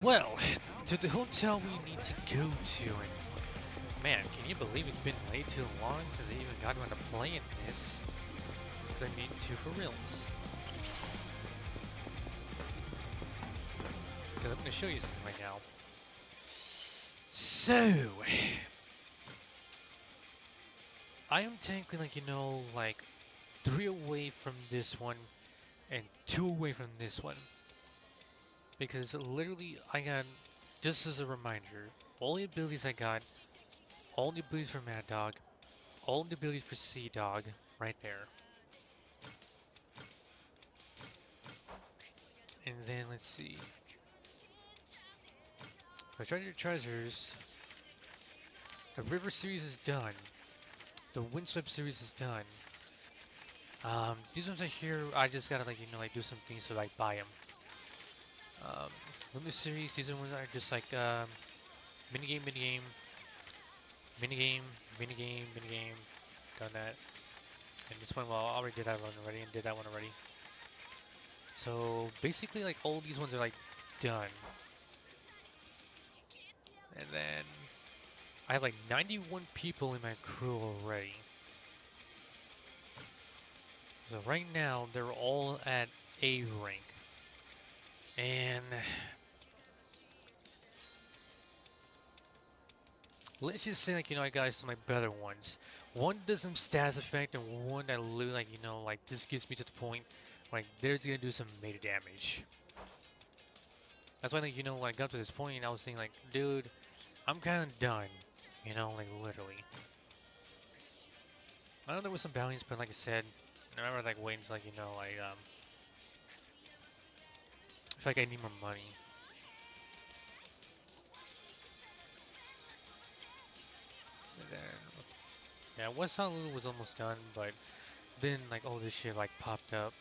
Well, to the hotel we need to go to, and man, can you believe it's been way too long since I even got around to playing this? But I need to for reals. Because I'm going to show you something right now. So, I am technically like 3 away from this one and 2 away from this one. Because literally, I got, just as a reminder, all the abilities I got, all the abilities for Mad Dog, all the abilities for Sea Dog, right there. And then let's see. For Treasure Treasures, the River series is done. The Windswept series is done. These ones are here. I just gotta like do some things to like buy them. Limited series. These ones are just like minigame, minigame, minigame, minigame, minigame. Done that. And this one, well, I already did that one already and did that one already. So basically, like all these ones are like done. And then I have like 91 people in my crew already. So right now they're all at A rank. And let's just say like I got some of my better ones. One does some stats effect and one that literally like this gets me to the point like there's gonna do some major damage. That's why when I got to this point I was thinking like, dude, I'm kinda done. Like literally. I know there was some bounties, but like I said, I remember like waiting to like I feel like I need more money. And then yeah, West Honolulu was almost done, but then like all this shit like popped up.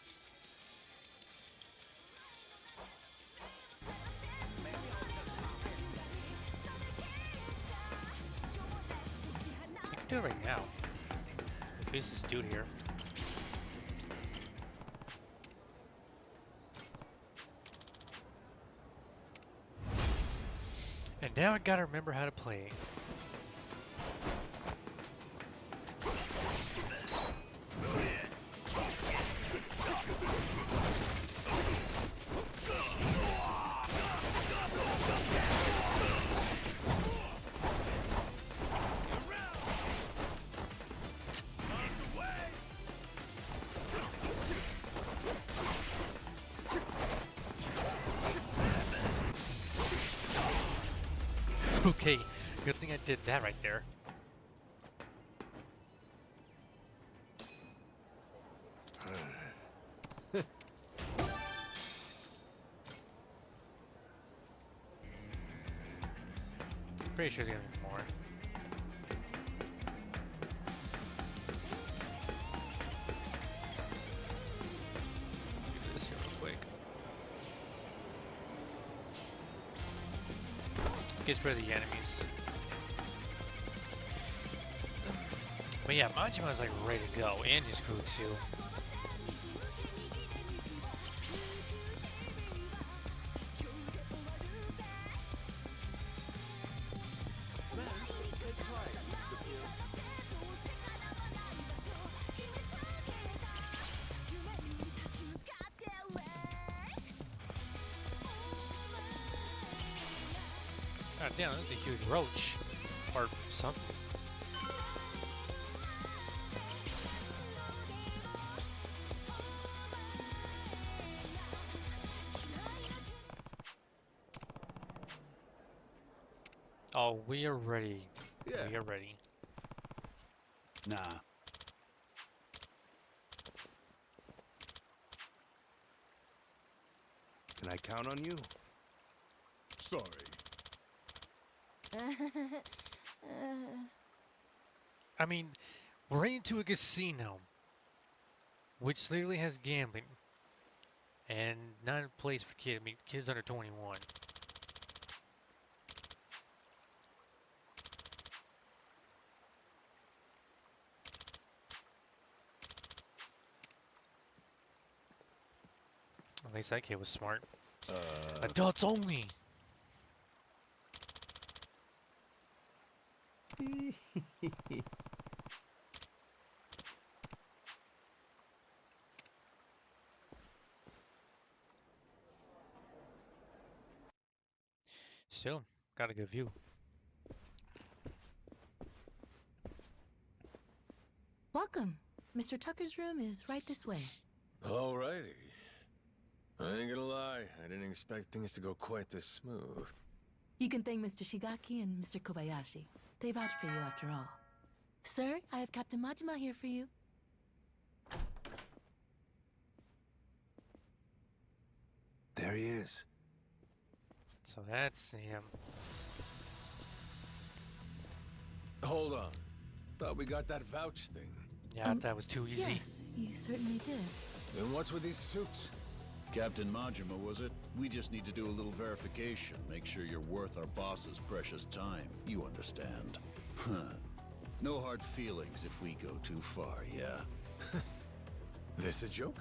I can do it right now. Face this dude here. And now I gotta remember how to play. Okay, good thing I did that right there. Pretty sure there's gonna be more. Do this here real quick. Gets rid of the enemies. But yeah, Majima's like ready to go, and his crew too. God damn, that's a huge roach. Or something. Oh, we are ready. Yeah. We are ready. Nah. Can I count on you? Sorry. I mean, we're into a casino, which literally has gambling, and not a place for kids. I mean, kids under 21. At least that kid was smart. Uh, Adults only. Still, got a good view. Welcome. Mr. Tucker's room is right this way. Alrighty. I ain't gonna lie, I didn't expect things to go quite this smooth. You can thank Mr. Shigaki and Mr. Kobayashi. They vouched for you after all. Sir, I have Captain Majima here for you. There he is. So that's him. Hold on. Thought we got that vouch thing. Yeah, that was too easy. Yes, you certainly did. Then what's with these suits? Captain Majima, was it? We just need to do a little verification. Make sure you're worth our boss's precious time. You understand. Huh. No hard feelings if we go too far, yeah? This a joke?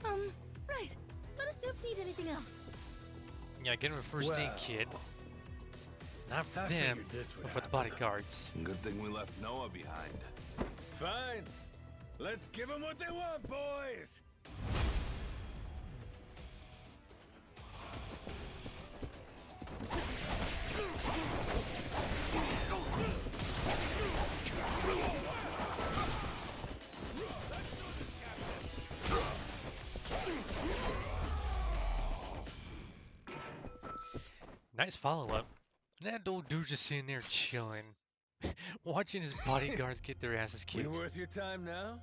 Right. Let us know if you need anything else. Yeah, get him a first aid kit. Not for I them, figured this would but for the happen. bodyguards. Good thing we left Noah behind. Fine. Let's give them what they want, boys! Nice follow-up. That old dude just sitting there chilling, watching his bodyguards get their asses We kicked. worth your time now?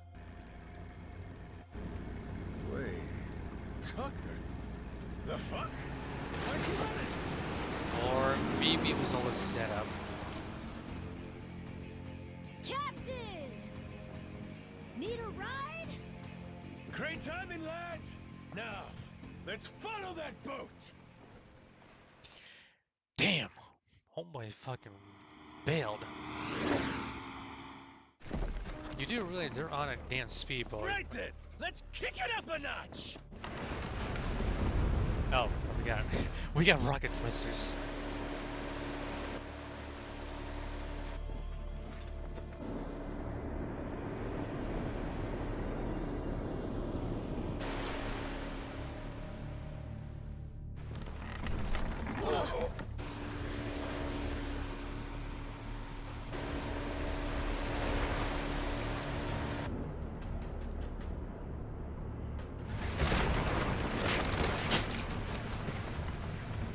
Wait. Tucker? The fuck? Why'd you run it? Or maybe it was all a setup. Captain! Need a ride? Great timing, lads! Now, let's follow that boat! Damn! Homeboy fucking bailed. You do realize they're on a damn speedboat. Right then! Let's kick it up a notch! Oh, we got rocket twisters.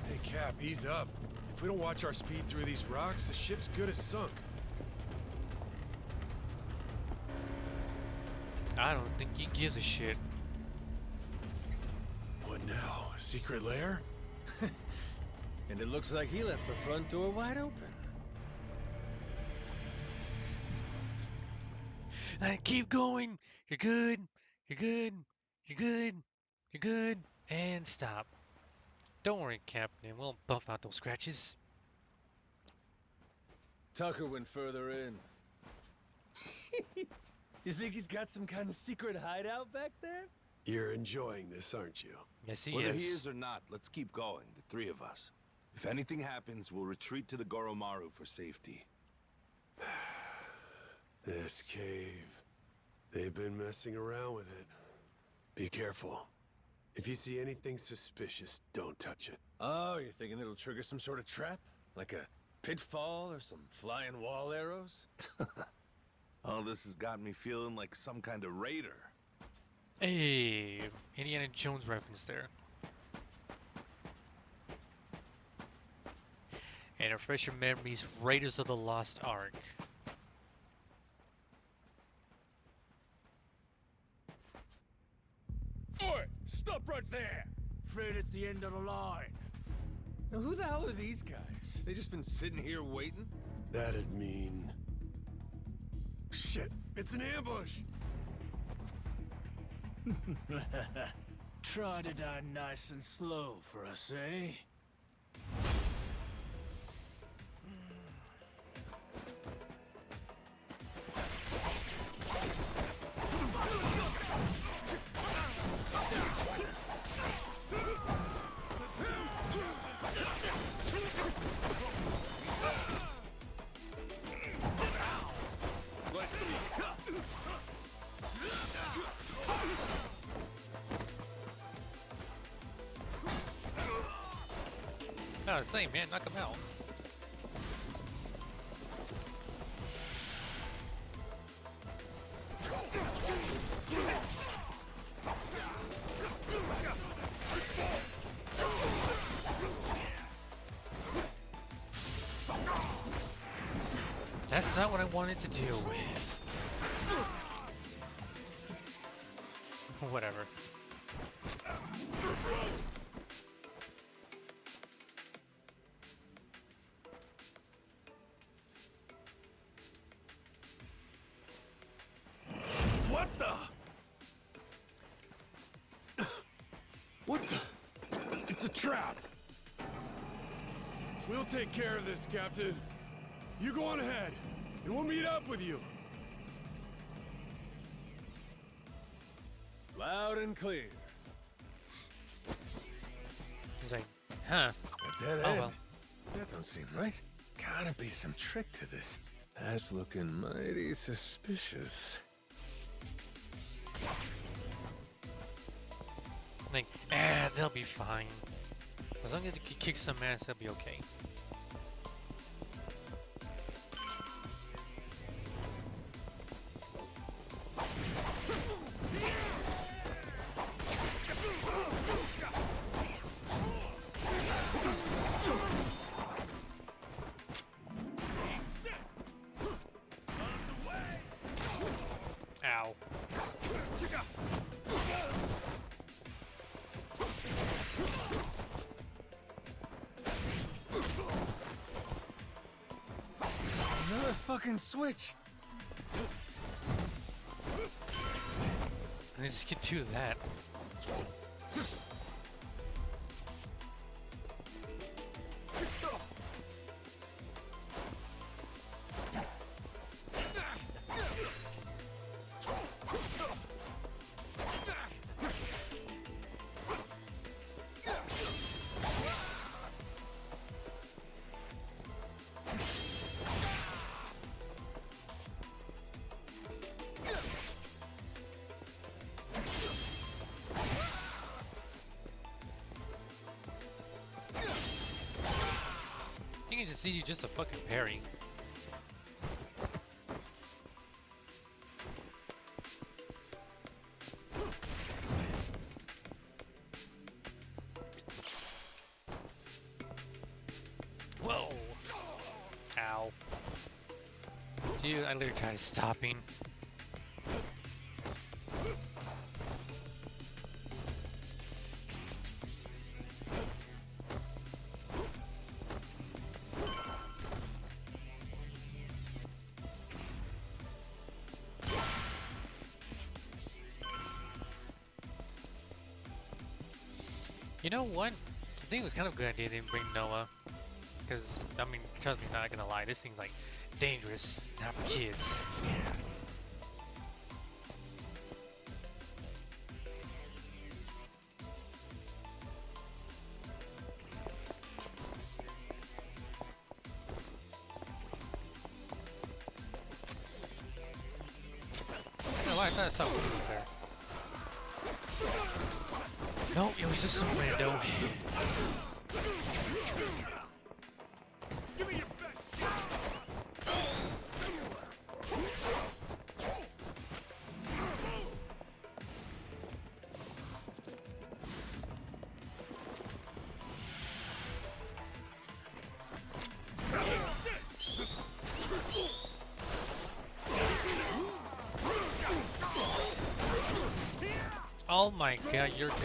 Hey, Cap, ease up. If we don't watch our speed through these rocks, the ship's good as sunk. I don't think he gives a shit. What now? A secret lair? And it looks like he left the front door wide open. Keep going. You're good. You're good. You're good. You're good. And stop. Don't worry, Captain. We'll buff out those scratches. Tucker went further in. You think he's got some kind of secret hideout back there? You're enjoying this, aren't you? Yes, he Whether is. he is or not, let's keep going, the three of us. If anything happens, we'll retreat to the Goromaru for safety. This cave. They've been messing around with it. Be careful. If you see anything suspicious, don't touch it. Oh, you're thinking it'll trigger some sort of trap? Like a pitfall or some flying wall arrows? All this has got me feeling like some kind of raider. Hey, Indiana Jones reference there. And refresh your memories, Raiders of the Lost Ark. Oi! Stop right there! Afraid it's the end of the line. Now, who the hell are these guys? They just been sitting here waiting? That'd mean... Shit, it's an ambush! Try to die nice and slow for us, eh? Oh, same man, knock him out. That's not what I wanted to deal with. Whatever. What the? What the? It's a trap. We'll take care of this, Captain. You go on ahead, and we'll meet up with you. Loud and clear. He's like, huh? A dead Oh end. well. That don't seem right. Gotta be some trick to this. That's looking mighty suspicious. Like, they'll be fine. As long as they kick some ass, they'll be okay. Ow. Another fucking switch. I just get to that. I think it's just easy just a fucking parry. Whoa! Ow. Dude, I literally tried stopping. You know what? I think it was kind of a good idea they didn't bring Noah. Because, I mean, trust me, not gonna lie, this thing's like dangerous, not for kids. I don't know why I thought I saw Blue there. Nope, it was just some rando. Give me your best shot. Oh my god, you're dead.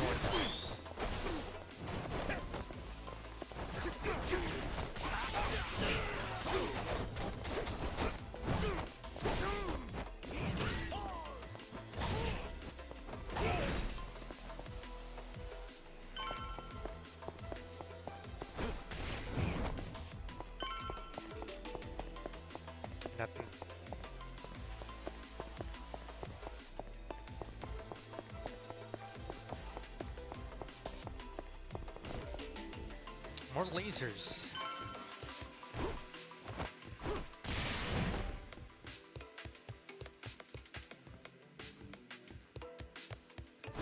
Nothing. More lasers.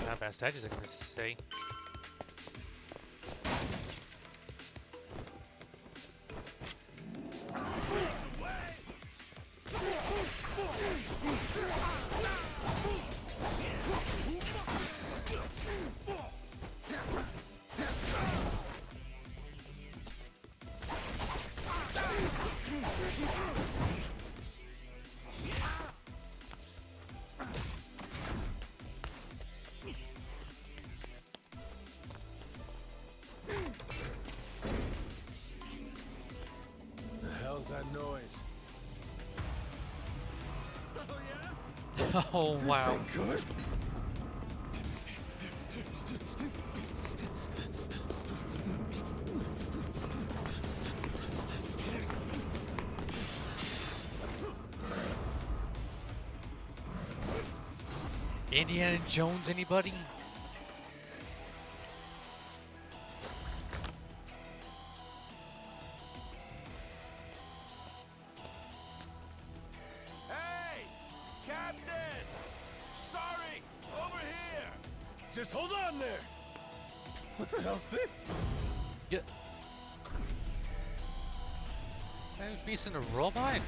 Not bad statues, I'm gonna say. hell's that noise? Oh, yeah? Oh wow. This ain't good. Indiana Jones, anybody? Hey! Captain! Sorry! Over here! Just hold on there! What the hell's this? Yeah. That was facing a robot?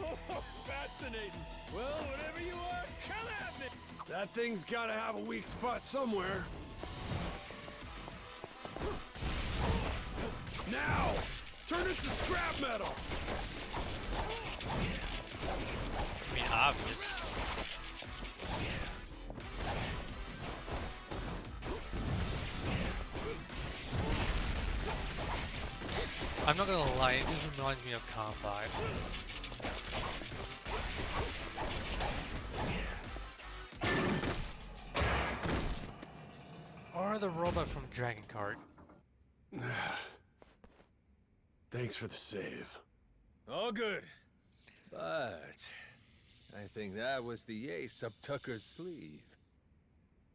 Oh, fascinating. Well, whatever you are, come at me! That thing's gotta have a weak spot somewhere. Now! Turn it to scrap metal! I mean, obvious. I'm not gonna lie, it just reminds me of Combat. Or the robot from Dragon Kart. Thanks for the save. All good. But I think that was the ace up Tucker's sleeve.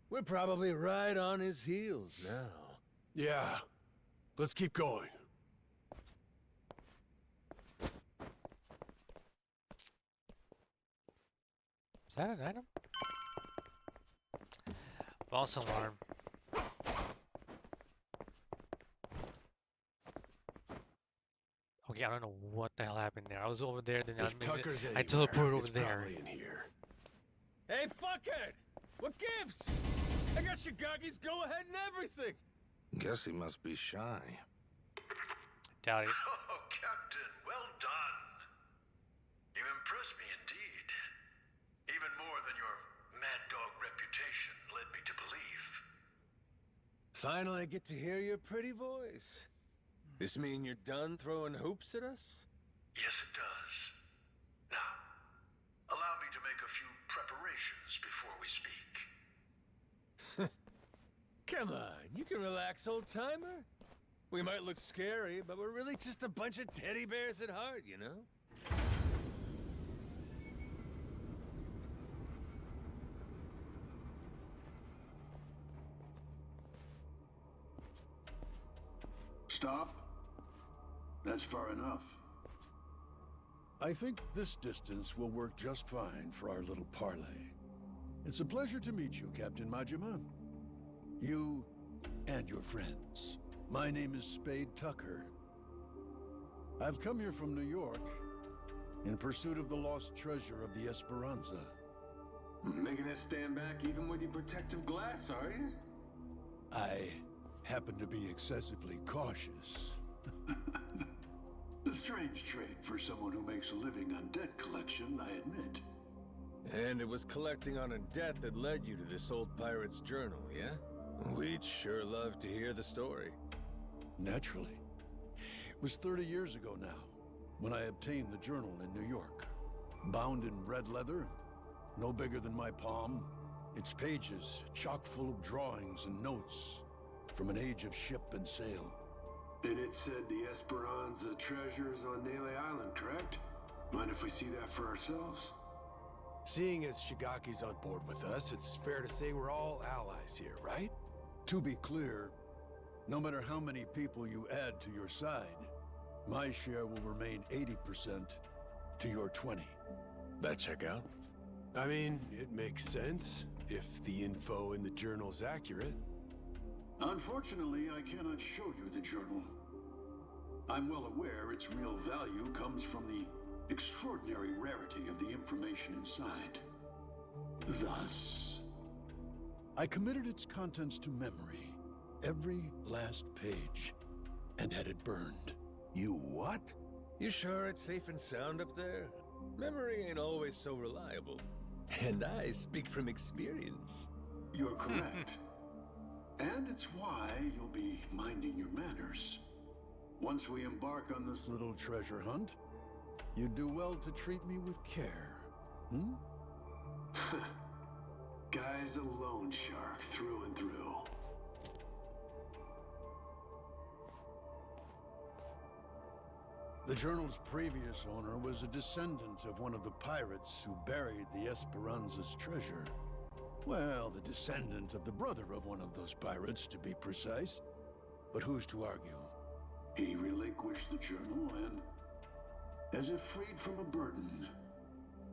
We're probably right on his heels now. Yeah. Let's keep going. Is that an item? False alarm. Okay, I don't know what the hell happened there. I was over there, then If Tucker's I anywhere, teleported over it's there. probably in here. Hey, fuckhead! What gives? I got Shigaki's go-ahead and everything! Guess he must be shy. Doubt it. Oh, Captain, well done. You impressed me indeed. Even more than your mad dog reputation led me to believe. Finally, I get to hear your pretty voice. This mean you're done throwing hoops at us? Yes, it does. Now, allow me to make a few preparations before we speak. Come on, you can relax, old-timer. We might look scary, but we're really just a bunch of teddy bears at heart, you know? Stop. That's far enough. I think this distance will work just fine for our little parley. It's a pleasure to meet you, Captain Majima. You and your friends. My name is Spade Tucker. I've come here from New York in pursuit of the lost treasure of the Esperanza. Making us stand back even with your protective glass, are you? I happen to be excessively cautious. A strange trait for someone who makes a living on debt collection, I admit. And it was collecting on a debt that led you to this old pirate's journal, yeah? We'd sure love to hear the story. Naturally. It was 30 years ago now, when I obtained the journal in New York. Bound in red leather, no bigger than my palm, its pages chock full of drawings and notes from an age of ship and sail. And it said the Esperanza treasure's on Nele Island, correct? Mind if we see that for ourselves? Seeing as Shigaki's on board with us, it's fair to say we're all allies here, right? To be clear, no matter how many people you add to your side, my share will remain 80% to your 20. That check out. I mean, it makes sense, if the info in the journal's accurate. Unfortunately, I cannot show you the journal. I'm well aware its real value comes from the extraordinary rarity of the information inside. Thus, I committed its contents to memory, every last page, and had it burned. You what? You sure it's safe and sound up there? Memory ain't always so reliable. And I speak from experience. You're correct. And it's why you'll be minding your manners. Once we embark on this little treasure hunt, you'd do well to treat me with care. Hmm? Guy's a loan shark through and through. The journal's previous owner was a descendant of one of the pirates who buried the Esperanza's treasure. Well, the descendant of the brother of one of those pirates, to be precise. But who's to argue? He relinquished the journal and, as if freed from a burden,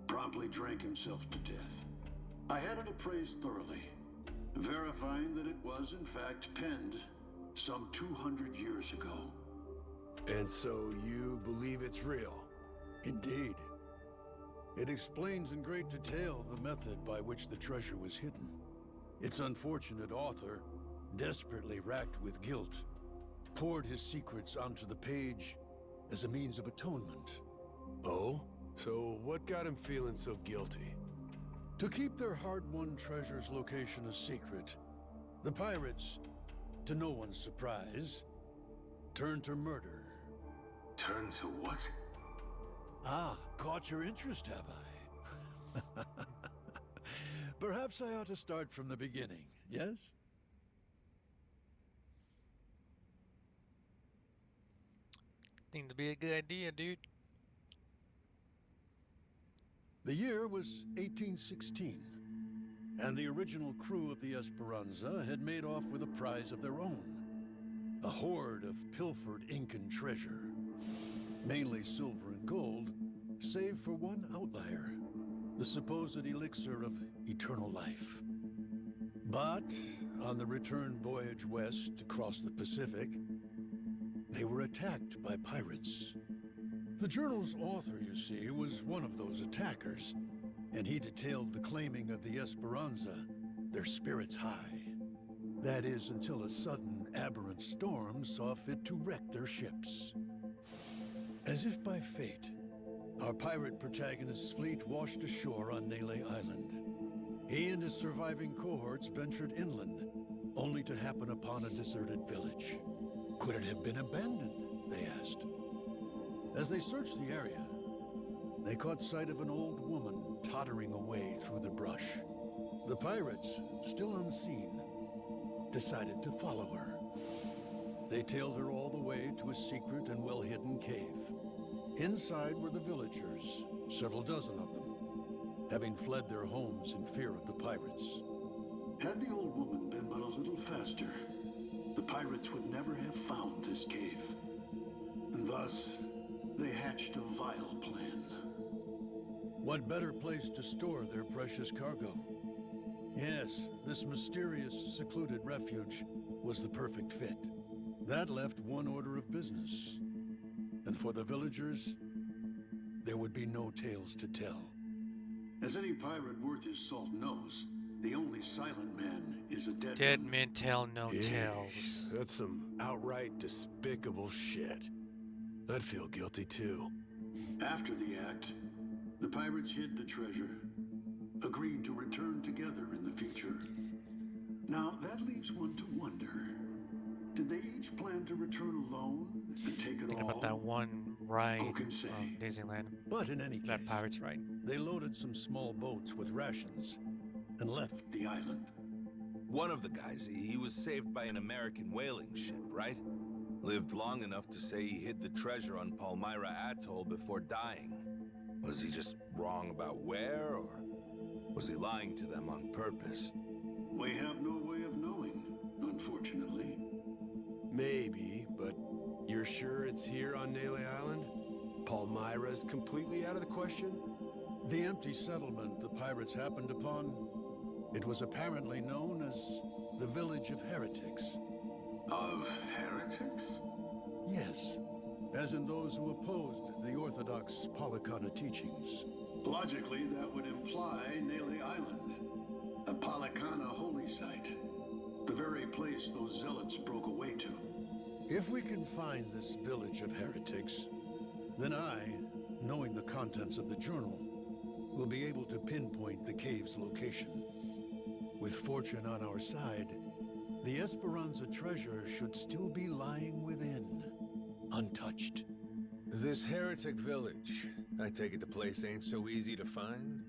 promptly drank himself to death. I had it appraised thoroughly, verifying that it was in fact penned some 200 years ago. And so you believe it's real? Indeed. It explains in great detail the method by which the treasure was hidden. Its unfortunate author, desperately racked with guilt, poured his secrets onto the page as a means of atonement. Oh? So what got him feeling so guilty? To keep their hard-won treasure's location a secret, the pirates, to no one's surprise, turned to murder. Turn to what? Ah, caught your interest, have I? Perhaps I ought to start from the beginning, yes? Seems to be a good idea, dude. The year was 1816, and the original crew of the Esperanza had made off with a prize of their own. A hoard of pilfered Incan treasure, mainly silver and gold, save for one outlier, the supposed elixir of eternal life. But on the return voyage west across the Pacific, they were attacked by pirates. The journal's author, you see, was one of those attackers, and he detailed the claiming of the Esperanza, their spirits high. That is, until a sudden, aberrant storm saw fit to wreck their ships. As if by fate, our pirate protagonist's fleet washed ashore on Nele Island. He and his surviving cohorts ventured inland, only to happen upon a deserted village. Could it have been abandoned, they asked. As they searched the area, they caught sight of an old woman tottering away through the brush. The pirates, still unseen, decided to follow her. They tailed her all the way to a secret and well-hidden cave. Inside were the villagers, several dozen of them, having fled their homes in fear of the pirates. Had the old woman been but a little faster, the pirates would never have found this cave. And thus, they hatched a vile plan. What better place to store their precious cargo? Yes, this mysterious, secluded refuge was the perfect fit. That left one order of business. And for the villagers, there would be no tales to tell. As any pirate worth his salt knows, the only silent man is a dead Dead one. men tell no Yeah, tales. That's some outright despicable shit. I'd feel guilty too. After the act, the pirates hid the treasure, agreeing to return together in the future. Now, that leaves one to wonder. Did they each plan to return alone and take it Think all? about that one ride Who can say? on Disneyland. But in any case, That pirate's ride. they loaded some small boats with rations and left the island. One of the guys, he was saved by an American whaling ship, right? Lived long enough to say he hid the treasure on Palmyra Atoll before dying. Was he just wrong about where, or was he lying to them on purpose? We have no way of knowing, unfortunately. Maybe, but you're sure it's here on Nele Island? Palmyra's completely out of the question? The empty settlement the pirates happened upon, it was apparently known as the Village of Heretics. Of heretics? Yes, as in those who opposed the orthodox Polycana teachings. Logically, that would imply Nele Island, a Polycana holy site. The very place those zealots broke away to. If we can find this Village of Heretics, then I, knowing the contents of the journal, will be able to pinpoint the cave's location. With fortune on our side, the Esperanza treasure should still be lying within, untouched. This heretic village, I take it the place ain't so easy to find?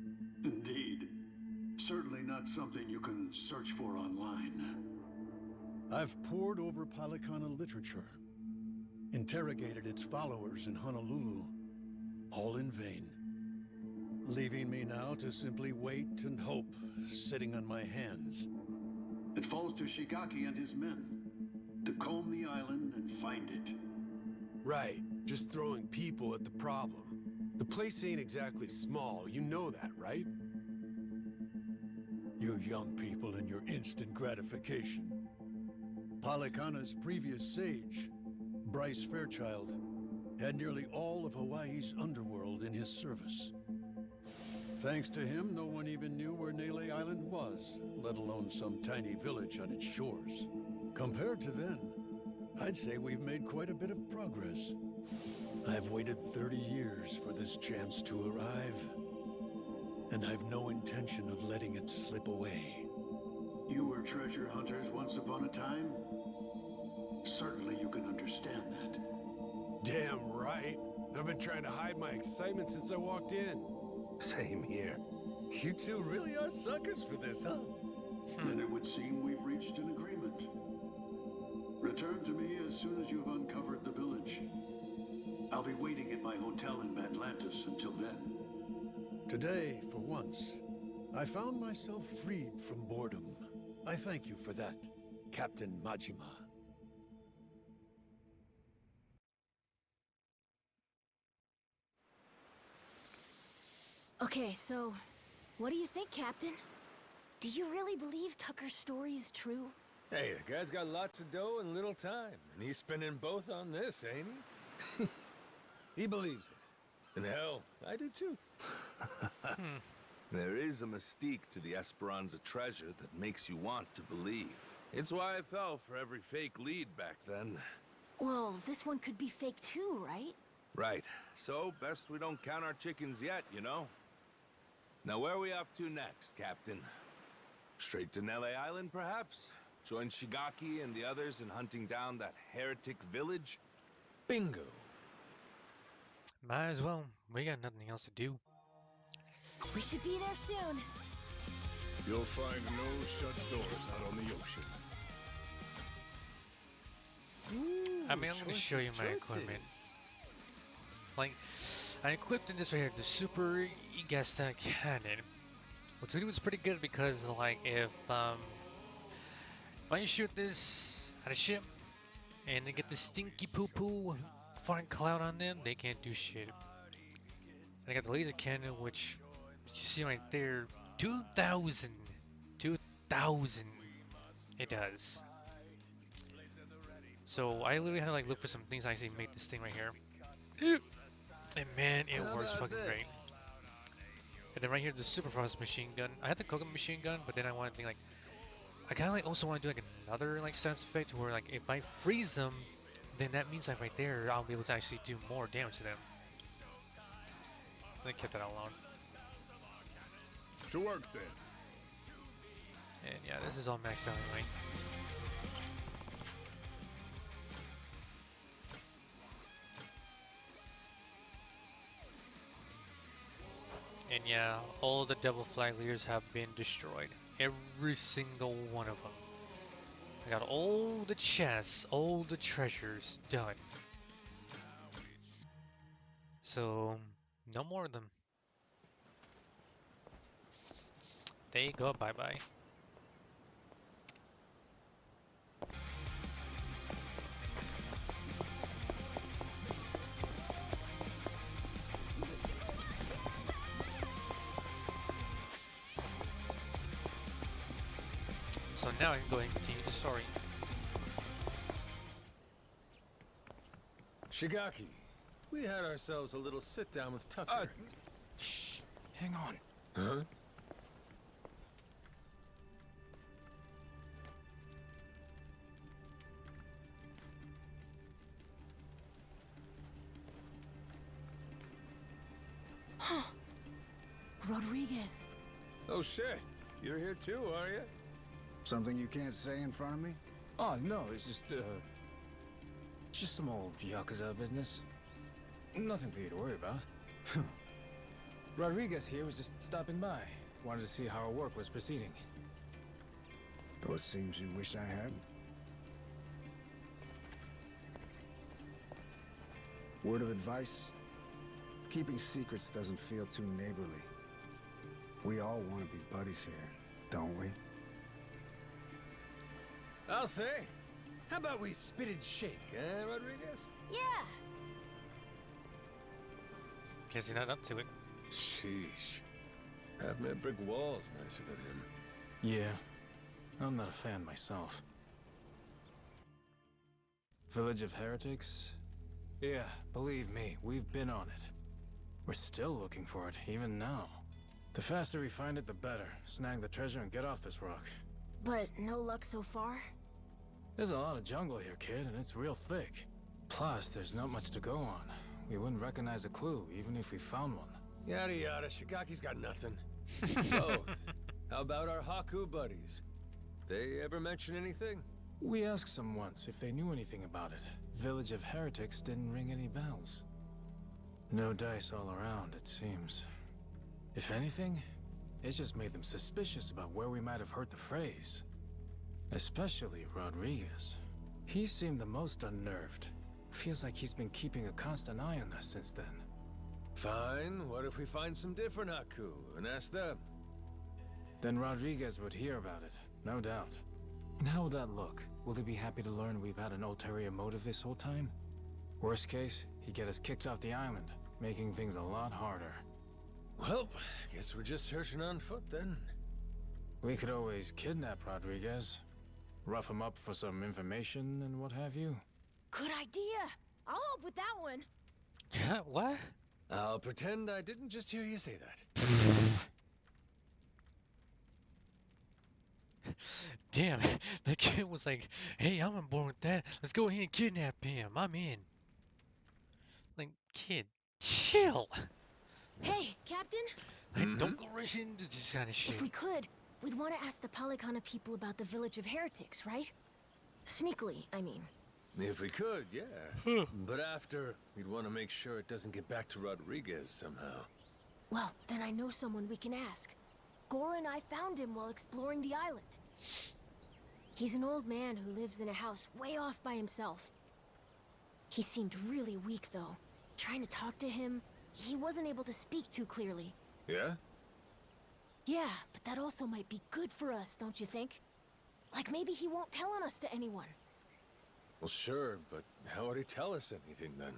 Indeed. Certainly not something you can search for online. I've pored over Palicana literature, interrogated its followers in Honolulu, all in vain. Leaving me now to simply wait and hope, sitting on my hands. It falls to Shigaki and his men to comb the island and find it. Right, just throwing people at the problem. The place ain't exactly small, you know that, right? You young people and your instant gratification. Palicana's previous sage, Bryce Fairchild, had nearly all of Hawaii's underworld in his service. Thanks to him, no one even knew where Nele Island was, let alone some tiny village on its shores. Compared to then, I'd say we've made quite a bit of progress. I've waited 30 years for this chance to arrive, and I've no intention of letting it slip away. You were treasure hunters once upon a time? Certainly you can understand that. Damn right. I've been trying to hide my excitement since I walked in. Same here. You two really are suckers for this, huh? Then it would seem we've reached an agreement. Return to me as soon as you've uncovered the village. I'll be waiting at my hotel in Atlantis until then. Today, for once, I found myself freed from boredom. I thank you for that, Captain Majima. Okay, so what do you think, Captain? Do you really believe Tucker's story is true? Hey, the guy's got lots of dough and little time, and he's spending both on this, ain't he? He believes it. And hell, I do too. There is a mystique to the Esperanza treasure that makes you want to believe. It's why I fell for every fake lead back then. Well, this one could be fake too, right? Right. So, best we don't count our chickens yet, you know? Now, where are we off to next, Captain? Straight to Nele Island, perhaps? Join Shigaki and the others in hunting down that heretic village? Bingo. Might as well. We got nothing else to do. We should be there soon. You'll find no shut doors out on the ocean. I mean, I'm gonna show you my equipment. Like, I equipped this right here, the Super Egesta Cannon. Which really was pretty good because, like, if I shoot this at a ship and they get the stinky poo-poo flying cloud on them, they can't do shit. And I got the laser cannon, which you see right there, 2,000 it does. So I literally had to like look for some things to actually make this thing right here. And man, it works fucking great. And then right here, the Super Frost machine gun. I had the Coconut machine gun, but then I wanted to think like, I kind of like also want to do like another like stats effect where like if I freeze them, then that means like right there I'll be able to actually do more damage to them. I kept that all alone. To work then. And yeah, this is all maxed out anyway. And yeah, all the Devil Flag leaders have been destroyed. Every single one of them. I got all the chests, all the treasures done. So, no more of them. They go bye-bye. So now I can go ahead and continue the story. Shigaki, we had ourselves a little sit-down with Tucker. Shh. Hang on. Huh? Rodriguez. Oh shit, you're here too, are you? Something you can't say in front of me? Oh, no, it's just, Just some old Yakuza business. Nothing for you to worry about. Rodriguez here was just stopping by. Wanted to see how our work was proceeding. Those seems you wish I had. Word of advice? Keeping secrets doesn't feel too neighborly. We all want to be buddies here, don't we? I'll say. How about we spit and shake, Rodriguez? Yeah. Guess you're not up to it. Sheesh. I've met brick walls nicer than him. Yeah, I'm not a fan myself. Village of Heretics? Yeah, believe me, we've been on it. We're still looking for it, even now. The faster we find it, the better. Snag the treasure and get off this rock. But no luck so far? There's a lot of jungle here, kid, and it's real thick. Plus, there's not much to go on. We wouldn't recognize a clue, even if we found one. Yada yada, Shigaki's got nothing. So, how about our Haku buddies? They ever mention anything? We asked some once if they knew anything about it. Village of Heretics didn't ring any bells. No dice all around, it seems. If anything, it just made them suspicious about where we might have heard the phrase. Especially Rodriguez. He seemed the most unnerved. Feels like he's been keeping a constant eye on us since then. Fine, what if we find some different Haku and ask them? Then Rodriguez would hear about it, no doubt. And how would that look? Will he be happy to learn we've had an ulterior motive this whole time? Worst case, he'd get us kicked off the island, making things a lot harder. Well, guess we're just searching on foot then. We could always kidnap Rodriguez, rough him up for some information and what have you. Good idea. I'll help with that one. What? I'll pretend I didn't just hear you say that. Damn, that kid was like, hey, I'm on board with that. Let's go ahead and kidnap him. I'm in. Like, kid, chill. Hey, Captain. Like, don't go rushing into this kind of shit. If we could, we'd want to ask the Palikana people about the Village of Heretics, right? Sneakily, I mean. If we could, yeah. But after, we'd want to make sure it doesn't get back to Rodriguez somehow. Well, then I know someone we can ask. Gora and I found him while exploring the island. He's an old man who lives in a house way off by himself. He seemed really weak, though. Trying to talk to him, he wasn't able to speak too clearly. Yeah? Yeah, but that also might be good for us, don't you think? Like maybe he won't tell on us to anyone. Well, sure, but how would he tell us anything then?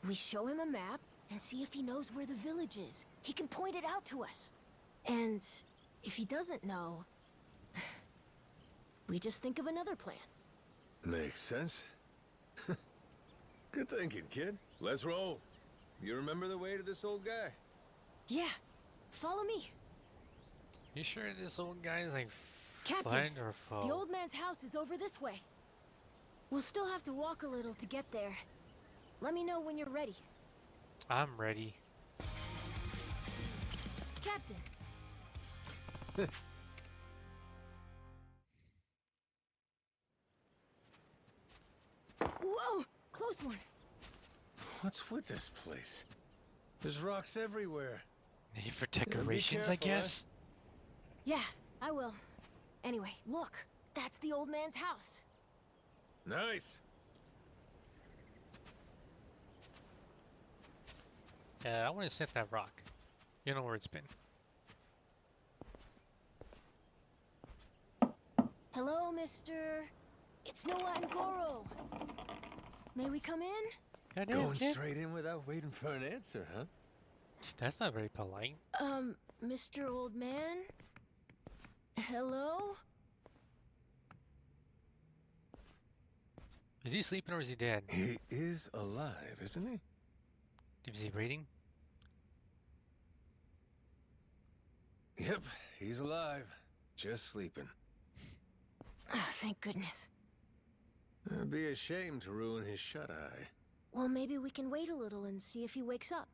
We show him a map and see if he knows where the village is. He can point it out to us. And if he doesn't know, we just think of another plan. Makes sense. Good thinking, kid. Let's roll. You remember the way to this old guy? Yeah, follow me. You sure this old guy is like Captain, friend or foe? the old man's house is over this way. We'll still have to walk a little to get there. Let me know when you're ready. I'm ready. Captain. Whoa! Close one. What's with this place? There's rocks everywhere. Need for be decorations, I careful, eh? guess? Yeah, I will. Anyway, look. That's the old man's house. Nice. Yeah, I want to set that rock. You know where it's been. Hello, mister. It's Noah and Goro. May we come in? Goddamn, Going kid. straight in without waiting for an answer, huh? That's not very polite. Mr. Old Man? Hello? Is he sleeping or is he dead? He is alive, isn't he? Is he reading? Yep, he's alive. Just sleeping. Ah, thank goodness. It'd be a shame to ruin his shut-eye. Well, maybe we can wait a little and see if he wakes up.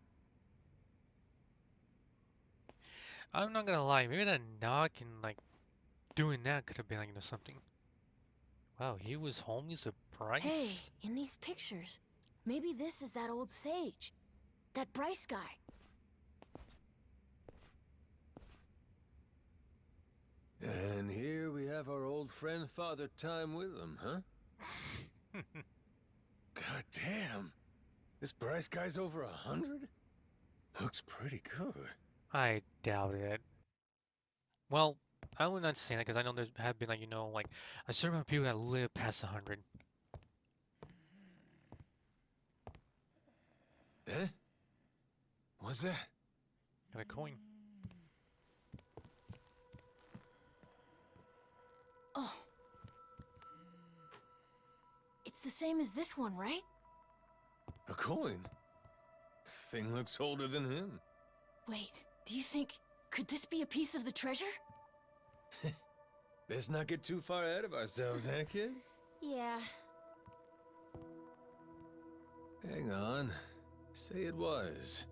I'm not gonna lie, maybe that knock and like doing that could have been like, you know, something. Wow, he was home. He's a price? Hey, in these pictures, maybe this is that old sage. That Bryce guy. And here we have our old friend Father Time with him, huh? God damn. This Bryce guy's over 100? Looks pretty good. I doubt it. Well, I would not say that because I know there have been, like, you know, like a certain amount of people that live past 100. Eh? What's that? Got a coin. Oh. It's the same as this one, right? A coin? Thing looks older than him. Wait, do you think... could this be a piece of the treasure? Let's not get too far ahead of ourselves, eh, kid? Yeah. Hang on. Say it was.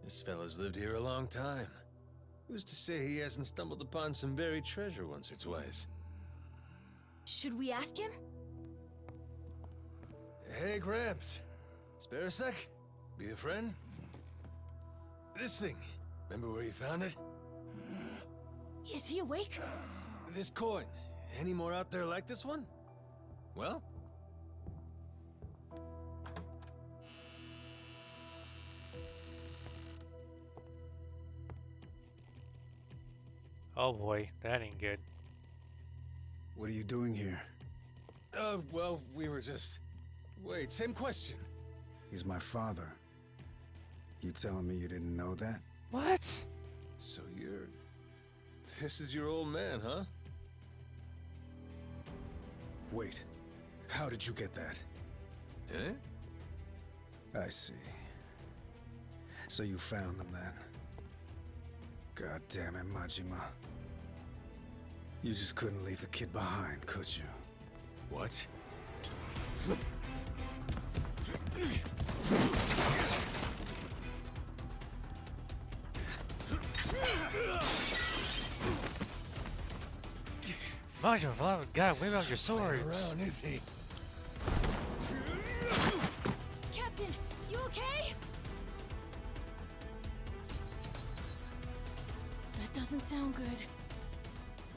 This fella's lived here a long time. Who's to say he hasn't stumbled upon some buried treasure once or twice? Should we ask him? Hey, Gramps. Spare a sec? Be a friend? This thing. Remember where you found it? Is he awake? This coin. Any more out there like this one? Well? Oh boy, that ain't good. What are you doing here? Well, we were just... Wait, same question. He's my father. You telling me you didn't know that? What? So you're... This is your old man, huh? Wait, how did you get that? Eh? I see. So you found them then? God damn it, Majima. You just couldn't leave the kid behind, could you? What? Majima, for the love of God, wave out your swords! Around, is he? Captain, you okay? That doesn't sound good.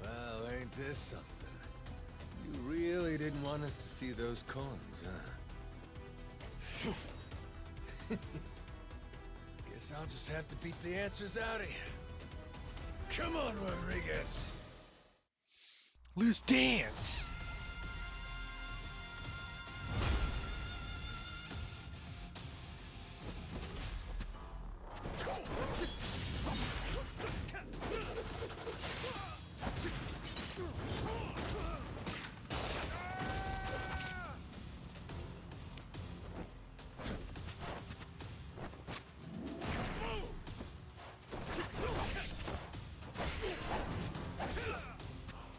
Well, ain't this something? You really didn't want us to see those coins, huh? Guess I'll just have to beat the answers out of you. Come on, Rodriguez. Let's dance!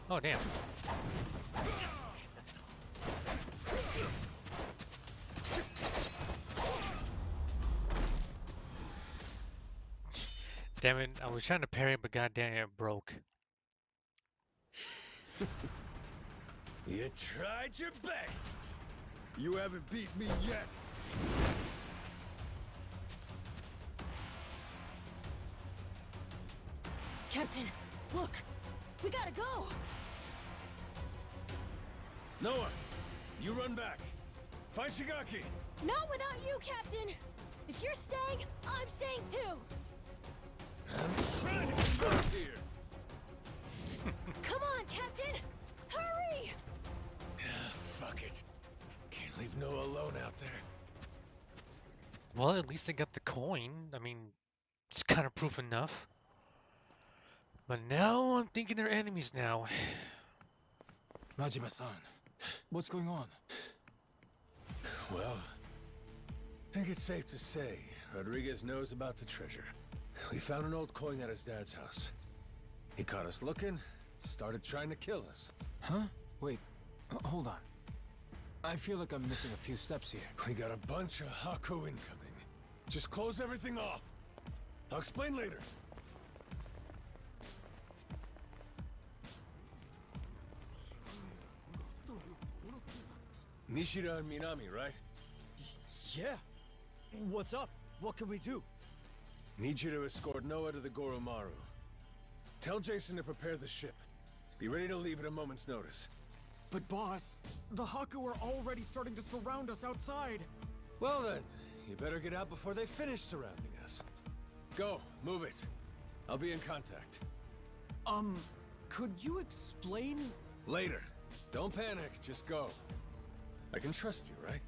Oh, damn. Damn it, I was trying to parry it, but goddamn it broke. You tried your best. You haven't beat me yet. Captain, look! We gotta go! Noah, you run back. Find Shigaki. Not without you, Captain! If you're staying, I'm staying too! I'm trying to get back here. Come on, Captain! Hurry! Fuck it. Can't leave Noah alone out there. Well, at least they got the coin. I mean, it's kind of proof enough. But now I'm thinking they're enemies now. Majima-san, what's going on? Well, I think it's safe to say Rodriguez knows about the treasure. We found an old coin at his dad's house. He caught us looking, started trying to kill us. Huh? Wait, hold on. I feel like I'm missing a few steps here. We got a bunch of Haku incoming. Just close everything off. I'll explain later. Nishida and Minami, right? Yeah. What's up? What can we do? Need you to escort Noah to the Goromaru. Tell Jason to prepare the ship. Be ready to leave at a moment's notice. But boss, the Haku are already starting to surround us outside. Well then, you better get out before they finish surrounding us. Go, move it. I'll be in contact. Could you explain? Later. Don't panic, just go. I can trust you, right?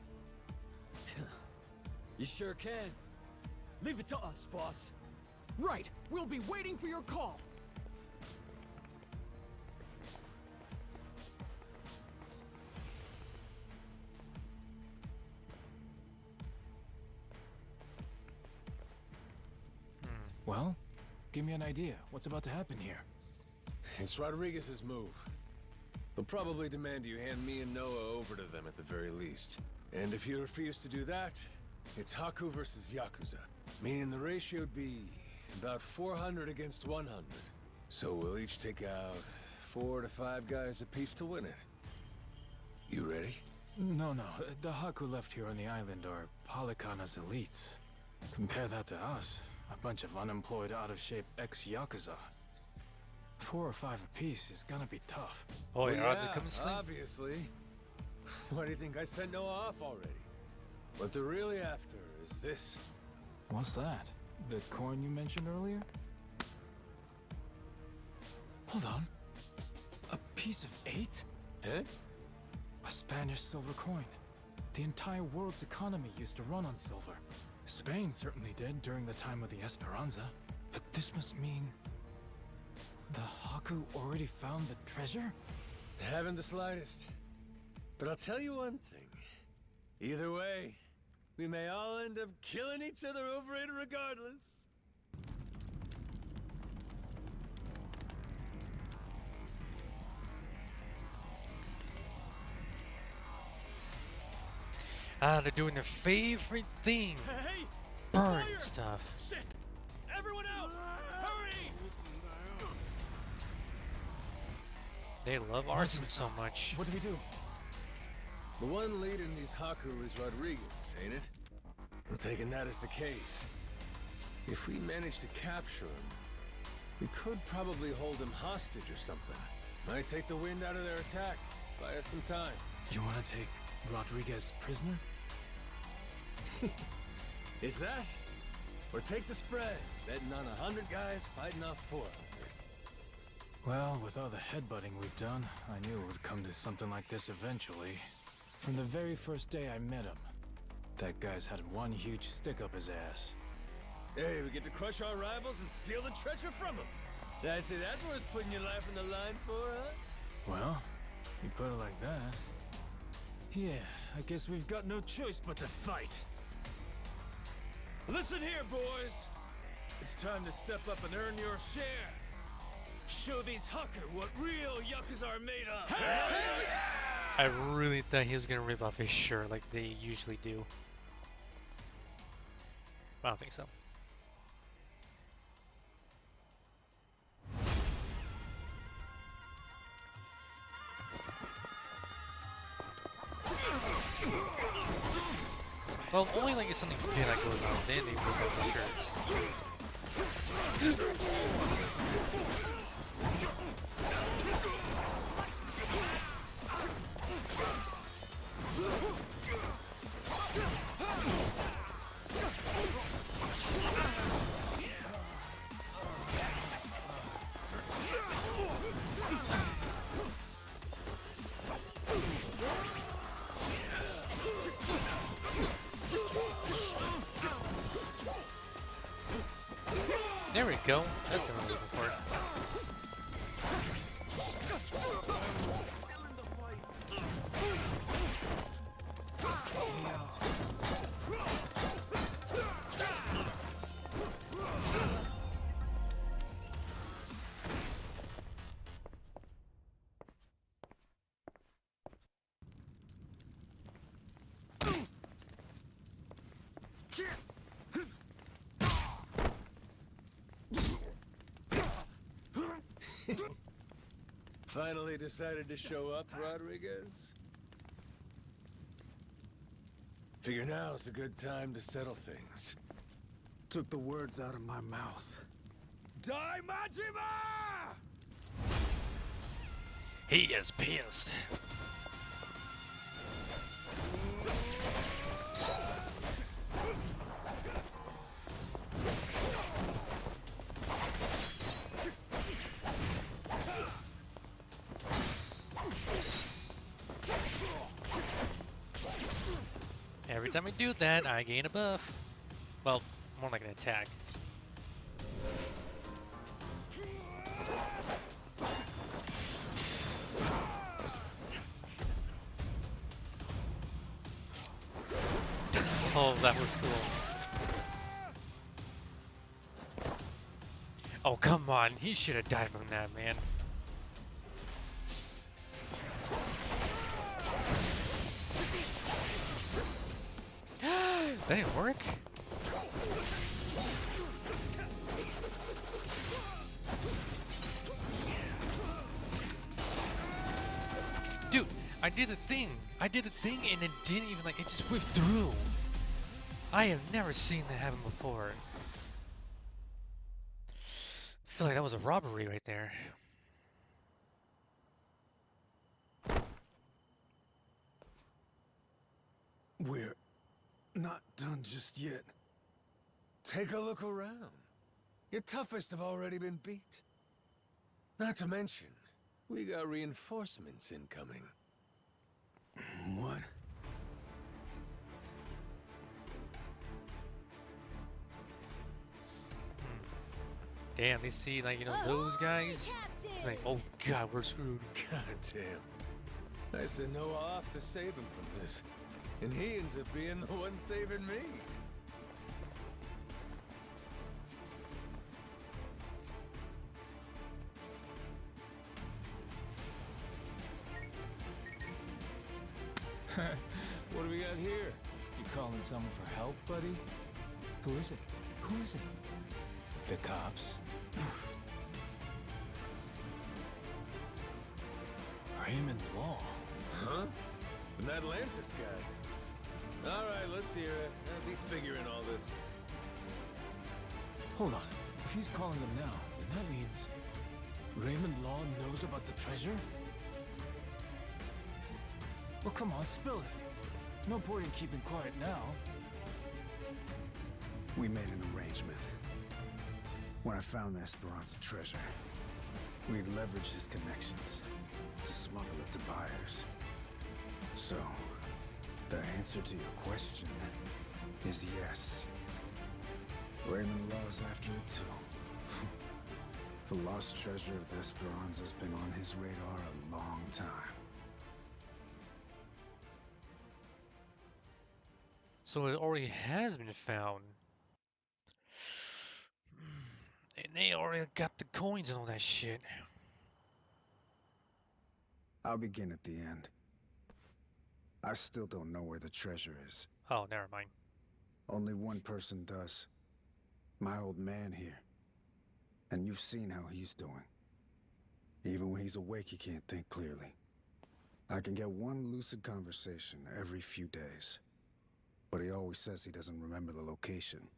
You sure can. Leave it to us, boss. Right, we'll be waiting for your call. Well, give me an idea. What's about to happen here? It's Rodriguez's move. They'll probably demand you hand me and Noah over to them at the very least. And if you refuse to do that, it's Haku versus Yakuza. Meaning the ratio would be about 400 against 100. So we'll each take out 4 to 5 guys apiece to win it. You ready? No. The Haku left here on the island are Polycana's elites. Compare that to us. A bunch of unemployed, out-of-shape ex-Yakuza. 4 or 5 apiece is gonna be tough. Oh, your odds yeah, are coming slim. obviously. Why do you think I sent Noah off already? What they're really after is this. What's that? The coin you mentioned earlier? Hold on. A piece of 8? Huh? A Spanish silver coin. The entire world's economy used to run on silver. Spain certainly did during the time of the Esperanza. But this must mean... the Haku already found the treasure? Haven't the slightest. But I'll tell you one thing. Either way, we may all end up killing each other over it regardless. Ah, they're doing their favorite thing. Hey! Burn Fire! stuff. Shit! Everyone out! Hurry! They love arson so much. What do we do? The one leading these Haku is Rodriguez, ain't it? I'm taking that as the case. If we manage to capture him, we could probably hold him hostage or something. Might take the wind out of their attack. Buy us some time. You wanna take Rodriguez prisoner? Is that? Or take the spread, betting on 100 guys fighting off 400. Well, with all the headbutting we've done, I knew it would come to something like this eventually. From the very first day I met him, that guy's had one huge stick up his ass. Hey, we get to crush our rivals and steal the treasure from them. That's it. That's worth putting your life on the line for, huh? Well, you put it like that. Yeah, I guess we've got no choice but to fight. Listen here, boys! It's time to step up and earn your share! Show these Haku what real Yakuza are made of! Hell yeah! I really thought he was gonna rip off his shirt like they usually do. I don't think so. Well, only like if something bad that goes on, then they rip off the shirts. There we go. That's what I'm looking for. Finally decided to show up, Rodriguez? Figure now's a good time to settle things. Took the words out of my mouth. Die, Majima! He is pissed. Every time I do that, I gain a buff. Well, more like an attack. Oh, that was cool. Oh, come on. He should have died from that, man. That didn't work? Dude, I did the thing. I did the thing and it didn't even, like, it just whipped through. I have never seen that happen before. I feel like that was a robbery right there. We're not done just yet. Take a look around. Your toughest have already been beat. Not to mention, we got reinforcements incoming. What? Damn, they see, like, you know, those guys. Like, oh god, we're screwed. God damn. I sent Noah off to save him from this. And he ends up being the one saving me. What do we got here? You calling someone for help, buddy? Who is it? Who is it? The cops? Raymond Law. Huh? An Atlantis guy. All right, let's hear it. How's he figuring all this? Hold on. If he's calling them now, then that means Raymond Law knows about the treasure? Well, come on, spill it. No point in keeping quiet now. We made an arrangement. When I found the Esperanza treasure, we'd leverage his connections to smuggle it to buyers. So, the answer to your question is yes. Raymond Law's after it too. The lost treasure of the Esperanza's been on his radar a long time. So it already has been found. And they already got the coins and all that shit. I'll begin at the end. I still don't know where the treasure is. Oh, never mind. Only one person does. My old man here. And you've seen how he's doing. Even when he's awake, he can't think clearly. I can get one lucid conversation every few days. But he always says he doesn't remember the location.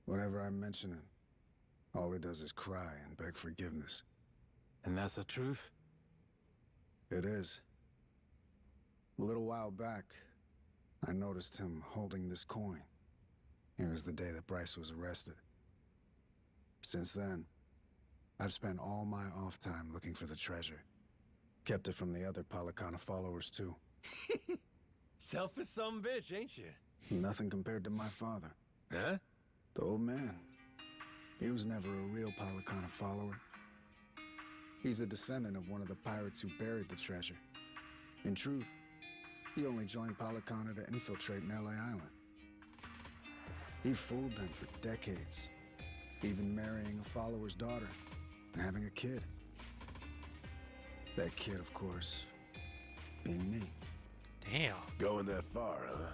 Whenever I mention it, all he does is cry and beg forgiveness. And that's the truth? It is. A little while back, I noticed him holding this coin. It was the day that Bryce was arrested. Since then, I've spent all my off time looking for the treasure. Kept it from the other Palicana followers, too. Selfish some bitch, ain't you? Nothing compared to my father. Huh? The old man. He was never a real Palicana follower. He's a descendant of one of the pirates who buried the treasure. In truth, he only joined Palicana to infiltrate L.A. Island. He fooled them for decades, even marrying a follower's daughter and having a kid. That kid, of course, being me. Damn. Going that far, huh?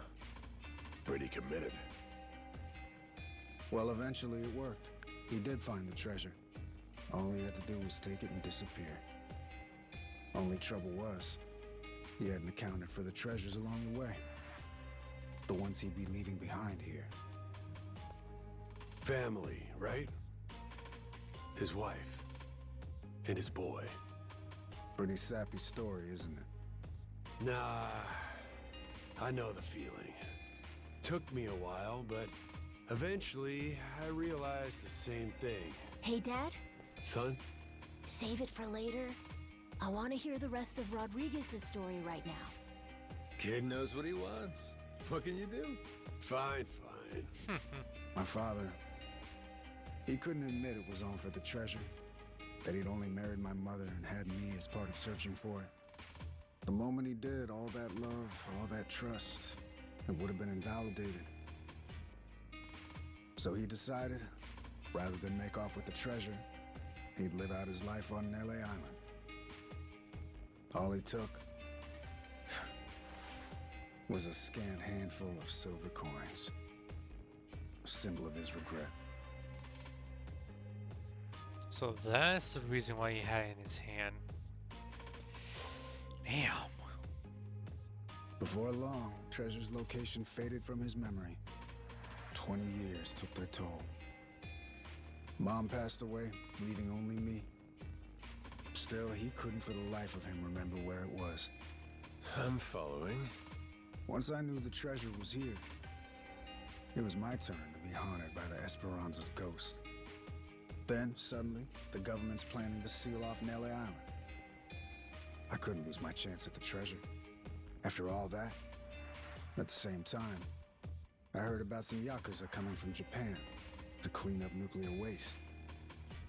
Pretty committed. Well, eventually it worked. He did find the treasure. All he had to do was take it and disappear. Only trouble was, he hadn't accounted for the treasures along the way. the ones he'd be leaving behind here. Family, right? His wife. And his boy. Pretty sappy story, isn't it? Nah, I know the feeling. Took me a while, but eventually I realized the same thing. Hey, Dad? Son? Save it for later. I want to hear the rest of Rodriguez's story right now. Kid knows what he wants. What can you do? Fine. My father, he couldn't admit it was all for the treasure. That he'd only married my mother and had me as part of searching for it. The moment he did, all that love, all that trust, it would have been invalidated. So he decided, rather than make off with the treasure, he'd live out his life on LA Island. All he took was a scant handful of silver coins, a symbol of his regret. So that's the reason why he had it in his hand. Damn. Before long, Treasure's location faded from his memory. 20 years took their toll. Mom passed away, leaving only me. Still, he couldn't for the life of him remember where it was. I'm following. Once I knew the treasure was here, it was my turn to be haunted by the Esperanza's ghost. Then, suddenly, the government's planning to seal off Nelly Island. I couldn't lose my chance at the treasure. After all that, at the same time, I heard about some Yakuza coming from Japan to clean up nuclear waste.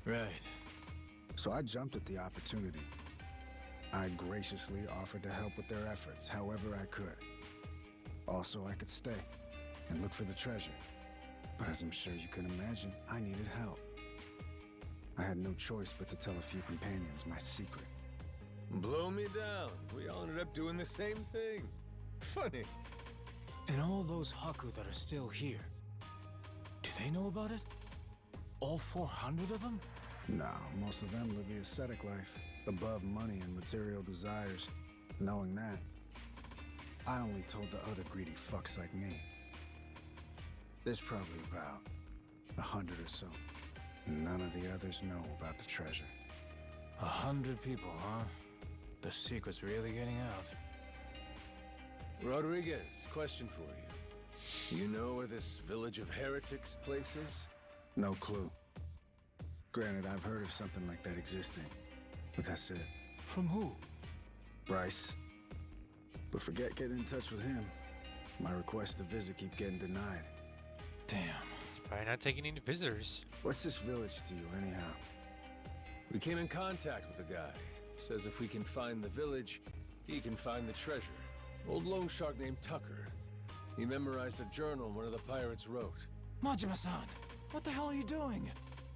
Right. So I jumped at the opportunity. I graciously offered to help with their efforts however I could. Also, I could stay and look for the treasure. But as I'm sure you can imagine, I needed help. I had no choice but to tell a few companions my secret. Blow me down. We all ended up doing the same thing. Funny. And all those Haku that are still here, do they know about it? All 400 of them? No, most of them live the ascetic life, above money and material desires. Knowing that, I only told the other greedy fucks like me. There's probably about 100 or so. None of the others know about the treasure. 100 people, huh? The secret's really getting out. Rodriguez, question for you. You know where this village of heretics place is? No clue. Granted, I've heard of something like that existing, but that's it. From who? Bryce. But forget getting in touch with him. My requests to visit keep getting denied. Damn. He's probably not taking any visitors. What's this village to you, anyhow? We came in contact with the guy. Says if we can find the village, he can find the treasure. Old loan shark named Tucker. He memorized a journal one of the pirates wrote. Majima-san, what the hell are you doing?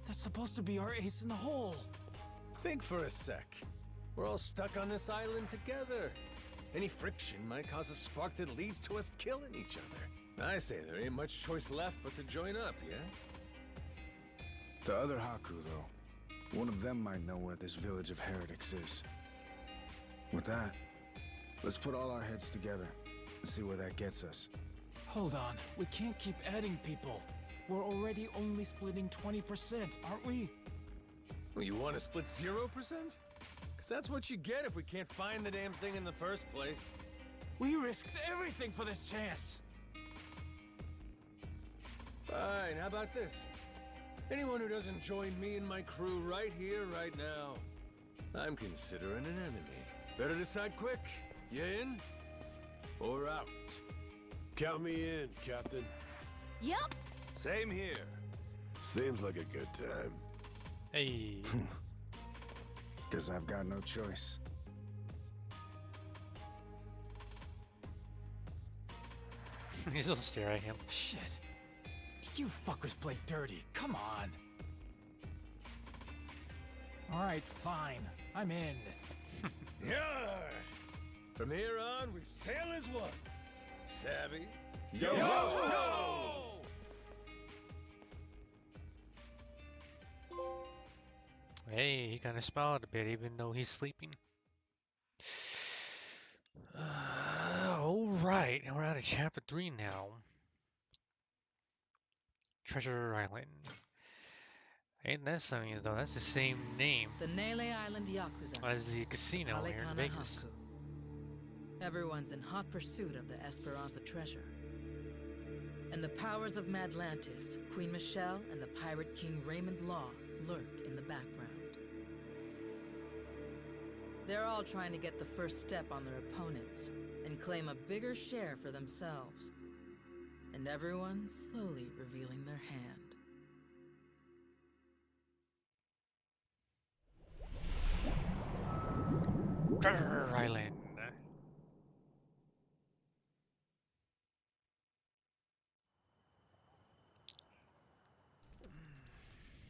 That's supposed to be our ace in the hole. Think for a sec. We're all stuck on this island together. Any friction might cause a spark that leads to us killing each other. I say there ain't much choice left but to join up, yeah? The other Haku, though. One of them might know where this village of heretics is. With that, let's put all our heads together and see where that gets us. Hold on, we can't keep adding people. We're already only splitting 20%, aren't we? Well, you want to split 0%? Because that's what you get if we can't find the damn thing in the first place. We risked everything for this chance. Fine, how about this? Anyone who doesn't join me and my crew right here, right now, I'm considering an enemy. Better decide quick. You in? Or out? Count me in, Captain. Yup. Same here. Seems like a good time. Hey. Because I've got no choice. He'll stare at him. Shit. You fuckers play dirty. Come on. All right, fine. I'm in. Yeah! From here on, we sail as one. Savvy? Yo! Yo! Hey, he kind of smiled a bit even though he's sleeping. Alright. Alright, and we're on to chapter 3 now. Treasure Island. Ain't that something though? That's the same name The Nele Island Yakuza. as the casino here in Vegas. Everyone's in hot pursuit of the Esperanza treasure. And the powers of Madlantis, Queen Michelle, and the pirate king Raymond Law lurk in the background. They're all trying to get the first step on their opponents and claim a bigger share for themselves. And everyone's slowly revealing their hand. Treasure Island.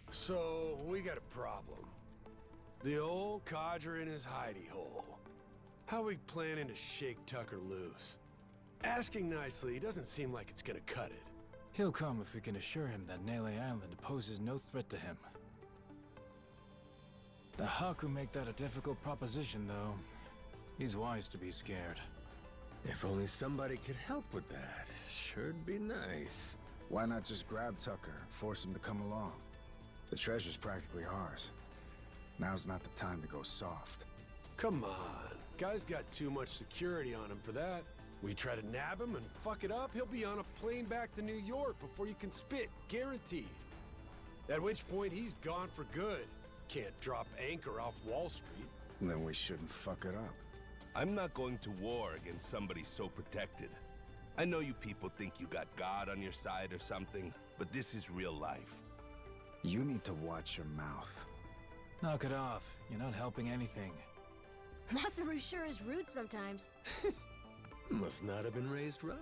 So, we got a problem. The old codger in his hidey hole. How we planning to shake Tucker loose? Asking nicely doesn't seem like it's gonna cut it. He'll come if we can assure him that Nele Island poses no threat to him. The Haku make that a difficult proposition, though. He's wise to be scared. If only somebody could help with that. Sure'd be nice. Why not just grab Tucker and force him to come along? The treasure's practically ours. Now's not the time to go soft. Come on. Guy's got too much security on him for that. We try to nab him and fuck it up, he'll be on a plane back to New York before you can spit, guaranteed. At which point, he's gone for good. Can't drop anchor off Wall Street. Then we shouldn't fuck it up. I'm not going to war against somebody so protected. I know you people think you got God on your side or something, but this is real life. You need to watch your mouth. Knock it off. You're not helping anything. Masaru sure is rude sometimes. Must not have been raised right.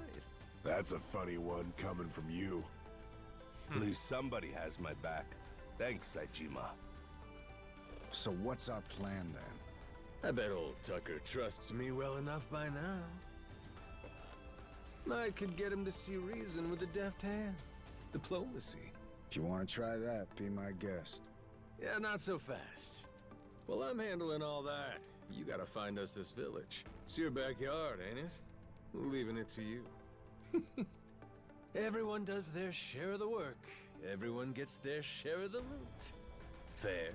That's a funny one coming from you. At least somebody has my back. Thanks, Saejima. So what's our plan then? I bet old Tucker trusts me well enough by now. I could get him to see reason with a deft hand. Diplomacy. If you want to try that, be my guest. Yeah, not so fast. Well, I'm handling all that. You gotta find us this village. It's your backyard, ain't it? We're leaving it to you. Everyone does their share of the work. Everyone gets their share of the loot. Fair?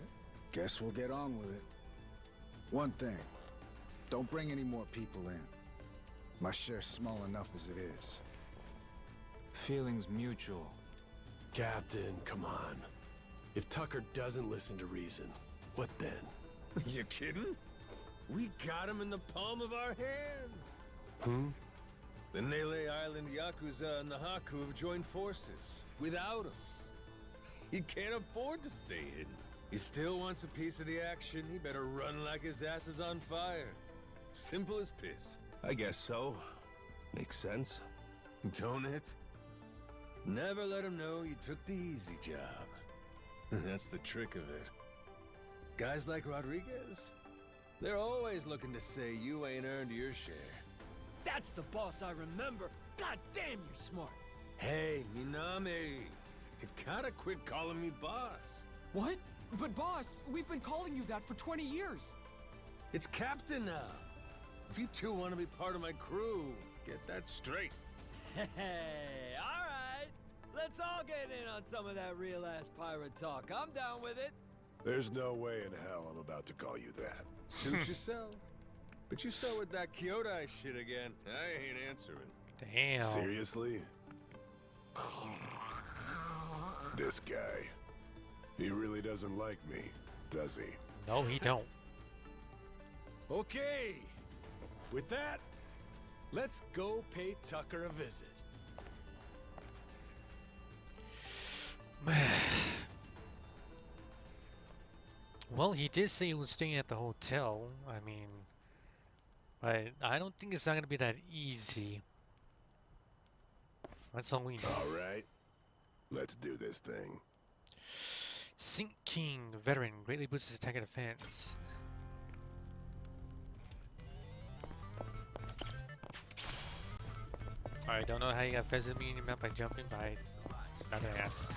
Guess we'll get on with it. One thing. Don't bring any more people in. My share's small enough as it is. Feelings mutual. Captain, come on. If Tucker doesn't listen to reason, what then? You kidding? We got him in the palm of our hands. The Nele Island Yakuza and the Haku have joined forces. Without him, he can't afford to stay hidden. He still wants a piece of the action. He better run like his ass is on fire. Simple as piss. I guess so. Makes sense. Don't it? Never let him know you took the easy job. That's the trick of it. Guys like Rodriguez, they're always looking to say you ain't earned your share. That's the boss I remember. God damn, you're smart. Hey, Minami, you gotta quit calling me boss. What? But boss, we've been calling you that for 20 years. It's Captain now. If you two want to be part of my crew, get that straight. Hey, all right. Let's all get in on some of that real-ass pirate talk. I'm down with it. There's no way in hell I'm about to call you that. Suit yourself. But you start with that Kyodai shit again, I ain't answering. Damn. Seriously? This guy. He really doesn't like me, does he? No, he don't. Okay. With that, let's go pay Tucker a visit. Well, he did say he was staying at the hotel. I mean, but I don't think it's not gonna be that easy. That's all we know. All right. Let's do this thing. Sink King, veteran, greatly boosts his attack and defense. I don't know how you got pheasant me in your map by jumping, but I not gonna ask.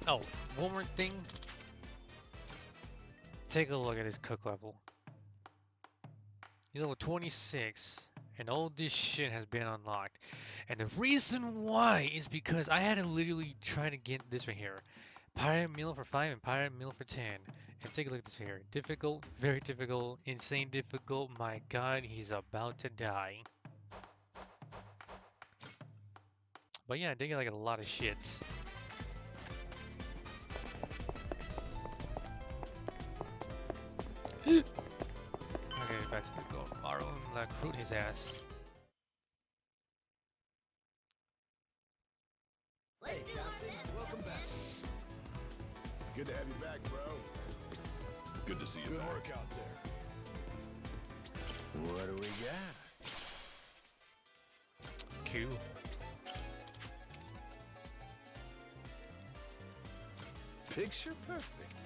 Oh, one more thing. take a look at his cook level. He's level 26, and all this shit has been unlocked. And the reason why is because I had to literally try to get this right here. Pirate meal for 5 and pirate meal for 10. And take a look at this here. Difficult, very difficult, insane difficult. My god, he's about to die. But yeah, I did get like a lot of shits. Okay, back to the goal. Maru and recruit his ass. Hey, Captain, welcome back. Good to have you back, bro. Good to see you Good back. work out there. What do we got? Cool. Picture perfect.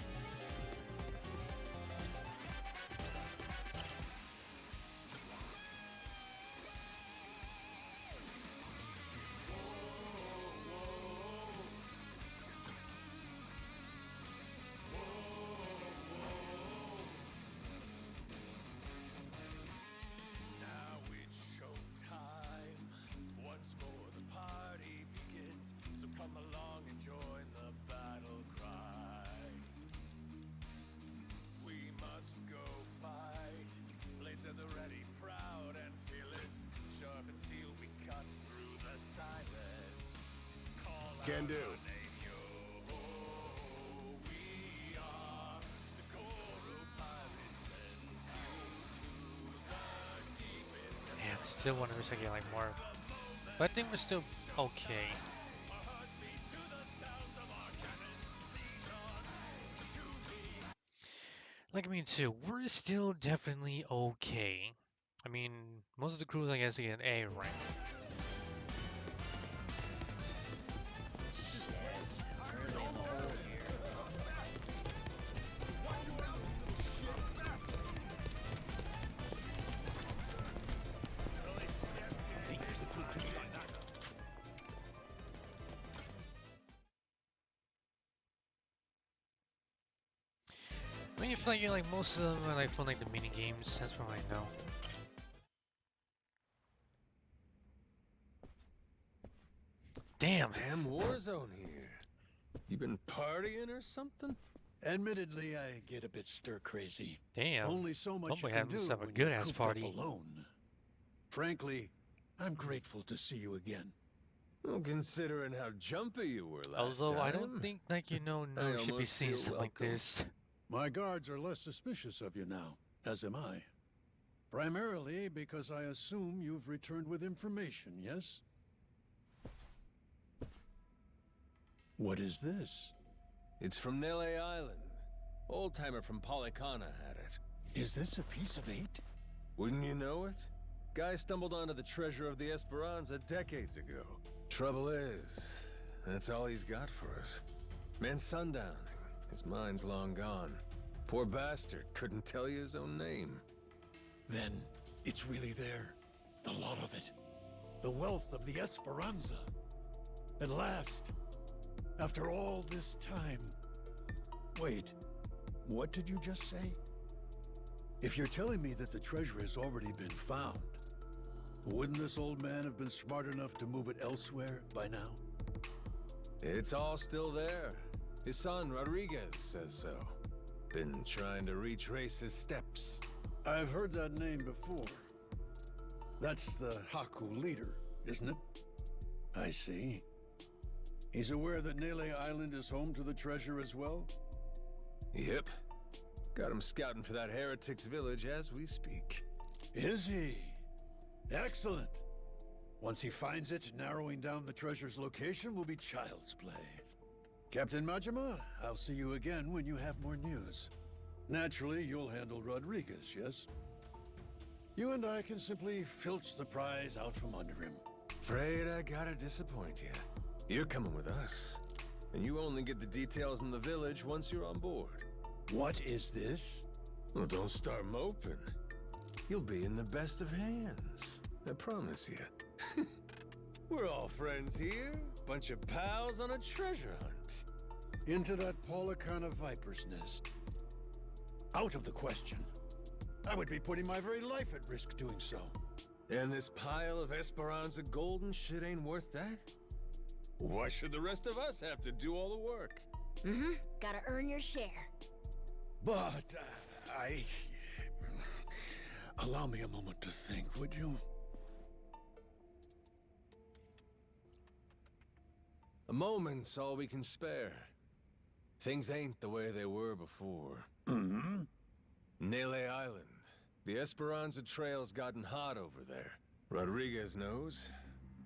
Now it's showtime. Once more the party begins. So come along and join the battle cry. We must go fight. Blades at the ready, proud and fearless. Sharp and steel we cut through the silence. Call Can out do. our name, yo. We are the Goro Pirates. Send you to the deepest. Damn, still want to wish I get like more. But I think we're still okay. Like, I mean, too, we're still definitely okay. I mean, most of the crews, I guess, get A rank. I mean, I feel like most of them are like from like the mini games. That's what I know. Damn. Damn war zone here. You been partying or something? Admittedly, I get a bit stir-crazy. Damn. Only so much Homeboy you had can do himself a when good you're ass cooped party. up alone. Frankly, I'm grateful to see you again. Well, considering how jumpy you were last Although time. I don't think like no I should be almost seeing feel something like welcome. this. My guards are less suspicious of you now, as am I. Primarily because I assume you've returned with information, yes? What is this? It's from Nele Island. Old-timer from Polycana had it. Is this a piece of 8? Wouldn't you know it? Guy stumbled onto the treasure of the Esperanza decades ago. Trouble is, that's all he's got for us. Man sundowning. His mind's long gone. Poor bastard couldn't tell you his own name. Then it's really there. The lot of it. The wealth of the Esperanza. At last. After all this time. Wait, what did you just say? If you're telling me that the treasure has already been found, wouldn't this old man have been smart enough to move it elsewhere by now? It's all still there. His son, Rodriguez, says so. Been trying to retrace his steps. I've heard that name before. That's the Haku leader, isn't it? I see. He's aware that Nele Island is home to the treasure as well? Yep. Got him scouting for that heretic's village as we speak. Is he? Excellent. Once he finds it, narrowing down the treasure's location will be child's play. Captain Majima, I'll see you again when you have more news. Naturally, you'll handle Rodriguez, yes? You and I can simply filch the prize out from under him. Afraid I gotta disappoint you. You're coming with us. And you only get the details in the village once you're on board. What is this? Well, don't start moping. You'll be in the best of hands. I promise you. We're all friends here. Bunch of pals on a treasure hunt. Into that Polycana viper's nest. out of the question. I would be putting my very life at risk doing so. And this pile of Esperanza gold and shit ain't worth that? Why should the rest of us have to do all the work? Mm-hmm. Gotta earn your share. But I... Allow me a moment to think, would you? A moment's all we can spare. Things ain't the way they were before. Mm-hmm. Nele Island. The Esperanza Trail's gotten hot over there. Rodriguez knows.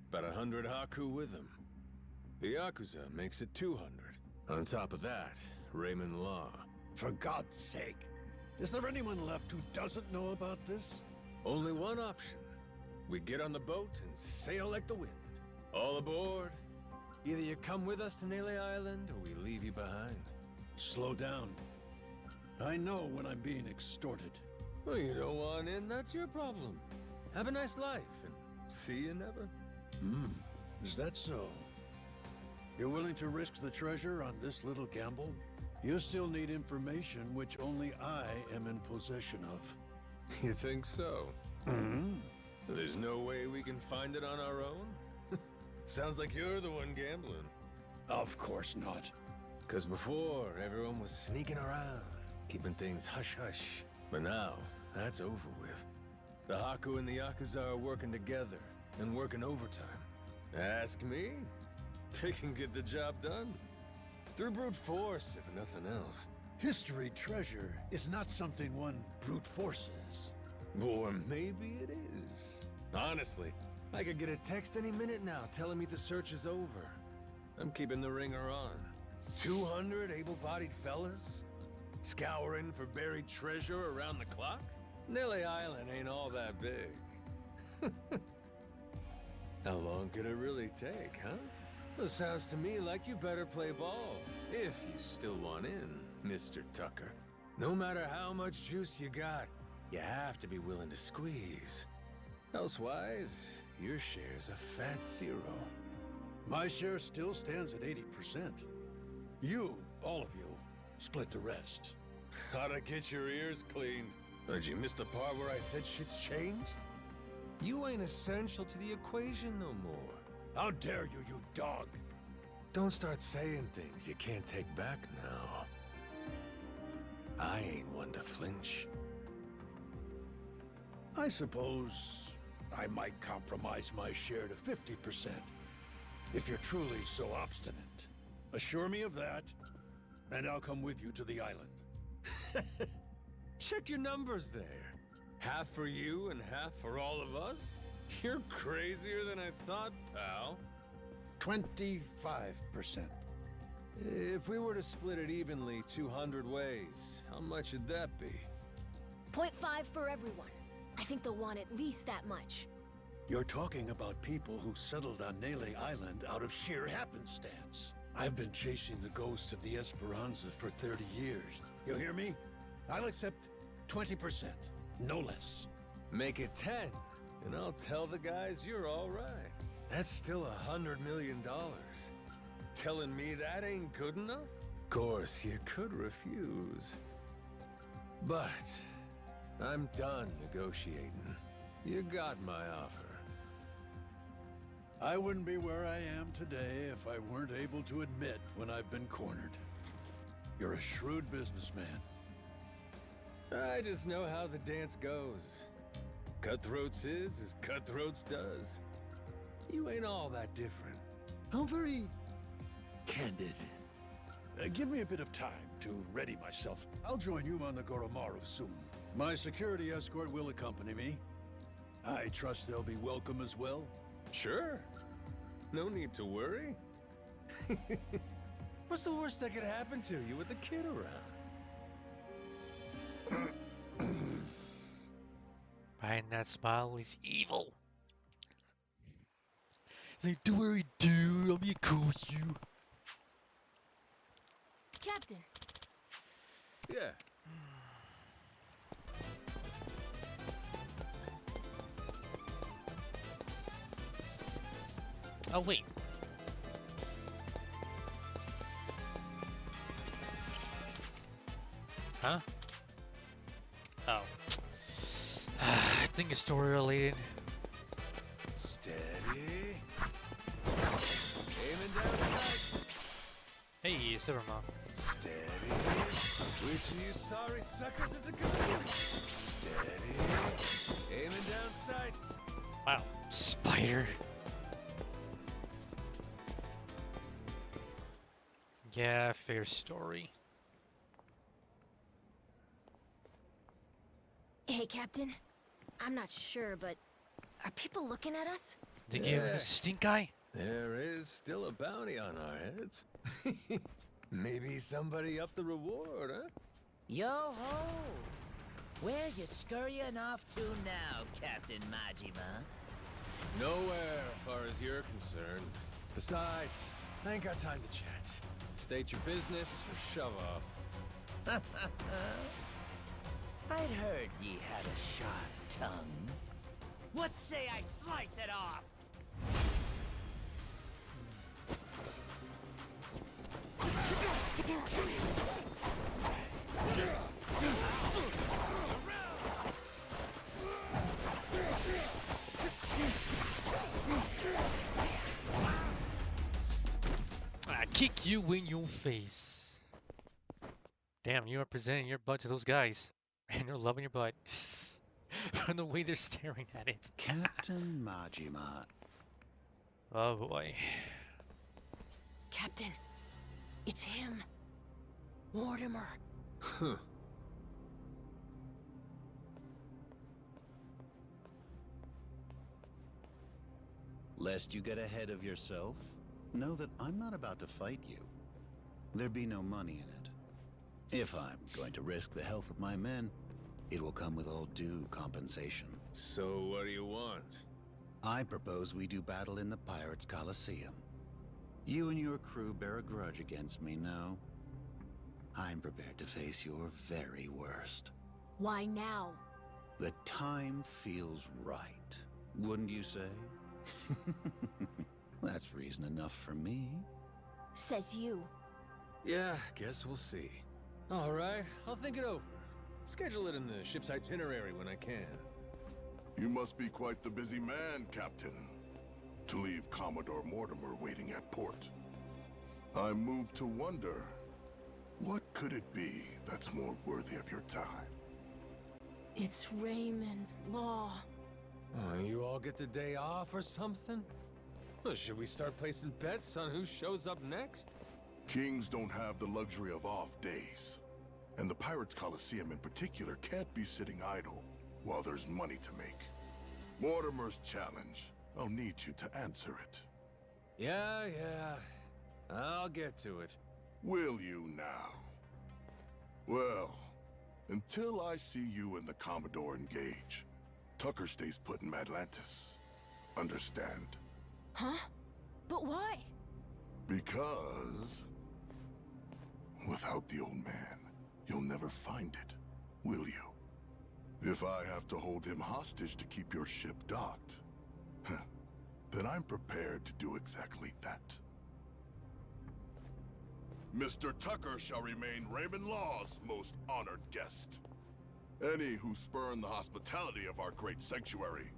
About 100 Haku with him. The Yakuza makes it 200. On top of that, Raymond Law. For God's sake. Is there anyone left who doesn't know about this? Only one option. We get on the boat and sail like the wind. All aboard. Either you come with us to Nele Island, or we leave you behind. Slow down. I know when I'm being extorted. Well, you don't want in, that's your problem. Have a nice life, and see you never. Is that so? You're willing to risk the treasure on this little gamble? You still need information which only I am in possession of. You think so? Mm-hmm. There's no way we can find it on our own? Sounds like you're the one gambling. Of course not. 'Cause before, everyone was sneaking around, keeping things hush-hush. But now, that's over with. The Haku and the Yakuza are working together, and working overtime. Ask me, they can get the job done. Through brute force, if nothing else. History treasure is not something one brute forces. Or maybe it is. Honestly, I could get a text any minute now telling me the search is over. I'm keeping the ringer on. 200 able-bodied fellas? Scouring for buried treasure around the clock? Nele Island ain't all that big. How long could it really take, huh? Well, sounds to me like you better play ball, if you still want in, Mr. Tucker. No matter how much juice you got, you have to be willing to squeeze. Elsewise, your share's a fat zero. My share still stands at 80%. You, all of you, split the rest. How'd I get your ears cleaned? Did you miss the part where I said shit's changed? You ain't essential to the equation no more. How dare you, you dog! Don't start saying things you can't take back now. I ain't one to flinch. I suppose I might compromise my share to 50%. If you're truly so obstinate. Assure me of that, and I'll come with you to the island. Check your numbers there. Half for you and half for all of us? You're crazier than I thought, pal. 25%. If we were to split it evenly 200 ways, how much would that be? 0.5 for everyone. I think they'll want at least that much. You're talking about people who settled on Nele Island out of sheer happenstance. I've been chasing the ghost of the Esperanza for 30 years. You hear me? I'll accept 20%, no less. Make it 10, and I'll tell the guys you're all right. That's still $100 million. Telling me that ain't good enough? Of course, you could refuse. But I'm done negotiating. You got my offer. I wouldn't be where I am today if I weren't able to admit when I've been cornered. You're a shrewd businessman. I just know how the dance goes. Cutthroats is as cutthroats does. You ain't all that different. How very candid. Give me a bit of time to ready myself. I'll join you on the Goromaru soon. My security escort will accompany me. I trust they'll be welcome as well. Sure. No need to worry. What's the worst that could happen to you with the kid around? Behind that smile is evil. It's like, don't worry, dude. I'll be cool with you. Captain. Yeah. Oh, wait. Huh? I think it's story related. Steady. Aiming down sights. Hey, Silvermouth. Steady. Which of you sorry suckers is a good one? Steady. Aiming down sights. Wow, spider. Yeah, fair story. Hey, Captain. I'm not sure, but are people looking at us? They give him the stink eye? There is still a bounty on our heads. Maybe somebody upped the reward, huh? Yo-ho! Where you scurrying off to now, Captain Majima? Nowhere, as far as you're concerned. Besides, I ain't got time to chat. State your business or shove off. I'd heard ye had a sharp tongue. What say I slice it off? I kick you in your face. Damn, you are presenting your butt to those guys. And they're loving your butt. From the way they're staring at it. Captain Majima. Oh boy. Captain, it's him. Mortimer. Huh. Lest you get ahead of yourself, know that I'm not about to fight you. There'd be no money in it. If I'm going to risk the health of my men, it will come with all due compensation. So what do you want? I propose we do battle in the Pirates' Coliseum. You and your crew bear a grudge against me, no? I'm prepared to face your very worst. Why now? The time feels right, wouldn't you say? That's reason enough for me. Says you. Yeah, guess we'll see. All right, I'll think it over. Schedule it in the ship's itinerary when I can. You must be quite the busy man, Captain, to leave Commodore Mortimer waiting at port. I'm moved to wonder, what could it be that's more worthy of your time? It's Raymond Law. Oh, you all get the day off or something? Well, should we start placing bets on who shows up next? Kings don't have the luxury of off days. And the Pirates Coliseum in particular can't be sitting idle while there's money to make. Mortimer's challenge. I'll need you to answer it. Yeah. I'll get to it. Will you now? Well, until I see you and the Commodore engage, Tucker stays put in Madlantis. Understand? Huh? But why? Because without the old man, you'll never find it, will you? If I have to hold him hostage to keep your ship docked, then I'm prepared to do exactly that. Mr. Tucker shall remain Raymond Law's most honored guest. Any who spurn the hospitality of our great sanctuary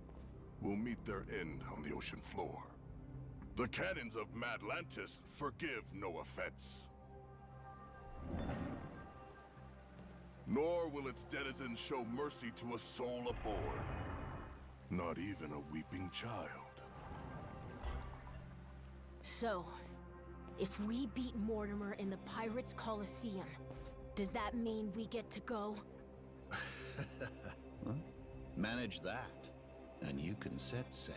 will meet their end on the ocean floor. The cannons of Madlantis forgive no offense. Nor will its denizens show mercy to a soul aboard. Not even a weeping child. So, if we beat Mortimer in the Pirates' Coliseum, does that mean we get to go? Well, manage that, and you can set sail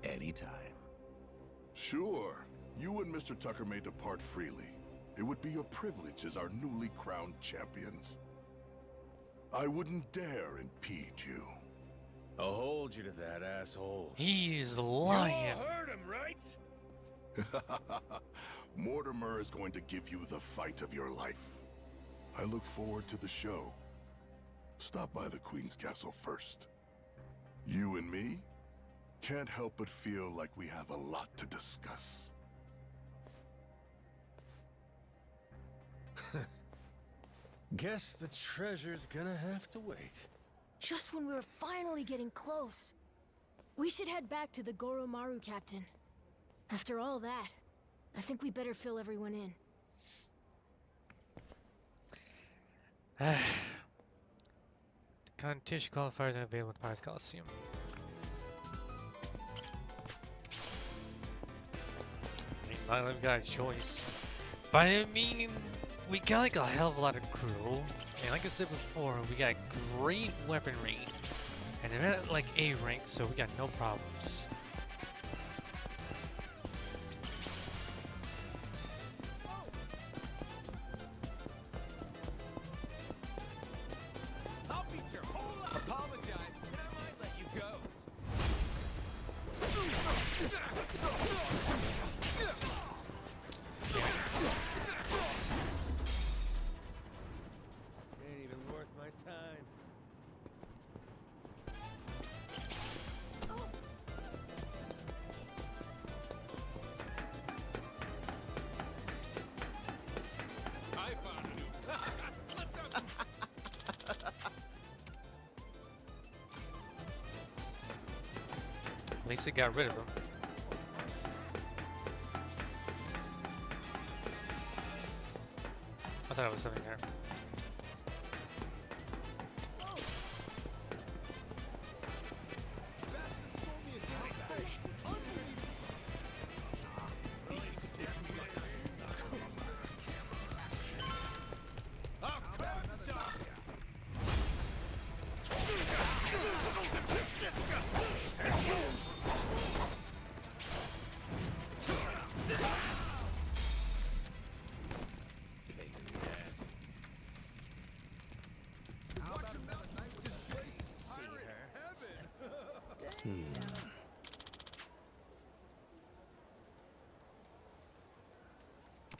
anytime. Sure, you and Mr. Tucker may depart freely. It would be a privilege as our newly crowned champions. I wouldn't dare impede you. I'll hold you to that, asshole. He's lying. You all heard him, right? Mortimer is going to give you the fight of your life. I look forward to the show. Stop by the Queen's Castle first. You and me can't help but feel like we have a lot to discuss. Guess the treasure's gonna have to wait. Just when we were finally getting close. We should head back to the Goromaru, Captain. After all that, I think we better fill everyone in. Competition qualifiers are available in Pirates Coliseum. I mean, not like we got a choice. But I mean, we got like a hell of a lot of crew. And like I said before, we got great weaponry. And they're at like A rank, so we got no problems. I'll beat your whole lot. Apologize, and I might let you go. Ain't even worth my time. I found a new. Let's have some. At least it got rid of him. I thought it was something there.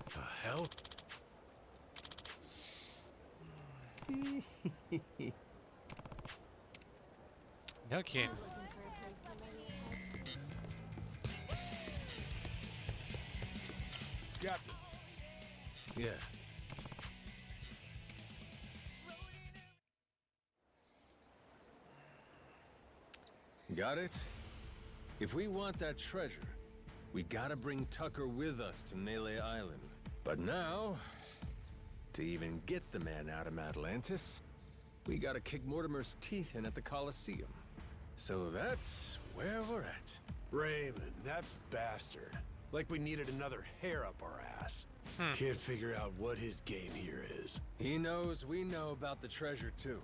The hell? No kidding. Captain. Yeah. Got it? If we want that treasure, we gotta bring Tucker with us to Melee Island. But now, to even get the man out of Atlantis, we gotta kick Mortimer's teeth in at the Coliseum. So that's where we're at. Raymond, that bastard. Like we needed another hair up our ass. Can't figure out what his game here is. He knows we know about the treasure, too.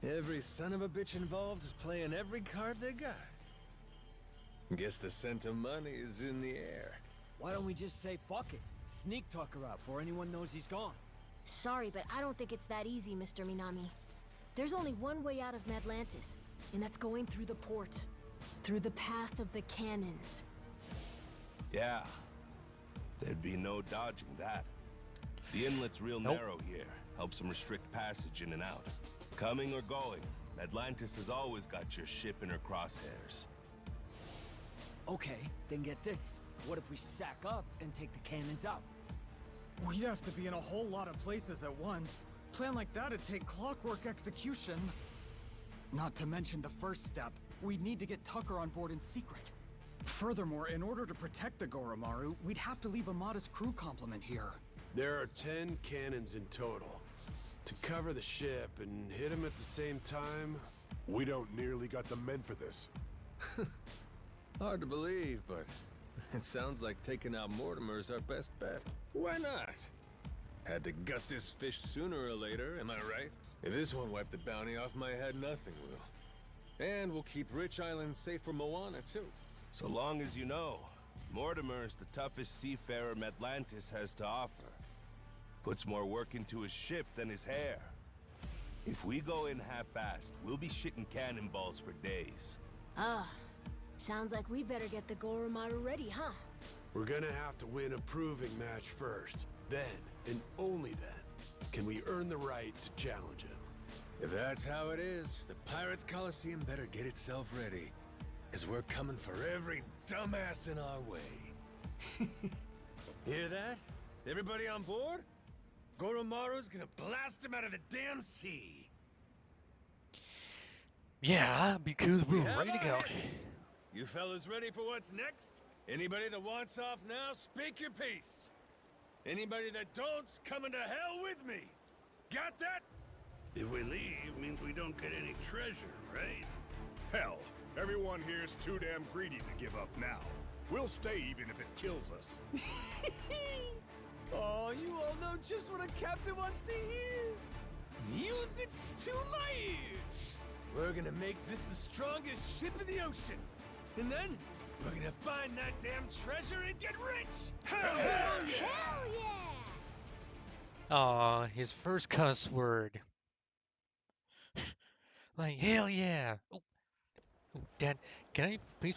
Every son of a bitch involved is playing every card they got. Guess the scent of money is in the air. Why don't we just say fuck it? Sneak Tucker out before anyone knows he's gone. Sorry, but I don't think it's that easy, Mr. Minami. There's only one way out of Atlantis, and that's going through the port. Through the path of the cannons. Yeah. There'd be no dodging that. The inlet's real narrow here. Helps them restrict passage in and out. Coming or going, Atlantis has always got your ship in her crosshairs. Okay, then get this. What if we sack up and take the cannons out? We'd have to be in a whole lot of places at once. Plan like that'd take clockwork execution. Not to mention the first step, we'd need to get Tucker on board in secret. Furthermore, in order to protect the Goromaru, we'd have to leave a modest crew complement here. There are 10 cannons in total. To cover the ship and hit him at the same time, We don't nearly got the men for this. Hard to believe, but it sounds like taking out Mortimer's our best bet. Why not? Had to gut this fish sooner or later, am I right? If this won't wipe the bounty off my head, nothing will. And we'll keep Rich Island safe for Moana, too. So long as you know, Mortimer's the toughest seafarer Atlantis has to offer. Puts more work into his ship than his hair. If we go in half-assed, we'll be shitting cannonballs for days. Sounds like we better get the Goromaru ready, huh? we're gonna have to win a proving match first. Then, and only then, can we earn the right to challenge him. If that's how it is, the Pirates Coliseum better get itself ready. Cause we're coming for every dumbass in our way. Hear that? Everybody on board? Goromaru's gonna blast him out of the damn sea. Yeah, because we're have ready to go. it. You fellas ready for what's next? Anybody that wants off now, speak your piece. Anybody that don't's coming to hell with me. Got that? If we leave, means we don't get any treasure, right? Hell, everyone here's too damn greedy to give up now. We'll stay even if it kills us. Oh, you all know just what a captain wants to hear. Music to my ears. We're gonna make this the strongest ship in the ocean. And then, we're gonna find that damn treasure and get rich! Hell yeah! Hell yeah! Aw, his first cuss word. Like, hell yeah! Oh, oh, Dad, can I please,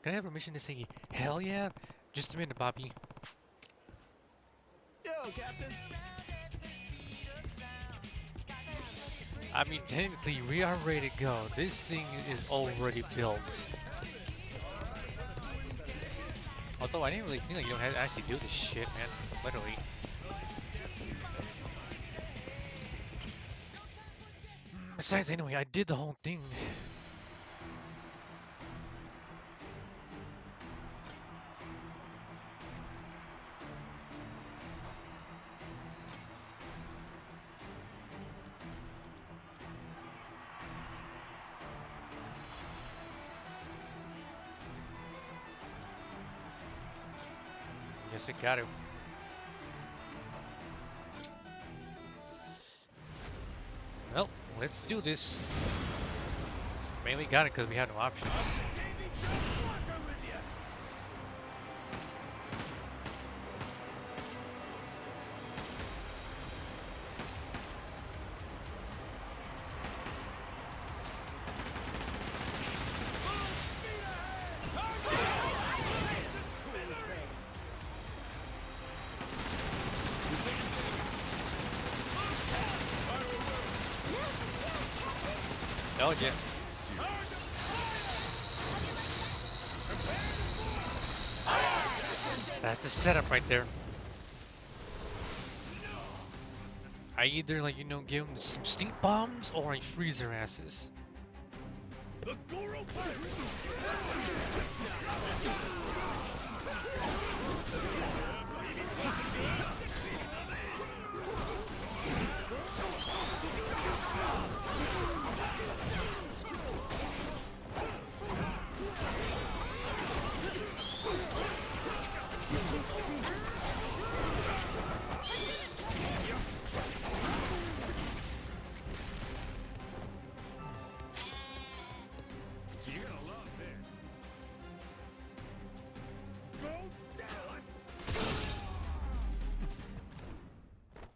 can I have permission to say hell yeah? Just a minute, Bobby. Yo, Captain! I mean, technically, we are ready to go. This thing is already built. Although I didn't really think like you don't have to actually do this shit, man. Literally. Besides, anyway, I did the whole thing. Guess I got to. Well, let's do this. Mainly got it because we had no options. Oh yeah. That's the setup right there. I either like, you know, give them some stink bombs or I freeze their asses.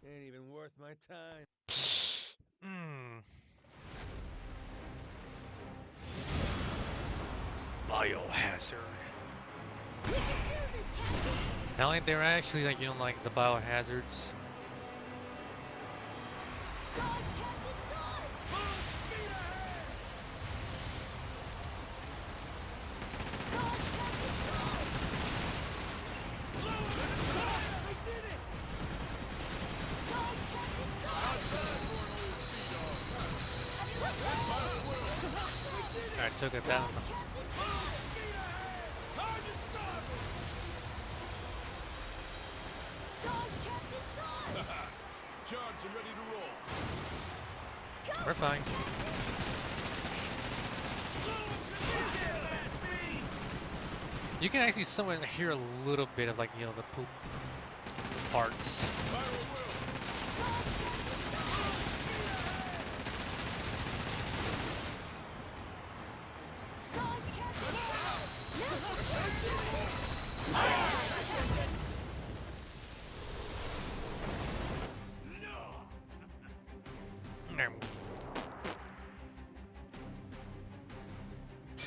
Ain't even worth my time. Biohazard. We can do this, Captain! Not like they're actually like, you know, like the biohazards. Dodge, Captain, dodge! Full speed ahead! Dodge, Captain, dodge! I did it! Dodge, Captain, dodge! Alright, took it down. Charged and ready to roll. We're fine. You can actually somewhat hear a little bit of like, you know, the poop parts.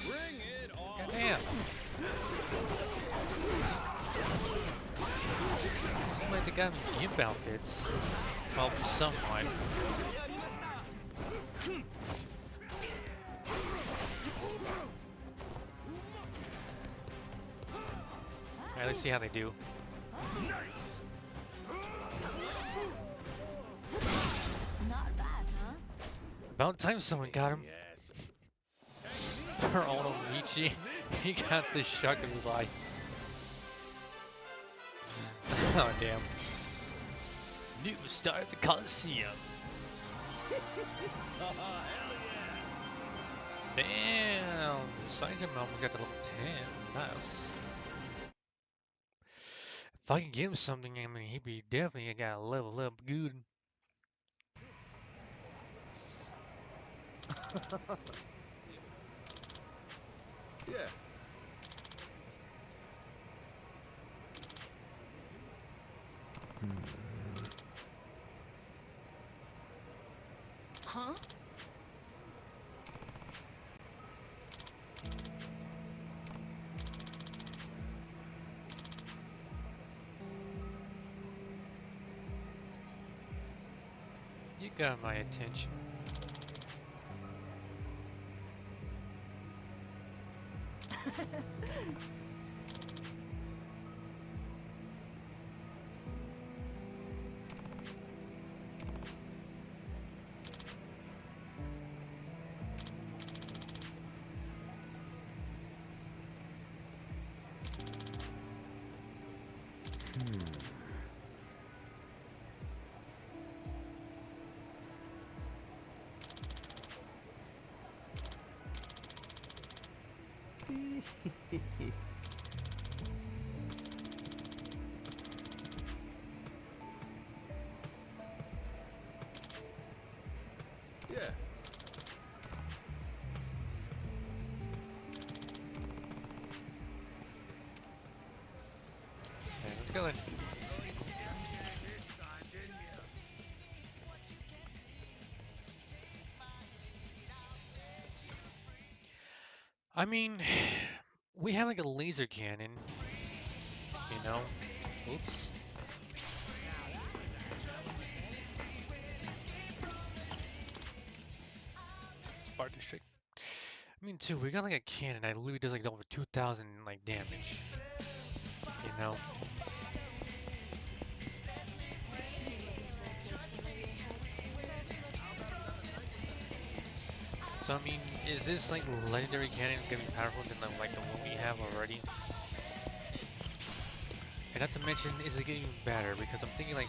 Bring it on! Goddamn. Like they got gimp outfits. Well, somewhat. Alright, let's see how they do. Not bad, huh? About time someone got him. Yes. For Onomichi, he got the shotgun by. Oh damn. New star at the Coliseum. Damn! Saijima almost got to level 10. Nice. If I can give him something, I mean, he'd be definitely got to level up good. Yeah. Huh? You got my attention. Yeah. Okay, let's go then. I mean, we have like a laser cannon, you know? Oops. Spark District. I mean, too, we got like a cannon that literally does like over 2,000 like damage, you know? So I mean, is this like legendary cannon gonna be powerful than like the one we have already? And not to mention, is it getting better? Because I'm thinking like,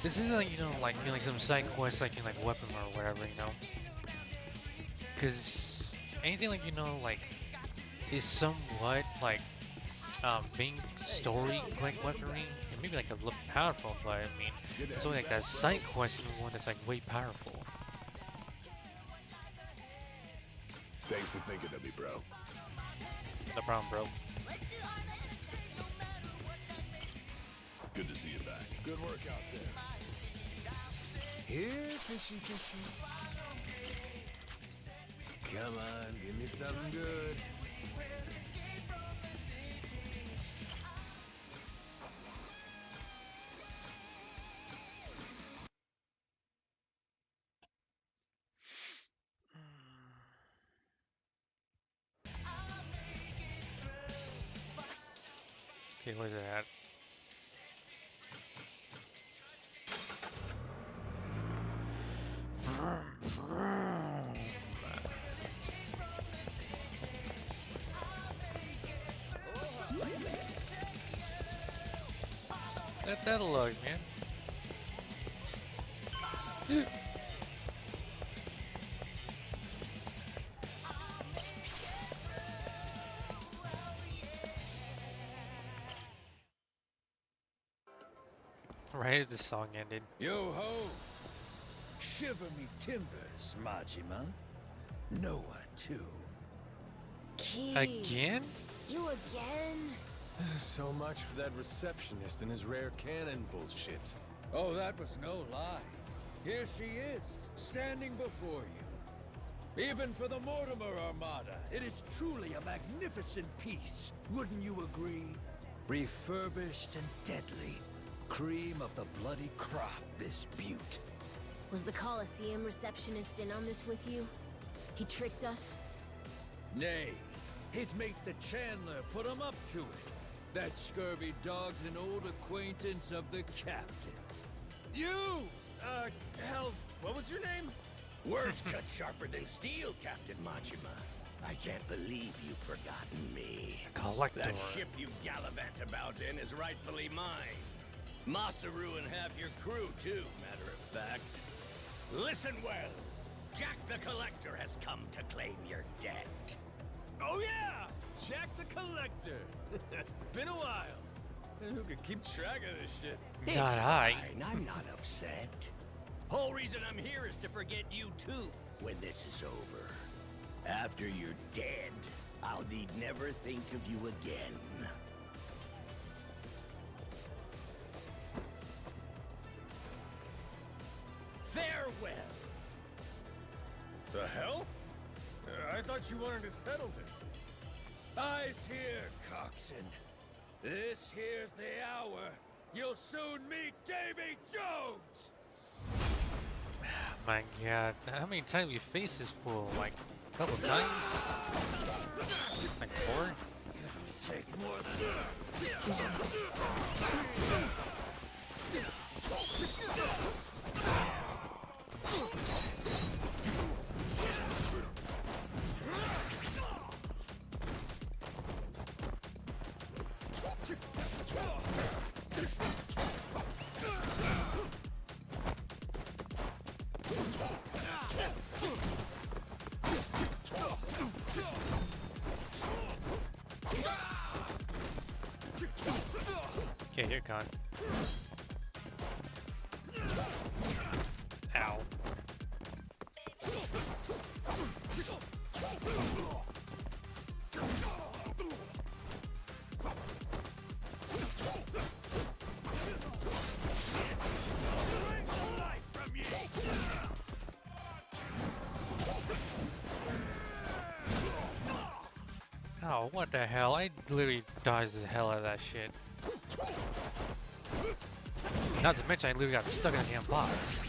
this isn't like, like like some side quest like in like weapon or whatever, you know? Because anything like like is somewhat like being story like weaponry and maybe like a little powerful, but I mean, it's only like that side quest and one that's like way powerful. Thanks for thinking of me, bro. No problem, bro. Good to see you back. Good work out there. Here, fishy, fishy. Come on, give me something good. Okay, where's it at? Let that alone, man. Dude. Right as the song ended. Yo ho! Shiver me timbers, Majima. Noah, too. Keith. Again? You again? So much for that receptionist and his rare cannon bullshit. Oh, that was no lie. Here she is, standing before you. Even for the Mortimer Armada, it is truly a magnificent piece. Wouldn't you agree? Refurbished and deadly. Cream of the bloody crop, this beaut. Was the Coliseum receptionist in on this with you? He tricked us? Nay, his mate the Chandler put him up to it. That scurvy dog's an old acquaintance of the captain. You! Hell, what was your name? Words cut sharper than steel, Captain Majima. I can't believe you've forgotten me. Collector. That ship you gallivant about in is rightfully mine. Masaru and half your crew, too, matter of fact. Listen well. Jack the Collector has come to claim your debt. Oh yeah! Jack the Collector! Been a while. Who could keep track of this shit? It's Not I. fine. I'm not upset. Whole reason I'm here is to forget you too when this is over. After you're dead, I'll need never think of you again. Farewell. The hell? I thought you wanted to settle this. Eyes here, Coxswain. This here's the hour. You'll soon meet Davy Jones! My god, how many times you face this fool? Like, a couple times? Like 4? Take more than Okay, you're gone. Ow. Oh, what the hell? I literally dodged the hell out of that shit. Not to mention, I literally got stuck in a damn box.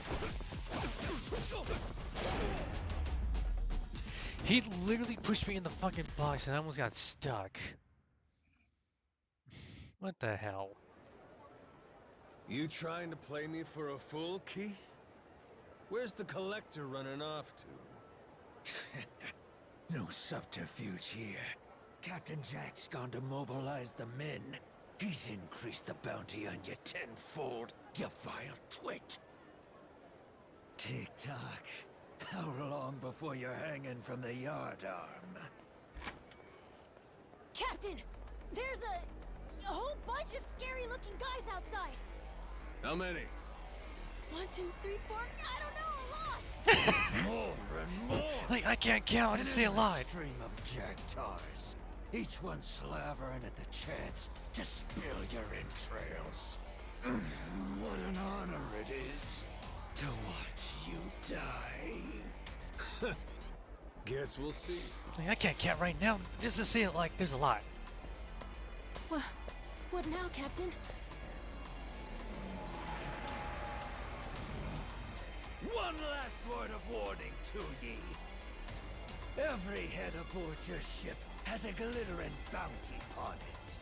He literally pushed me in the fucking box and I almost got stuck. What the hell? You trying to play me for a fool, Keith? Where's the Collector running off to? No subterfuge here. Captain Jack's gone to mobilize the men. He's increased the bounty on you tenfold, you vile twit. Tick-tock. How long before you're hanging from the yardarm? Captain, there's a whole bunch of scary-looking guys outside. How many? 1, 2, 3, 4. I don't know, a lot. More and more. Like, I can't count, I just say a lot. Stream of Jagtars. Each one slavering at the chance to spill your entrails. What an honor it is to watch you die. Guess we'll see. Like, I can't count right now, just to say it like there's a lot. What now, Captain? One last word of warning to ye. Every head aboard your ship has a glittering bounty upon it.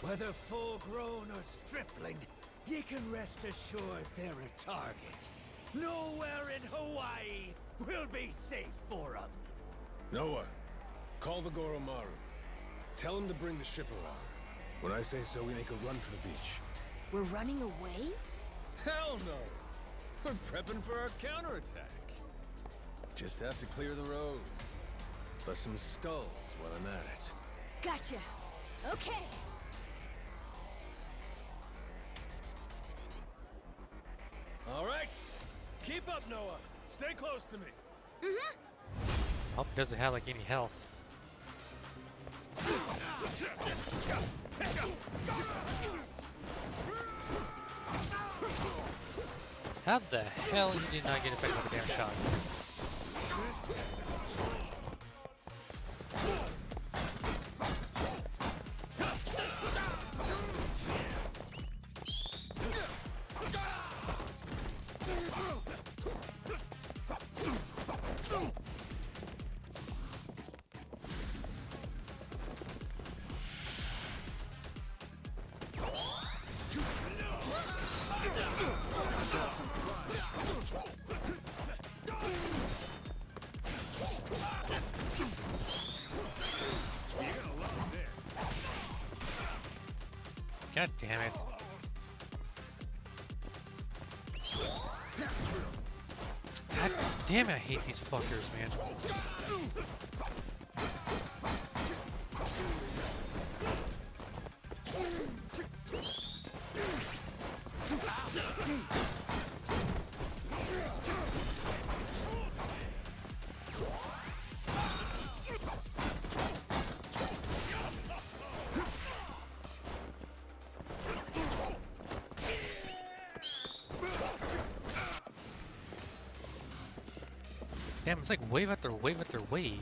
Whether full-grown or stripling, ye can rest assured they're a target. Nowhere in Hawaii will be safe for 'em. Noah, call the Goromaru. Tell him to bring the ship around. When I say so, we make a run for the beach. We're running away? Hell no! We're prepping for our counterattack. Just have to clear the road. Bust some skulls while I'm at it. Gotcha. Okay. All right. Keep up, Noah. Stay close to me. Hope he doesn't have like any health. How the hell he did not get affected with a damn shot? God damn it. God damn it, I hate these fuckers, man. Damn, it's like wave after wave after wave.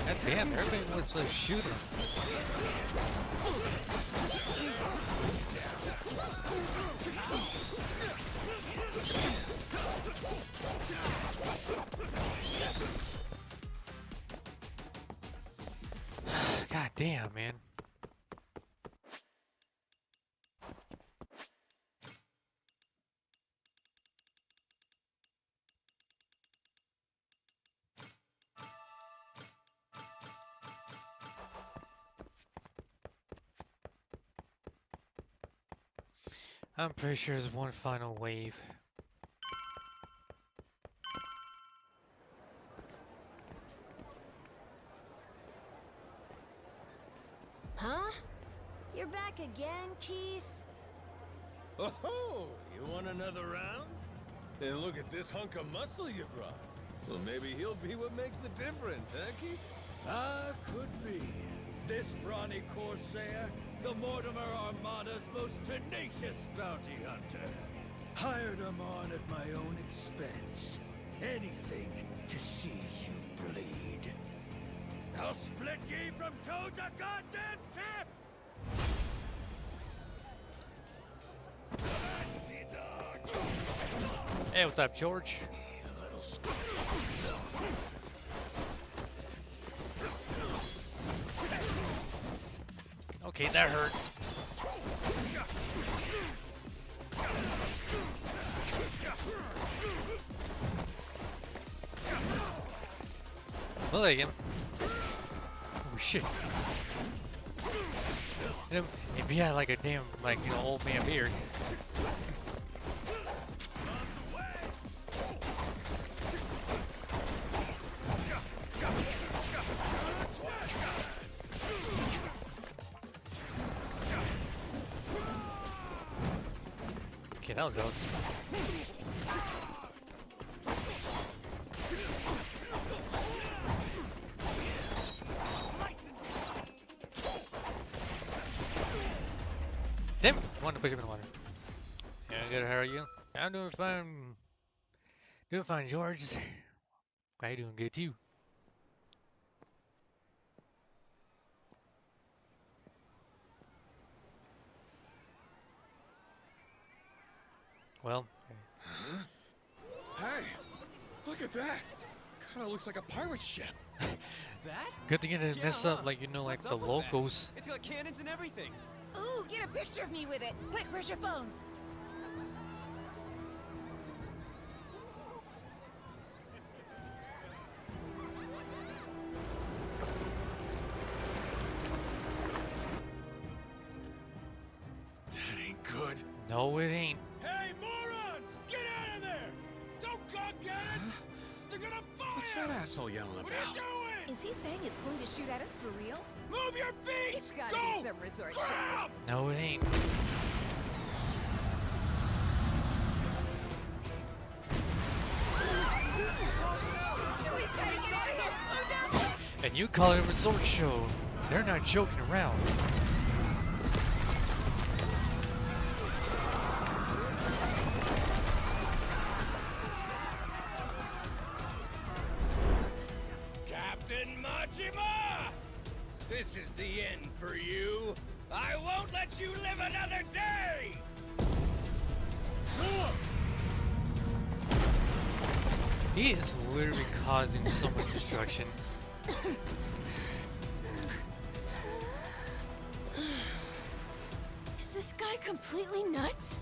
God damn, everybody wants to shoot him. God damn, man. I'm pretty sure there's one final wave. Huh? You're back again, Keith? Oh, you want another round? Then look at this hunk of muscle you brought. Well, maybe he'll be what makes the difference, huh, Keith? Could be. This brawny corsair, the Mortimer Armada's most tenacious bounty hunter. Hired him on at my own expense. Anything to see you bleed. I'll split ye from toe to goddamn tip! Hey, what's up, George? Okay, that hurt. Well, again. Oh shit. If he had like a damn, like, you know, old man beard. Okay, that was close. Damn it! I wanted to push him in the water. Yeah, good. How are you? I'm doing fine. Doing fine, George. How you doing? Good too. Well. Hey, look at that. Kind of looks like a pirate ship. That? Good thing it didn't mess up, like, you know, like the locals. It's got cannons and everything. Ooh, get a picture of me with it. Quick, where's your phone? That ain't good. No, it ain't. Hey, morons! Get out of there! Don't cock at it! They're gonna fire! What's that asshole yelling What about? are you doing? Is he saying it's going to shoot at us for real? Move your feet! It's gotta Go! be some resort Grab! No, it ain't. We gotta get out of here! Slow down! And you call it a resort show. They're not joking around. This is the end for you. I won't let you live another day! He is literally causing so much destruction. Is this guy completely nuts?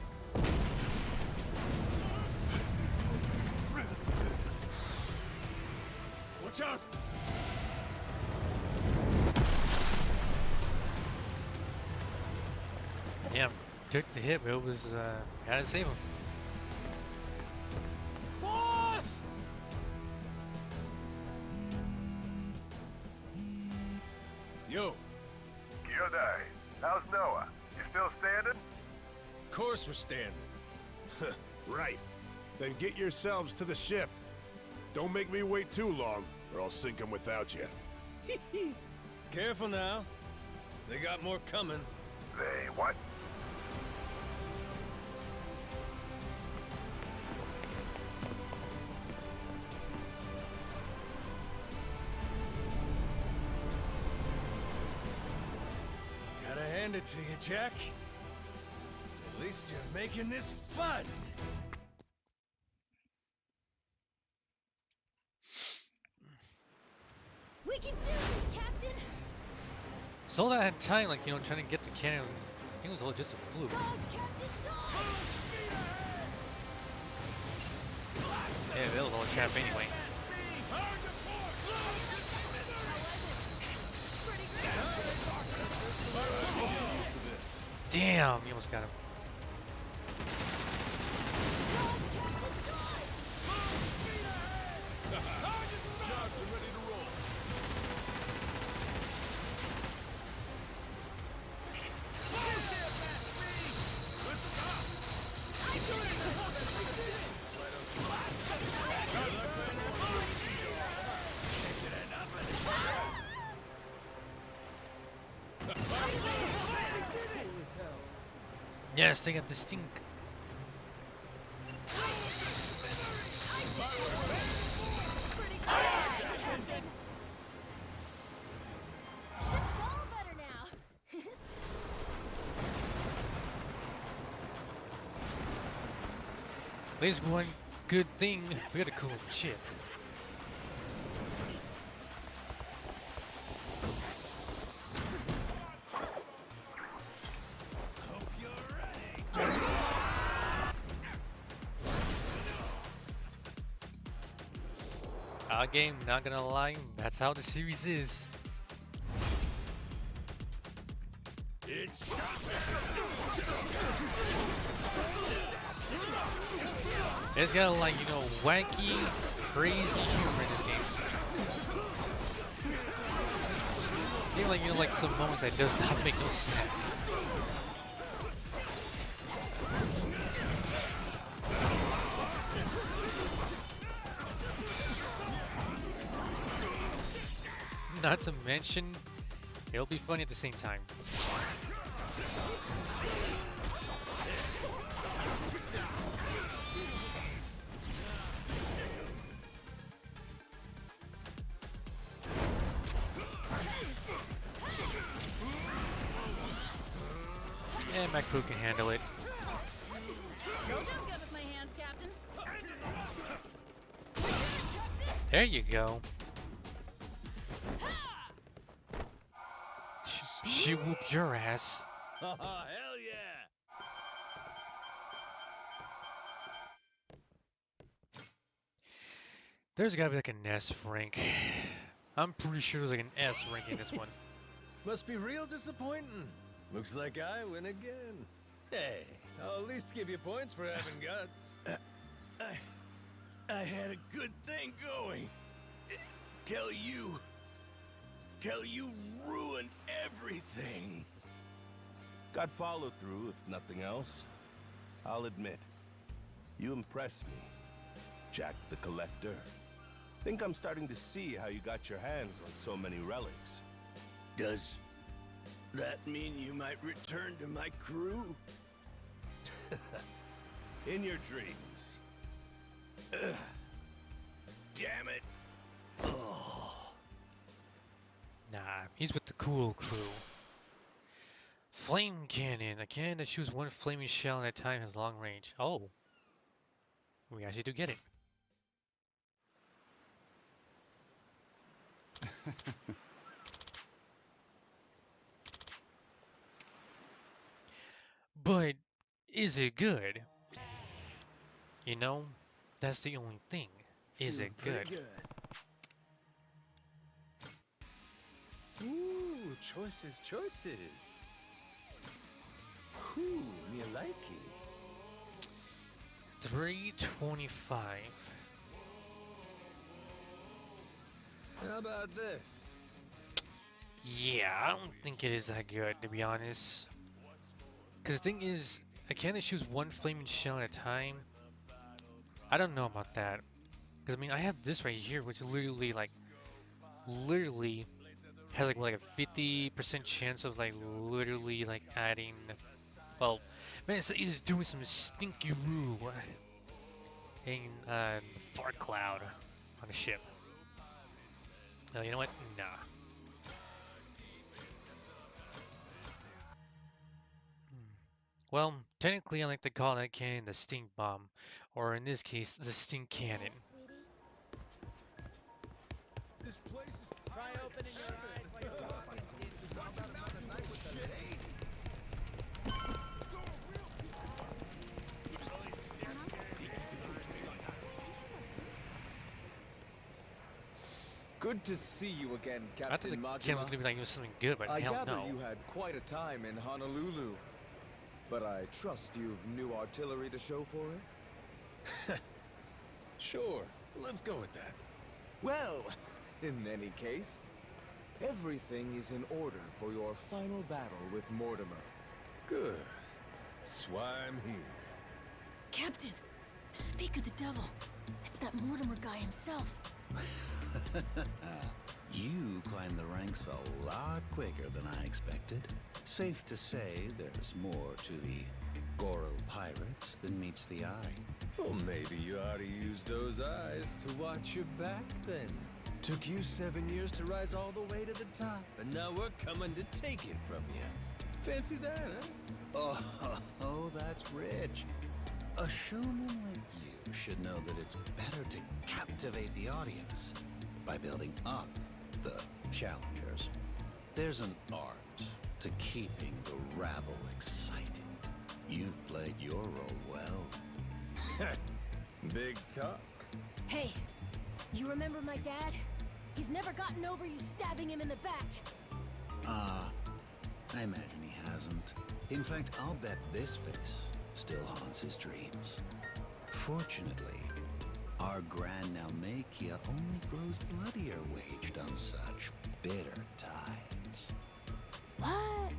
Watch out! Yeah, took the hit, but it was, gotta save him. Boss! Yo. Kyodai, how's Noah? You still standing? Of course we're standing. Right. Then get yourselves to the ship. Don't make me wait too long, or I'll sink 'em without you. Careful now. They got more coming. They what? Gotta hand it to you, Jack. At least you're making this fun. We can do this, Captain! So that had time, like, you know, trying to get the cannon. I think it was all just a fluke. Dodge, Captain, dodge! Yeah, that was all a trap anyway. Damn, you almost got him. Yes, they got the stink. Ship's all better now. At least one good thing, we got a cool ship. Our game, not gonna lie, that's how the series is. It's got like, you know, wacky, crazy humor in this game. Even like, you know, like some moments that does not make no sense. Not to mention, it'll be funny at the same time. And my crew can handle it. Don't jump good with my hands, Captain. There you go. She whooped your ass. Oh, hell yeah! There's gotta be like an S rank. I'm pretty sure there's like an S rank in this one. Must be real disappointing. Looks like I win again. Hey, I'll at least give you points for having guts. I had a good thing going. Till you ruined everything. Got follow through, if nothing else. I'll admit, you impress me, Jack the Collector. Think I'm starting to see how you got your hands on so many relics. Does that mean you might return to my crew? In your dreams. Damn it. Oh. Nah, he's with the cool crew. Flame cannon. A cannon that shoots one flaming shell at a time has long range. Oh, we actually do get it. But is it good? You know, that's the only thing. Is it good? Ooh, choices, choices. Ooh, me likey. 325. How about this? Yeah, I don't think it is that good, to be honest. Because the thing is, a cannon shoots one flaming shell at a time. I don't know about that. Because I mean, I have this right here, which literally has like a 50% chance of literally adding. Well, man, it's doing some stinky roo in fart cloud on the ship. Oh, you know what? Nah. Well, technically, I like to call that cannon the stink bomb, or in this case, the stink cannon. This place is. Try opening your eyes like a fucking kid. Good to see you again, I thought Captain the Majima. cannon was gonna be like something good, but I hell gather no. you had quite a time in Honolulu. But I trust you've new artillery to show for it? Sure, let's go with that. Well, in any case, everything is in order for your final battle with Mortimer. Good. That's why I'm here. Captain, speak of the devil. It's that Mortimer guy himself. You climbed the ranks a lot quicker than I expected. Safe to say there's more to the Goro pirates than meets the eye. Well, maybe you ought to use those eyes to watch your back then. Took you 7 years to rise all the way to the top, and now we're coming to take it from you. Fancy that, huh? Oh, that's rich. A showman like you should know that it's better to captivate the audience by building up the challengers. There's an art to keeping the rabble excited. You've played your role well. Big talk. Hey, you remember my dad? He's never gotten over you stabbing him in the back. I imagine he hasn't. In fact, I'll bet this face still haunts his dreams. Fortunately, our Grand Naumachia only grows bloodier waged on such bitter tides. What?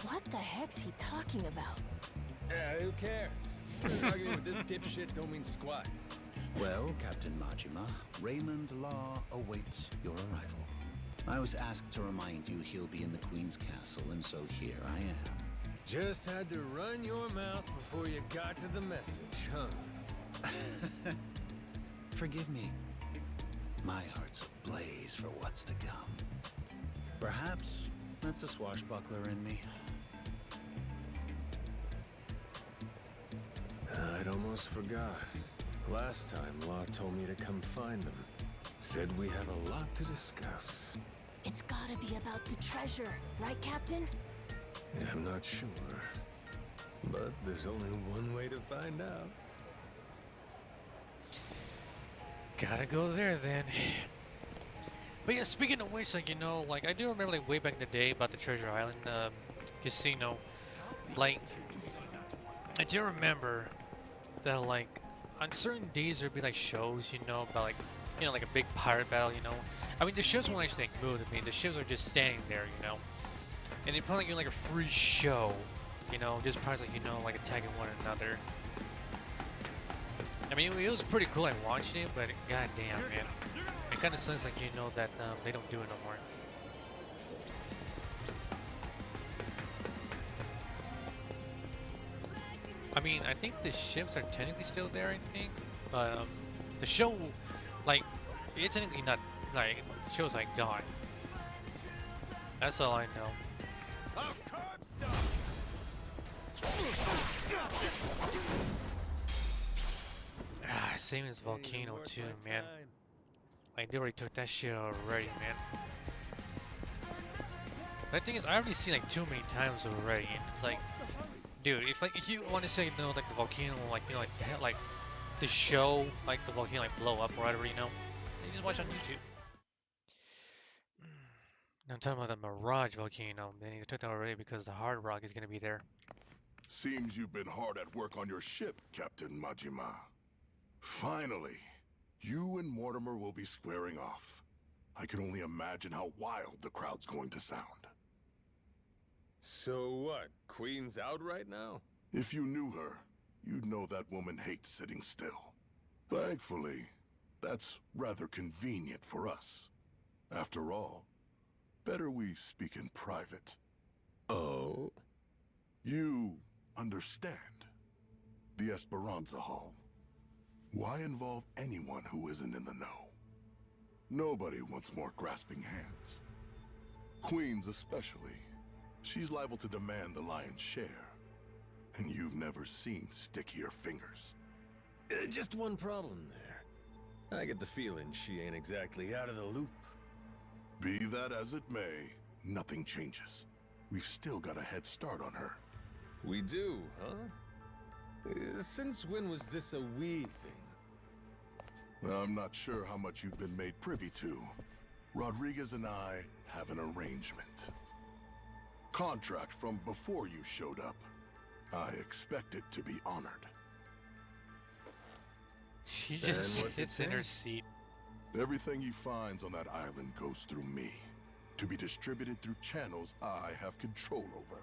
What the heck's he talking about? Who cares? Arguing with this dipshit don't mean squat. Well, Captain Majima, Raymond Law awaits your arrival. I was asked to remind you he'll be in the Queen's castle, and so here I am. Just had to run your mouth before you got to the message, huh? Forgive me. My heart's ablaze for what's to come. Perhaps that's a swashbuckler in me. I'd almost forgot. Last time, Law told me to come find them. Said we have a lot to discuss. It's gotta be about the treasure, right, Captain? Yeah, I'm not sure. But there's only one way to find out. Gotta go there then. But yeah, speaking of which, I do remember way back in the day about the Treasure Island casino. I do remember that on certain days there'd be shows, about like a big pirate battle, I mean the ships won't actually move. I mean the ships are just standing there, and they probably give a free show, just probably attacking one another. I mean it was pretty cool. I watched it, but goddamn man, it kind of sucks that they don't do it no more. I mean, I think the ships are technically still there, I think, but the show, it's technically not, the show's gone. That's all I know. Ah, same as Volcano too, man. Like they already took that shit already, man. The thing is, I already seen like too many times already, and it's like, dude, if you want to say no, like the volcano, like you know, like the show, like the volcano, like blow up or whatever, you know, you just watch on YouTube. I'm talking about the Mirage volcano. They took that already because the Hard Rock is gonna be there. Seems you've been hard at work on your ship, Captain Majima. Finally, you and Mortimer will be squaring off. I can only imagine how wild the crowd's going to sound. So what? Queen's out right now? If you knew her, you'd know that woman hates sitting still. Thankfully, that's rather convenient for us. After all, better we speak in private. Oh? You understand. The Esperanza Hall. Why involve anyone who isn't in the know? Nobody wants more grasping hands. Queens especially. She's liable to demand the lion's share. And you've never seen stickier fingers. Just one problem there. I get the feeling she ain't exactly out of the loop. Be that as it may, nothing changes. We've still got a head start on her. We do, huh? Since when was this a we thing? I'm not sure how much you've been made privy to. Rodriguez and I have an arrangement. Contract from before you showed up. I expect it to be honored. She just sits in her seat. Everything he finds on that island goes through me, to be distributed through channels I have control over.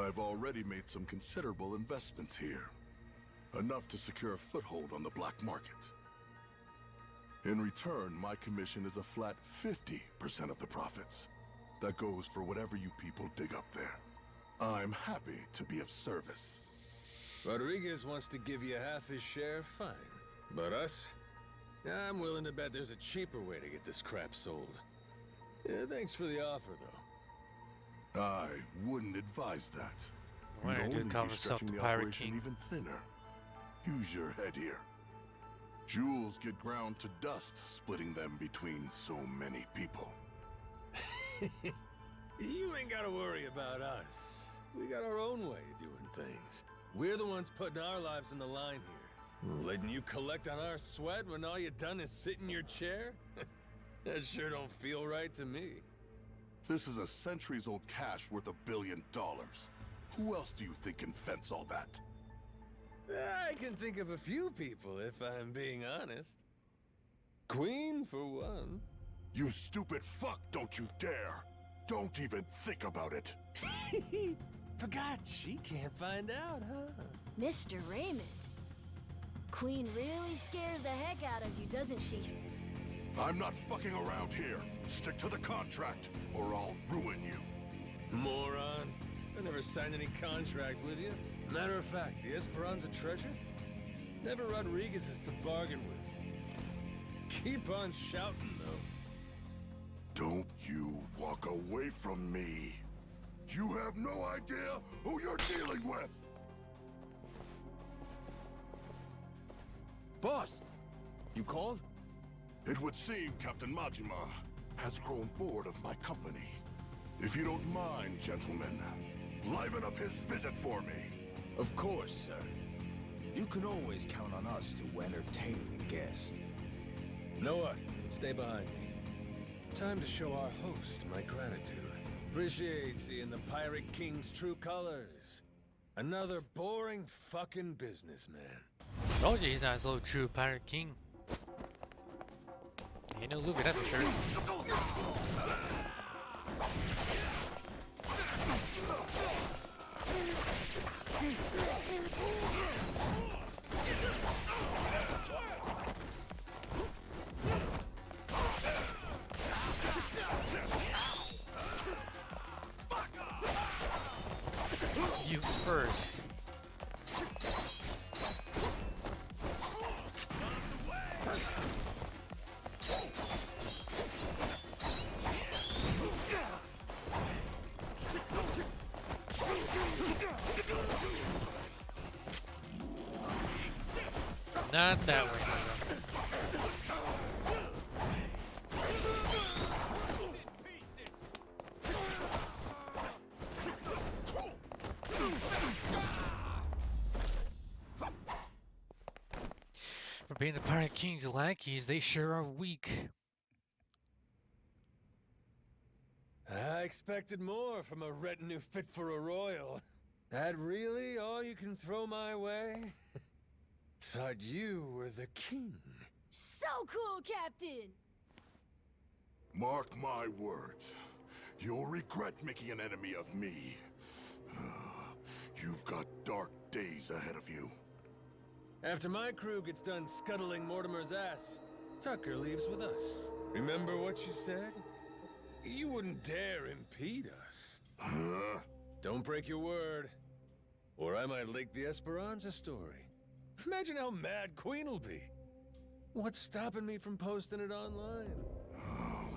I've already made some considerable investments here, enough to secure a foothold on the black market. In return, my commission is a flat 50% of the profits. That goes for whatever you people dig up there. I'm happy to be of service. Rodriguez wants to give you half his share, fine. But us? I'm willing to bet there's a cheaper way to get this crap sold. Thanks for the offer, though. I wouldn't advise that. Why You'd did only call be himself stretching the the Pirate operation King? even thinner. Use your head here. Jewels get ground to dust, splitting them between so many people. You ain't gotta worry about us. We got our own way of doing things. We're the ones putting our lives on the line here. Letting you collect on our sweat when all you done is sit in your chair? That sure don't feel right to me. This is a centuries-old cash worth $1 billion. Who else do you think can fence all that? I can think of a few people, if I'm being honest. Queen, for one. You stupid fuck, don't you dare! Don't even think about it! Forgot she can't find out, huh? Mr. Raymond. Queen really scares the heck out of you, doesn't she? I'm not fucking around here. Stick to the contract, or I'll ruin you. Moron. I never signed any contract with you. Matter of fact, the Esperanza treasure? Never Rodriguez's to bargain with. Keep on shouting, though. Don't you walk away from me. You have no idea who you're dealing with! Boss! You called? It would seem Captain Majima has grown bored of my company. If you don't mind, gentlemen, liven up his visit for me. Of course, sir. You can always count on us to entertain the guest. Noah, stay behind me. Time to show our host my gratitude. Appreciate seeing the Pirate King's true colors. Another boring fucking businessman. Told you he's not his little true Pirate King. Ain't no Luke, that's for sure. You first. Not that way. For being the Pirate King's lackeys, they sure are weak. I expected more from a retinue fit for a royal. That really all you can throw my way? Thought you were the king. So cool, Captain! Mark my words. You'll regret making an enemy of me. You've got dark days ahead of you. After my crew gets done scuttling Mortimer's ass, Tucker leaves with us. Remember what you said? You wouldn't dare impede us. Huh? Don't break your word, or I might leak the Esperanza story. Imagine how mad Queen will be. What's stopping me from posting it online?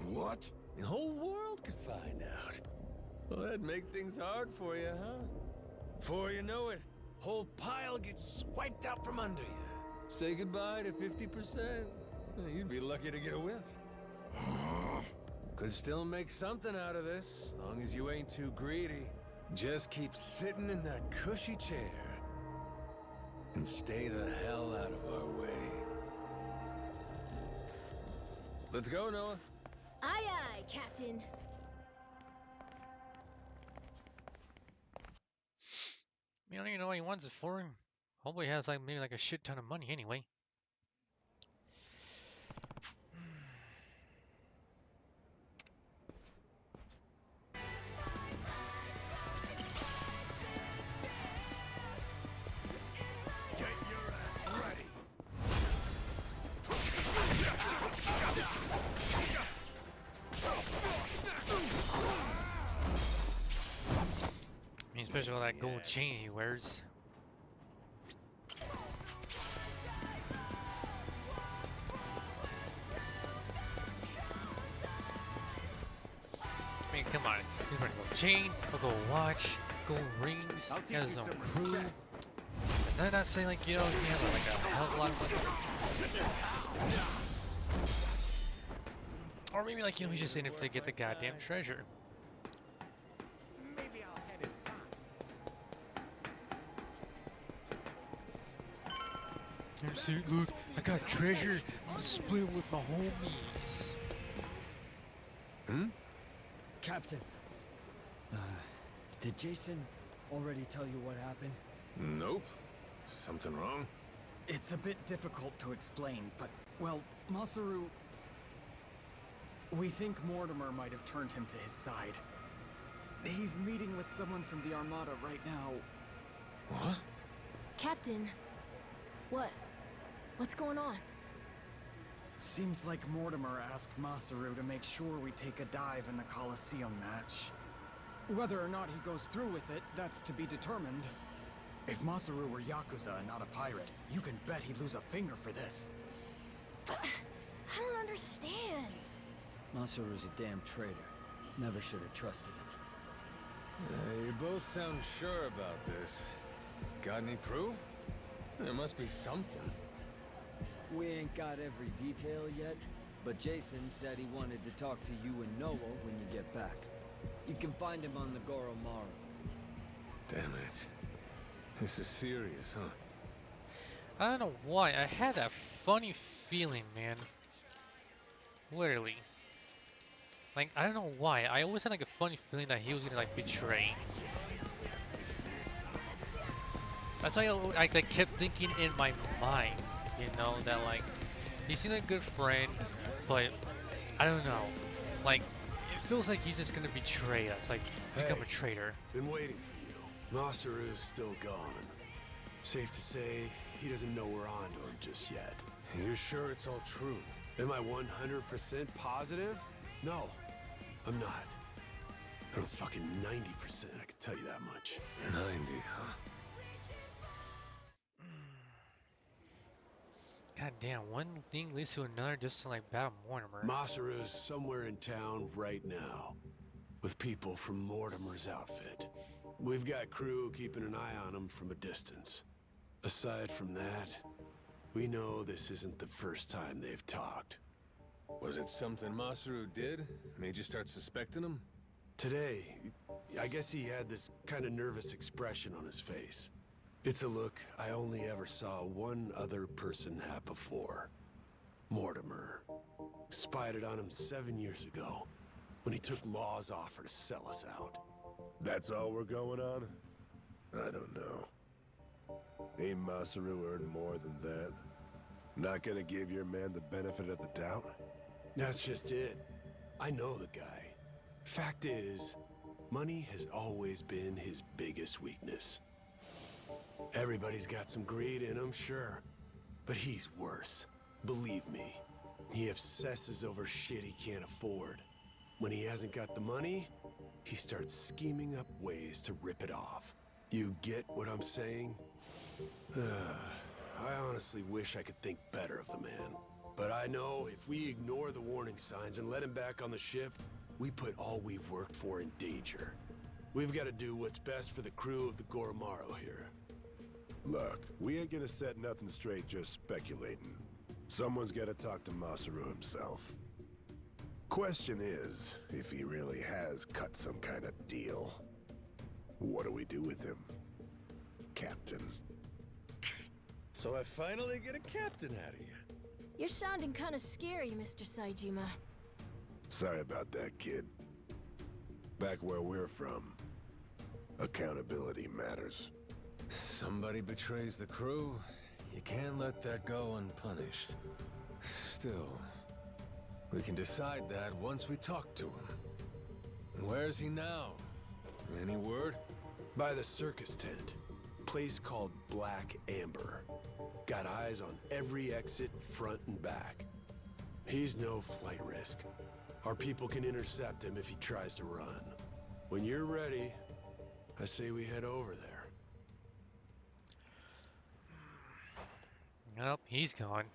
What? The whole world could find out. Well, that'd make things hard for you, huh? Before you know it, whole pile gets swiped out from under you. Say goodbye to 50%. You'd be lucky to get a whiff. Could still make something out of this, as long as you ain't too greedy. Just keep sitting in that cushy chair. And stay the hell out of our way. Let's go, Noah. Aye, aye, Captain. I don't even know what he wants it for. Hopefully he has like maybe like a shit ton of money anyway. I mean, especially with that gold chain he wears. I mean, come on. He's wearing a gold chain, a gold watch, gold rings, he has his own crew. And did I not say, like, you know, he has like a hell of a lot of money? Or maybe, like, you know, he's just in it to get the goddamn treasure. Maybe I'll head inside. Here, see, look, I got treasure. I'm gonna split it with my homies. Hmm? Captain, did Jason already tell you what happened? Nope. Something wrong? It's a bit difficult to explain, but, well, Masaru... We think Mortimer might have turned him to his side. He's meeting with someone from the Armada right now. What? Captain, what? What's going on? Seems like Mortimer asked Masaru to make sure we take a dive in the Colosseum match. Whether or not he goes through with it, that's to be determined. If Masaru were Yakuza and not a pirate, you can bet he'd lose a finger for this. But I don't understand. Masaru's a damn traitor. Never should have trusted him. You both sound sure about this. Got any proof? There must be something. We ain't got every detail yet, but Jason said he wanted to talk to you and Noah when you get back. You can find him on the Goromaru. Damn it. This is serious, huh? I don't know why. I had that funny feeling, man. Literally. Like, I don't know why. I always had like a funny feeling that he was gonna like betray. That's why I kept thinking in my mind, you know, that like he seemed like a good friend, but I don't know. Like, it feels like he's just gonna betray us, like become a traitor. Been waiting for you. Masaru's still gone. Safe to say, he doesn't know we're on to him just yet. You're sure it's all true? Am I 100% positive? No, I'm not. But I'm fucking 90%, I can tell you that much. 90, huh? God damn, one thing leads to another just to like battle Mortimer. Masaru's somewhere in town right now, with people from Mortimer's outfit. We've got crew keeping an eye on him from a distance. Aside from that, We know this isn't the first time they've talked. Was it something Masaru did? Made you start suspecting him? Today, I guess he had this kind of nervous expression on his face. It's a look I only ever saw one other person have before. Mortimer. Spied it on him 7 years ago, when he took Law's offer to sell us out. That's all we're going on? I don't know. Ain't Masaru earned more than that? Not gonna give your man the benefit of the doubt? That's just it. I know the guy. Fact is, money has always been his biggest weakness. Everybody's got some greed in him, sure. But he's worse. Believe me. He obsesses over shit he can't afford. When he hasn't got the money, he starts scheming up ways to rip it off. You get what I'm saying? I honestly wish I could think better of the man. But I know if we ignore the warning signs and let him back on the ship, we put all we've worked for in danger. We've got to do what's best for the crew of the Goromaru here. Look, we ain't gonna set nothing straight just speculating. Someone's gotta talk to Masaru himself. Question is, if he really has cut some kind of deal, what do we do with him, Captain? So I finally get a captain out of you. You're sounding kind of scary, Mr. Saejima. Sorry about that, kid. Back where we're from, accountability matters. Somebody betrays the crew. You can't let that go unpunished. Still, we can decide that once we talk to him. And where is he now? Any word? By the circus tent. Place called Black Amber. Got eyes on every exit, front and back. He's no flight risk. Our people can intercept him if he tries to run. When you're ready, I say we head over there. Nope, he's gone.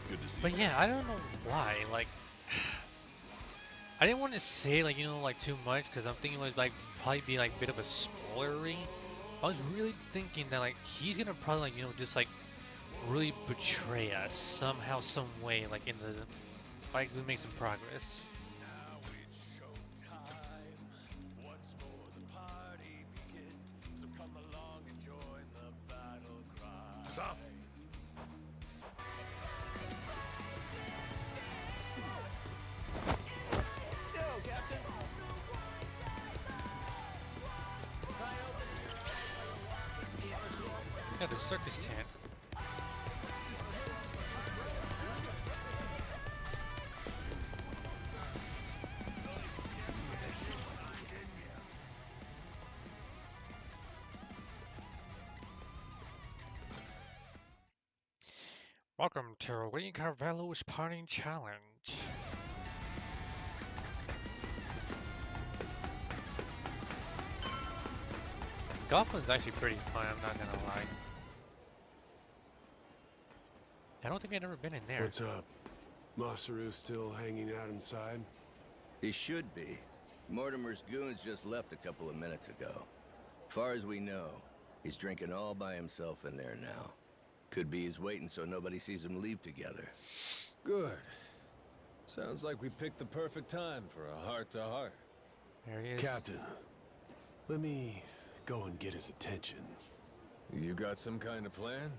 Good to see But you. yeah, I don't know why. Like, I didn't want to say like like too much because I'm thinking it would like probably be like a bit of a spoilery. I was really thinking that like he's gonna probably like just like really betray us somehow, some way, like in the like we make some progress. Stop. Yo, Captain. Yeah, the circus tent. Welcome to Lee Carvello's Parting Challenge. Gotham's actually pretty fun, I'm not gonna lie. I don't think I've ever been in there. What's up? Masaru still hanging out inside? He should be. Mortimer's goons just left a couple of minutes ago. Far as we know, he's drinking all by himself in there now. Could be he's waiting so nobody sees him leave together. Good. Sounds like we picked the perfect time for a heart-to-heart. There he is. Captain, let me go and get his attention. You got some kind of plan?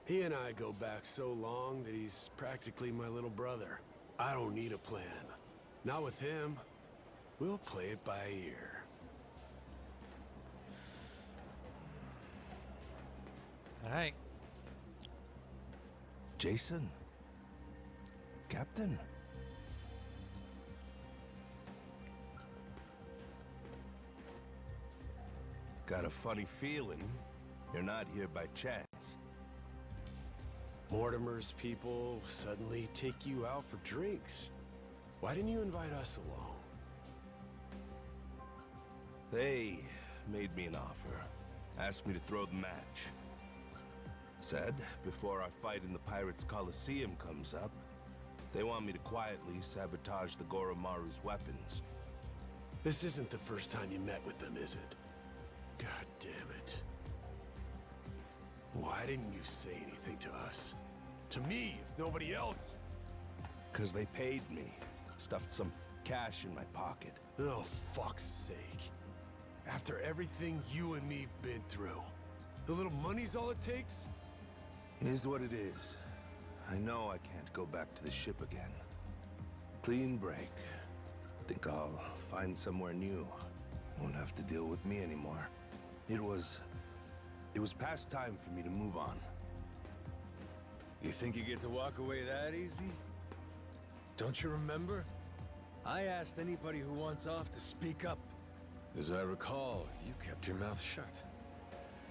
He and I go back so long that he's practically my little brother. I don't need a plan. Not with him. We'll play it by ear. Alright. Jason? Captain? Got a funny feeling you're not here by chance. Mortimer's people suddenly take you out for drinks. Why didn't you invite us along? They made me an offer. Asked me to throw the match. Said, before our fight in the Pirates' Coliseum comes up, they want me to quietly sabotage the Goromaru's weapons. This isn't the first time you met with them, is it? God damn it. Why didn't you say anything to us? To me, if nobody else? Because they paid me. Stuffed some cash in my pocket. Oh, fuck's sake. After everything you and me've been through, the little money's all it takes? Is what it is. I know I can't go back to the ship again. Clean break. Think I'll find somewhere new. Won't have to deal with me anymore. It was past time for me to move on. You think you get to walk away that easy? Don't you remember? I asked anybody who wants off to speak up. As I recall, you kept your mouth shut.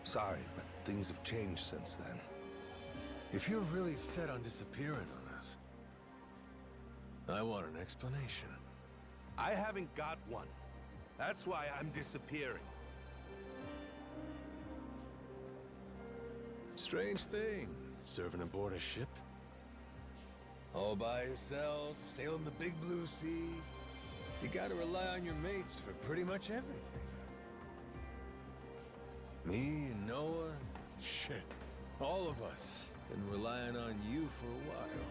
Sorry, but things have changed since then. If you're really set on disappearing on us, I want an explanation. I haven't got one. That's why I'm disappearing. Strange thing, serving aboard a ship. All by yourself, sailing the big blue sea. You gotta rely on your mates for pretty much everything. Me and Noah, shit, all of us been relying on you for a while.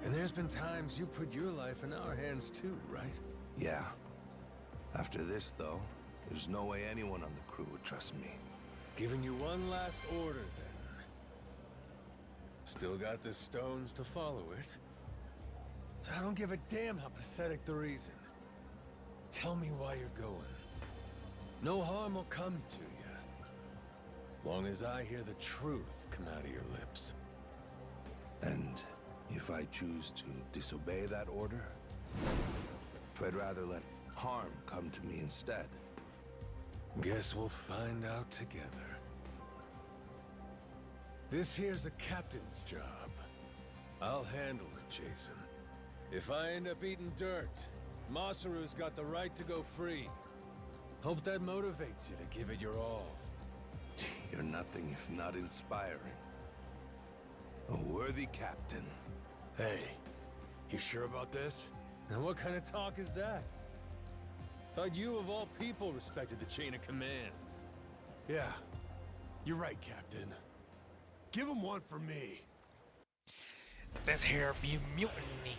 And there's been times you put your life in our hands too, right? Yeah. After this, though, there's no way anyone on the crew would trust me. Giving you one last order, then. Still got the stones to follow it. So I don't give a damn how pathetic the reason. Tell me why you're going. No harm will come to you. Long as I hear the truth come out of your lips. And if I choose to disobey that order? If I'd rather let harm come to me instead? Guess we'll find out together. This here's the captain's job. I'll handle it, Jason. If I end up eating dirt, Masaru's got the right to go free. Hope that motivates you to give it your all. You're nothing if not inspiring. A worthy captain. Hey, you sure about this? And what kind of talk is that? Thought you of all people respected the chain of command. Yeah, you're right, Captain. Give him one for me. This here be mutiny.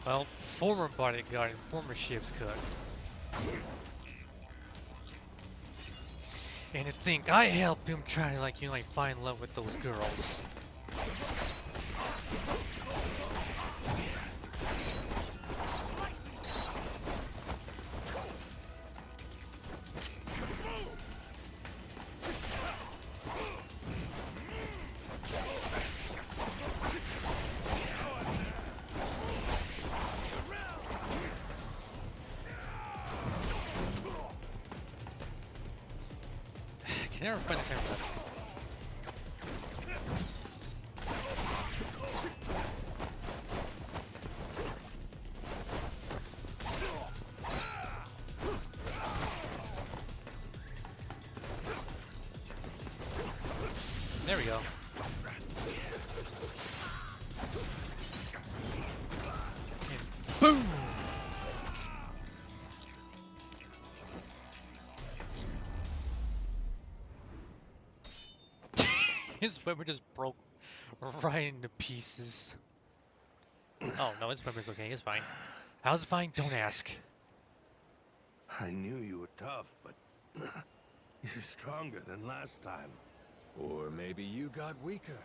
Well, former bodyguard and former ship's cut. And to think I helped him try to like find love with those girls. Can never find a time for that. There we go. And boom! His weapon just broke right into pieces. Oh no, his weapon's okay, it's fine. How's it fine? Don't ask. I knew you were tough, but you're stronger than last time. Or maybe you got weaker.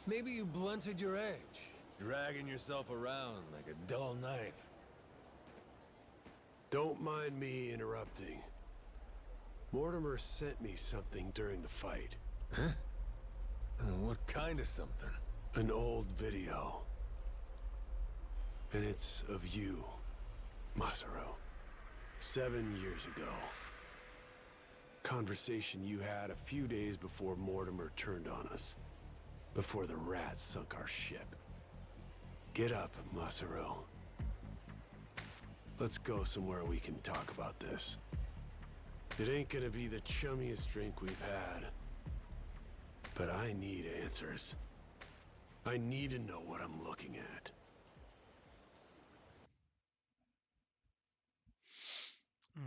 Maybe you blunted your edge, dragging yourself around like a dull knife. Don't mind me interrupting. Mortimer sent me something during the fight. Huh? What kind of something? An old video. And it's of you, Masaru. 7 years ago. Conversation you had a few days before Mortimer turned on us. Before the rats sunk our ship. Get up, Masaru. Let's go somewhere we can talk about this. It ain't gonna be the chummiest drink we've had. But I need answers. I need to know what I'm looking at. Hmm.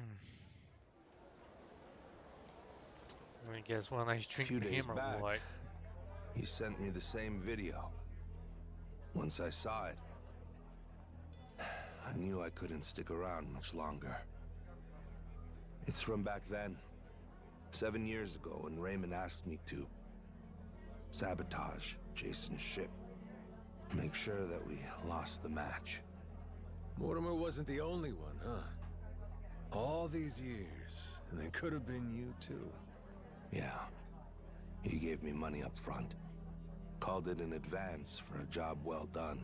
I guess when I A drink few the days hammer, back, what? he sent me the same video. Once I saw it, I knew I couldn't stick around much longer. It's from back then, 7 years ago, when Raymond asked me to sabotage Jason's ship. Make sure that we lost the match. Mortimer wasn't the only one, huh? All these years, and it could have been you too. Yeah. He gave me money up front. Called it an advance for a job well done.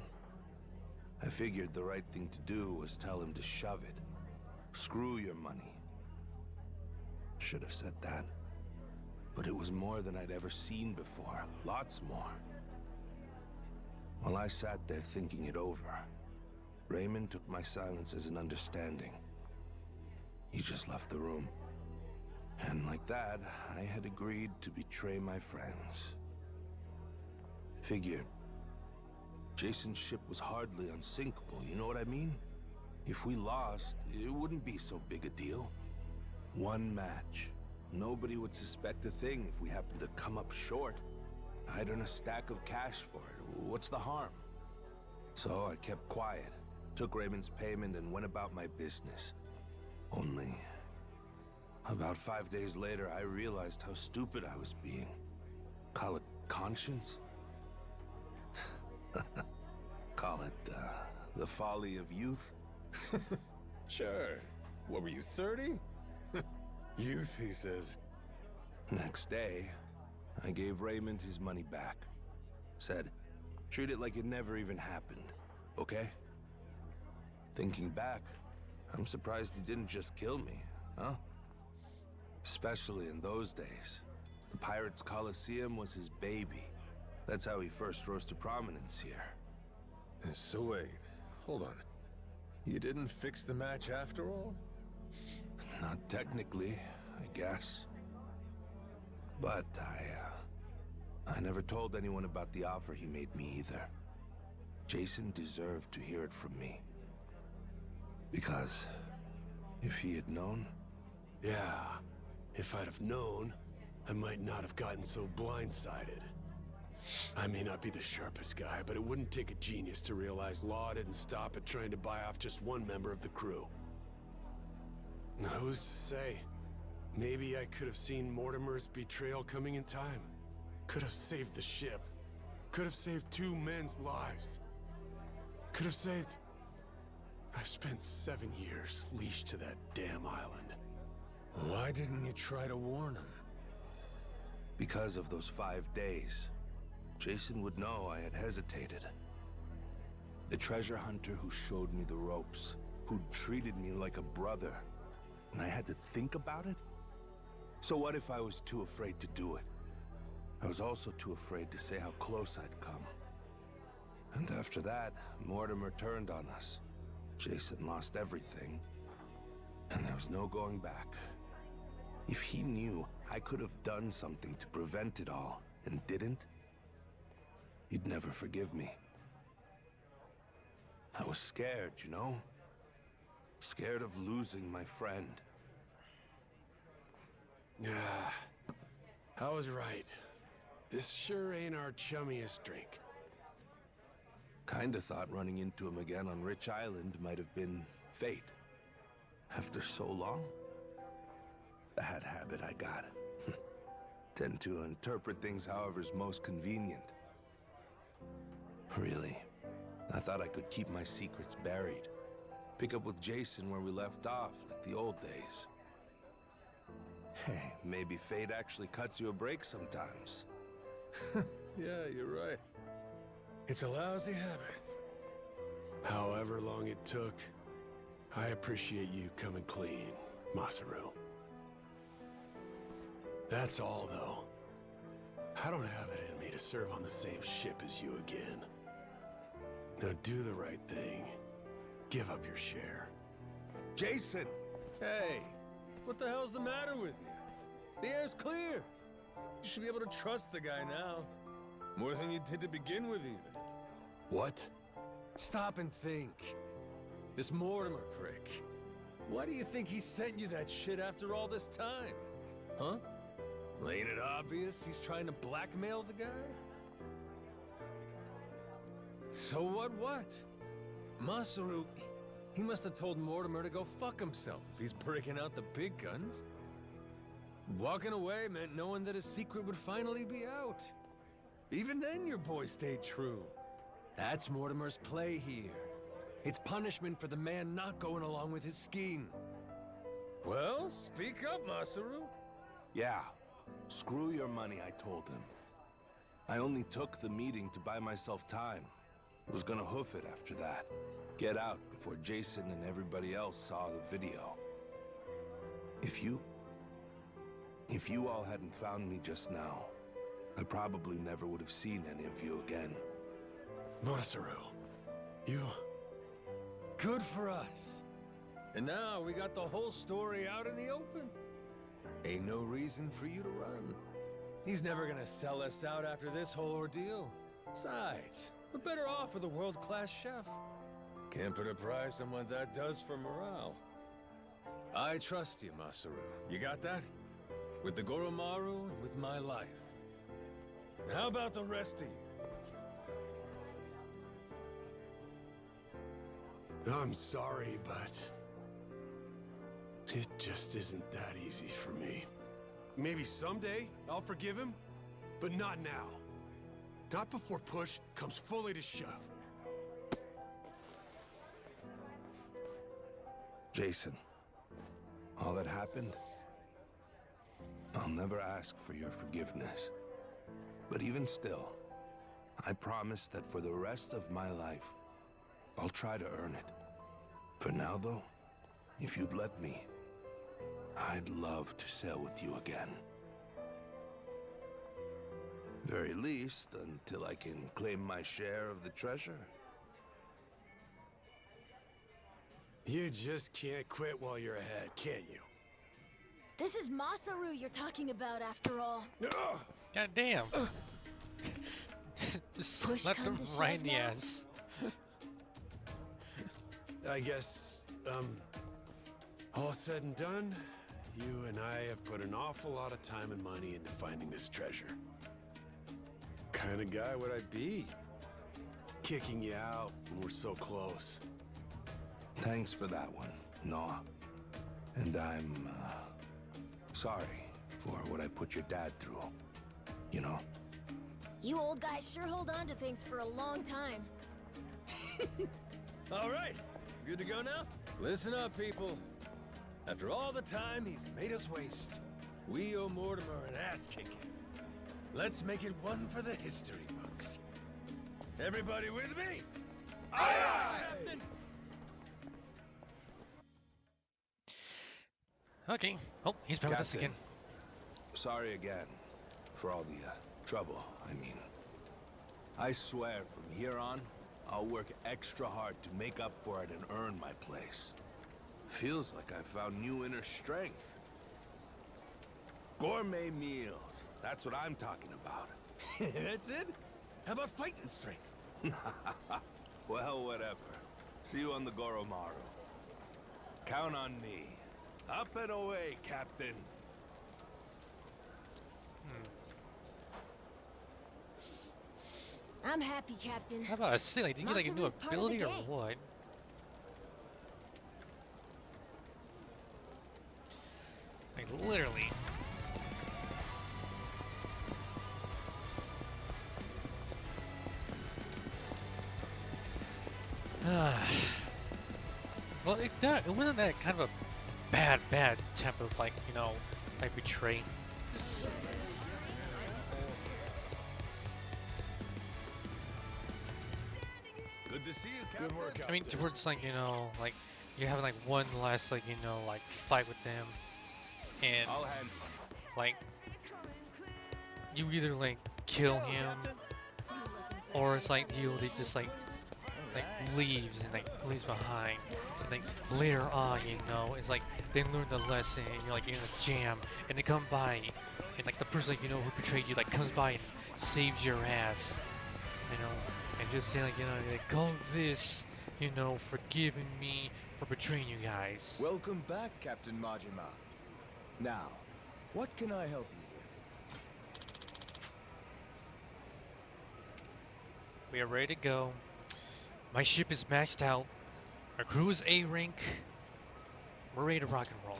I figured the right thing to do was tell him to shove it. Screw your money. Should have said that. But it was more than I'd ever seen before. Lots more. While I sat there thinking it over, Raymond took my silence as an understanding. He just left the room. And like that, I had agreed to betray my friends. Figured. Jason's ship was hardly unsinkable, you know what I mean? If we lost, it wouldn't be so big a deal. One match. Nobody would suspect a thing if we happened to come up short. I'd earn a stack of cash for it. What's the harm? So I kept quiet, took Raymond's payment, and went about my business. Only, about 5 days later, I realized how stupid I was being. Call it conscience? Call it, the folly of youth? Sure. What were you, 30? Youth, he says. Next day, I gave Raymond his money back. Said, treat it like it never even happened, okay? Thinking back, I'm surprised he didn't just kill me, huh? Especially in those days. The Pirates Coliseum was his baby. That's how he first rose to prominence here. So wait, hold on. You didn't fix the match after all? Not technically, I guess. But I never told anyone about the offer he made me either. Jason deserved to hear it from me. Because if he had known... Yeah, if I'd have known, I might not have gotten so blindsided. I may not be the sharpest guy, but it wouldn't take a genius to realize Law didn't stop at trying to buy off just one member of the crew. Now, who's to say? Maybe I could have seen Mortimer's betrayal coming in time. Could have saved the ship. Could have saved 2 men's lives. Could have saved... I've spent 7 years leashed to that damn island. Why didn't you try to warn him? Because of those 5 days, Jason would know I had hesitated. The treasure hunter who showed me the ropes, who treated me like a brother, and I had to think about it? So what if I was too afraid to do it? I was also too afraid to say how close I'd come. And after that, Mortimer turned on us. Jason lost everything, and there was no going back. If he knew I could have done something to prevent it all, and didn't, he'd never forgive me. I was scared, you know? Scared of losing my friend. Yeah, I was right. This sure ain't our chummiest drink. Kinda thought running into him again on Rich Island might have been fate. After so long? Bad habit I got. Tend to interpret things however's most convenient. Really, I thought I could keep my secrets buried. Pick up with Jason where we left off, like the old days. Hey, maybe fate actually cuts you a break sometimes. Yeah, you're right. It's a lousy habit. However long it took, I appreciate you coming clean, Masaru. That's all, though. I don't have it in me to serve on the same ship as you again. Now do the right thing. Give up your share. Jason! Hey, what the hell's the matter with you? The air's clear. You should be able to trust the guy now. More than you did to begin with, even. What? Stop and think. This Mortimer prick. Why do you think he sent you that shit after all this time? Huh? Ain't it obvious he's trying to blackmail the guy? So what? Masaru, he must have told Mortimer to go fuck himself if he's breaking out the big guns. Walking away meant knowing that his secret would finally be out. Even then, your boy stayed true. That's Mortimer's play here. It's punishment for the man not going along with his scheme. Well, speak up, Masaru. Yeah. Screw your money, I told him. I only took the meeting to buy myself time. Was gonna hoof it after that. Get out before Jason and everybody else saw the video. If you all hadn't found me just now, I probably never would have seen any of you again. Masaru, you... Good for us. And now we got the whole story out in the open. Ain't no reason for you to run. He's never gonna sell us out after this whole ordeal. Besides, we're better off with a world-class chef. Can't put a price on what that does for morale. I trust you, Masaru. You got that? With the Goromaru and with my life. How about the rest of you? I'm sorry, but it just isn't that easy for me. Maybe someday I'll forgive him, but not now. Not before push comes fully to shove. Jason, all that happened, I'll never ask for your forgiveness. But even still, I promise that for the rest of my life, I'll try to earn it. For now, though, if you'd let me, I'd love to sail with you again. Very least, until I can claim my share of the treasure. You just can't quit while you're ahead, can you? This is Masaru you're talking about, after all. God damn. Just Push let come them to right shove in the now? ass. I guess, all said and done, you and I have put an awful lot of time and money into finding this treasure. Kind of guy would I be? Kicking you out when we're so close. Thanks for that one, Noah. And I'm, sorry for what I put your dad through. You know? You old guys sure hold on to things for a long time. All right, good to go now? Listen up, people. After all the time he's made us waste, we owe Mortimer an ass-kicking. Let's make it one for the history books. Everybody with me? Aye, aye! Captain! Okay. Oh, he's back with us Captain, again. Sorry again for all the trouble, I mean. I swear from here on, I'll work extra hard to make up for it and earn my place. Feels like I found new inner strength. Gourmet meals, that's what I'm talking about. That's it? How about fighting strength? Well, whatever. See you on the Goromaru. Count on me. Up and away, Captain. I'm happy, Captain. How about I say, like, did you get like a new Masaru's part of the ability or gang. what? Like, literally. Well, it wasn't that kind of a bad type of, like, you know, like betray. Good to see you, Captain. Good work, I mean, towards, like, you know, like, you're having, like, one last, like, you know, like, fight with them. And, I'll handle like, you either, like, kill him, or it's like, they just, like, leaves and, like, leaves behind. And, like, later on, you know, it's like, they learn the lesson, and you're, like, in a jam, and they come by, and, like, the person, like, you know, who betrayed you, like, comes by and saves your ass. You know, and just saying, like, you know, like, go this, you know, forgiving me for betraying you guys. Welcome back, Captain Majima. Now, what can I help you with? We are ready to go. My ship is maxed out. Our crew is A rank. We're ready to rock and roll.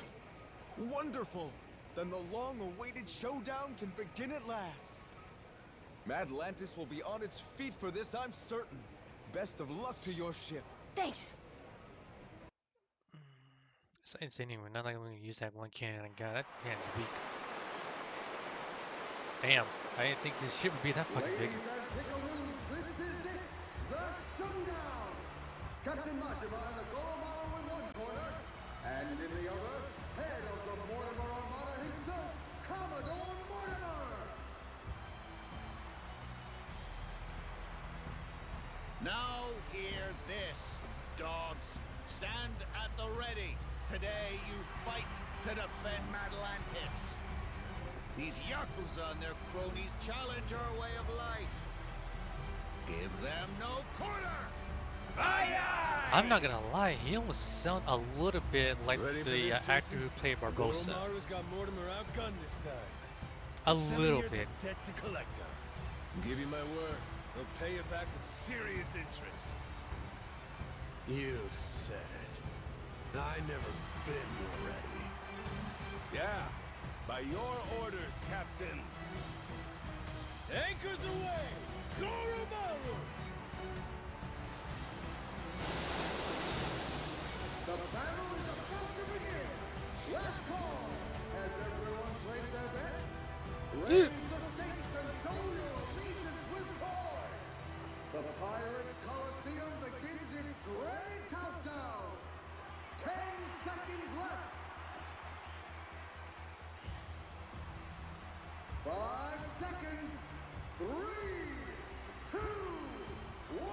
Wonderful! Then the long-awaited showdown can begin at last. Madlantis will be on its feet for this, I'm certain. Best of luck to your ship. Thanks. It's anyway, not like I'm gonna use that one cannon I got. That cannon's weak. Damn, I didn't think this ship would be that fucking big. Ladies and pickaroos, this is it, the showdown! Captain Majima and the Goromaru in one corner, and in the other, head of the Mortimer Armada himself, Commodore Mortimer! Now hear this, dogs. Stand at the ready. Today you fight to defend Madlantis. These Yakuza and their cronies challenge our way of life. Give them no quarter! Aye, aye! I'm not gonna lie, he almost sound a little bit like the actor who played Barbosa. Goromaru's got Mortimer outgunned this time. A 7 little years bit. of debt to collect on. Give you my word, they'll pay you back with serious interest. You said it. I never been more ready. Yeah, by your orders, Captain. Anchors away! Goromaru! The battle is about to begin! Last call! Has everyone placed their bets? Raise the stakes and show your allegiance with toy! The Pirates Coliseum begins its dreaded countdown! 10 seconds left! 5 seconds! 3, 2, 1!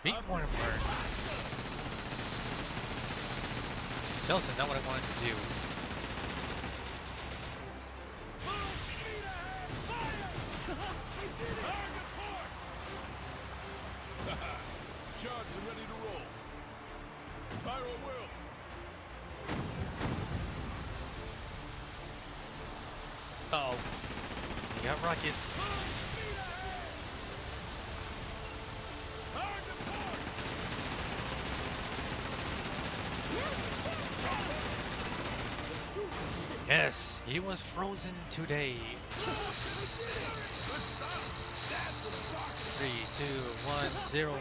Beat Mortimer. Nelson, not what I wanted to do. Charged and ready to roll. Fire at will. Uh-oh. We got rockets. Yes, he was frozen today. 3, 2, 1, 0.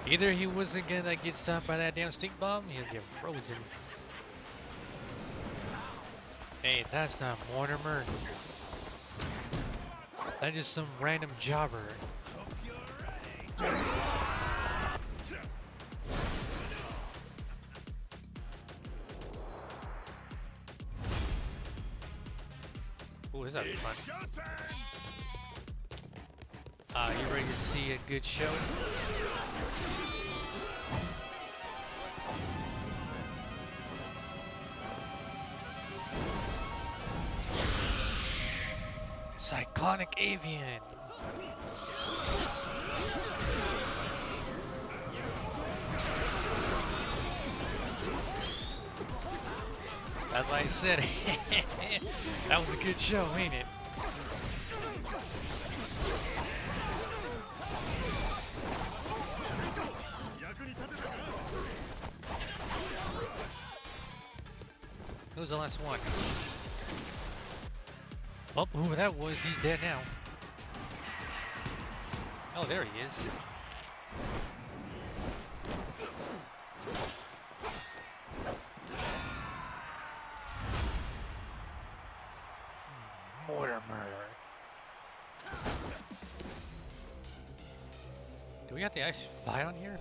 Either he wasn't gonna get stopped by that damn stink bomb, he'll get frozen. Hey, that's not Mortimer. That's just some random jobber. Ooh, this is fun. You ready to see a good show? Cyclonic Avian. That's why I said it. That was a good show, ain't it? Who's the last one? Oh, who that was, he's dead now. Oh, there he is. Mortimer. Do we have the ice spy on here?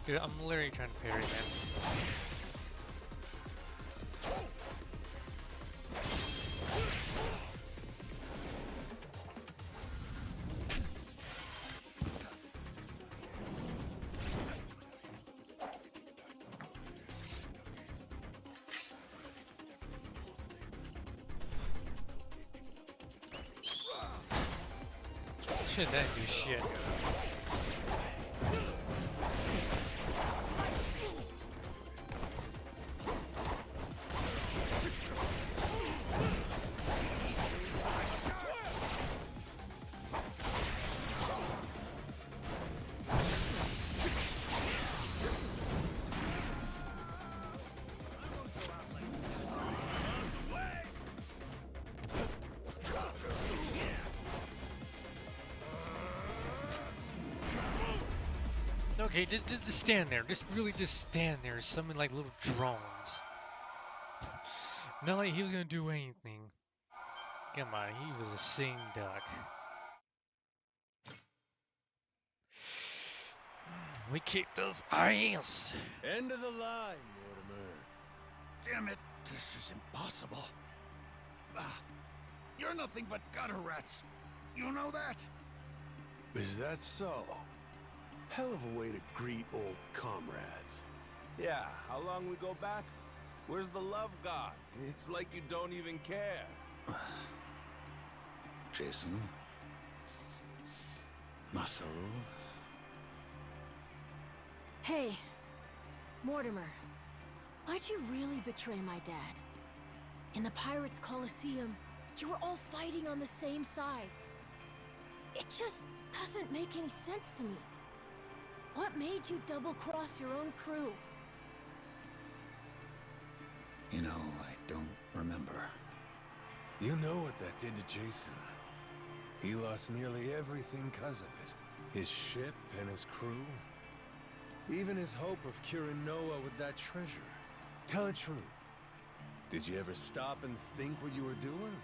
Dude, I'm literally trying to parry, man. Shit, that do shit. Okay, just stand there. Just really just stand there. Summon like little drones. Not like he was gonna do anything. Come on, he was a sing duck. We kicked those ass. End of the line, Mortimer. Damn it, this is impossible. You're nothing but gutter rats. You know that? Is that so? Hell of a way to greet old comrades. Yeah, how long we go back? Where's the love god? It's like you don't even care. Jason? Masaru? Hey, Mortimer. Why'd you really betray my dad? In the Pirates' Coliseum, you were all fighting on the same side. It just doesn't make any sense to me. What made you double-cross your own crew? You know, I don't remember. You know what that did to Jason. He lost nearly everything because of it. His ship and his crew. Even his hope of curing Noah with that treasure. Tell it true. Did you ever stop and think what you were doing?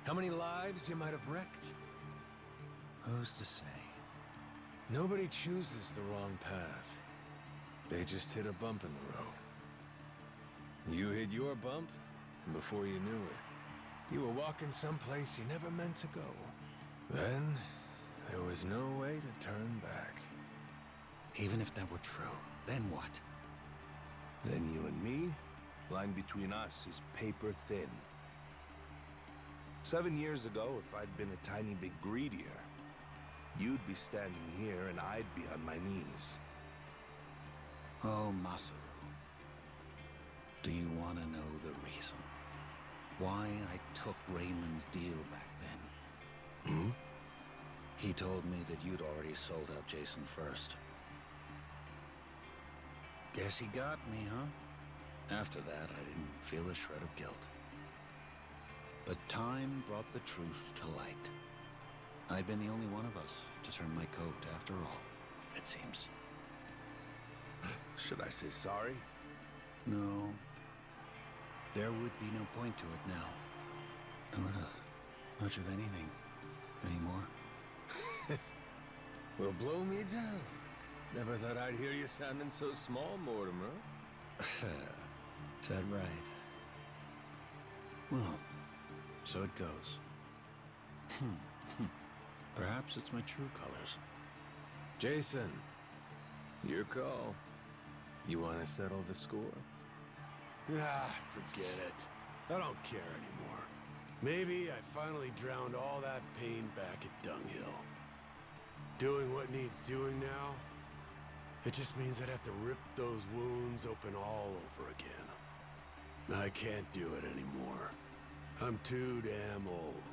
How many lives you might have wrecked? Who's to say? Nobody chooses the wrong path. They just hit a bump in the road. You hit your bump, and before you knew it, you were walking someplace you never meant to go. Then, there was no way to turn back. Even if that were true, then what? Then you and me? Line between us is paper thin. 7 years ago, if I'd been a tiny bit greedier, you'd be standing here and I'd be on my knees. Oh, Masaru. Do you want to know the reason? Why I took Raymond's deal back then? Hmm? He told me that you'd already sold out Jason first. Guess he got me, huh? After that, I didn't feel a shred of guilt. But time brought the truth to light. I'd been the only one of us to turn my coat after all, it seems. Should I say sorry? No. There would be no point to it now. Nor to much of anything anymore. Well, blow me down. Never thought I'd hear you sounding so small, Mortimer. Is that right? Well, so it goes. Perhaps it's my true colors. Jason, your call. You want to settle the score? Forget it. I don't care anymore. Maybe I finally drowned all that pain back at Dunghill. Doing what needs doing now, it just means I'd have to rip those wounds open all over again. I can't do it anymore. I'm too damn old.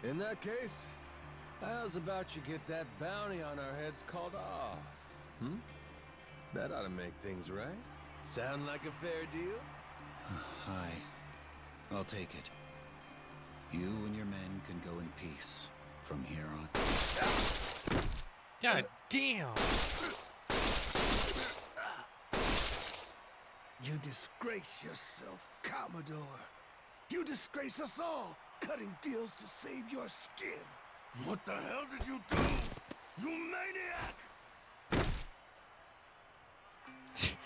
In that case, how's about you get that bounty on our heads called off? That ought to make things right. Sound like a fair deal? Hi. I'll take it. You and your men can go in peace from here on. God damn! You disgrace yourself, Commodore. You disgrace us all, cutting deals to save your skin. What the hell did you do? You maniac!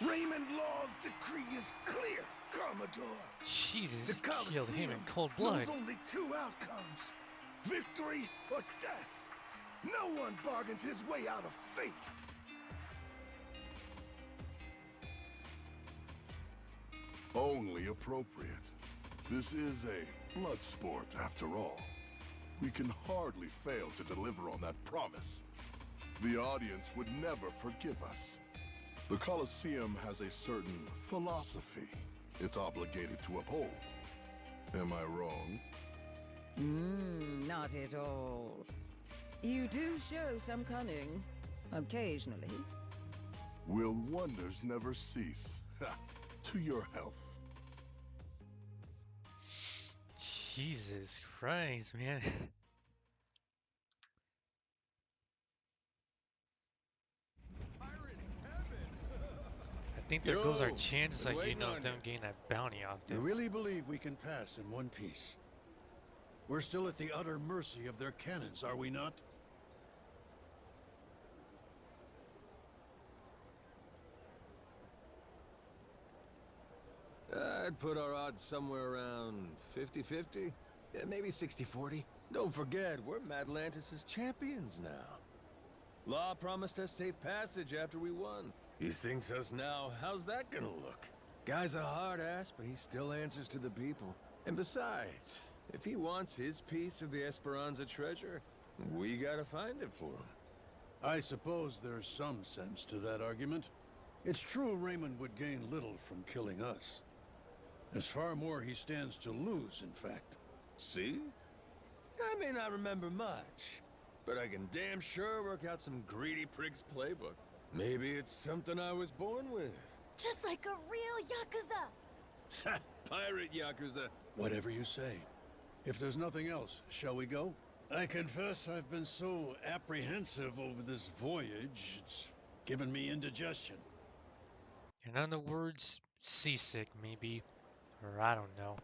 Raymond Law's decree is clear, Commodore. Jesus, The killed him in Coliseum cold blood. knows only two outcomes: victory or death. No one bargains his way out of fate. Only appropriate. This is a blood sport, after all. We can hardly fail to deliver on that promise. The audience would never forgive us. The Colosseum has a certain philosophy it's obligated to uphold. Am I wrong? Not at all. You do show some cunning, occasionally. Will wonders never cease? To your health. Jesus Christ, man. I think there goes our chances of, you know, them getting that bounty off You them. really believe we can pass in one piece? We're still at the utter mercy of their cannons, are we not? I'd put our odds somewhere around 50-50. Yeah, maybe 60-40. Don't forget, we're Madlantis' champions now. Law promised us safe passage after we won. He sinks us now. How's that gonna look? Guy's a hard ass, but he still answers to the people. And besides, if he wants his piece of the Esperanza treasure, we gotta find it for him. I suppose there's some sense to that argument. It's true Raymond would gain little from killing us. There's far more he stands to lose, in fact. See? I may not remember much, but I can damn sure work out some greedy prig's playbook. Maybe it's something I was born with. Just like a real Yakuza! Ha! Pirate Yakuza. Whatever you say. If there's nothing else, shall we go? I confess I've been so apprehensive over this voyage, it's given me indigestion. In other words, seasick, maybe. Or I don't know.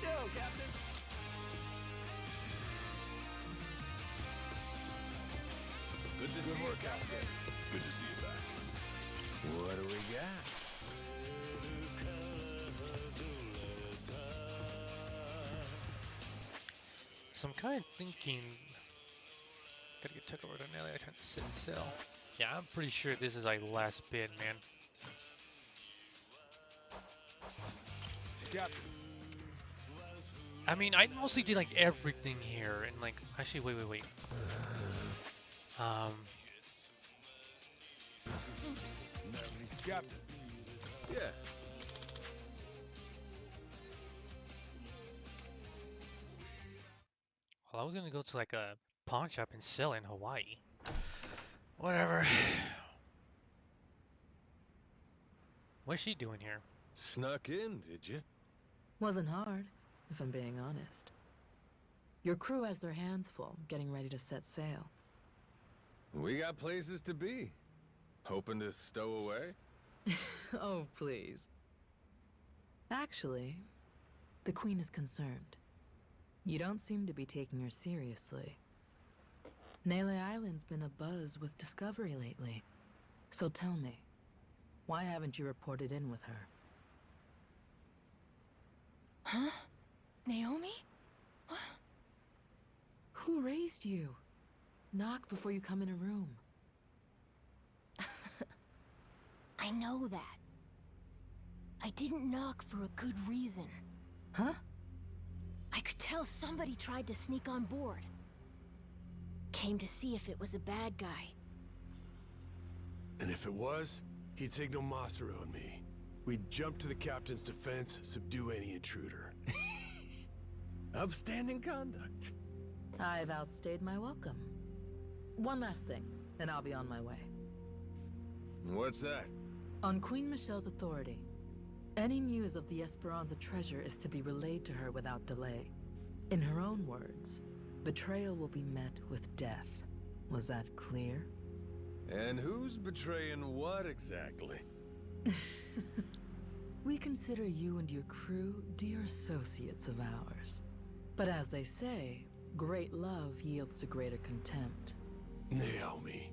Yo, Captain. Good to see you, Captain. Good to see you back. What do we got? So I'm kind of thinking, gotta get took over to an LA time to sit still. Yeah, I'm pretty sure this is like last bid, man. Captain. I mean, I mostly did like everything here, and like, actually, wait. Captain. Yeah. Well, I was gonna go to like a pawn shop and sell in Hawaii. Whatever. What's she doing here? Snuck in, did you? Wasn't hard, if I'm being honest. Your crew has their hands full, getting ready to set sail. We got places to be. Hoping to stow away? Oh, please. Actually, the Queen is concerned. You don't seem to be taking her seriously. Nele Island's been abuzz with discovery lately. So tell me, why haven't you reported in with her? Huh? Naomi? Who raised you? Knock before you come in a room. I know that. I didn't knock for a good reason. Huh? I could tell somebody tried to sneak on board. Came to see if it was a bad guy. And if it was, he'd signal Masaru and me. We'd jump to the captain's defense, subdue any intruder. Upstanding conduct. I've outstayed my welcome. One last thing, and I'll be on my way. What's that? On Queen Michelle's authority, any news of the Esperanza treasure is to be relayed to her without delay. In her own words, betrayal will be met with death. Was that clear? And who's betraying what exactly? We consider you and your crew dear associates of ours. But as they say, great love yields to greater contempt. Naomi,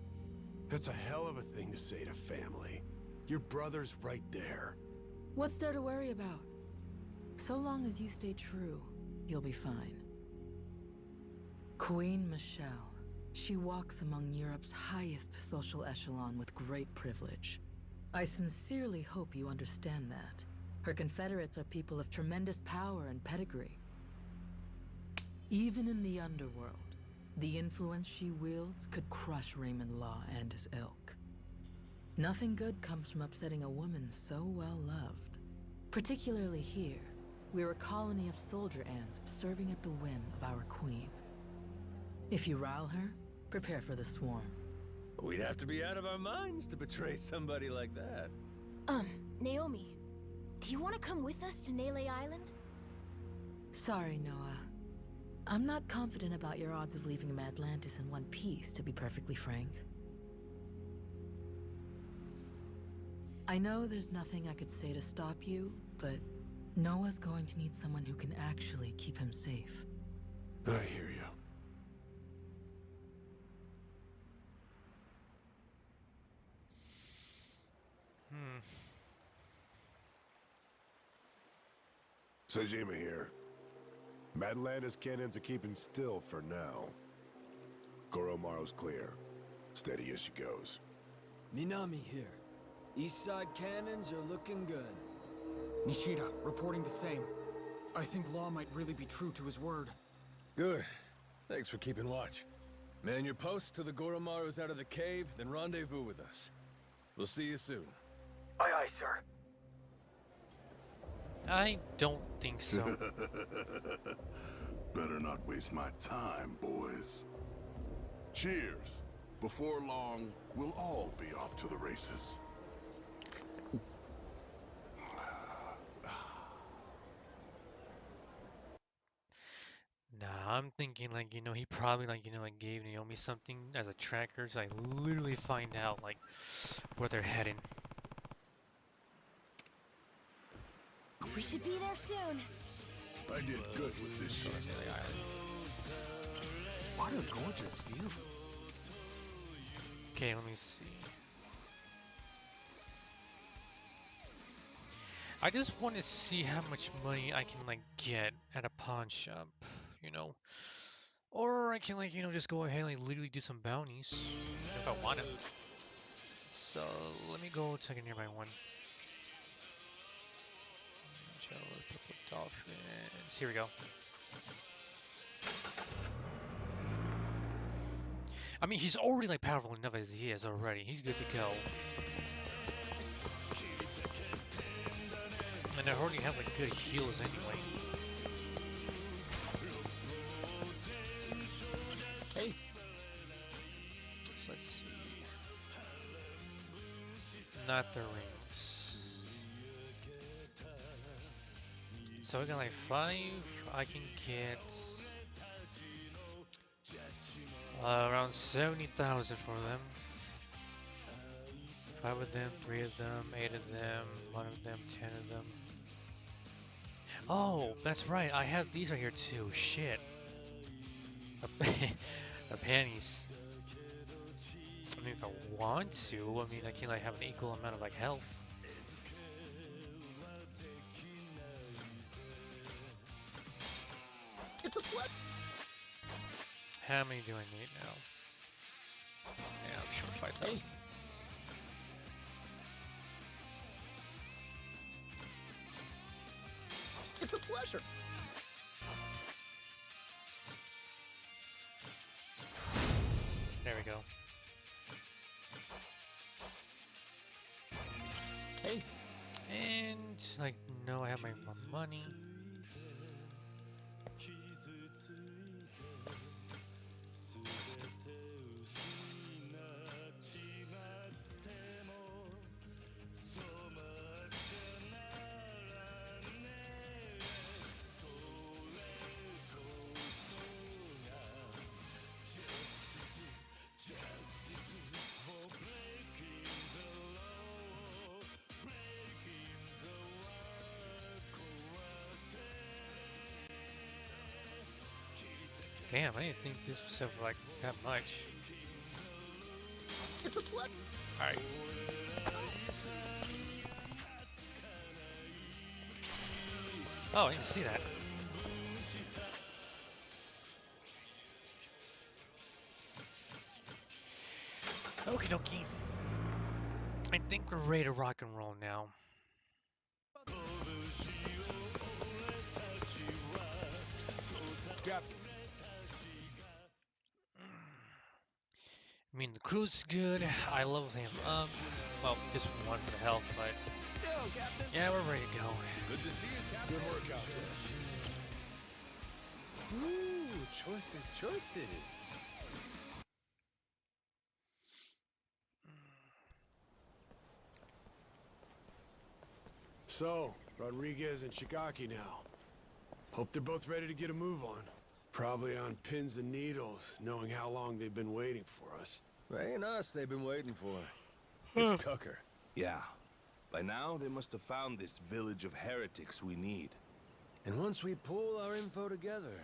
that's a hell of a thing to say to family. Your brother's right there. What's there to worry about? So long as you stay true, you'll be fine. Queen Michelle. She walks among Europe's highest social echelon with great privilege. I sincerely hope you understand that. Her confederates are people of tremendous power and pedigree. Even in the underworld, the influence she wields could crush Raymond Law and his ilk. Nothing good comes from upsetting a woman so well loved. Particularly here, we're a colony of soldier ants serving at the whim of our queen. If you rile her, prepare for the swarm. We'd have to be out of our minds to betray somebody like that. Naomi, do you want to come with us to Nele Island? Sorry, Noah. I'm not confident about your odds of leaving Atlantis in one piece, to be perfectly frank. I know there's nothing I could say to stop you, but Noah's going to need someone who can actually keep him safe. I hear you. Sejima here. Atlantis cannons are keeping still for now. Goromaru's clear. Steady as she goes. Minami here. East side cannons are looking good. Nishida, reporting the same. I think Law might really be true to his word. Good. Thanks for keeping watch. Man your post till the Goromaru's out of the cave, then rendezvous with us. We'll see you soon. Aye, aye, sir. I don't think so. Better not waste my time, boys. Cheers. Before long, we'll all be off to the races. Nah, I'm thinking like, he probably like, gave Naomi something as a tracker so I literally find out like where they're heading. We should be there soon. I did good with this shit. What a gorgeous view. Okay, let me see. I just want to see how much money I can like get at a pawn shop, Or I can like, just go ahead and like literally do some bounties if I want to. So let me go to a nearby one. Jello, purple dolphins. Here we go. I mean, he's already like powerful enough as he is already. He's good to go. And I already have like good heals anyway. Hey. So let's see. Not the rings. So we got like 5. I can get around 70,000 for them. 5 of them, 3 of them, 8 of them, 1 of them, 10 of them. Oh, that's right. I have these right here too. Shit. The panties. I mean, if I want to, I mean, I can like have an equal amount of like health. It's a pleasure. How many do I need now? Yeah, I'm sure 5,000. It's a pleasure. There we go. Hey. And like, no, I have my money. Damn, I didn't think this was ever like that much. It's a plug. Alright. Oh, I didn't see that. Okie dokie. I think we're ready to rock and roll now. I mean, the crew's good. I leveled him up. Well, just one for the health, but yeah, we're ready to go. Good to see you, Captain. Good work out there. Ooh, choices. So, Rodriguez and Shigaki now. Hope they're both ready to get a move on. Probably on pins and needles, knowing how long they've been waiting for us. Ain't us they've been waiting for. It's Tucker. Yeah. By now, they must have found this village of heretics we need. And once we pull our info together,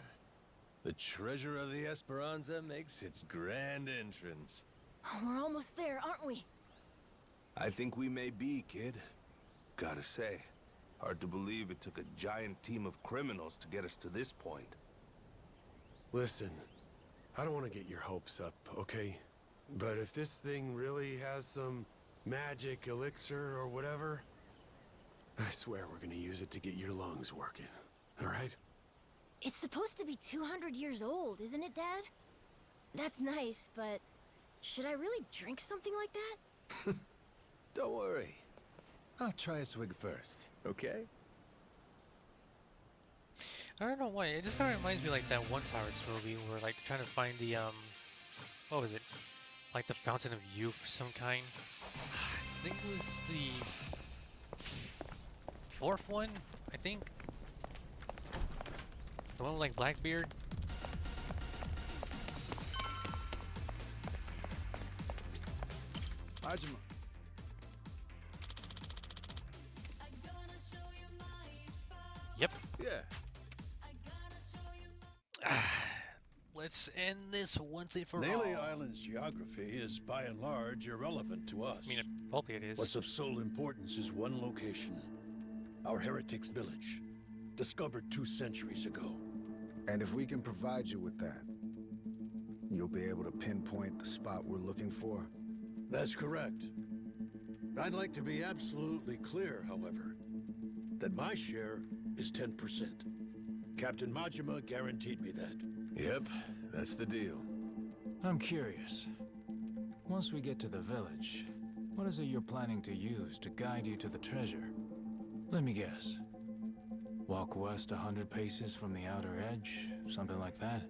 the treasure of the Esperanza makes its grand entrance. Oh, we're almost there, aren't we? I think we may be, kid. Gotta say, hard to believe it took a giant team of criminals to get us to this point. Listen, I don't want to get your hopes up, okay? But if this thing really has some magic elixir or whatever, I swear we're gonna use it to get your lungs working, all right? It's supposed to be 200 years old, isn't it, Dad? That's nice, but should I really drink something like that? Don't worry. I'll try a swig first, okay? I don't know why. It just kind of reminds me like that one Pirates movie where like trying to find the what was it? Like the Fountain of Youth of some kind. I think it was the fourth one. I think the one with like Blackbeard. Majima. Yep. Yeah. Let's end this once and for all. Naley Island's geography is by and large irrelevant to us. I mean, probably it is. What's of sole importance is one location. Our heretics village. Discovered 2 centuries ago. And if we can provide you with that, you'll be able to pinpoint the spot we're looking for? That's correct. I'd like to be absolutely clear, however, that my share is 10%. Captain Majima guaranteed me that. Yep, that's the deal. I'm curious. Once we get to the village, what is it you're planning to use to guide you to the treasure? Let me guess. Walk west 100 paces from the outer edge, something like that?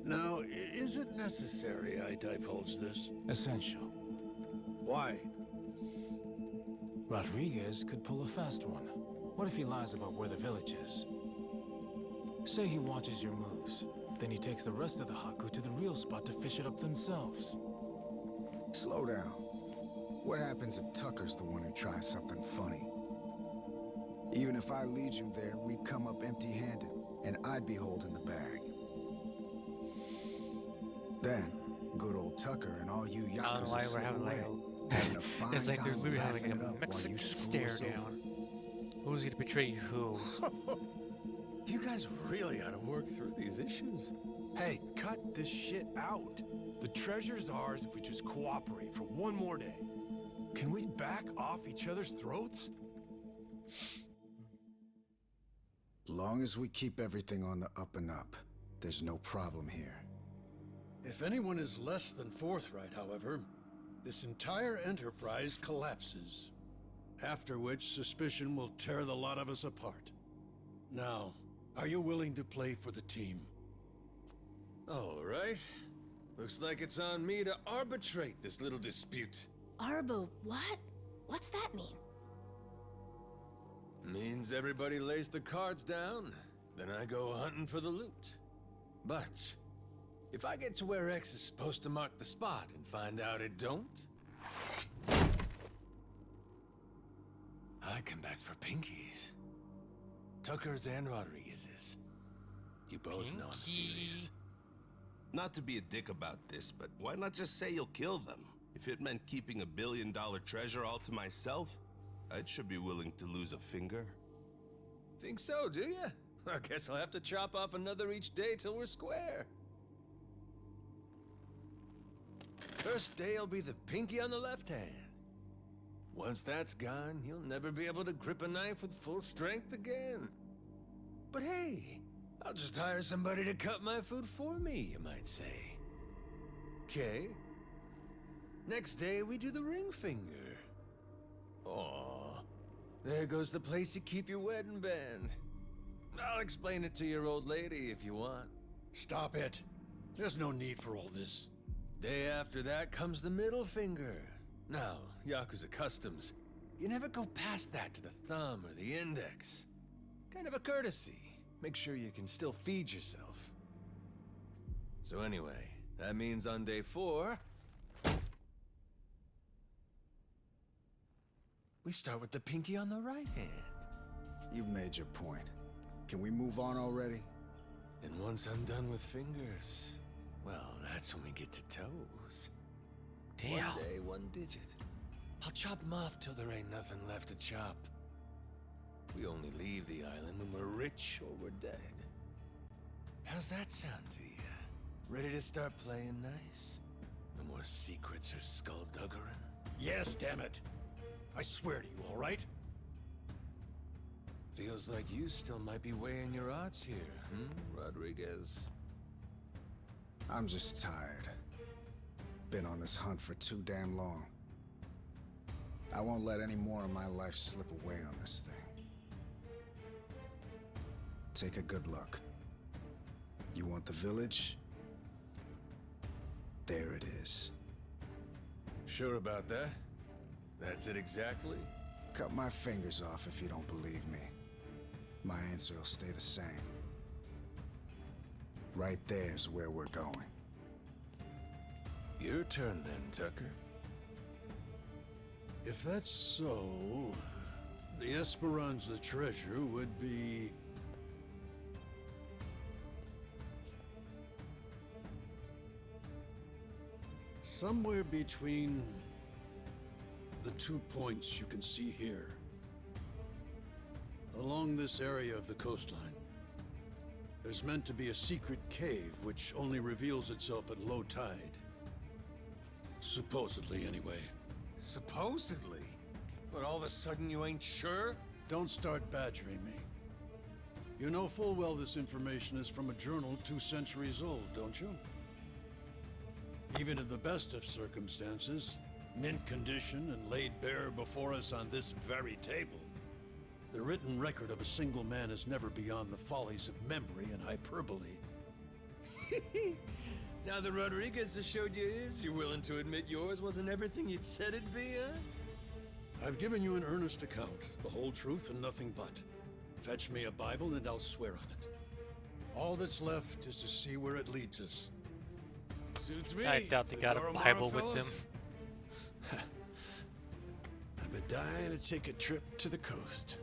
Now, is it necessary I divulge this? Essential. Why? Rodriguez could pull a fast one. What if he lies about where the village is? Say he watches your moves, then he takes the rest of the Haku to the real spot to fish it up themselves. Slow down. What happens if Tucker's the one who tries something funny? Even if I lead you there, we'd come up empty-handed, and I'd be holding the bag. Then, good old Tucker and all you Yakuza why we're slip having away, like having a fine it's like they're time literally laughing having it a up while you Mexican screw stare us over. down. Who's gonna betray who? You guys really ought to work through these issues. Hey, cut this shit out. The treasure's ours if we just cooperate for one more day. Can we back off each other's throats? Long as we keep everything on the up and up, there's no problem here. If anyone is less than forthright, however, this entire enterprise collapses. After which, suspicion will tear the lot of us apart. Now, are you willing to play for the team? All right. Looks like it's on me to arbitrate this little dispute. Arbo, what? What's that mean? Means everybody lays the cards down, then I go hunting for the loot. But if I get to where X is supposed to mark the spot and find out it don't, I come back for pinkies. Tucker's and Rodriguez's. You both know I'm serious. Not to be a dick about this, but why not just say you'll kill them? If it meant keeping $1 billion treasure all to myself, I should be willing to lose a finger. Think so, do ya? I guess I'll have to chop off another each day till we're square. First day will be the pinky on the left hand. Once that's gone, you'll never be able to grip a knife with full strength again. But hey, I'll just hire somebody to cut my food for me, you might say. Okay. Next day, we do the ring finger. Aw, there goes the place you keep your wedding band. I'll explain it to your old lady if you want. Stop it. There's no need for all this. Day after that comes the middle finger. Now, Yakuza customs, you never go past that to the thumb or the index. Kind of a courtesy. Make sure you can still feed yourself. So anyway, that means on day 4... we start with the pinky on the right hand. You've made your point. Can we move on already? And once I'm done with fingers, well, that's when we get to toes. Damn. One day, one digit. I'll chop them off till there ain't nothing left to chop. We only leave the island when we're rich or we're dead. How's that sound to you? Ready to start playing nice? No more secrets or skullduggery? Yes, damn it. I swear to you, all right? Feels like you still might be weighing your odds here, Rodriguez? I'm just tired. Been on this hunt for too damn long. I won't let any more of my life slip away on this thing. Take a good look. You want the village? There it is. Sure about that? That's it exactly? Cut my fingers off if you don't believe me. My answer will stay the same. Right there's where we're going. Your turn then, Tucker. If that's so, the Esperanza treasure would be... somewhere between the 2 points you can see here. Along this area of the coastline, there's meant to be a secret cave which only reveals itself at low tide. Supposedly, anyway. Supposedly? But all of a sudden you ain't sure? Don't start badgering me. You know full well this information is from a journal 2 centuries old, don't you? Even in the best of circumstances, mint condition and laid bare before us on this very table, the written record of a single man is never beyond the follies of memory and hyperbole. Now that Rodriguez has showed you his, you're willing to admit yours wasn't everything you'd said it'd be, huh? I've given you an earnest account, the whole truth and nothing but. Fetch me a Bible and I'll swear on it. All that's left is to see where it leads us. Suits me. I doubt they got a Bible with them. I've been dying to take a trip to the coast.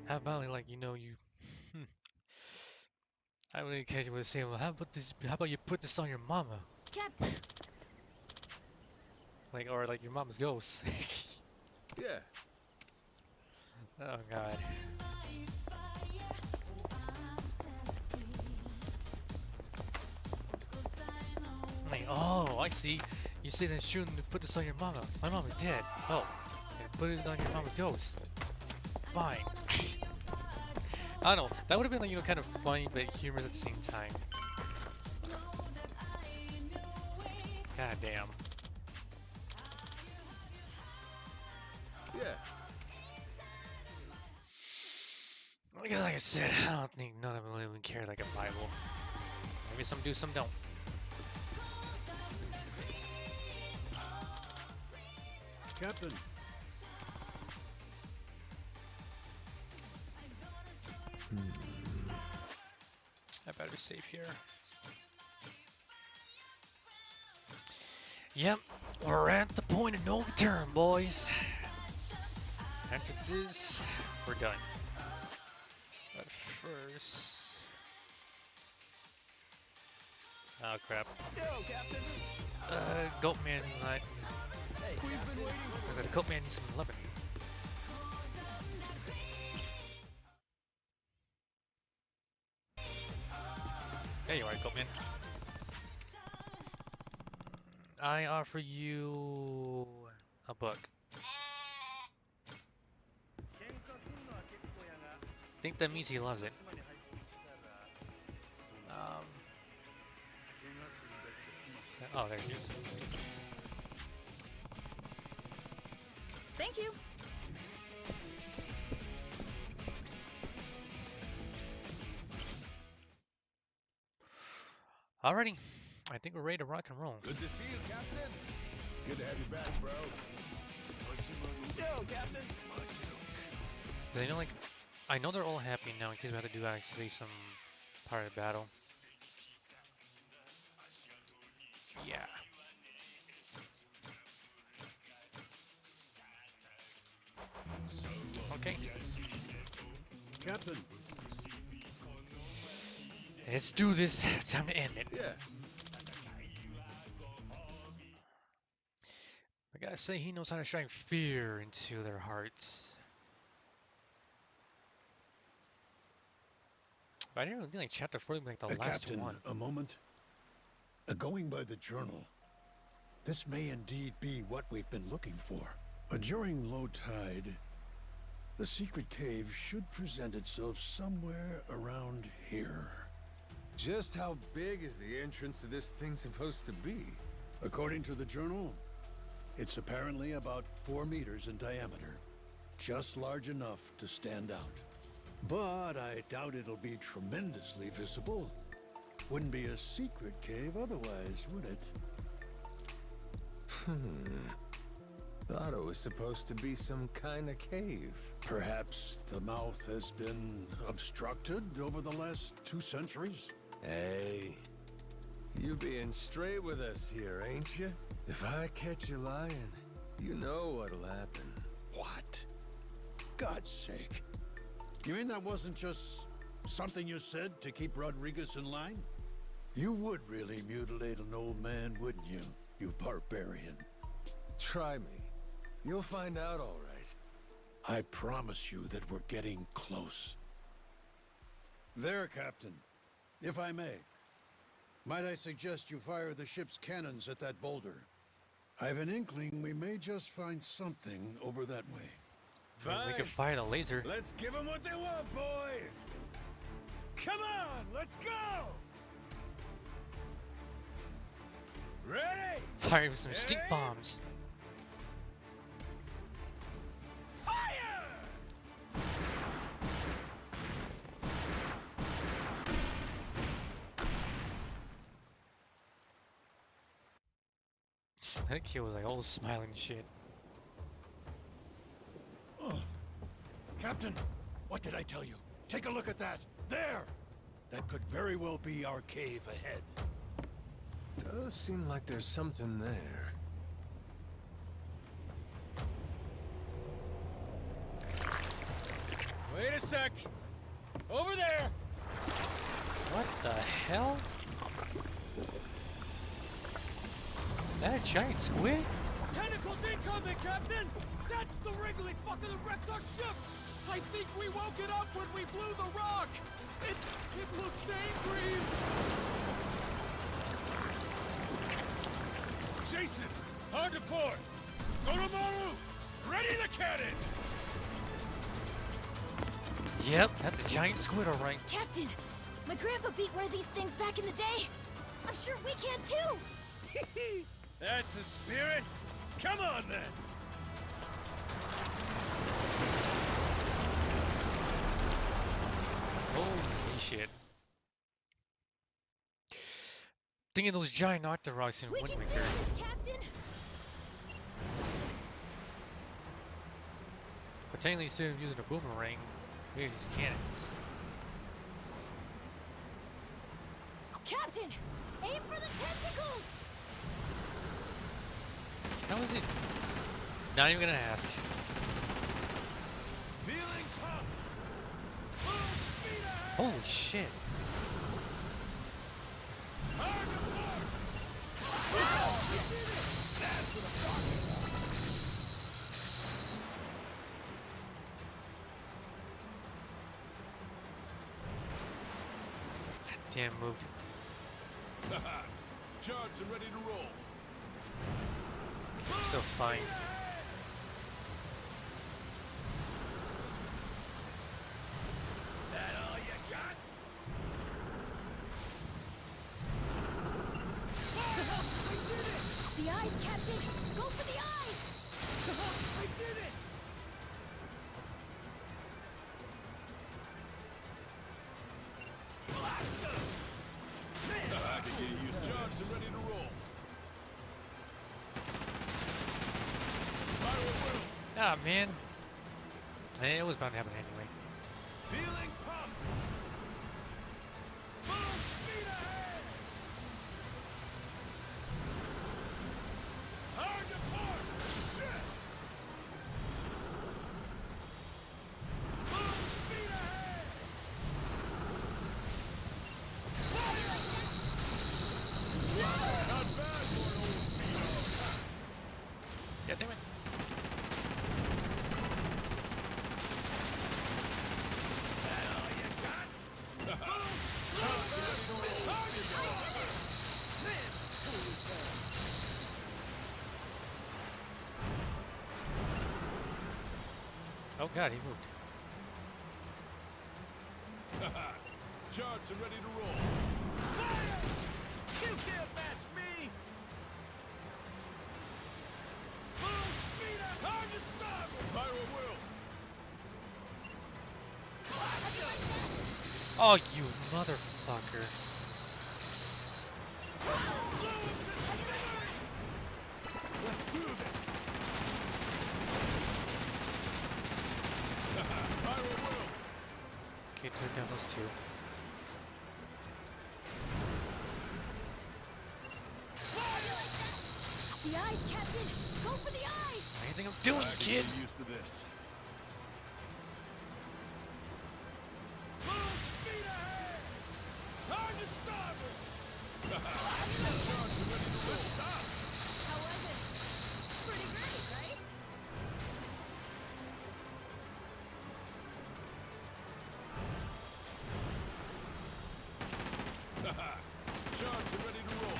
How about like you I would occasionally would say, well, how about this? How about you put this on your mama? Captain. Like or like your mama's ghost. Yeah. Oh god. Like, oh, I see. You say that shouldn't put this on your mama. My mama's dead. Oh, and put it on your mama's ghost. Fine. I don't know. That would have been like kind of funny but humorous at the same time. God damn. Yeah. Because like I said, I don't think none of them even carry like a Bible. Maybe some do, some don't. Captain. I better be safe here. Yep, we're at the point of no return, boys. after this, we're done. But first... Oh crap. Yo, Captain. Goatman, like... Hey, we've been waiting. I said, Goatman needs some lemon. There you are, Goatman. I offer you a book. I think that means he loves it. Oh, there he is. Thank you. Alrighty, I think we're ready to rock and roll. Good to see you, Captain. Good to have you back, bro. Yo, Captain. They know, like, I know they're all happy now in case we have to do actually some part of battle. Yeah. Okay. Captain. Let's do this. Time to end it. Yeah. I gotta say, he knows how to strike fear into their hearts. But I didn't really think like chapter 4 would be like the last Captain, one. a moment. Going by the journal, this may indeed be what we've been looking for. During low tide, the secret cave should present itself somewhere around here. Just how big is the entrance to this thing supposed to be? According to the journal, it's apparently about 4 meters in diameter. Just large enough to stand out. But I doubt it'll be tremendously visible. Wouldn't be a secret cave otherwise, would it? Thought it was supposed to be some kind of cave. Perhaps the mouth has been obstructed over the last 2 centuries? Hey, you being straight with us here, ain't you? If I catch you lying, you know what'll happen. What? God's sake. You mean that wasn't just something you said to keep Rodriguez in line? You would really mutilate an old man, wouldn't you, you barbarian? Try me. You'll find out all right. I promise you that we're getting close. There, Captain. If I may. Might I suggest you fire the ship's cannons at that boulder? I've an inkling we may just find something over that way. We can fire the laser. Let's give them what they want, boys! Come on, let's go! Ready? Fire with some stink bombs. Fire! That kid was like all smiling shit. Oh. Captain, what did I tell you? Take a look at that. There! That could very well be our cave ahead. Does seem like there's something there. Wait a sec! Over there! What the hell? That a giant squid? Tentacles incoming, Captain! That's the wriggly fucker that wrecked our ship! I think we woke it up when we blew the rock! It looks angry! Jason, hard to port! Goromaru, ready the cannons! Yep, that's a giant squid, alright. Captain, my grandpa beat one of these things back in the day. I'm sure we can too! That's the spirit! Come on, then! Holy shit. Thinking those giant octoroks in We Wind can do Waker. this, Captain! But technically, instead of using a boomerang, we use cannons. Captain, aim for the tentacles! How is it? Not even gonna ask. Feeling pumped. Full speed ahead. Holy shit. Target mark. Wow, we did it. That's what I'm talking about. Damn, moved. Charged and ready to roll. Still fine. That all you got? We did it! The eyes, Captain! Go for the eyes! We did it! Blast him! Man, I can get used charged and ready to roll. Fire at will. Ah, man. It was bound to happen anyway. Feeling pumped. Full speed ahead. Hard to port. Shit. Full speed ahead. Fire! Not bad for an old speedo. Yeah, damn it. That all you got? Man, holy cow. Oh god, he moved. Charged and ready to roll. Fire! You can't match me! Full speed ahead! Hard to starboard! Fire at will! Oh, you motherfucker. Let's do this! Fire at will! Okay, took down those two. The eyes, Captain! Go for the eyes! Anything I'm doing, I can kid? get used to this. Full speed ahead! Hard to starboard! Charged and ready to roll. Stop! How was it? Pretty great, right? Charged and ready to roll.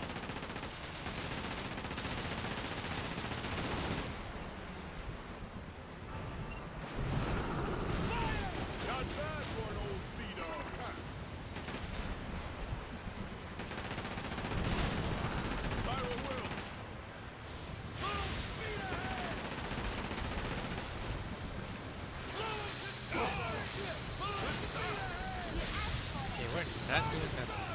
Fire! Not bad for an old sea dog. Fire at will. Full speed ahead. Blowing to starboard. Full speed ahead. Okay, we're not doing nothing.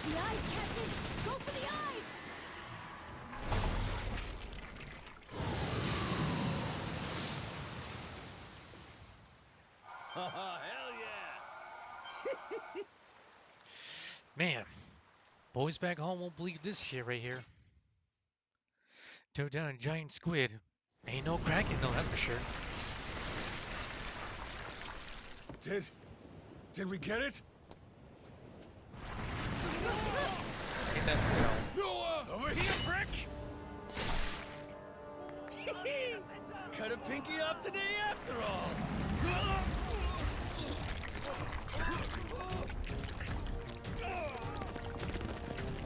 The eyes, Captain! Go for the eyes! Hell yeah! Man, boys back home won't believe this shit right here. Took down a giant squid. Ain't no cracking, no, that's for sure. Did we get it? Get that down. Noah! Over here, prick! Cut a pinky off today after all.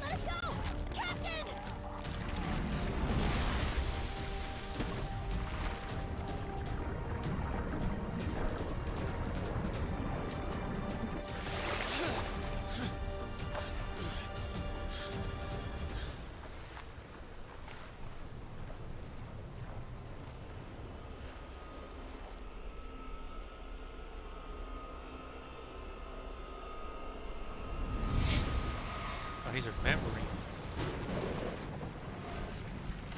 Let him go! Captain! Oh, he's remembering.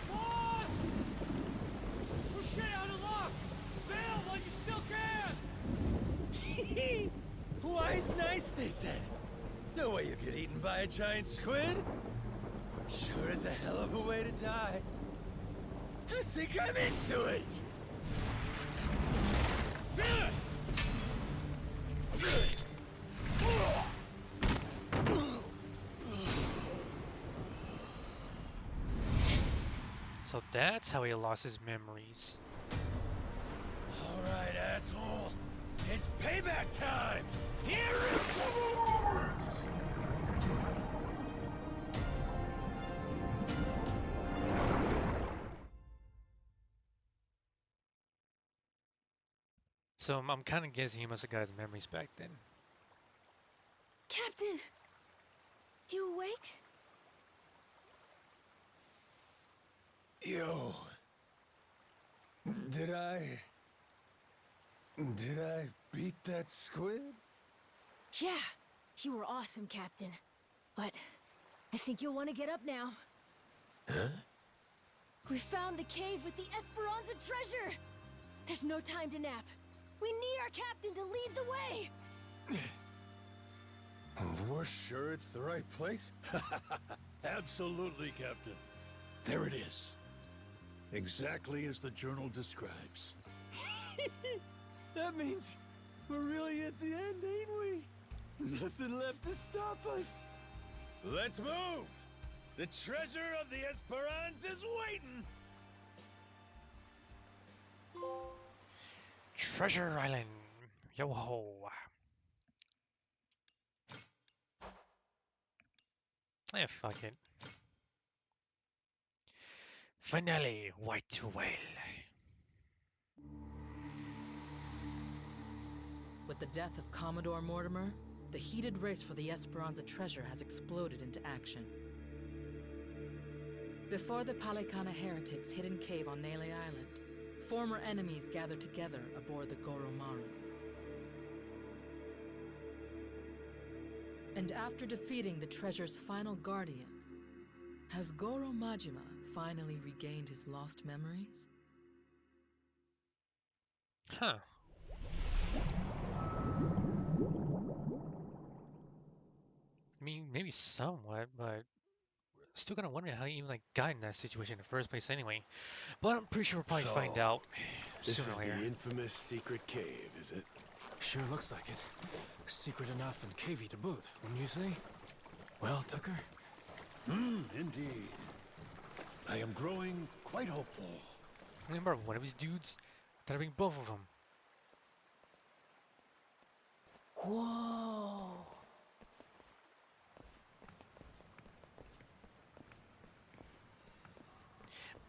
Boss! they said. No way you get eaten by a giant squid. Sure is a hell of a way to die. I think I'm into it. So that's how he lost his memories. All right, asshole. It's payback time. Here it comes. So I'm kind of guessing he must have got his memories back then. Captain! You awake? Yo. Did I beat that squid? Yeah, you were awesome, Captain. But I think you'll want to get up now. Huh? We found the cave with the Esperanza treasure! There's no time to nap. We need our captain to lead the way! We're sure it's the right place? Absolutely, Captain. There it is. Exactly as the journal describes. That means we're really at the end, ain't we? Nothing left to stop us. Let's move! The treasure of the Esperanza's waiting! Treasure Island. Yo ho. Eh, fuck it. Finale, white whale. With the death of Commodore Mortimer, the heated race for the Esperanza treasure has exploded into action. Before the Palicana heretics' hidden cave on Nele Island, former enemies gather together aboard the Goromaru. And after defeating the treasure's final guardian, has Goro Majima finally regained his lost memories? Huh. I mean, maybe somewhat, but still gonna wonder how he even like got in that situation in the first place anyway. But I'm pretty sure we'll probably find out This sooner is or later. the infamous secret cave, is it? Sure looks like it. Secret enough and cavey to boot, wouldn't you say? Well, Tucker? Indeed. I am growing quite hopeful. Remember one of his dudes? That'll bring both of them. Whoa!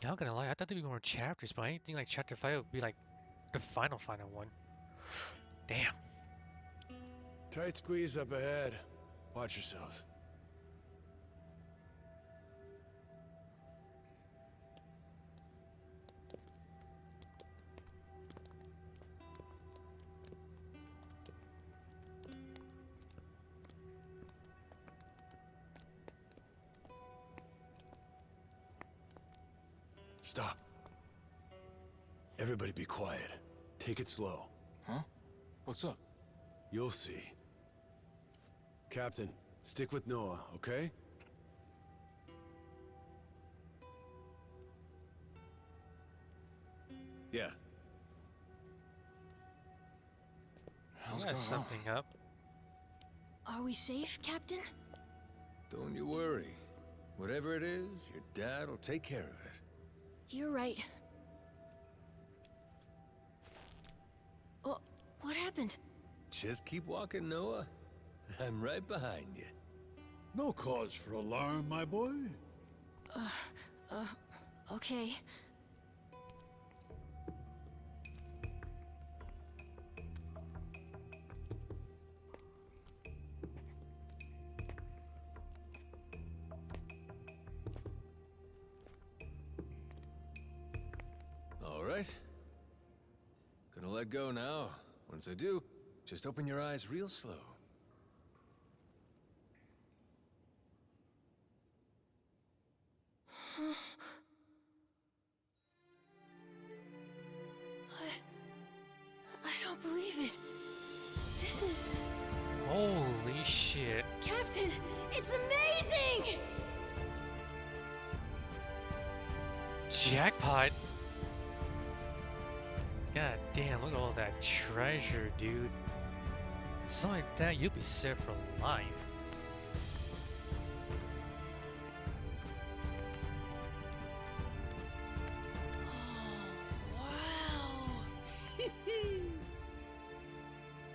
Not gonna lie, I thought there'd be more chapters, but I didn't think like chapter 5 would be like the final one. Damn. Tight squeeze up ahead. Watch yourselves. Stop. Everybody be quiet. Take it slow. Huh? What's up? You'll see. Captain, stick with Noah, okay? Yeah. How's That's something up. Are we safe, Captain? Don't you worry. Whatever it is, your dad will take care of it. You're right. Oh, what happened? Just keep walking, Noah. I'm right behind you. No cause for alarm, my boy. Okay. All right. Gonna let go now. Once I do, just open your eyes real slow. I don't believe it. This is... Holy shit. Captain, it's amazing! Jackpot. God damn, look at all that treasure, dude. Something like that, you'll be set for life.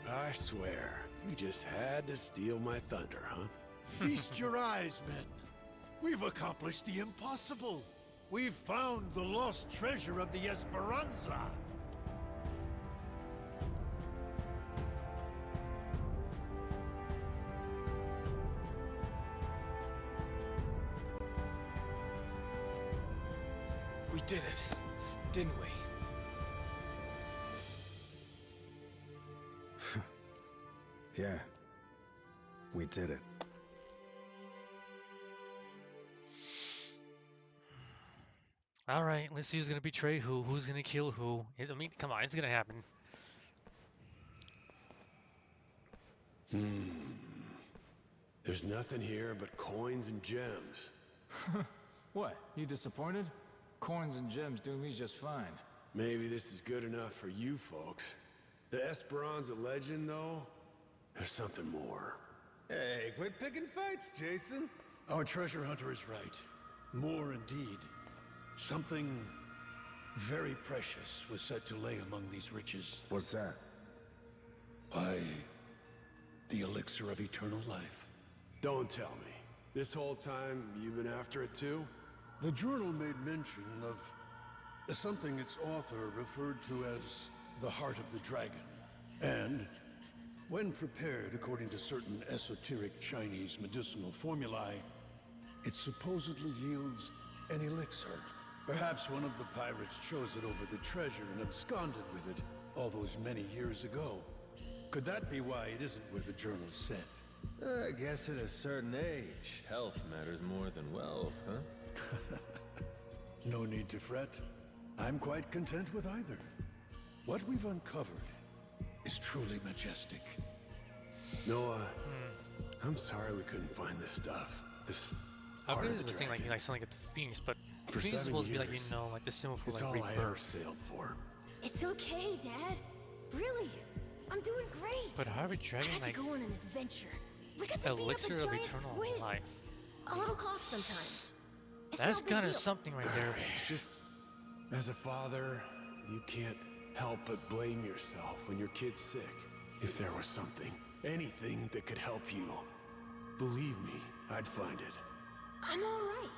I swear, you just had to steal my thunder, huh? Feast your eyes, men. We've accomplished the impossible. We've found the lost treasure of the Esperanza. We did it, didn't we? Yeah. We did it. Alright, let's see who's gonna betray who, who's gonna kill who. I mean, come on, it's gonna happen. There's nothing here but coins and gems. What, you disappointed? Coins and gems do me just fine. Maybe this is good enough for you folks. The Esperanza legend, though, there's something more. Hey, quit picking fights, Jason. Our treasure hunter is right. More indeed. Something very precious was said to lay among these riches. What's that? Why, the elixir of eternal life. Don't tell me. This whole time, you've been after it too? The journal made mention of something its author referred to as the Heart of the Dragon. And when prepared according to certain esoteric Chinese medicinal formulae, it supposedly yields an elixir. Perhaps one of the pirates chose it over the treasure and absconded with it all those many years ago. Could that be why it isn't where the journal said? I guess at a certain age, health matters more than wealth, huh? No need to fret. I'm quite content with either. What we've uncovered is truly majestic. Noah, I'm sorry we couldn't find this stuff. This I Heart really of the was thinking like, Dragon. you know, I sound like a phoenix, but For phoenix is 7 supposed to be like, you years, know, like the symbol for it's like all I ever rebirth. sailed for. It's okay, Dad. Really. I'm doing great. But Harvey I Dragon, had like, to go on an adventure. We got to beat elixir up a of giant eternal squid. life. A little cough sometimes. It's That's no big kind of deal. something right there. It's just, as a father, you can't help but blame yourself when your kid's sick. If there was something, anything that could help you, believe me, I'd find it. I'm all right.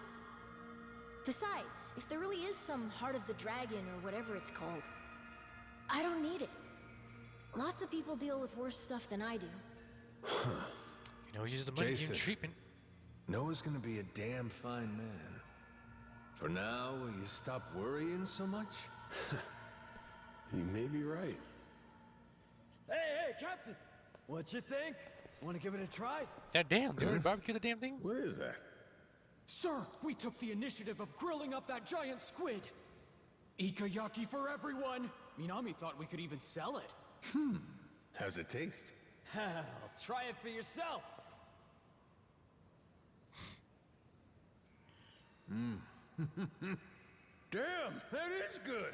Besides, if there really is some Heart of the Dragon or whatever it's called, I don't need it. Lots of people deal with worse stuff than I do. You know, use the money, give him Jason. treatment. Noah's gonna be a damn fine man. For now, will you stop worrying so much? You may be right. Hey, Captain! What you think? Want to give it a try? God damn, they already barbecued the damn thing? What is that? Sir, we took the initiative of grilling up that giant squid. Ikayaki for everyone. Minami thought we could even sell it. How's it taste? Hell, try it for yourself. Damn, that is good.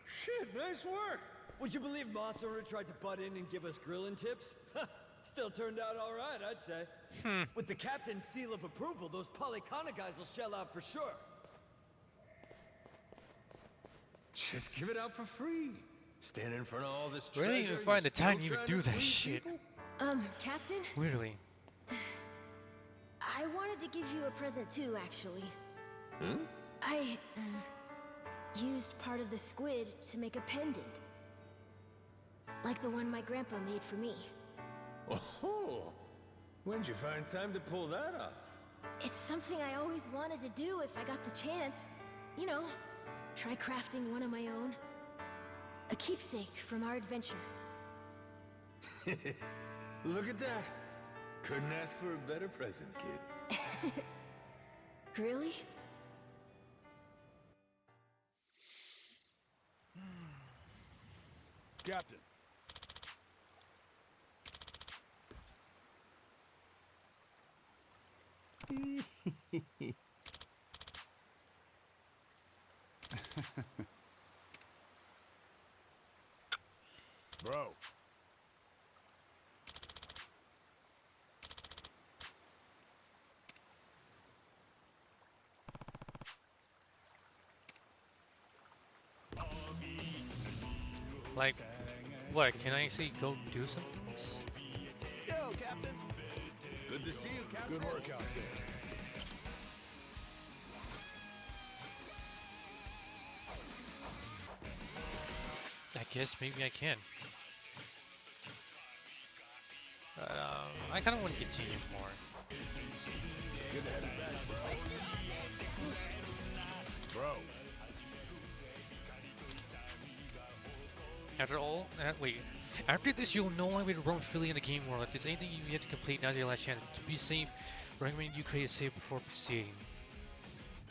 Shit, nice work. Would you believe Masaru tried to butt in and give us grilling tips? Still turned out all right, I'd say. With the captain's seal of approval, those Polycana guys will shell out for sure. Just give it out for free. Stand in front of all this We treasure. didn't even you find the still time to even trying do to that squeeze shit. people? Captain? Literally. I wanted to give you a present too, actually. Hmm? I, used part of the squid to make a pendant. Like the one my grandpa made for me. Oh, when'd you find time to pull that off? It's something I always wanted to do if I got the chance. You know, try crafting one of my own. A keepsake from our adventure. Look at that. Couldn't ask for a better present, kid. Really? Captain. Bro. Like, what? Can I actually go do something? Yo, Captain. Good to see you, Captain. Good work out there. I guess maybe I can. But, I kind of want to continue more. Good to have you back, bro. Bro. After all, wait. After this, you'll no longer roam freely in the game world. If there's anything you have to complete, now's your last chance. To be safe, recommend you create a save before proceeding.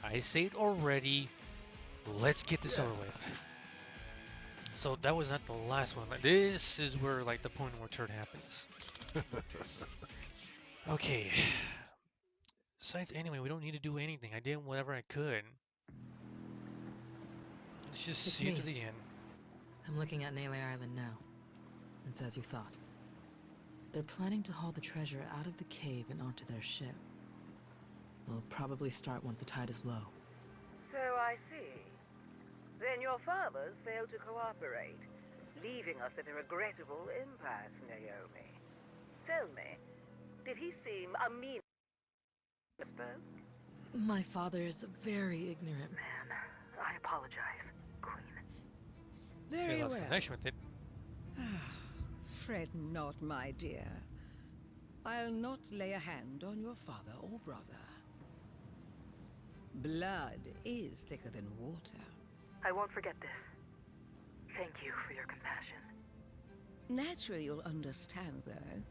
I saved already. Let's get this over with. So that was not the last one. This is where like the point where turn happens. Okay. Besides, anyway, we don't need to do anything. I did whatever I could. Let's just see it to the end. I'm looking at Nele Island now. It's as you thought. They're planning to haul the treasure out of the cave and onto their ship. They'll probably start once the tide is low. So I see. Then your fathers failed to cooperate, leaving us at a regrettable impasse, Naomi. Tell me, did he seem a mean... My father is a very ignorant man. I apologize, Queen. Very well. With it. Fret not, my dear. I'll not lay a hand on your father or brother. Blood is thicker than water. I won't forget this. Thank you for your compassion. Naturally, you'll understand, though.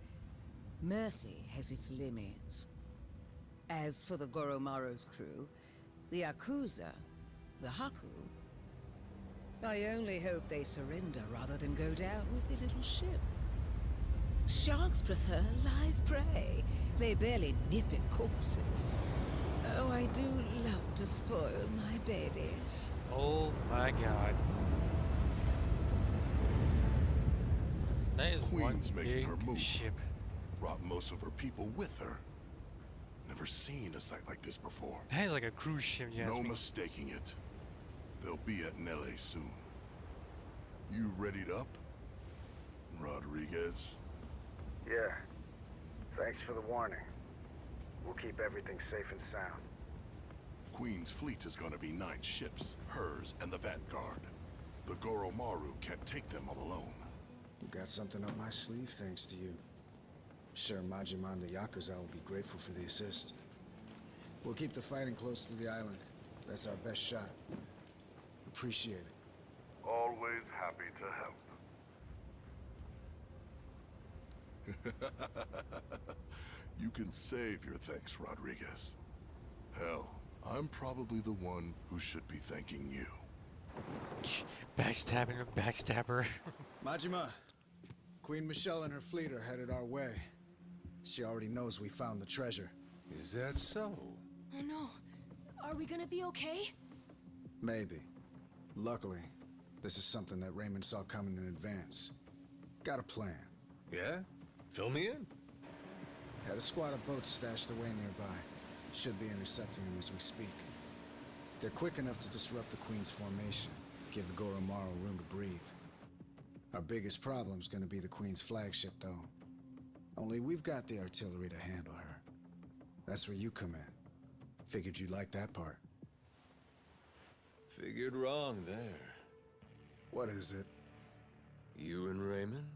Mercy has its limits. As for the Goromaro's crew, the Yakuza, the Haku, I only hope they surrender rather than go down with their little ship. Sharks prefer live prey. They barely nip at corpses. Oh, I do love to spoil my babies. Oh my god. That is Queen's one making big her move. ship. Brought most of her people with her. Never seen a sight like this before. That is like a cruise ship, yeah. No mistaking it. They'll be at Nele soon. You readied up, Rodriguez? Yeah. Thanks for the warning. We'll keep everything safe and sound. Queen's fleet is gonna be 9 ships, hers and the Vanguard. The Goromaru can't take them all alone. You got something up my sleeve thanks to you. Sure, Majima and the Yakuza will be grateful for the assist. We'll keep the fighting close to the island. That's our best shot. Appreciate it. Always happy to help. You can save your thanks, Rodriguez. Hell, I'm probably the one who should be thanking you. Backstabbing a backstabber. Majima, Queen Michelle and her fleet are headed our way. She already knows we found the treasure. Is that so? Oh no. Are we gonna be okay? Maybe. Luckily, this is something that Raymond saw coming in advance. Got a plan. Yeah? Fill me in. Had a squad of boats stashed away nearby. Should be intercepting them as we speak. They're quick enough to disrupt the Queen's formation, give the Goromaru room to breathe. Our biggest problem's gonna be the Queen's flagship, though. Only we've got the artillery to handle her. That's where you come in. Figured you'd like that part. Figured wrong there. What is it? You and Raymond?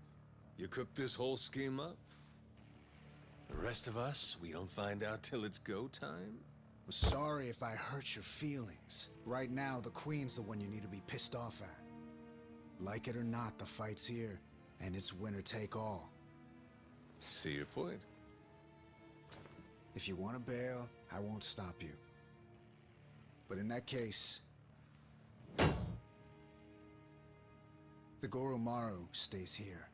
You cooked this whole scheme up? The rest of us, we don't find out till it's go time? I'm sorry if I hurt your feelings. Right now, the Queen's the one you need to be pissed off at. Like it or not, the fight's here, and it's winner take all. See your point. If you want to bail, I won't stop you. But in that case, the Goromaru stays here.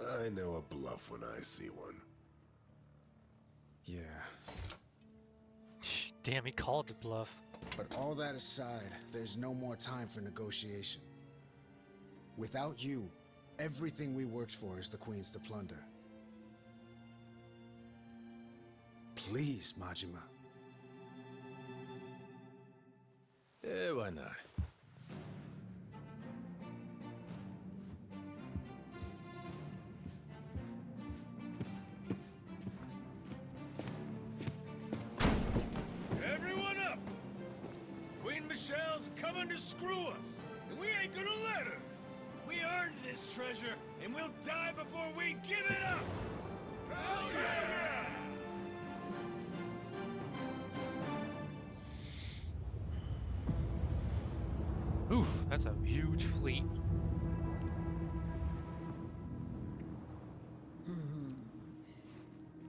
I know a bluff when I see one. Yeah. Damn, he called the bluff. But all that aside, there's no more time for negotiation. Without you, everything we worked for is the Queen's to plunder. Please, Majima. Why not? Everyone up! Queen Michelle's coming to screw us, and we ain't gonna let her! We earned this treasure, and we'll die before we give it up! Hell yeah! Oof, that's a huge fleet.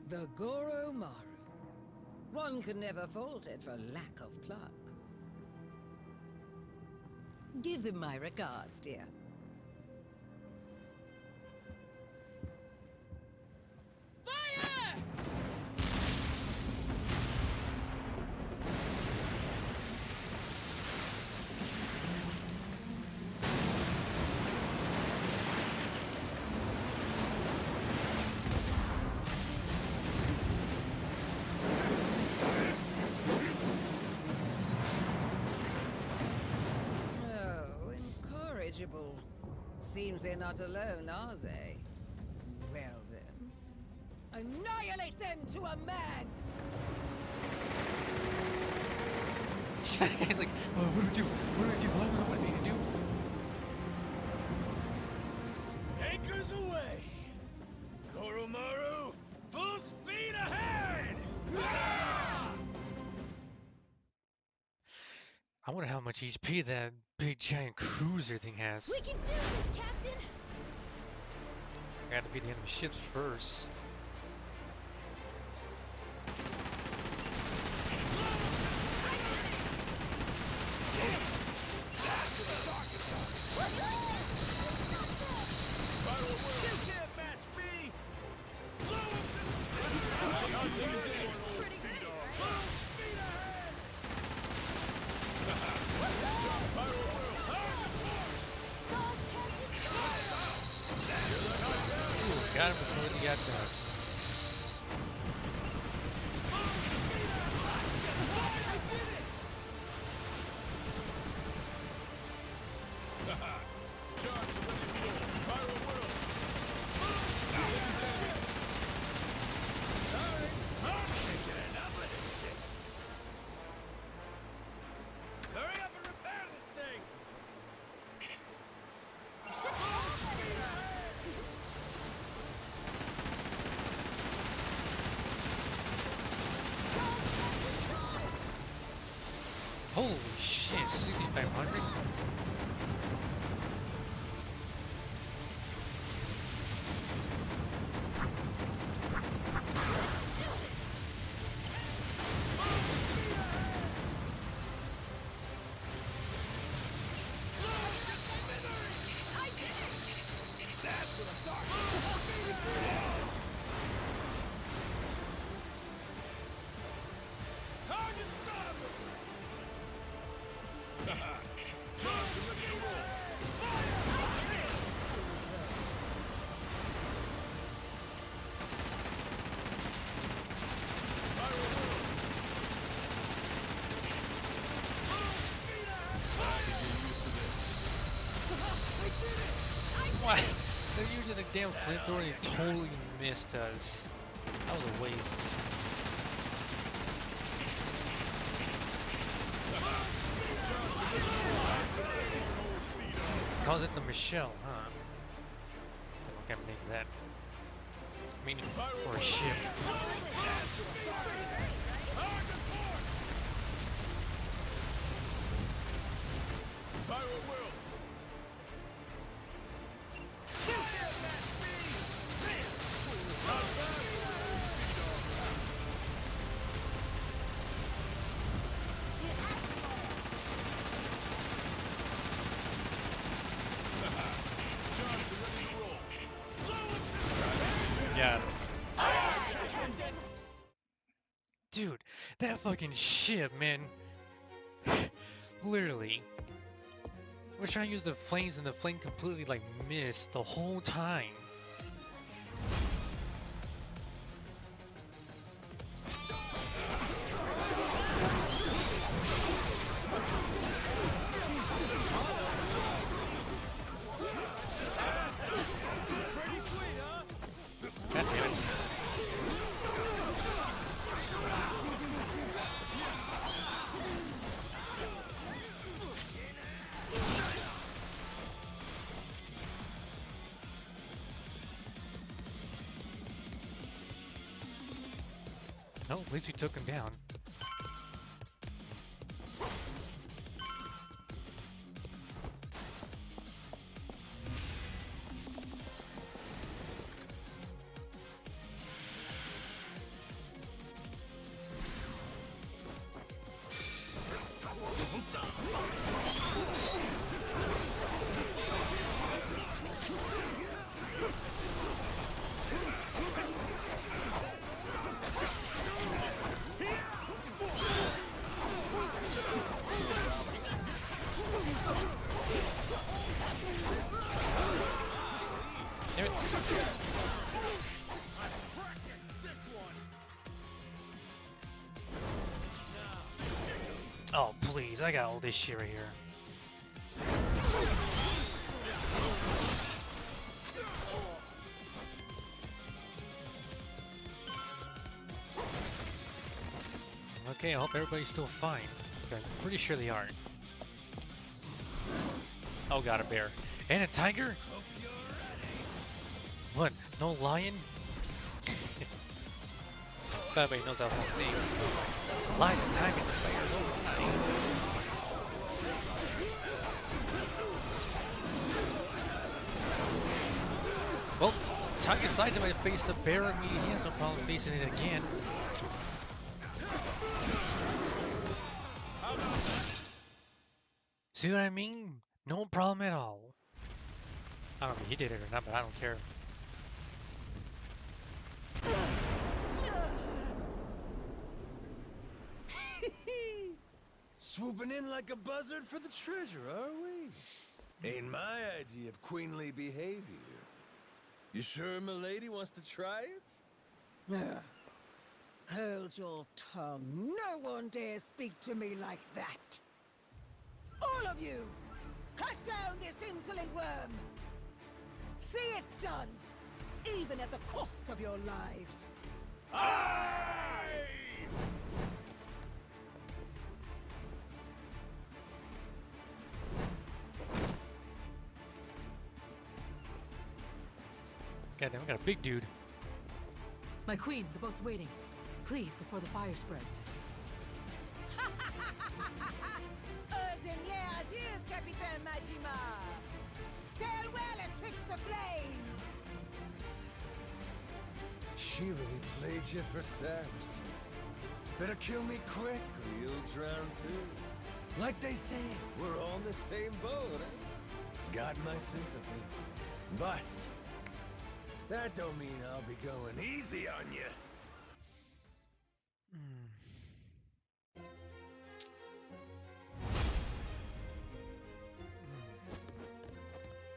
The Goro Maru. One can never fault it for lack of pluck. Give them my regards, dear. Seems they're not alone, are they? Well then, annihilate them to a man! That guy's like, oh, what do we do? What do we do? What do we do? Anchors away! Koromaru, full speed ahead! I wonder how much HP that big giant cruiser thing has. We can do this, Captain! I gotta beat the enemy ships first. Got him before he got to us. Hurry up and repair this thing! Holy shit, 6,500? What? They're using a damn flamethrower and it totally missed us. That was a waste. Calls it the Michelle, huh? I can't name that. Meaning for a ship. Got it. Dude, that fucking ship, man. Literally. We're trying to use the flames and the flame completely like missed the whole time. God damn it. Oh, at least we took him down. Damn it. Oh, please, I got all this shit right here. Okay, I hope everybody's still fine. Okay, I'm pretty sure they are. Oh god, a bear. And a tiger? What? No lion? Everybody knows that whole thing. Lion, tiger, bear, no lion. Well, tiger decides he might face the bear. I mean, he has no problem facing it again. See what I mean? No problem at all. I don't know if he did it or not, but I don't care. Swooping in like a buzzard for the treasure, are we? Ain't my idea of queenly behavior. You sure milady wants to try it? Hold your tongue. No one dare speak to me like that. All of you, cut down this insolent worm. See it done, even at the cost of your lives. Aye! Goddamn, we got a big dude. My queen, the boat's waiting. Please, before the fire spreads. Dernier adieu, Capitaine Majima. Sail well atwixt the flames. She really played you for saps. Better kill me quick or you'll drown too. Like they say, we're all in the same boat, eh? Got my sympathy. But that don't mean I'll be going easy on you.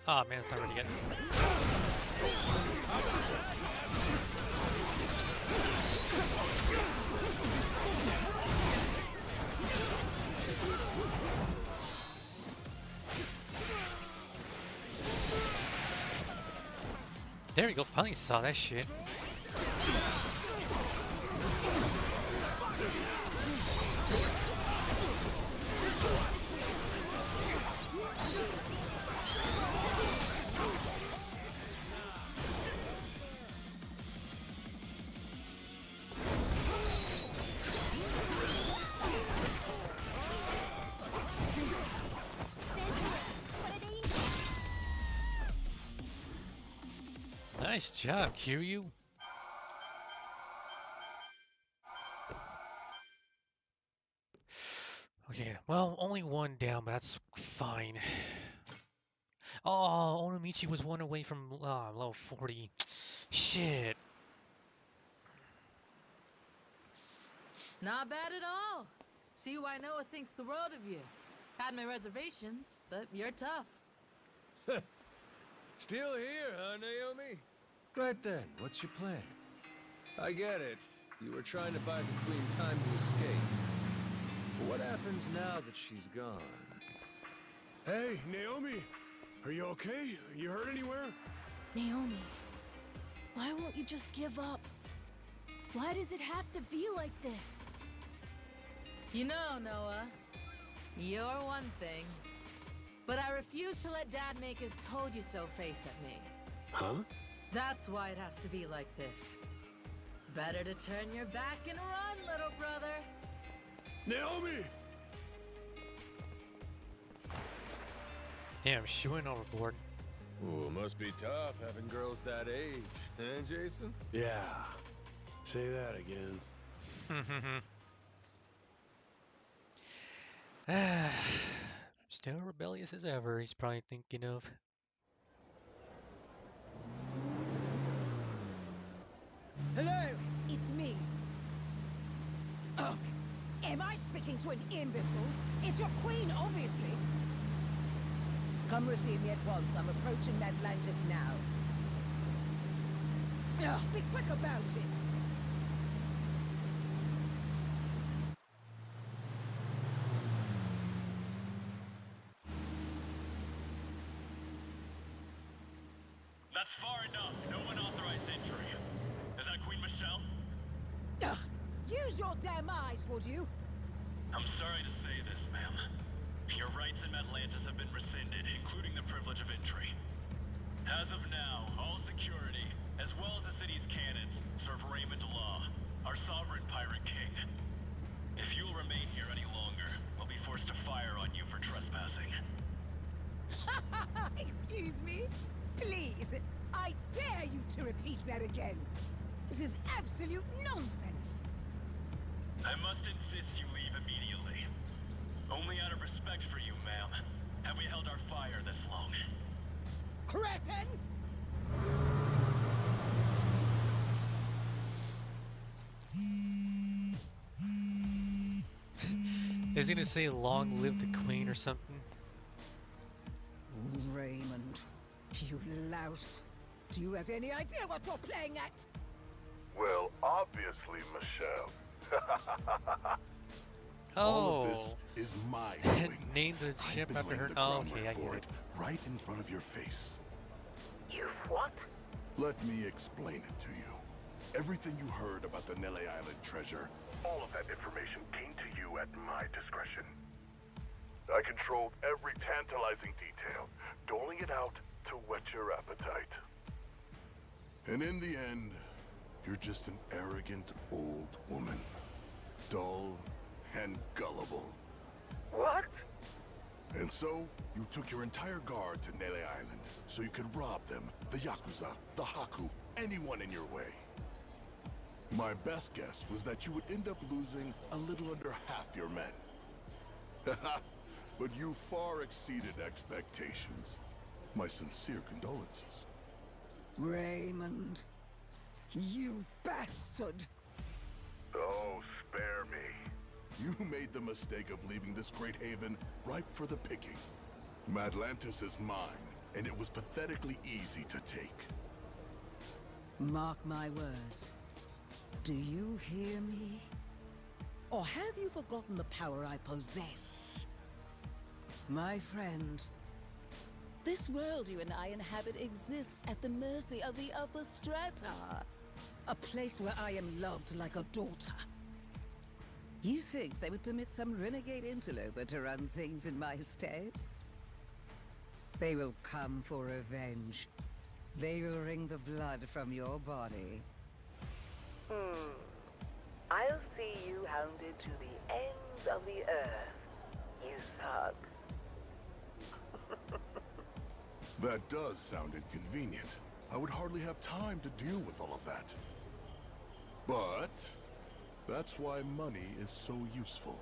Ah, man, it's not ready yet. There we go, finally saw that shit. Nice job, Kiryu. Okay, well, only one down, but that's fine. Oh, Onomichi was one away from level 40. Shit. Not bad at all. See why Noah thinks the world of you. Had my reservations, but you're tough. Still here, huh, Naomi? Right then, what's your plan? I get it. You were trying to buy the Queen time to escape. But what happens now that she's gone? Hey, Naomi! Are you okay? You hurt anywhere? Naomi, why won't you just give up? Why does it have to be like this? You know, Noah, you're one thing. But I refuse to let Dad make his told-you-so face at me. Huh? That's why it has to be like this. Better to turn your back and run, little brother. Naomi! Damn, she went overboard. Ooh, must be tough having girls that age, huh, Jason? Yeah. Say that again. Still rebellious as ever, he's probably thinking of. Hello, it's me. Oh, am I speaking to an imbecile? It's your queen, obviously. Come receive me at once. I'm approaching Atlantis now. Ugh, be quick about it. That's far enough. No unauthorized entry. Is that Queen Michelle? Ugh, use your damn eyes, would you? I'm sorry to say this, ma'am. Your rights in Atlantis have been rescinded, including the privilege of entry. As of now, all security, as well as the city's cannons, serve Raymond Law, our sovereign pirate king. If you'll remain here any longer, we'll be forced to fire on you for trespassing. Excuse me? Please, I dare you to repeat that again. This is absolute nonsense. I must insist you leave immediately. Only out of respect for you, ma'am, have we held our fire this long. Cretin! Is he gonna say long live the queen or something? Raymond, you louse. Do you have any idea what you're playing at? Well, obviously, Michelle. All of this is my doing. Named the ship I've been after laying her. the Oh, groundwork okay, I for get it, it. right in front of your face. You've what? Let me explain it to you. Everything you heard about the Nele Island treasure, All of that information came to you at my discretion. I controlled every tantalizing detail, doling it out to whet your appetite. and in the end, you're just an arrogant old woman. Dull and gullible. What? And so, you took your entire guard to Nele Island so you could rob them, the Yakuza, the Haku, anyone in your way. My best guess was that you would end up losing a little under half your men. But you far exceeded expectations. My sincere condolences. Raymond, you bastard! Oh, spare me. You made the mistake of leaving this great haven ripe for the picking. Madlantis is mine, and it was pathetically easy to take. Mark my words. Do you hear me? Or have you forgotten the power I possess? My friend, this world you and I inhabit exists at the mercy of the upper strata. A place where I am loved like a daughter. You think they would permit some renegade interloper to run things in my stead? They will come for revenge. They will wring the blood from your body. I'll see you hounded to the ends of the earth, you thug. That does sound inconvenient. I would hardly have time to deal with all of that. But that's why money is so useful.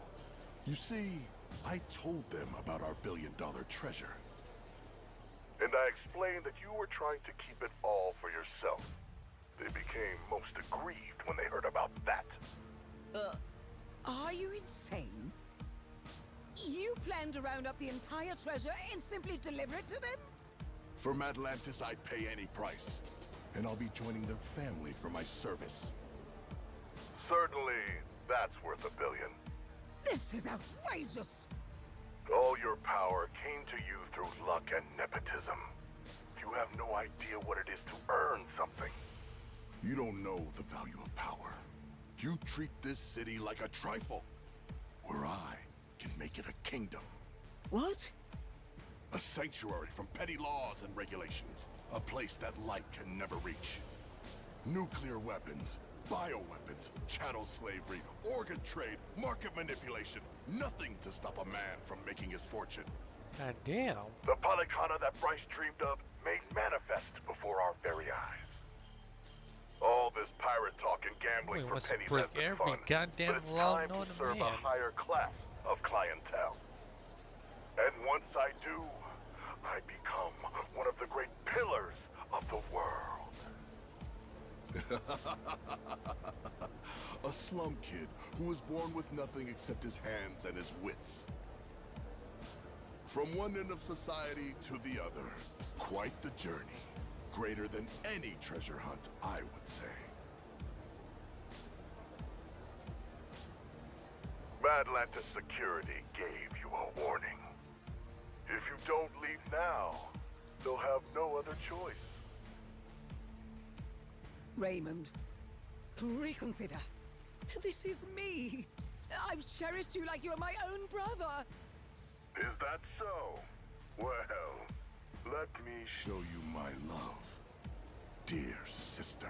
You see, I told them about our billion-dollar treasure. And I explained that you were trying to keep it all for yourself. They became most aggrieved when they heard about that. Are you insane? You plan to round up the entire treasure and simply deliver it to them? For Madlantis, I'd pay any price. And I'll be joining their family for my service. Certainly, that's worth $1 billion. This is outrageous! All your power came to you through luck and nepotism. You have no idea what it is to earn something. You don't know the value of power. You treat this city like a trifle, where I can make it a kingdom. What? A sanctuary from petty laws and regulations. A place that light can never reach. Nuclear weapons, bioweapons, chattel slavery, organ trade, market manipulation. Nothing to stop a man from making his fortune. God damn. The Polycana that Bryce dreamed of made manifest before our very eyes. All this pirate talk and gambling for pennies has been fun, goddamn but it's law time to known to serve man. a higher class of clientele. And once I do, I become one of the great pillars of the world. A slum kid who was born with nothing except his hands and his wits. From one end of society to the other. Quite the journey. Greater than any treasure hunt, I would say. Madlantis Security gave you a warning. If you don't leave now, they'll have no other choice. Raymond, reconsider. This is me. I've cherished you like you're my own brother. Is that so? Well, let me show you my love, dear sister.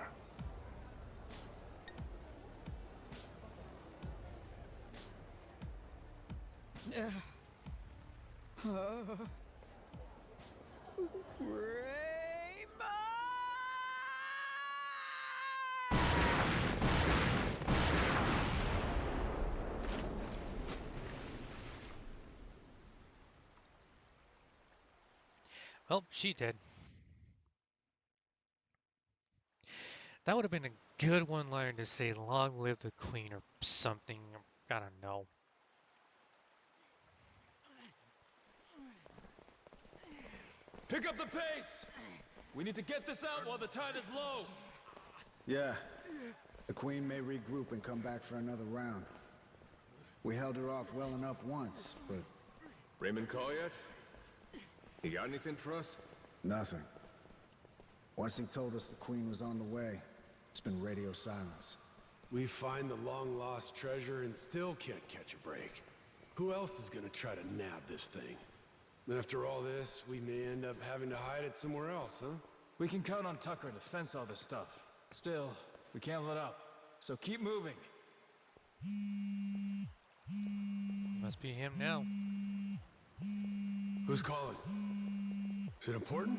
Well, she did. That would have been a good one-liner to say, "Long live the Queen" or something. I don't know. Pick up the pace! We need to get this out while the tide is low! Yeah. The Queen may regroup and come back for another round. We held her off well enough once, but... Raymond call yet? He got anything for us? Nothing. Once he told us the Queen was on the way, it's been radio silence. We find the long-lost treasure and still can't catch a break. Who else is gonna try to nab this thing? And after all this, we may end up having to hide it somewhere else, huh? We can count on Tucker to fence all this stuff. Still, we can't let up. So keep moving. Must be him now. Who's calling? Is it important?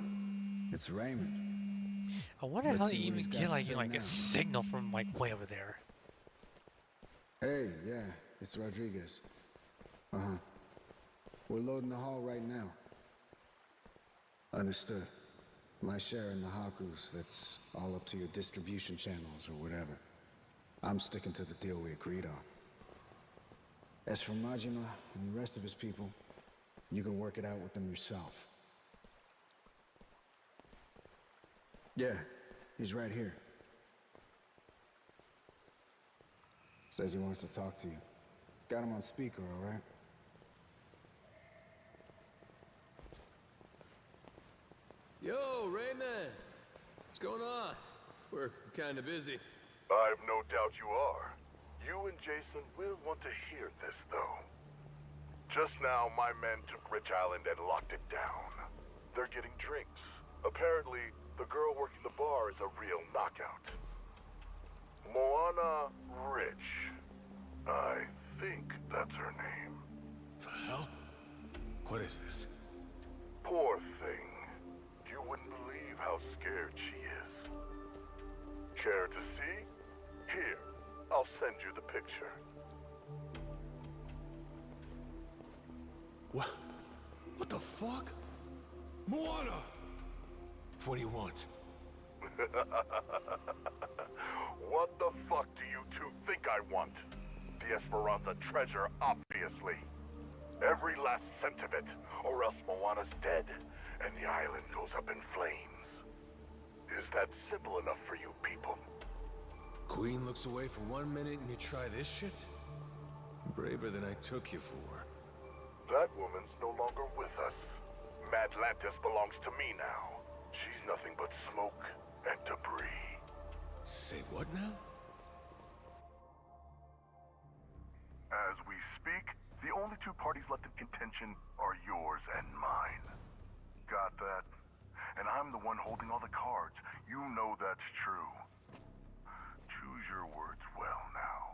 It's Raymond. I wonder how you even get like a signal from like way over there. Hey, yeah, it's Rodriguez. Uh-huh. We're loading the hall right now. Understood. My share in the Hakus, that's all up to your distribution channels or whatever. I'm sticking to the deal we agreed on. As for Majima and the rest of his people, you can work it out with them yourself. Yeah, he's right here. Says he wants to talk to you. Got him on speaker, all right? Yo, Raymond! What's going on? We're kinda busy. I've no doubt you are. You and Jason will want to hear this, though. Just now, my men took Rich Island and locked it down. They're getting drinks. Apparently, the girl working the bar is a real knockout. Moana Rich. I think that's her name. The hell? What is this? Poor thing. You wouldn't believe how scared she is. Care to see? Here, I'll send you the picture. What? What the fuck? Moana! What do you want? What the fuck do you two think I want? the Esperanza treasure, obviously. Every last cent of it, or else Moana's dead, and the island goes up in flames. Is that simple enough for you people? Queen looks away for 1 minute and you try this shit? Braver than I took you for. That woman's no longer with us. Madlantis belongs to me now. She's nothing but smoke and debris. Say what now? As we speak, the only two parties left in contention are yours and mine. Got that? And I'm the one holding all the cards. You know that's true. Choose your words well now.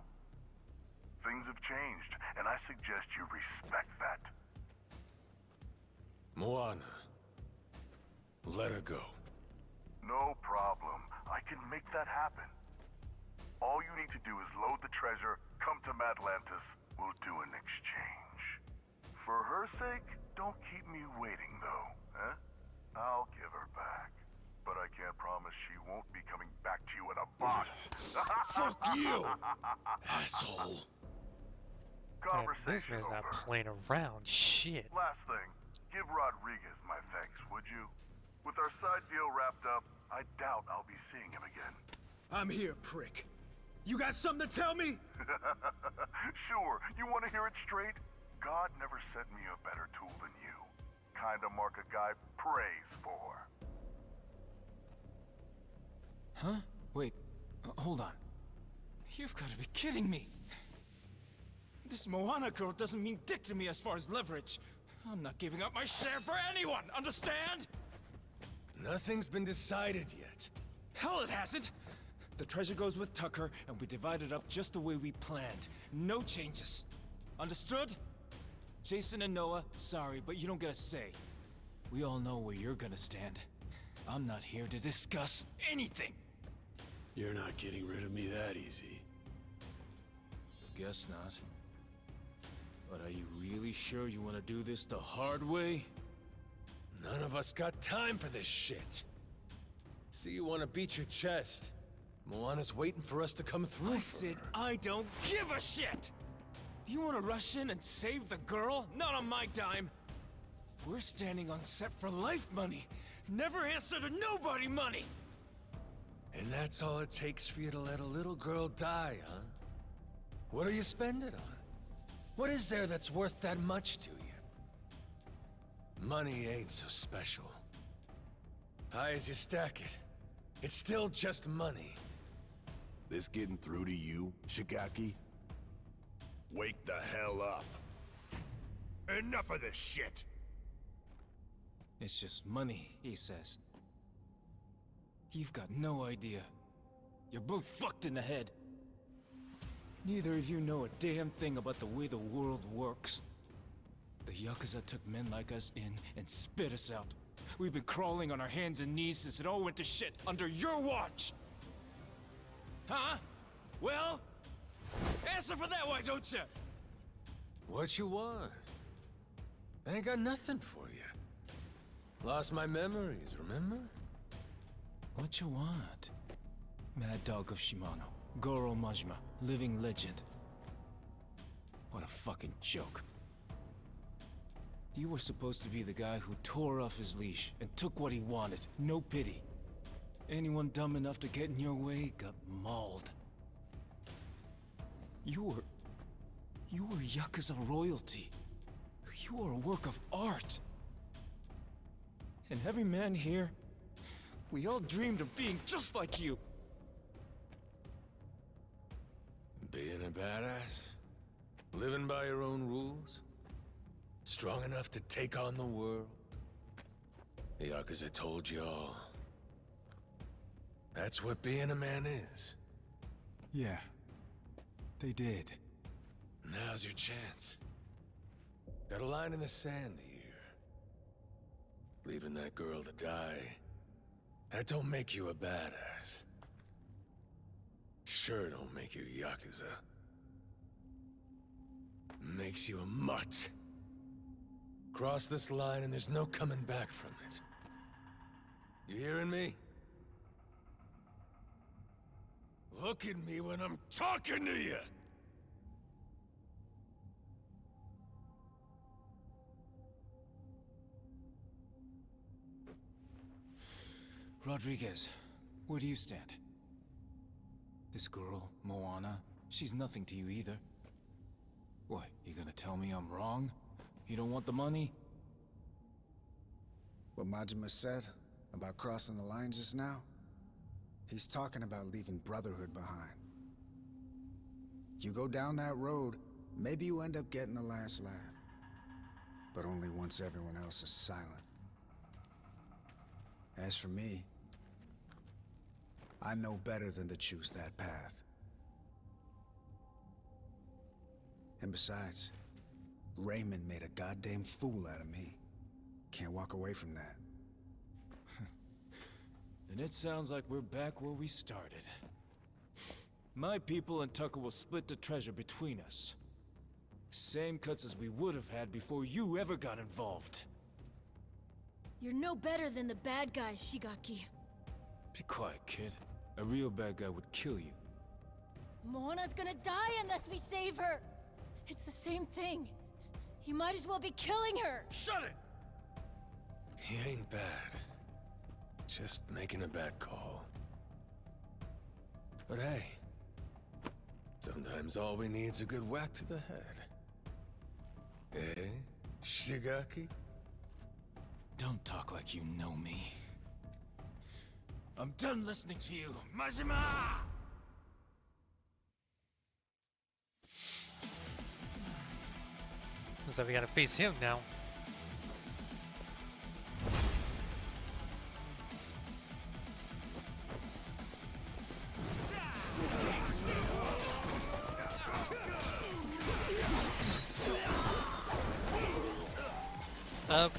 Things have changed, and I suggest you respect that. Moana. Let her go. No problem. I can make that happen. All you need to do is load the treasure, come to Madlantis, we'll do an exchange. For her sake, don't keep me waiting though, eh? I'll give her back. But I can't promise she won't be coming back to you in a box. Fuck you, asshole. Man, this Conversation man's not over. playing around. Shit. Last thing, give Rodriguez my thanks, would you? With our side deal wrapped up, I doubt I'll be seeing him again. I'm here, prick. You got something to tell me? Sure, you want to hear it straight? God never sent me a better tool than you. Kinda mark a guy prays for. Huh? Wait, hold on. You've got to be kidding me. This Moana girl doesn't mean dick to me as far as leverage. I'm not giving up my share for anyone, understand? Nothing's been decided yet. Hell, it hasn't! The treasure goes with Tucker, and we divide it up just the way we planned. No changes. Understood? Jason and Noah, sorry, but you don't get a say. We all know where you're gonna stand. I'm not here to discuss anything. You're not getting rid of me that easy. Guess not. But are you really sure you want to do this the hard way? None of us got time for this shit. See, you want to beat your chest. Moana's waiting for us to come through. I said I don't give a shit! You want to rush in and save the girl? Not on my dime. We're standing on set for life money. Never answer to nobody money! And that's all it takes for you to let a little girl die, huh? What do you spend it on? What is there that's worth that much to you? Money ain't so special. High as you stack it, it's still just money. This getting through to you, Shigaki? Wake the hell up. Enough of this shit! It's just money, he says. You've got no idea. You're both fucked in the head. Neither of you know a damn thing about the way the world works. The Yakuza took men like us in and spit us out. We've been crawling on our hands and knees since it all went to shit under your watch! Huh? Well? Answer for that, why don't you? What you want? I ain't got nothing for you. Lost my memories, remember? What you want? Mad Dog of Shimano. Goro Majima. Living legend. What a fucking joke. You were supposed to be the guy who tore off his leash and took what he wanted. No pity. Anyone dumb enough to get in your way got mauled. You were Yakuza royalty. You were a work of art. And every man here, we all dreamed of being just like you. Being a badass? Living by your own rules? Strong enough to take on the world? The Yakuza told you all. That's what being a man is. Yeah, they did. Now's your chance. Got a line in the sand here. Leaving that girl to die, that don't make you a badass. Sure don't make you Yakuza. Makes you a mutt. Cross this line and there's no coming back from it. You hearing me? Look at me when I'm talking to you! Rodriguez, where do you stand? This girl, Moana, she's nothing to you either. What, you gonna tell me I'm wrong? You don't want the money? What Majima said about crossing the line just now? He's talking about leaving Brotherhood behind. You go down that road, maybe you end up getting the last laugh. But only once everyone else is silent. As for me, I know better than to choose that path. And besides, Raymond made a goddamn fool out of me. Can't walk away from that. Then it sounds like we're back where we started. My people and Tucker will split the treasure between us. Same cuts as we would have had before you ever got involved. You're no better than the bad guys, Shigaki. Be quiet, kid. A real bad guy would kill you. Moana's gonna die unless we save her! It's the same thing. You might as well be killing her! Shut it! He ain't bad. Just making a bad call. But hey, sometimes all we need's a good whack to the head. Eh, Shigaki? Don't talk like you know me. I'm done listening to you, Majima! Looks like we gotta face him now.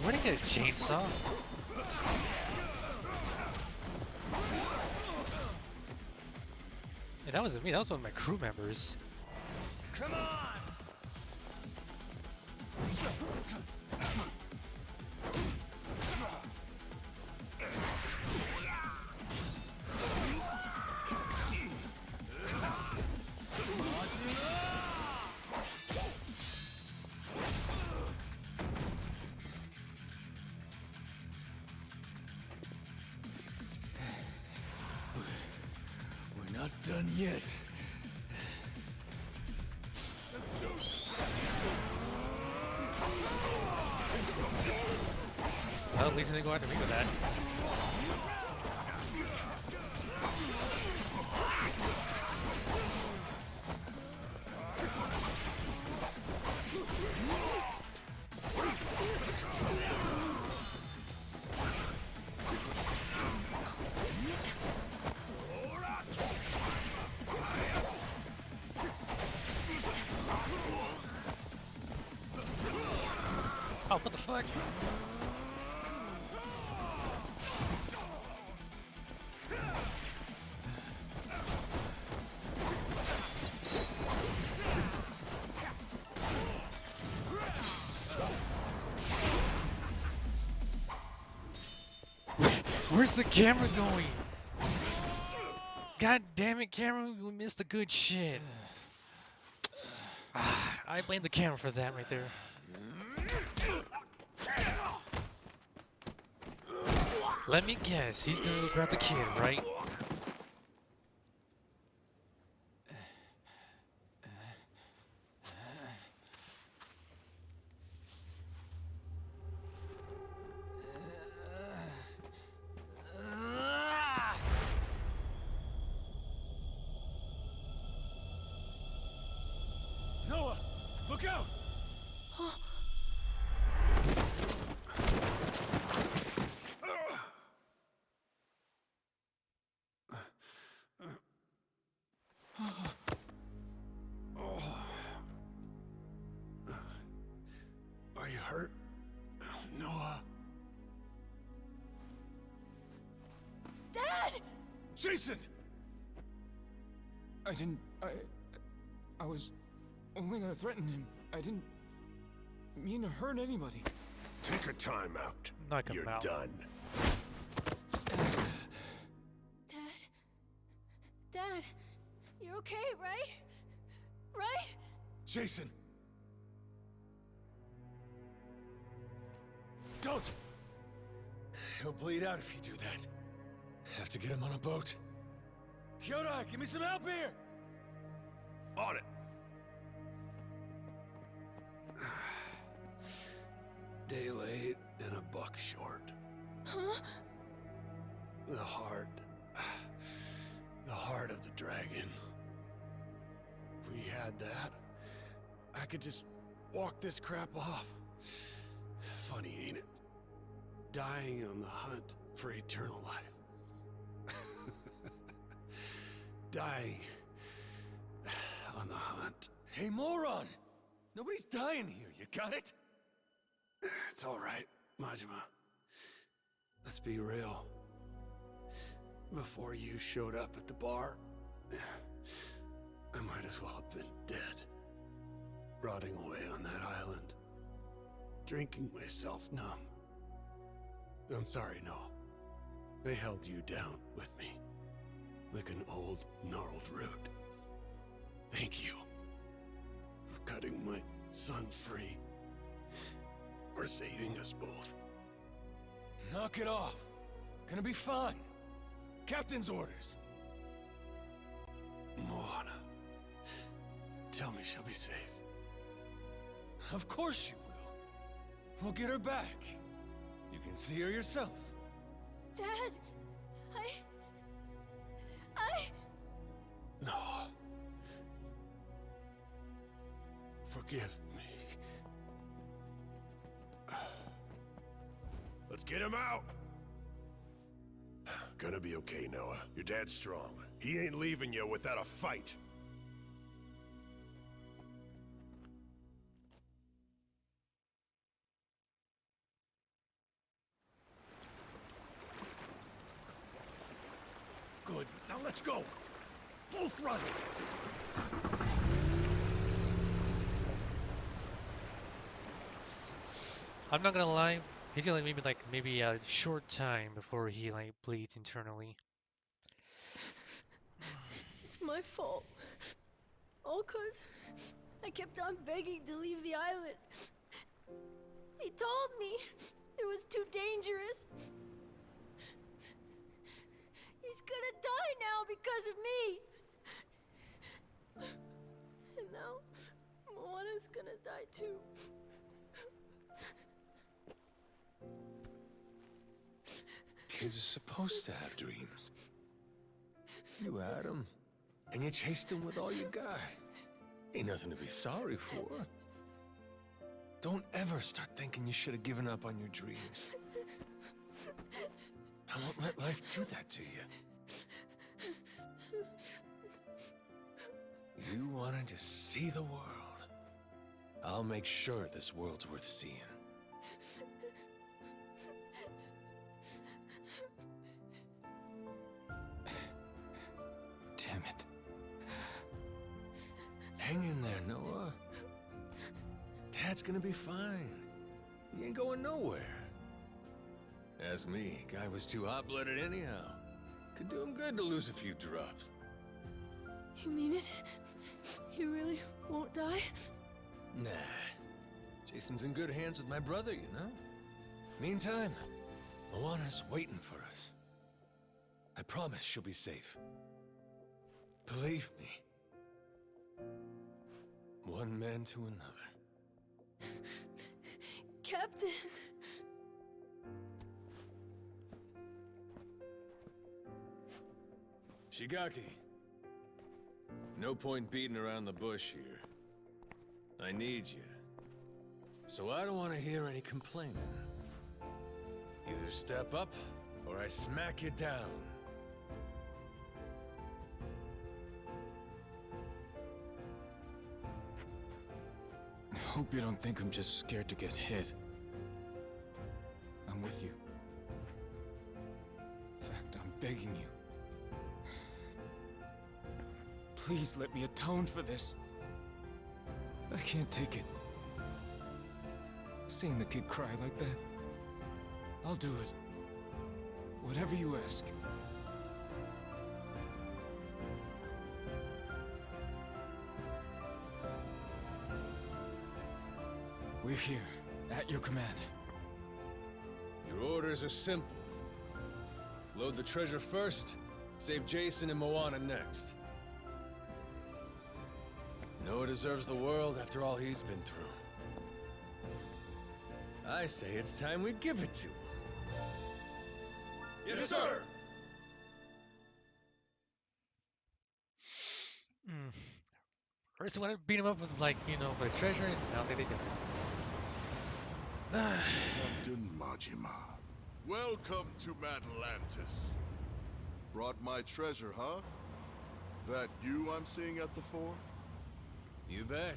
Where did he get a chainsaw? Yeah, that wasn't me, that was one of my crew members. Come on! We're not done yet. Well, at least they didn't go after me with that. Oh, what the fuck? Where's the camera going? God damn it, camera, we missed the good shit. I blame the camera for that right there. Let me guess, he's gonna go grab the kid, right? Noah! Look out! Are you hurt, Noah? Dad! Jason! I was only gonna threaten him. I didn't mean to hurt anybody. Take a time out. Knock him You're out. done. Dad, you're okay, right? Right? Jason! Don't! He'll bleed out if you do that. Have to get him on a boat. Kyoda, give me some help here! On it. Day late and a buck short. Huh? The heart of the dragon. If we had that, I could just walk this crap off. Funny, ain't it? Dying on the hunt for eternal life. Dying on the hunt. Hey, moron! Nobody's dying here, you got it? It's all right, Majima. Let's be real. Before you showed up at the bar, I might as well have been dead. Rotting away on that island. Drinking myself numb. I'm sorry, Noel. I held you down with me. Like an old, gnarled root. Thank you. For cutting my son free. For saving us both. Knock it off. Gonna be fine. Captain's orders. Moana. Tell me she'll be safe. Of course you will. We'll get her back. You can see her yourself. Dad, No. Forgive me. Let's get him out! Gonna be okay, Noah. Your dad's strong. He ain't leaving you without a fight. Good. Now let's go. Full throttle. I'm not gonna lie, he's gonna leave me maybe a short time before he like bleeds internally. it's my fault. All 'cause I kept on begging to leave the island. He told me it was too dangerous. He's gonna die now because of me. And now, Moana's gonna die too. Kids are supposed to have dreams. You had them, and you chased them with all you got. Ain't nothing to be sorry for. Don't ever start thinking you should have given up on your dreams. I won't let life do that to you. You wanted to see the world. I'll make sure this world's worth seeing. Damn it. Hang in there, Noah. Dad's gonna be fine. He ain't going nowhere. Ask me, guy was too hot-blooded anyhow. Could do him good to lose a few drops. You mean it? He really won't die? Nah. Jason's in good hands with my brother, you know? Meantime, Moana's waiting for us. I promise she'll be safe. Believe me. One man to another. Captain! Shigaki. No point beating around the bush here. I need you. So I don't want to hear any complaining. Either step up, or I smack you down. I hope you don't think I'm just scared to get hit. I'm with you. In fact, I'm begging you. Please let me atone for this. I can't take it. Seeing the kid cry like that. I'll do it. Whatever you ask. We're here, at your command. Your orders are simple. Load the treasure first, save Jason and Moana next. Noah deserves the world after all he's been through. I say it's time we give it to him. Yes, sir! First they want to beat him up with, like, you know, for the treasure, and now they don't. Captain Majima, welcome to Madlantis. Brought my treasure, huh? That you I'm seeing at the fore? You bet.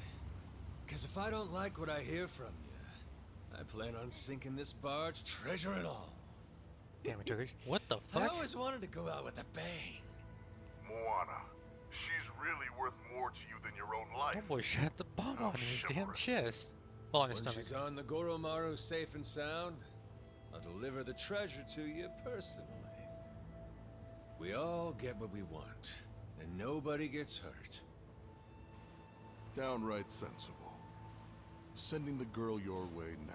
Because if I don't like what I hear from you, I plan on sinking this barge, treasure and all. Damn it, Turkish. What the I fuck? always wanted to go out with a bang. Moana, she's really worth more to you than your own life. Oh boy, shot the bomb on his damn chest. Well, on his When stomach. she's on the Goromaru safe and sound, I'll deliver the treasure to you personally. We all get what we want, and nobody gets hurt. Downright sensible. Sending the girl your way now.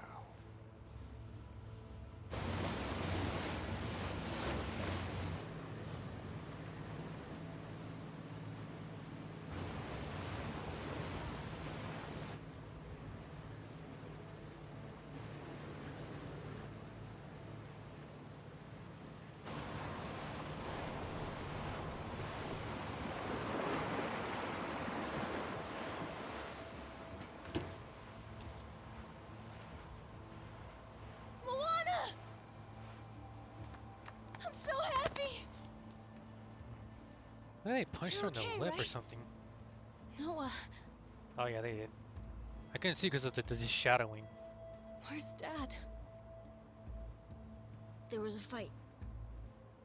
Moana! I'm so happy! They punched her in the Okay, lip or right? something. Noah, Oh yeah, they did. I couldn't see because of the shadowing. where's Dad? There was a fight.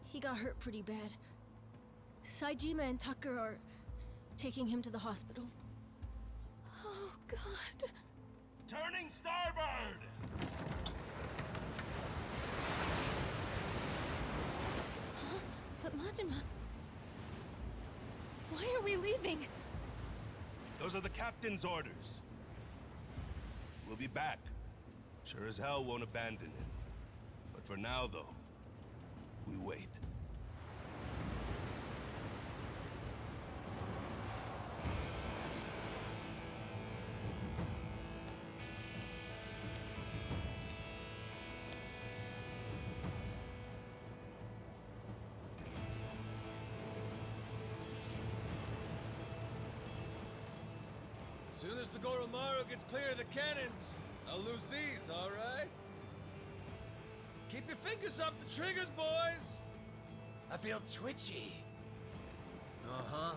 He got hurt pretty bad. Saejima and Tucker are taking him to the hospital. Oh, God. Turning starboard! Huh? But Majima... Why are we leaving? Those are the captain's orders. We'll be back. Sure as hell won't abandon him. But for now, though, we wait. As soon as the Goromaru gets clear of the cannons, I'll lose these, all right? Keep your fingers off the triggers, boys! I feel twitchy. Uh-huh.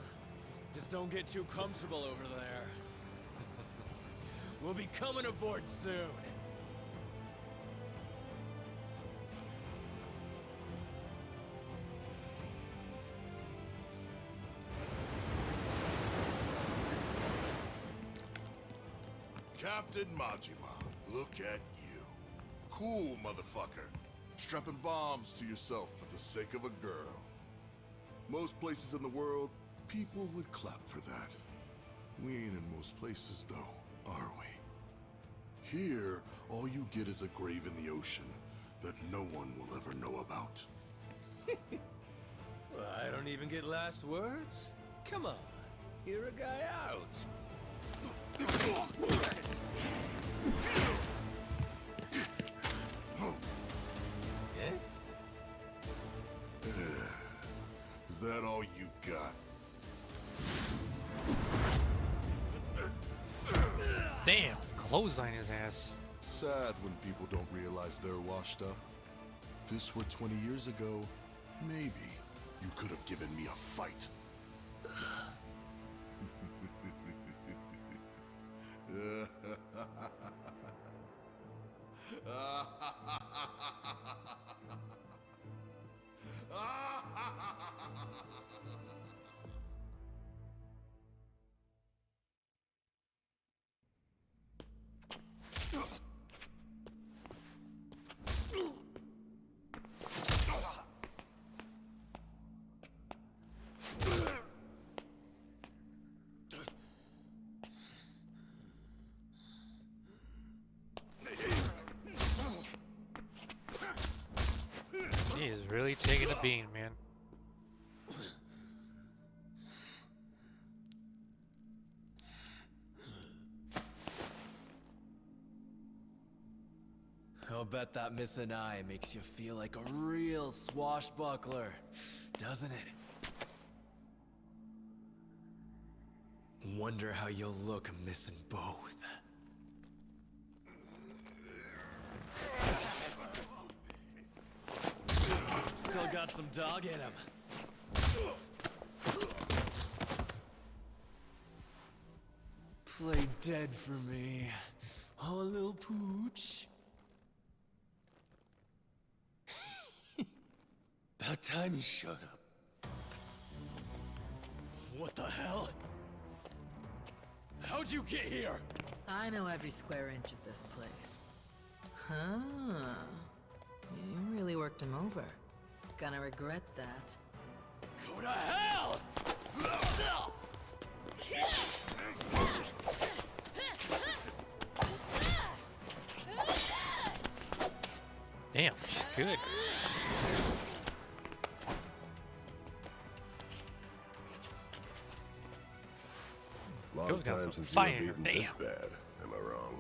Just don't get too comfortable over there. We'll be coming aboard soon. Captain Majima, look at you. Cool, motherfucker. Strapping bombs to yourself for the sake of a girl. Most places in the world, people would clap for that. We ain't in most places, though, are we? Here, all you get is a grave in the ocean that no one will ever know about. Well, I don't even get last words. Come on, hear a guy out. Is that all you got? Damn, clothesline his ass. Sad when people don't realize they're washed up. If this were 20 years ago, maybe you could have given me a fight. He is really taking a being, man. I'll bet that missing eye makes you feel like a real swashbuckler, doesn't it? Wonder how you'll look missing both. Still got some dog in him. Play dead for me, oh little pooch. About time you shut up. What the hell? How'd you get here? I know every square inch of this place. Huh. You really worked him over. Gonna regret that. Go to hell! Damn, she's good. Long Got time some since you fire, were beaten this damn. bad. Am I wrong?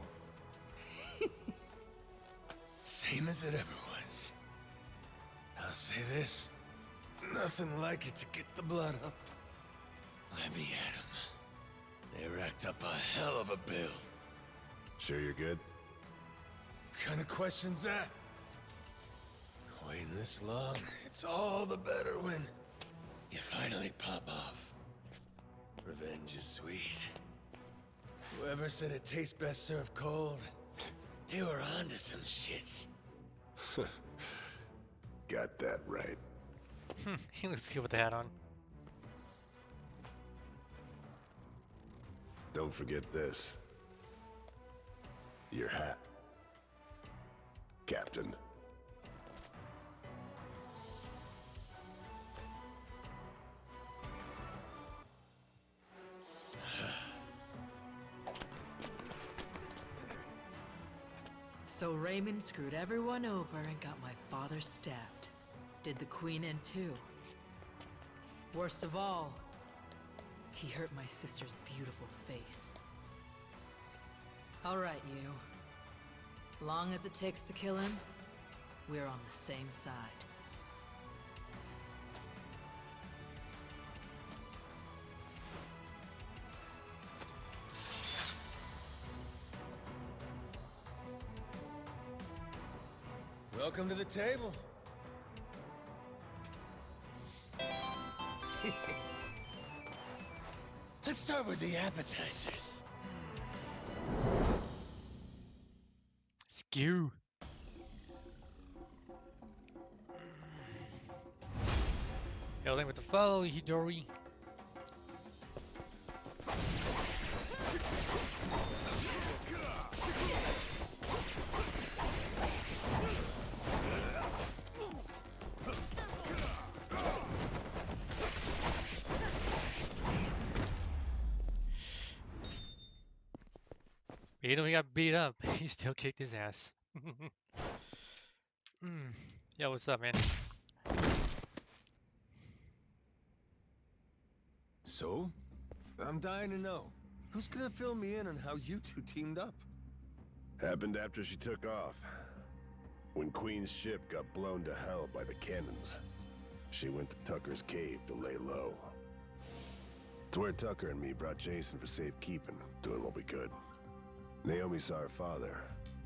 Same as it ever was. I'll say this. Nothing like it to get the blood up. Let me at 'em. They racked up a hell of a bill. Sure you're good? Kind of question's that? Waiting this long, it's all the better when you finally pop off. Revenge is sweet. Whoever said it tastes best served cold, they were onto some shit. Got that right. He looks good with the hat on. Don't forget this. Your hat. Captain. So Raymond screwed everyone over and got my father stabbed. Did the Queen in too. Worst of all, he hurt my sister's beautiful face. All right, you. Long as it takes to kill him, we're on the same side. Welcome to the table. Let's start with the appetizers. Skew. Yelling with the foe, Hidori. Even though he got beat up, he still kicked his ass. Yo, what's up, man? So? I'm dying to know. Who's gonna fill me in on how you two teamed up? Happened after she took off. When Queen's ship got blown to hell by the cannons, she went to Tucker's cave to lay low. It's where Tucker and me brought Jason for safekeeping, doing what we could. Naomi saw her father,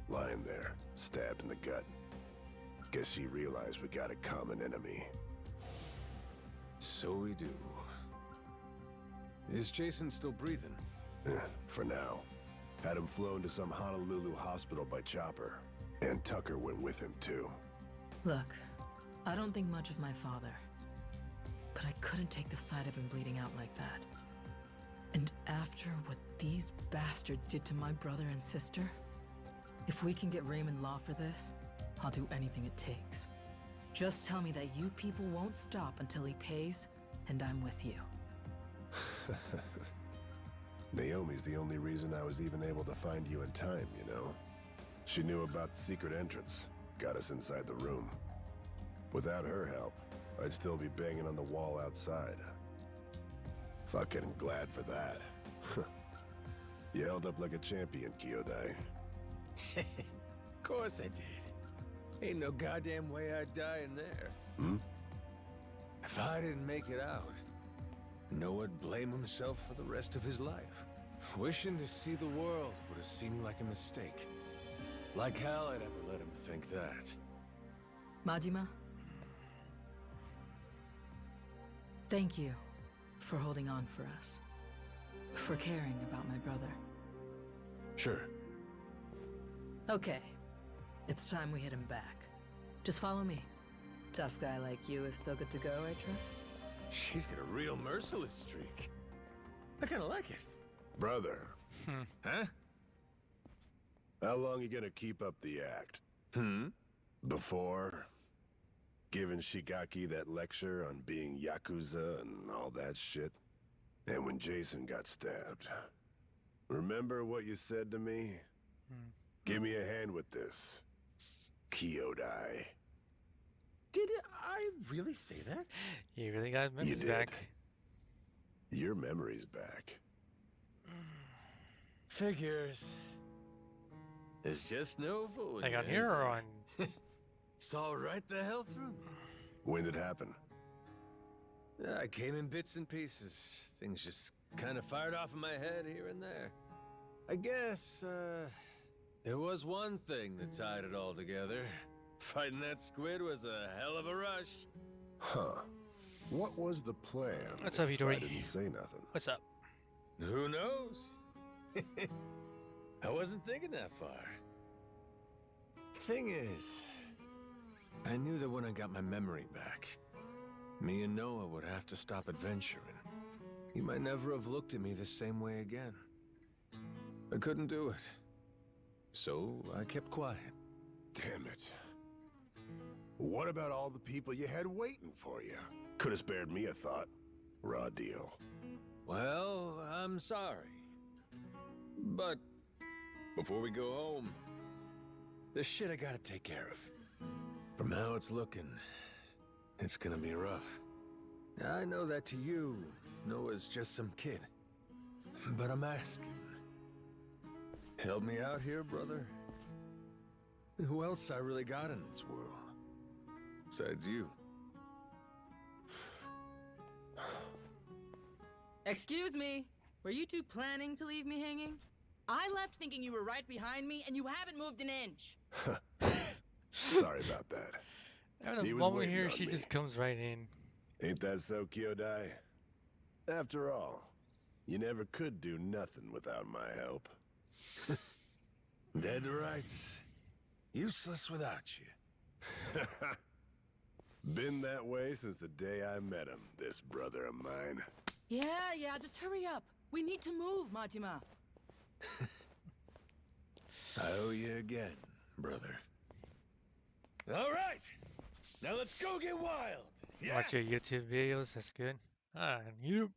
lying there, stabbed in the gut. Guess she realized we got a common enemy. So we do. Is Jason still breathing? For now. Had him flown to some Honolulu hospital by chopper. And Tucker went with him too. Look, I don't think much of my father, but I couldn't take the sight of him bleeding out like that. And after what these bastards did to my brother and sister, if we can get Raymond Law for this, I'll do anything it takes. Just tell me that you people won't stop until he pays, and I'm with you. Naomi's the only reason I was even able to find you in time, you know? She knew about the secret entrance, got us inside the room. Without her help, I'd still be banging on the wall outside. Fucking glad for that. You held up like a champion, Kyodai. Of course I did. Ain't no goddamn way I'd die in there. Hmm? If I didn't make it out, Noah'd blame himself for the rest of his life. Wishing to see the world would have seemed like a mistake. Like hell I'd ever let him think that. Majima? Thank you for holding on for us. For caring about my brother. Sure. Okay. It's time we hit him back. Just follow me. Tough guy like you is still good to go, I trust? She's got a real merciless streak. I kinda like it. Brother. Huh? How long you gonna keep up the act? Before giving Shigaki that lecture on being Yakuza and all that shit? And when Jason got stabbed. Remember what you said to me? Give me a hand with this. Kyodai. Did I really say that? You really got You memories did. back. Your memory's back. Figures. There's just no fooling. Like on is here or there? on... Saw right the hell through me. When did it happen? I came in bits and pieces. Things just kind of fired off in my head here and there. I guess, there was one thing that tied it all together. Fighting that squid was a hell of a rush. Huh. What was the plan? What's up, if Itori? I didn't say nothing. What's up? Who knows? I wasn't thinking that far. Thing is, I knew that when I got my memory back, me and Noah would have to stop adventuring. He might never have looked at me the same way again. I couldn't do it. So I kept quiet. Damn it. What about all the people you had waiting for you? Could have spared me a thought. Raw deal. Well, I'm sorry. But before we go home, there's shit I gotta take care of. From how it's looking, it's gonna be rough. I know that to you, Noah's just some kid. But I'm asking. Help me out here, brother. Who else I really got in this world? Besides you. Excuse me. Were you two planning to leave me hanging? I left thinking you were right behind me, and you haven't moved an inch. Sorry about that. And He the was moment waiting here, on she me. just comes right in. Ain't that so, Kyodai? After all, you never could do nothing without my help. Dead to rights. Useless without you. Been that way since the day I met him, this brother of mine. Yeah, just hurry up. We need to move, Majima. I owe you again, brother. All right, now let's go get wild. Yeah. Watch your YouTube videos, that's good. Ah, you.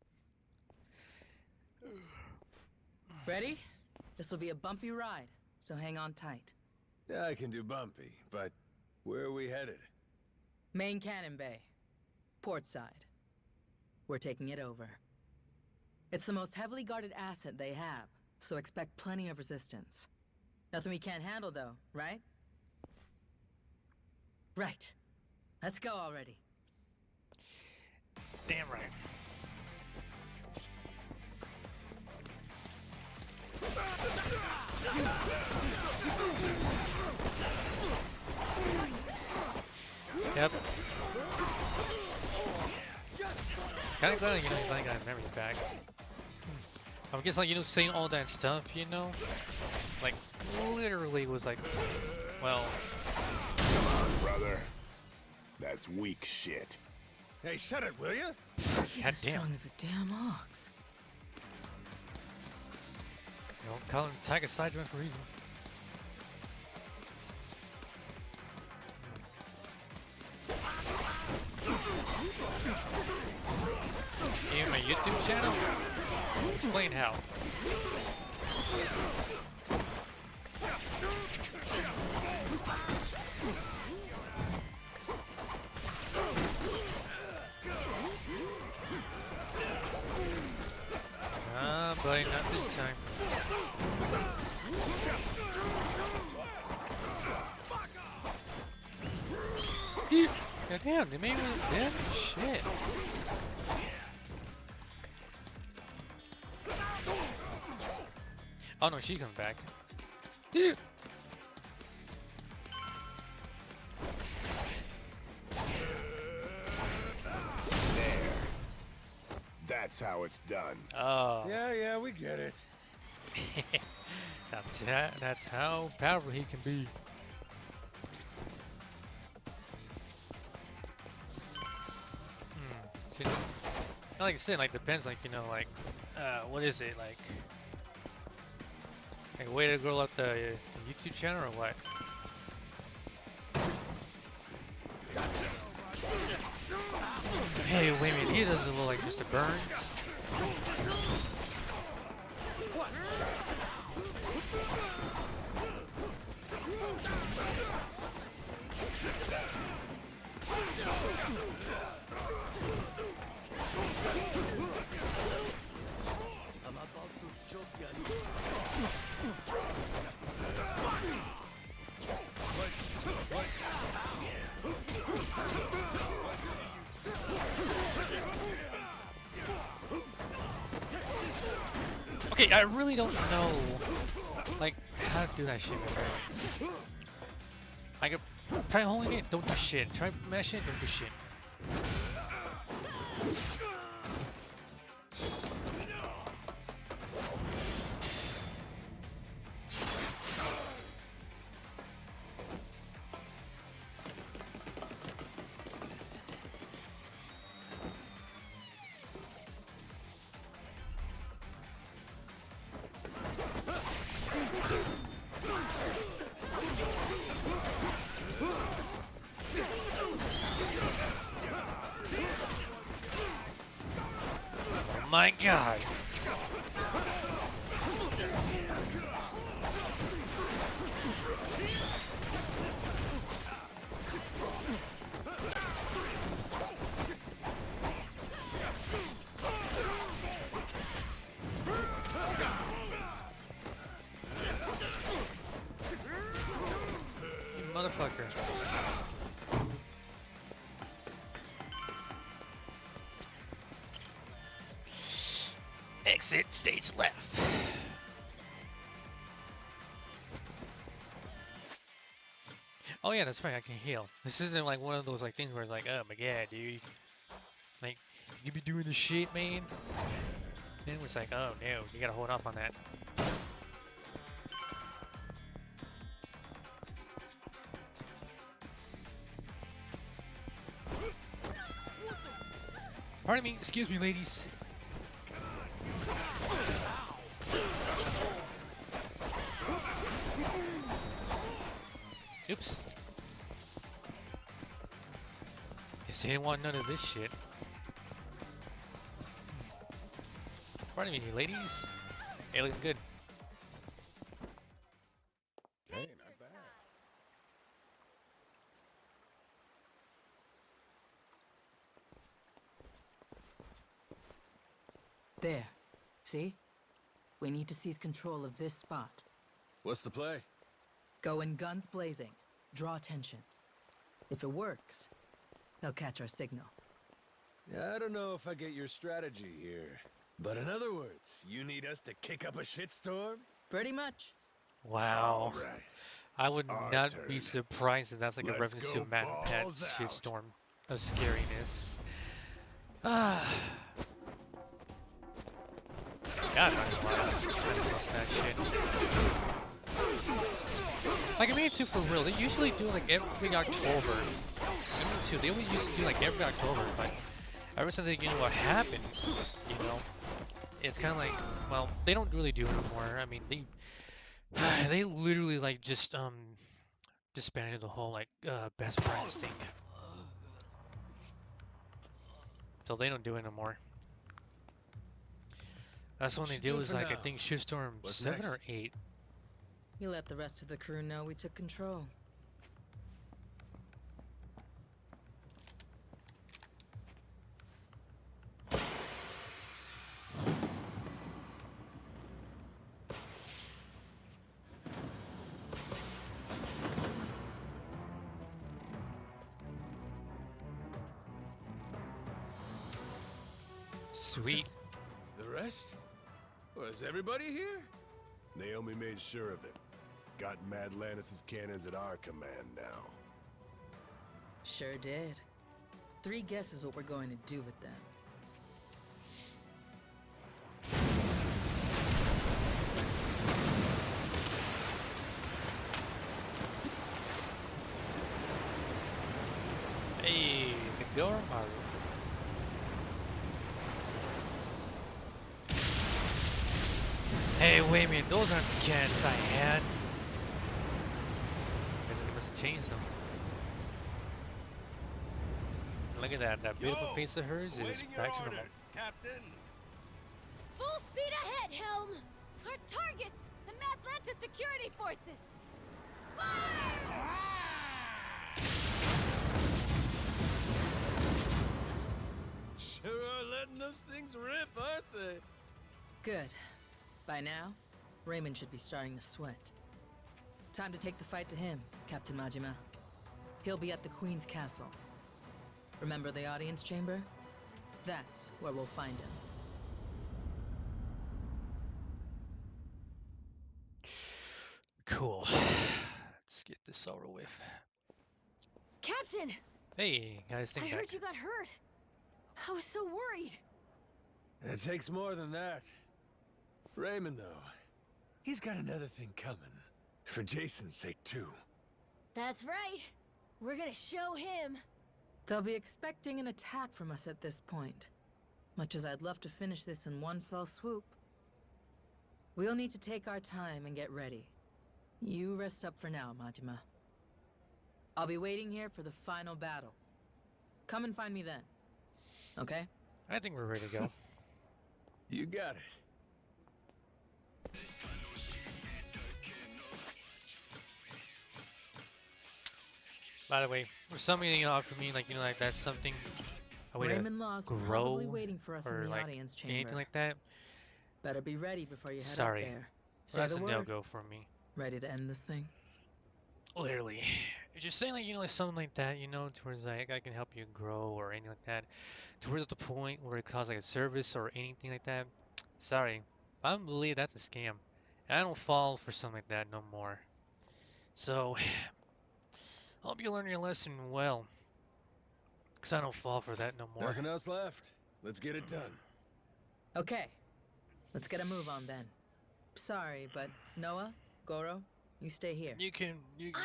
Ready? This will be a bumpy ride, so hang on tight. Yeah, I can do bumpy, but where are we headed? Main Cannon Bay. Port side. We're taking it over. It's the most heavily guarded asset they have, so expect plenty of resistance. Nothing we can't handle, though, right? Right. Let's go already. Damn right. Yep. Kinda glad, you know, I got his memory back. I guess, like, you know, saying all that stuff, you know? Like, literally was like, well... Come on, brother. That's weak shit. Hey, shut it, will you? He's God as damn. strong as a damn ox. You know, call him Tiger Sideman for a reason. In my YouTube channel? Explain how. buddy, not this time. God damn, they made me dead? Shit. Oh no, she comes back. There. That's how it's done. Oh. Yeah, we get it. That's how powerful he can be. Like I said, like depends, like, you know, like what is it, like a way to grow up the YouTube channel or what? Hey, wait a minute, he doesn't look like Mr. Burns. Okay, I really don't know, like, how to do that shit. Right? I could try holding it, don't do shit. Try mashing it, don't do shit. My God. You motherfucker. Exit stage left. Oh yeah, that's right, I can heal. This isn't like one of those like things where it's like, oh my god, dude. Like, you be doing this shit, man. And it's like, oh no, you gotta hold up on that. Pardon me, excuse me, ladies. Oops. Guess they didn't want none of this shit. Pardon me, ladies. Hey, looking good. Hey, not bad. There. See? We need to seize control of this spot. What's the play? Go in guns blazing. Draw attention. If it works, they'll catch our signal. I don't know if I get your strategy here. But in other words, you need us to kick up a shitstorm? Pretty much. Wow. All right. I would Our not turn. be surprised if that's like a Let's reference to go Matt and Pat's balls out. shitstorm of scariness. Ah. God, I'm not gonna lie, I miss that shit. Like, I mean, too, for real, they usually do like every October. I mean, too, they always used to do like every October, but ever since they, you know, what happened, you know, it's kind of like, well, they don't really do it anymore. I mean, they literally like just disbanded the whole like best friends thing. So they don't do it anymore. That's when they do is like, I think Shitstorm 7 or 8. You let the rest of the crew know we took control. Sweet. The rest? Was everybody here? Naomi made sure of it. Got Madlantis' cannons at our command now. Sure did. 3 guesses what we're going to do with them. Hey, the Goromaru. Hey, wait a minute, those aren't the cannons I had. Guess I must have changed them. Look at that beautiful face of hers is back to normal. Captains. Full speed ahead, Helm! Our targets! The Madlantis security forces! Fire! Sure are letting those things rip, aren't they? Good. By now, Raymond should be starting to sweat. Time to take the fight to him, Captain Majima. He'll be at the Queen's castle. Remember the audience chamber? That's where we'll find him. Cool. Let's get this over with. Captain! Hey, guys, I think heard back. you got hurt. I was so worried. It takes more than that. Raymond, though, he's got another thing coming. For Jason's sake, too. That's right. We're gonna show him. They'll be expecting an attack from us at this point. Much as I'd love to finish this in one fell swoop. We'll need to take our time and get ready. You rest up for now, Majima. I'll be waiting here for the final battle. Come and find me then. Okay? I think we're ready to go. You got it. By the way, for something out for me, like like that's something a way Raymond to Law's grow probably waiting for us or in the like audience chamber. anything like that. Better be ready before you head Sorry, up there. Say that's the a word. no-go for me. Ready to end this thing? Literally, if you're saying like like something like that, towards like I can help you grow or anything like that, towards the point where it costs like a service or anything like that. Sorry, I don't believe that's a scam. I don't fall for something like that no more. So, I hope you learn your lesson well. Because I don't fall for that no more. Nothing else left. Let's get it done. Okay. Let's get a move on then. Sorry, but Noah, Goro, you stay here. You can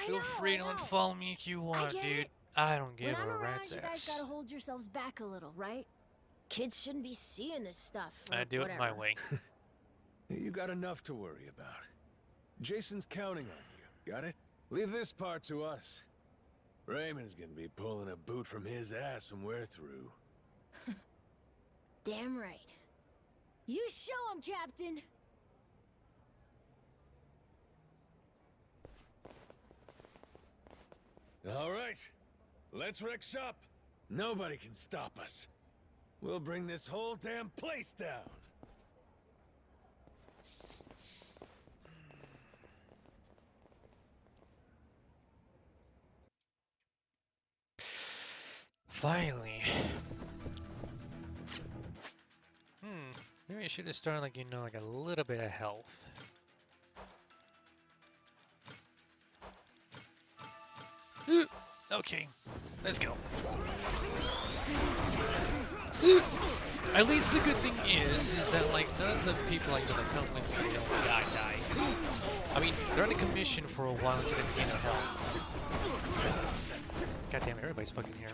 feel free to unfollow me if you want, dude. it. I don't give When I'm a around, rat's you guys ass. gotta hold yourselves back a little, right? Kids shouldn't be seeing this stuff. I or do it my whatever. way. You got enough to worry about. Jason's counting on you. Got it? Leave this part to us. Raymond's gonna be pulling a boot from his ass when we're through. Damn right. You show him, Captain. All right. Let's wreck shop. Nobody can stop us. We'll bring this whole damn place down. Finally. Maybe I should have started like like a little bit of health. Okay, let's go. At least the good thing is that like none of the people like that come with me die. I mean, they're on a commission for a while until they gain health. God damn it, everybody's fucking here.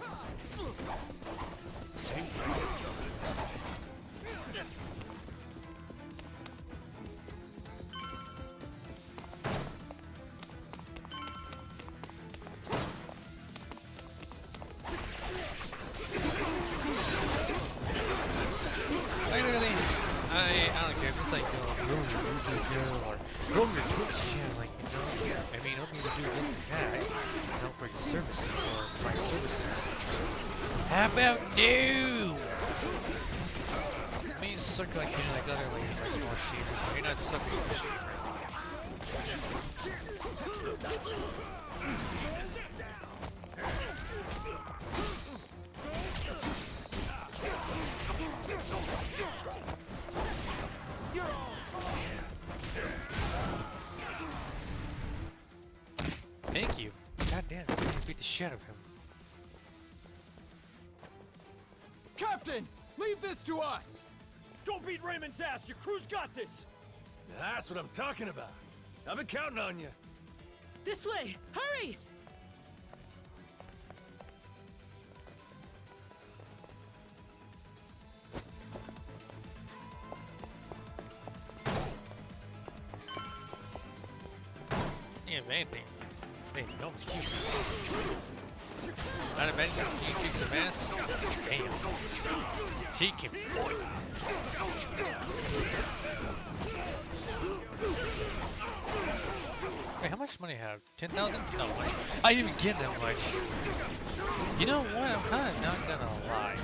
I don't care if it's like grow your YouTube channel or grow your Twitch channel, like I mean, help me to do this and that, for your services or my services. How about no? I mean, suck like like other like small streamers, but you're not sucking the streamer. shit out of him. Captain! Leave this to us! Don't beat Raymond's ass! Your crew's got this! That's what I'm talking about. I've been counting on you. This way! Hurry! Yeah, if anything, hey, no one's cute. Not a bad girl. Can you kick some ass? Damn. She can fight. Wait, how much money I have? 10,000? No, I didn't even get that much. You know what? I'm kind of not gonna lie.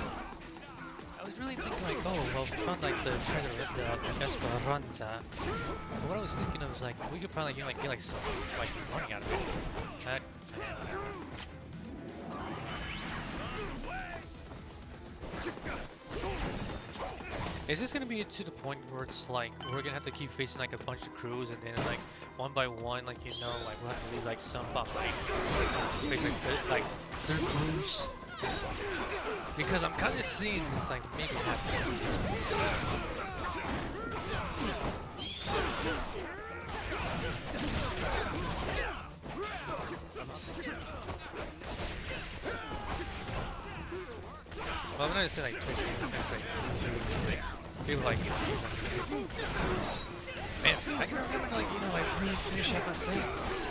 I was really thinking like, oh, well, we found like the treasure of the Esperanza. But what I was thinking of was like, we could probably get like some like money out of it. That. Is this gonna be to the point where it's like we're gonna have to keep facing like a bunch of crews and then like one by one, like you know, like we'll have to leave like some behind, like their crews? Because I'm kind of seeing this like maybe happen. Well, I'm not gonna say like 2 people like man, I can remember like, you know, like really finish up my sentence.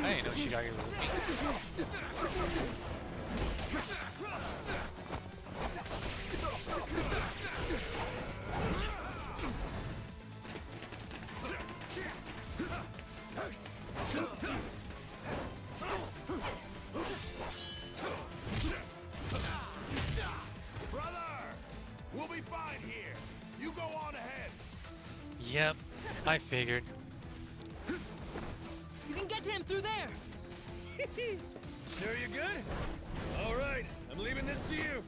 I didn't know she got here with me. Yep, I figured. You can get to him through there! Sure you're good? Alright, I'm leaving this to you.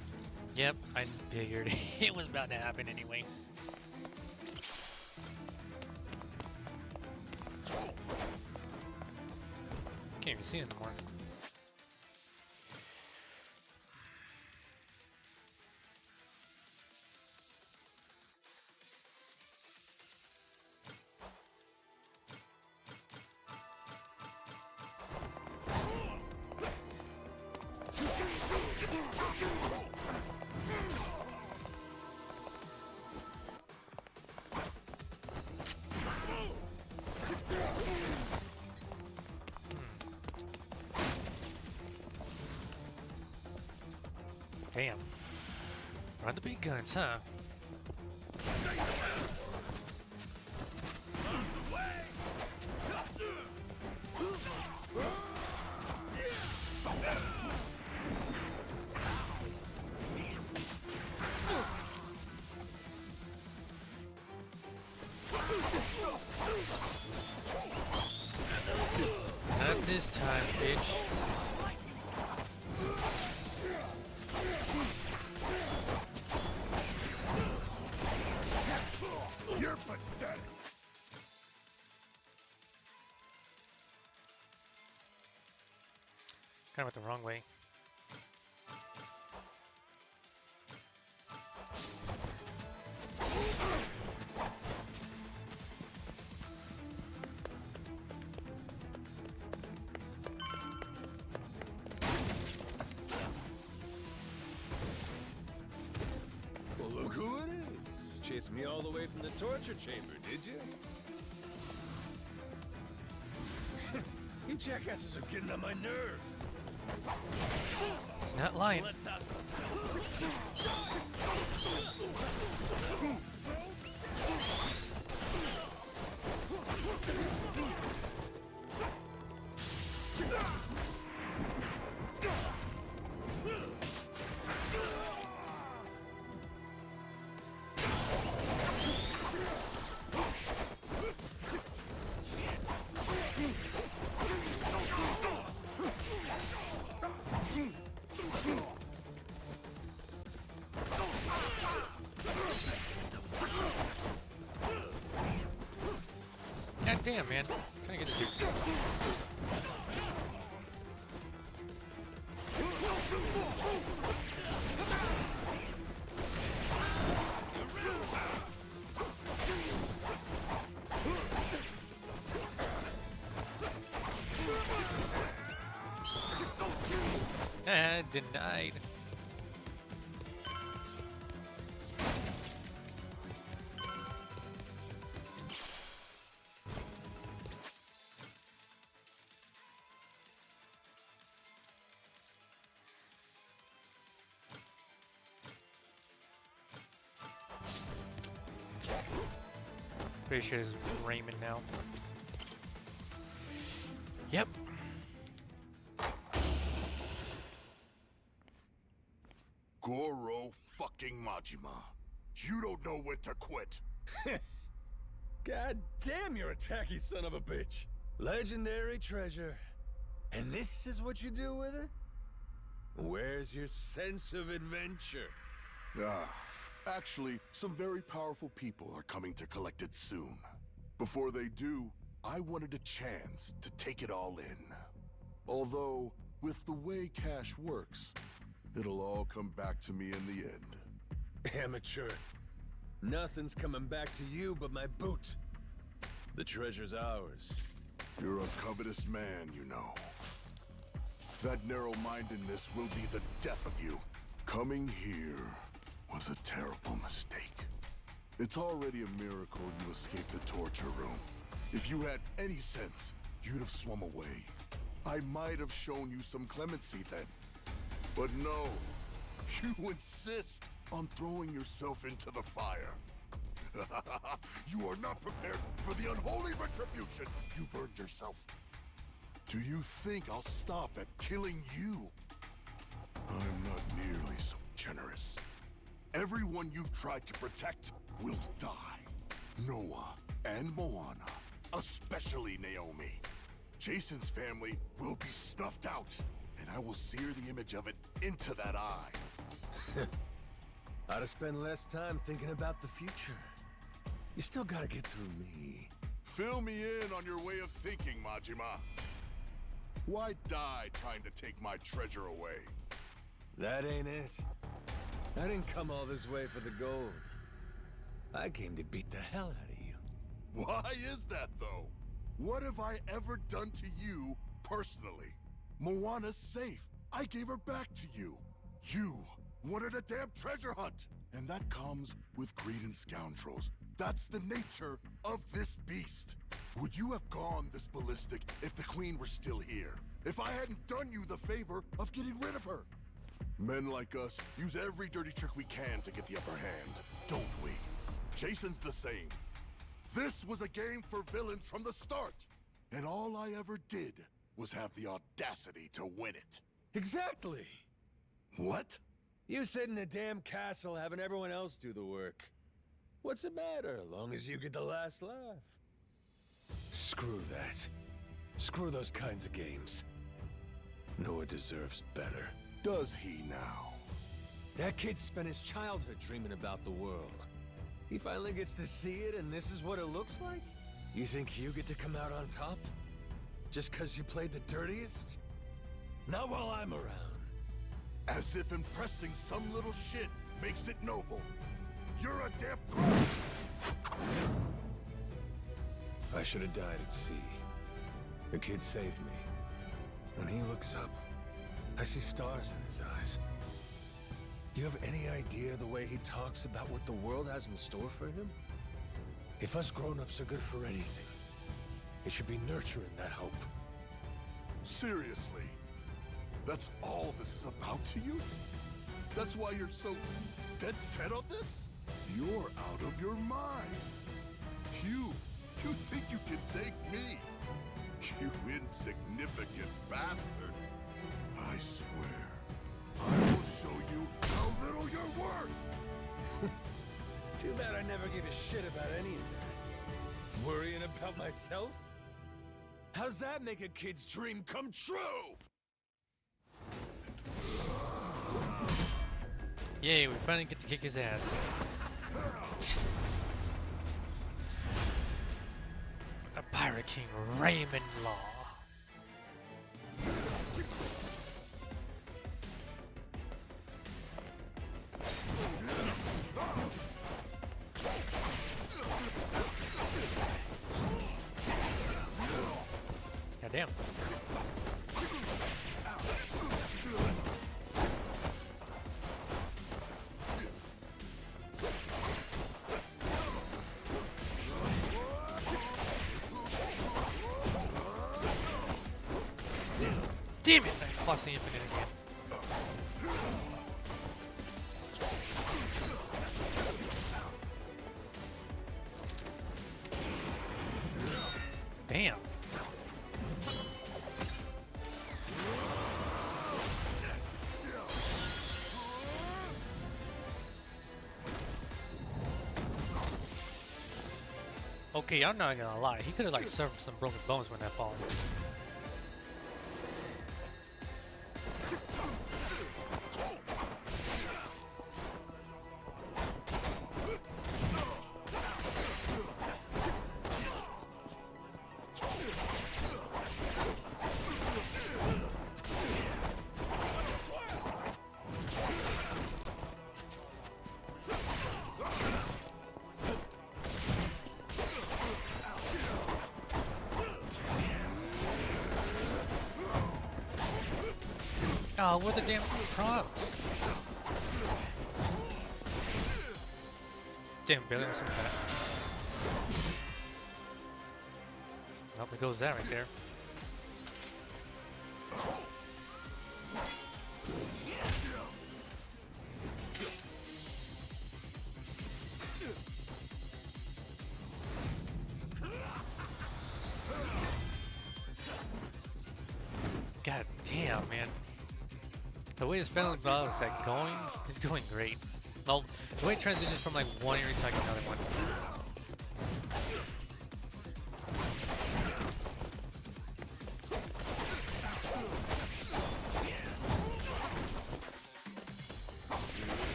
Yep, I figured. It was about to happen anyway. Can't even see it anymore. Damn. Run the big guns, huh? Not this time, bitch. You're pathetic. Kind of went the wrong way. Well, look who it is. Chased me all the way from the torture chamber, did you? You jackasses are getting on my nerves. He's not lying. damn, man. Trying to get this dude. Ah, denied. Pretty sure it's Raymond now. Yep. Goro fucking Majima. You don't know when to quit. God damn, you're a tacky son of a bitch. Legendary treasure. And this is what you do with it? Where's your sense of adventure? Actually, some very powerful people are coming to collect it soon. Before they do, I wanted a chance to take it all in. Although, with the way cash works, it'll all come back to me in the end. Amateur. Nothing's coming back to you but my boot. The treasure's ours. You're a covetous man, you know. That narrow-mindedness will be the death of you. Coming here was a terrible mistake. It's already a miracle you escaped the torture room. If you had any sense, you'd have swum away. I might have shown you some clemency then. But no, you insist on throwing yourself into the fire. You are not prepared for the unholy retribution you've earned yourself. Do you think I'll stop at killing you? I'm not nearly so generous. Everyone you've tried to protect will die. Noah and Moana, especially Naomi. Jason's family will be snuffed out, and I will sear the image of it into that eye. Ought to spend less time thinking about the future. You still gotta get through me. Fill me in on your way of thinking, Majima. Why die trying to take my treasure away? That ain't it. I didn't come all this way for the gold. I came to beat the hell out of you. Why is that, though? What have I ever done to you, personally? Moana's safe. I gave her back to you. You wanted a damn treasure hunt. And that comes with greed and scoundrels. That's the nature of this beast. Would you have gone this ballistic if the Queen were still here? If I hadn't done you the favor of getting rid of her? Men like us use every dirty trick we can to get the upper hand, don't we? Jason's the same. This was a game for villains from the start. And all I ever did was have the audacity to win it. Exactly. What? You sit in a damn castle having everyone else do the work. What's the matter, long as you get the last laugh? Screw that. Screw those kinds of games. Noah deserves better. Does he now? That kid spent his childhood dreaming about the world. He finally gets to see it, and this is what it looks like? You think you get to come out on top? Just because you played the dirtiest? Not while I'm around. As if impressing some little shit makes it noble. You're a damn crook! I should have died at sea. The kid saved me. When he looks up, I see stars in his eyes. You have any idea the way he talks about what the world has in store for him? If us grown-ups are good for anything, it should be nurturing that hope. Seriously? That's all this is about to you? That's why you're so dead set on this? You're out of your mind. You think you can take me? You insignificant bastard. I swear, I will show you how little you're worth. Too bad I never gave a shit about any of that. Worrying about myself? How's that make a kid's dream come true? Yay, we finally get to kick his ass. A pirate Pirate King Raymond Law. God damn. Damn it! I lost the infinite again. Damn. Okay, I'm not gonna lie. He could have like suffered some broken bones when that fallen. Oh, what the damn prop? Damn, barely was something like that. Nope, there goes that right there. God damn, man. The way this battle is like going is going great. Well, the way it transitions from like one area to like another one.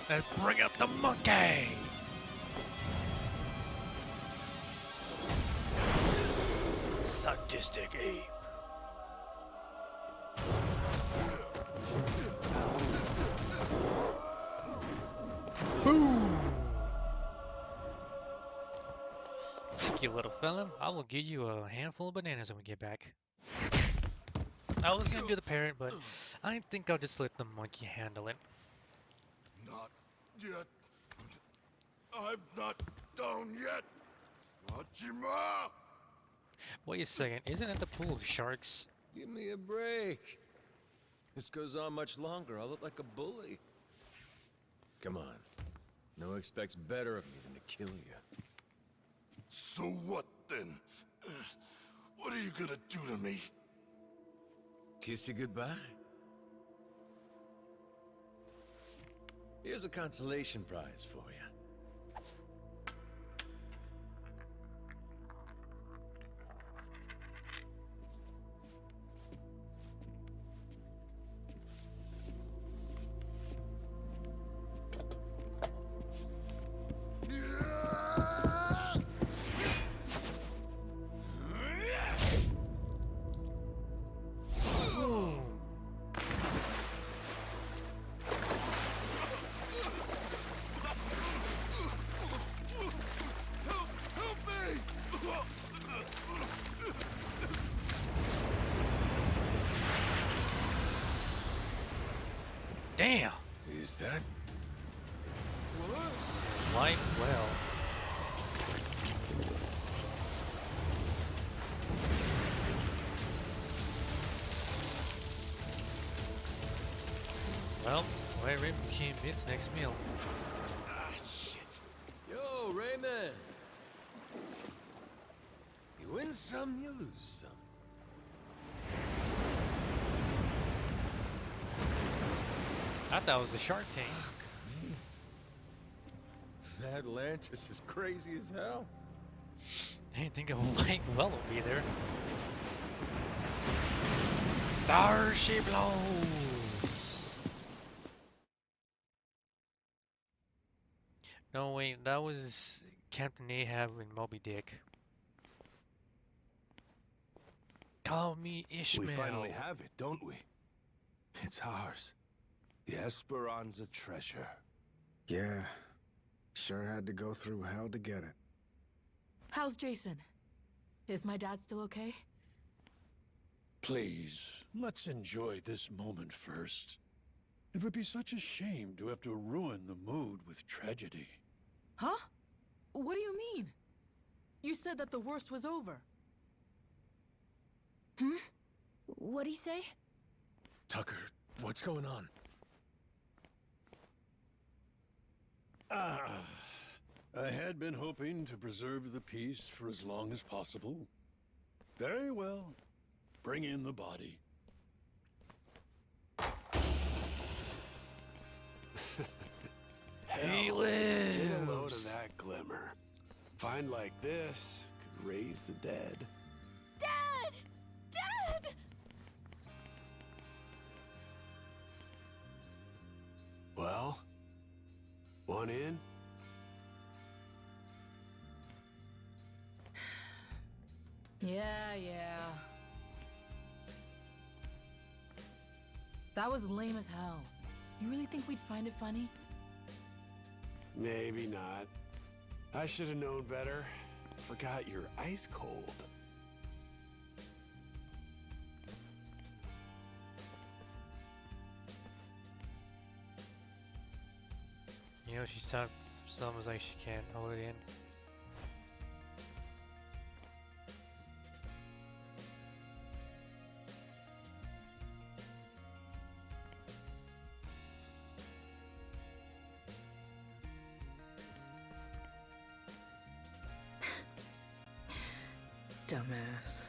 And bring up the monkey! Sadistic ape. Boom! Thank you, little fella. I will give you a handful of bananas when we get back. I was gonna do the parrot, but I think I'll just let the monkey handle it. Not yet. I'm not down yet. Hachima! Wait a second, isn't it the pool of sharks? Give me a break. This goes on much longer. I'll look like a bully. Come on. No expects better of me than to kill you. So what then? What are you gonna do to me? Kiss you goodbye? Here's a consolation prize for you. Damn! Is that? Life well. Well, where Raymond became its next meal. Ah, shit. Yo, Raymond! You win some, you lose some. I thought it was the Shark Tank. Fuck me. Atlantis is crazy as hell. I didn't think a white well would be there. There she blows! No, wait, that was Captain Ahab and Moby Dick. Call me Ishmael. We finally have it, don't we? It's ours. The Esperanza treasure. Yeah. Sure had to go through hell to get it. How's Jason? Is my dad still okay? Please, let's enjoy this moment first. It would be such a shame to have to ruin the mood with tragedy. Huh? What do you mean? You said that the worst was over. Hmm? What'd he say? Tucker, what's going on? I had been hoping to preserve the peace for as long as possible. Very well. Bring in the body. He lives. Get a load of that glimmer. Find like this could raise the dead. Dad! Dad! Well, one in? Yeah. That was lame as hell. You really think we'd find it funny? Maybe not. I should have known better. Forgot you're ice cold. You know, she stopped almost like she can't hold it in. Dumbass.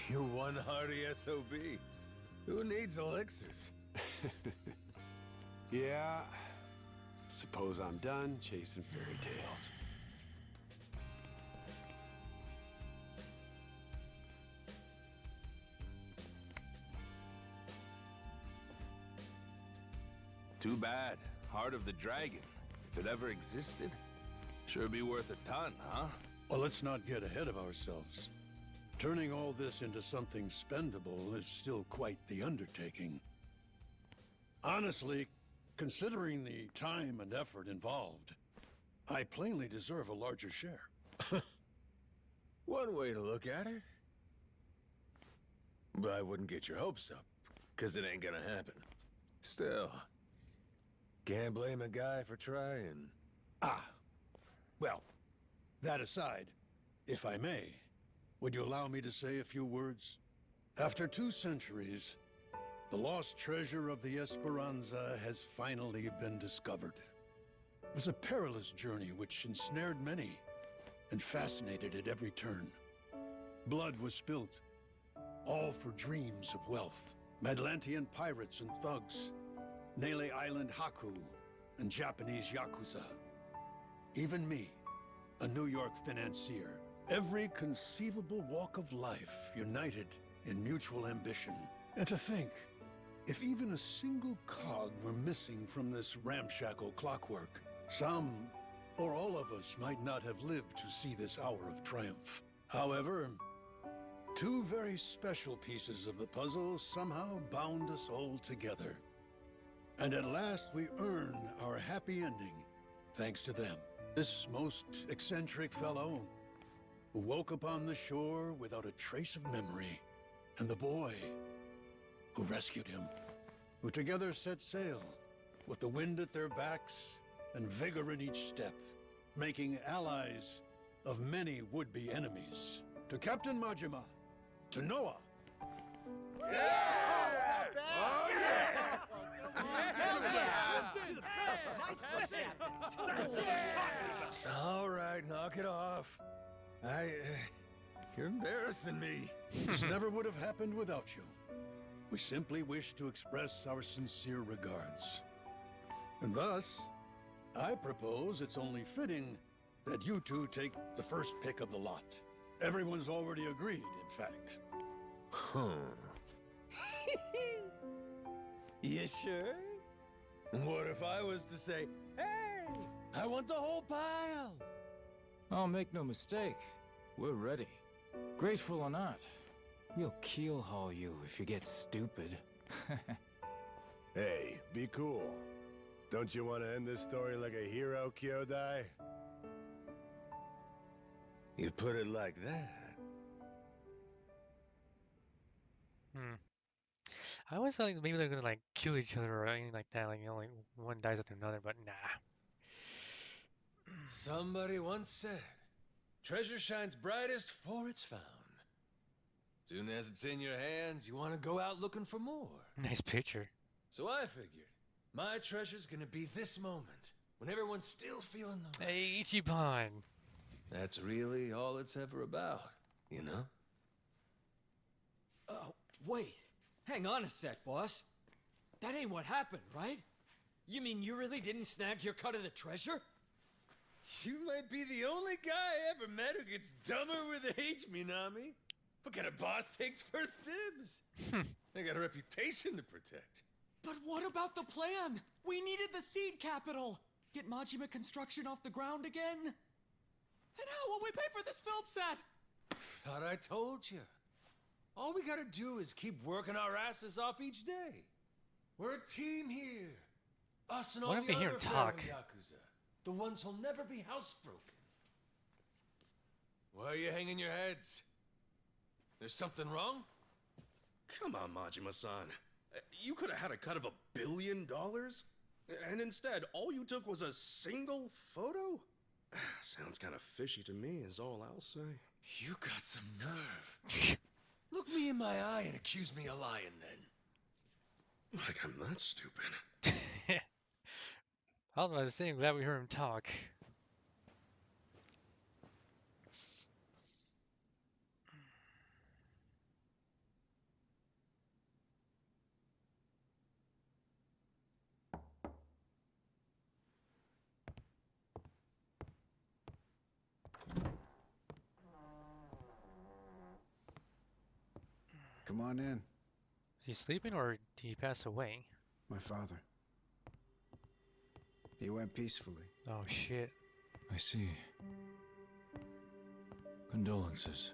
You're one hardy SOB. Who needs elixirs? Yeah. Suppose I'm done chasing fairy tales. Too bad. Heart of the Dragon. If it ever existed, sure be worth a ton, huh? Well, let's not get ahead of ourselves. Turning all this into something spendable is still quite the undertaking. Honestly, considering the time and effort involved, I plainly deserve a larger share. One way to look at it. But I wouldn't get your hopes up, because it ain't gonna happen. Still, can't blame a guy for trying. Well, that aside, if I may, would you allow me to say a few words? After 2 centuries, the lost treasure of the Esperanza has finally been discovered. It was a perilous journey which ensnared many and fascinated at every turn. Blood was spilt, all for dreams of wealth. Madlantian pirates and thugs, Nele Island Haku, and Japanese Yakuza. Even me, a New York financier. Every conceivable walk of life united in mutual ambition. And to think, if even a single cog were missing from this ramshackle clockwork, some or all of us might not have lived to see this hour of triumph. However, 2 very special pieces of the puzzle somehow bound us all together. And at last we earn our happy ending, thanks to them. This most eccentric fellow who woke upon the shore without a trace of memory, and the boy who rescued him, who together set sail with the wind at their backs and vigor in each step, making allies of many would-be enemies. To Captain Majima, to Noah. All right, knock it off. You're embarrassing me. This never would have happened without you. We simply wish to express our sincere regards. And thus, I propose it's only fitting that you two take the first pick of the lot. Everyone's already agreed, in fact. You sure? What if I was to say, hey, I want the whole pile? Oh, make no mistake. We're ready. Grateful or not, we'll keelhaul you if you get stupid. Hey, be cool. Don't you want to end this story like a hero, Kyodai? You put it like that. I was like maybe they're gonna like kill each other or anything like that, like you know, like one dies after another, but nah. Somebody once said, treasure shines brightest for it's found. Soon as it's in your hands, you want to go out looking for more. Nice picture. So I figured, my treasure's gonna be this moment, when everyone's still feeling the rush. Hey, Ichiban! That's really all it's ever about, you know? Wait. Hang on a sec, boss. That ain't what happened, right? You mean you really didn't snag your cut of the treasure? You might be the only guy I ever met who gets dumber with age, Minami. What kind of boss takes first dibs? I got a reputation to protect. But what about the plan? We needed the seed capital. Get Majima construction off the ground again? And how will we pay for this film set? Thought I told you. All we gotta do is keep working our asses off each day. We're a team here. Us and all What if the we hear other him fellow talk? Yakuza. The ones who'll never be housebroken. Why are you hanging your heads? There's something wrong? Come on, Majima-san. You could have had a cut of $1 billion? And instead, all you took was a single photo? Sounds kind of fishy to me, is all I'll say. You got some nerve. Look me in my eye and accuse me of lying, then. Like I'm that stupid. I was about to say, I'm glad we heard him talk. Come on in. Is he sleeping or did he pass away? My father. He went peacefully. Oh shit. I see. Condolences.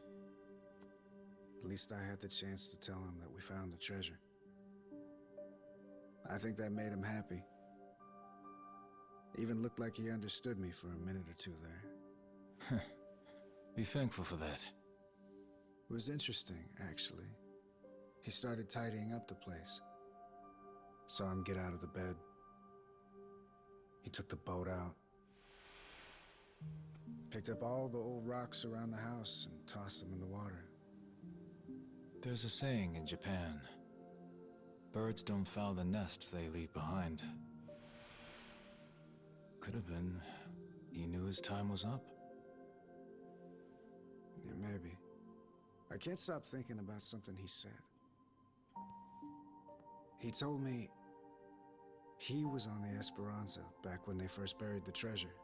At least I had the chance to tell him that we found the treasure. I think that made him happy. Even looked like he understood me for a minute or two there. Be thankful for that. It was interesting, actually. He started tidying up the place. Saw him get out of the bed. He took the boat out. Picked up all the old rocks around the house and tossed them in the water. There's a saying in Japan. Birds don't foul the nest they leave behind. Could have been he knew his time was up. Yeah, maybe. I can't stop thinking about something he said. He told me he was on the Esperanza back when they first buried the treasure.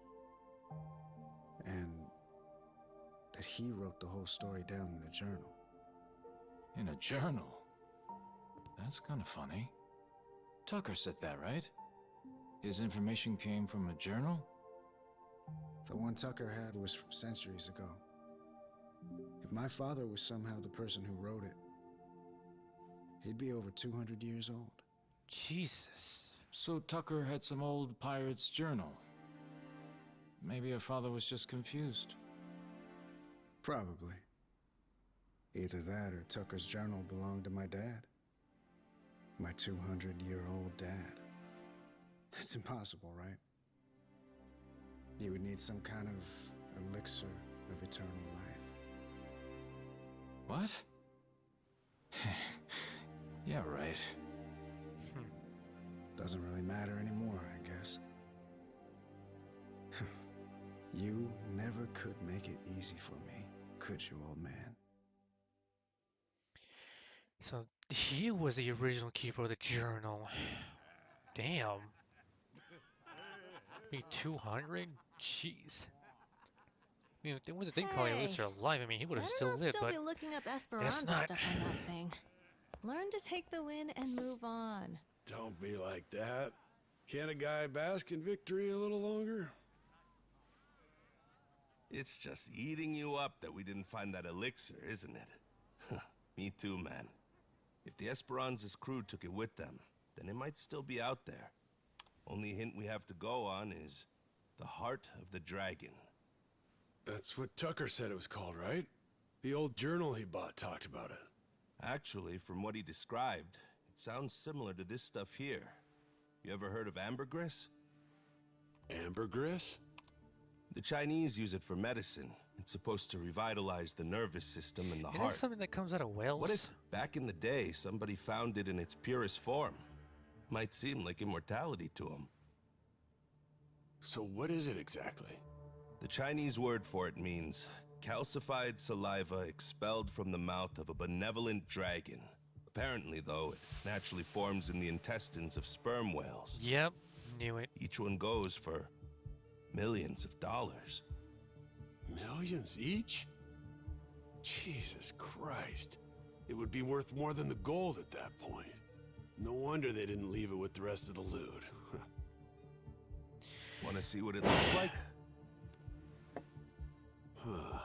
And that he wrote the whole story down in a journal. In a journal? That's kind of funny. Tucker said that, right? His information came from a journal? The one Tucker had was from centuries ago. If my father was somehow the person who wrote it, he'd be over 200 years old. Jesus. So Tucker had some old pirate's journal. Maybe your father was just confused. Probably. Either that or Tucker's journal belonged to my dad. My 200-year-old dad. That's impossible, right? You would need some kind of elixir of eternal life. What? Yeah, right. Doesn't really matter anymore, I guess. You never could make it easy for me. could you, old man? So he was the original keeper of the journal. Damn. Maybe 200? Jeez. I mean, if there was a thing called Hey, Elixir alive, I mean, he would have better still not lived, still but be looking up that's Esperanza not. stuff on that thing. Learn to take the win and move on. Don't be like that. Can't a guy bask in victory a little longer? It's just eating you up that we didn't find that elixir, isn't it? Me too, man. If the Esperanza's crew took it with them, then it might still be out there. Only hint we have to go on is the Heart of the Dragon. That's what Tucker said it was called, right? The old journal he bought talked about it. Actually, from what he described, it sounds similar to this stuff here. You ever heard of ambergris? Ambergris? The Chinese use it for medicine. It's supposed to revitalize the nervous system and the Is heart. that something that comes out of Wales? What if, back in the day, somebody found it in its purest form? Might seem like immortality to them. So what is it exactly? The Chinese word for it means calcified saliva expelled from the mouth of a benevolent dragon. Apparently, though, it naturally forms in the intestines of sperm whales. Yep, knew it. Each one goes for millions of dollars. Millions each? Jesus Christ. It would be worth more than the gold at that point. No wonder they didn't leave it with the rest of the loot. Want to see what it looks like? Huh.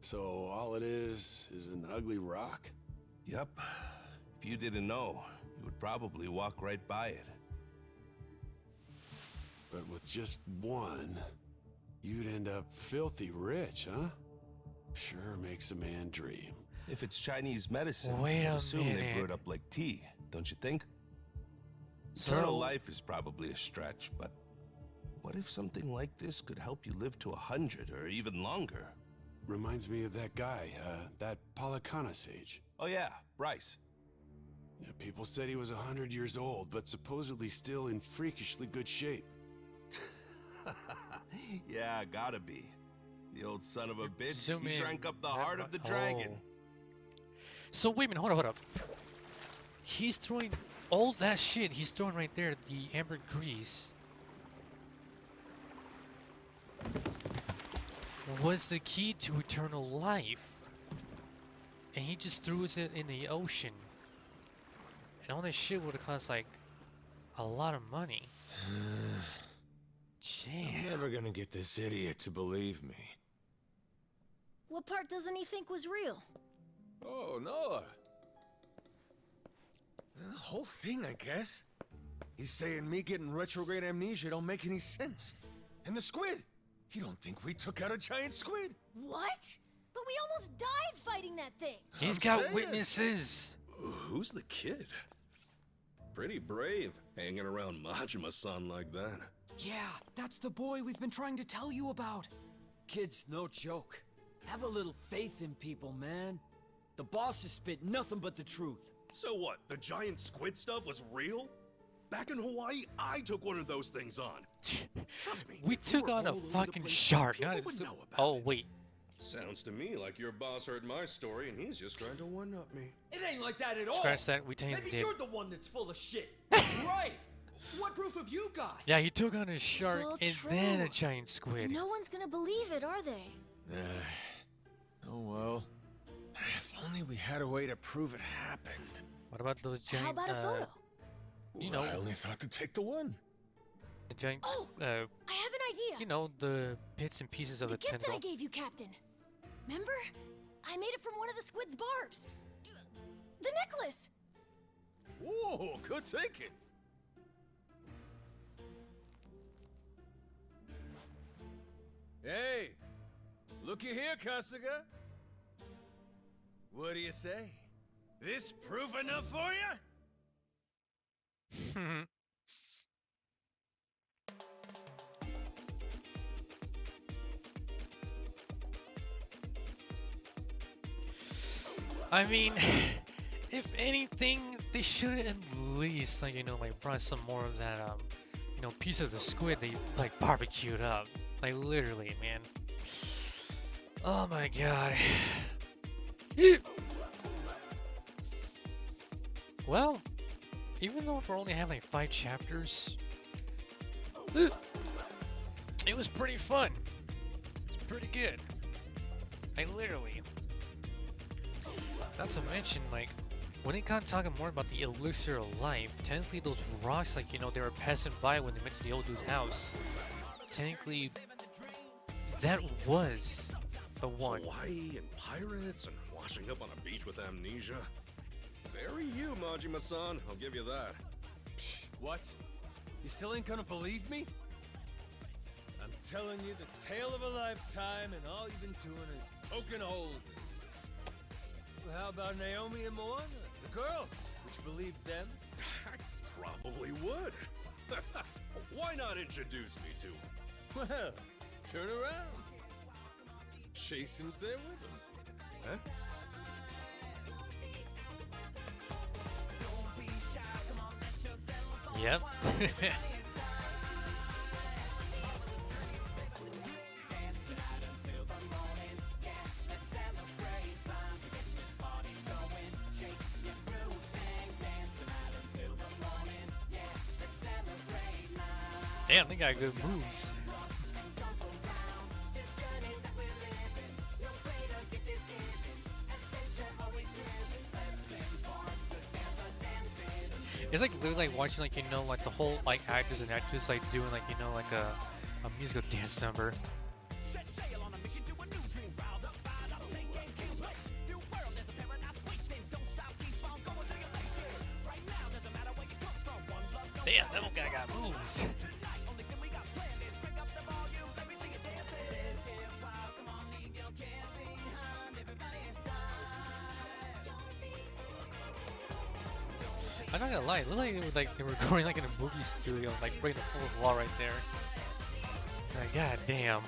So all it is an ugly rock? Yep. If you didn't know, you would probably walk right by it. But with just one, you'd end up filthy rich, huh? Sure makes a man dream. If it's Chinese medicine, Wait I'd a assume they minute. brew it up like tea, don't you think? So- Eternal life is probably a stretch, but what if something like this could help you live to 100 or even longer? Reminds me of that guy, that Palakana sage. Oh yeah, Bryce. Yeah, people said he was 100 years old, but supposedly still in freakishly good shape. Yeah, gotta be. The old son of a bitch, Zoom he in. drank up the That heart mu- of the dragon. Oh. So wait a minute, hold up. He's throwing all that shit. He's throwing right there the ambergris. Was the key to eternal life, and he just threw it in the ocean, and all this shit would have cost like a lot of money. I'm Damn. never gonna get this idiot to believe me. What part doesn't he think was real? Oh, Noah. The whole thing, I guess. He's saying me getting retrograde amnesia don't make any sense. And the squid! He don't think we took out a giant squid. What? But we almost died fighting that thing. He's I'm got saying. witnesses. Who's the kid? Pretty brave, hanging around Majima-san like that. Yeah, that's the boy we've been trying to tell you about. Kid's no joke. Have a little faith in people, man. The boss has spit nothing but the truth. So what, the giant squid stuff was real? Back in Hawaii, I took one of those things on. Trust me. We if we took were on a all over the fucking place, shark. people Not a would su- know about Oh it. wait. Sounds to me like your boss heard my story and he's just trying to one-up me. It ain't like that at all. Scratch that. We tamed Maybe it. you're the one that's full of shit. That's right. What proof have you got? Yeah, he took on a shark all and then a true. giant squid. No one's gonna believe it, are they? Oh well. If only we had a way to prove it happened. What about those giant? How about a photo? You know, I only thought to take the one. the giant. Oh, I have an idea. You know, the bits and pieces of The a gift that I tendril. gave you, Captain. Remember? I made it from one of the squid's barbs. The necklace. Whoa, good thinking. Hey, looky here, Kasuga. What do you say? This proof enough for you? I mean, if anything, they should at least, like, you know, like brought some more of that, you know, piece of the squid they like barbecued up, like literally, man. Oh my god. Well, even though we're only having like 5 chapters, it was pretty fun. It's pretty good. I literally. Not to mention, like, when they got talking more about the elixir of life, technically those rocks, like, you know, they were passing by when they went to the old dude's house. Technically, that was the one. Hawaii and pirates and washing up on a beach with amnesia. Very you, Majima-san. I'll give you that. Psh, what? You still ain't gonna believe me? I'm telling you the tale of a lifetime, and all you've been doing is poking holes in it. Well, how about Naomi and Moana? The girls. Would you believe them? I probably would. Why not introduce me to him? Well, turn around. Jason's there with them. Huh? Yep. Damn, they got good moves. It's like literally like watching, like, you know, like the whole like actors and actresses like doing, like, you know, like a musical dance number. Damn, that one guy got moves. I'm not gonna lie, it looked like it was like they were recording like in a movie studio, like breaking the fourth wall right there. Like, god damn.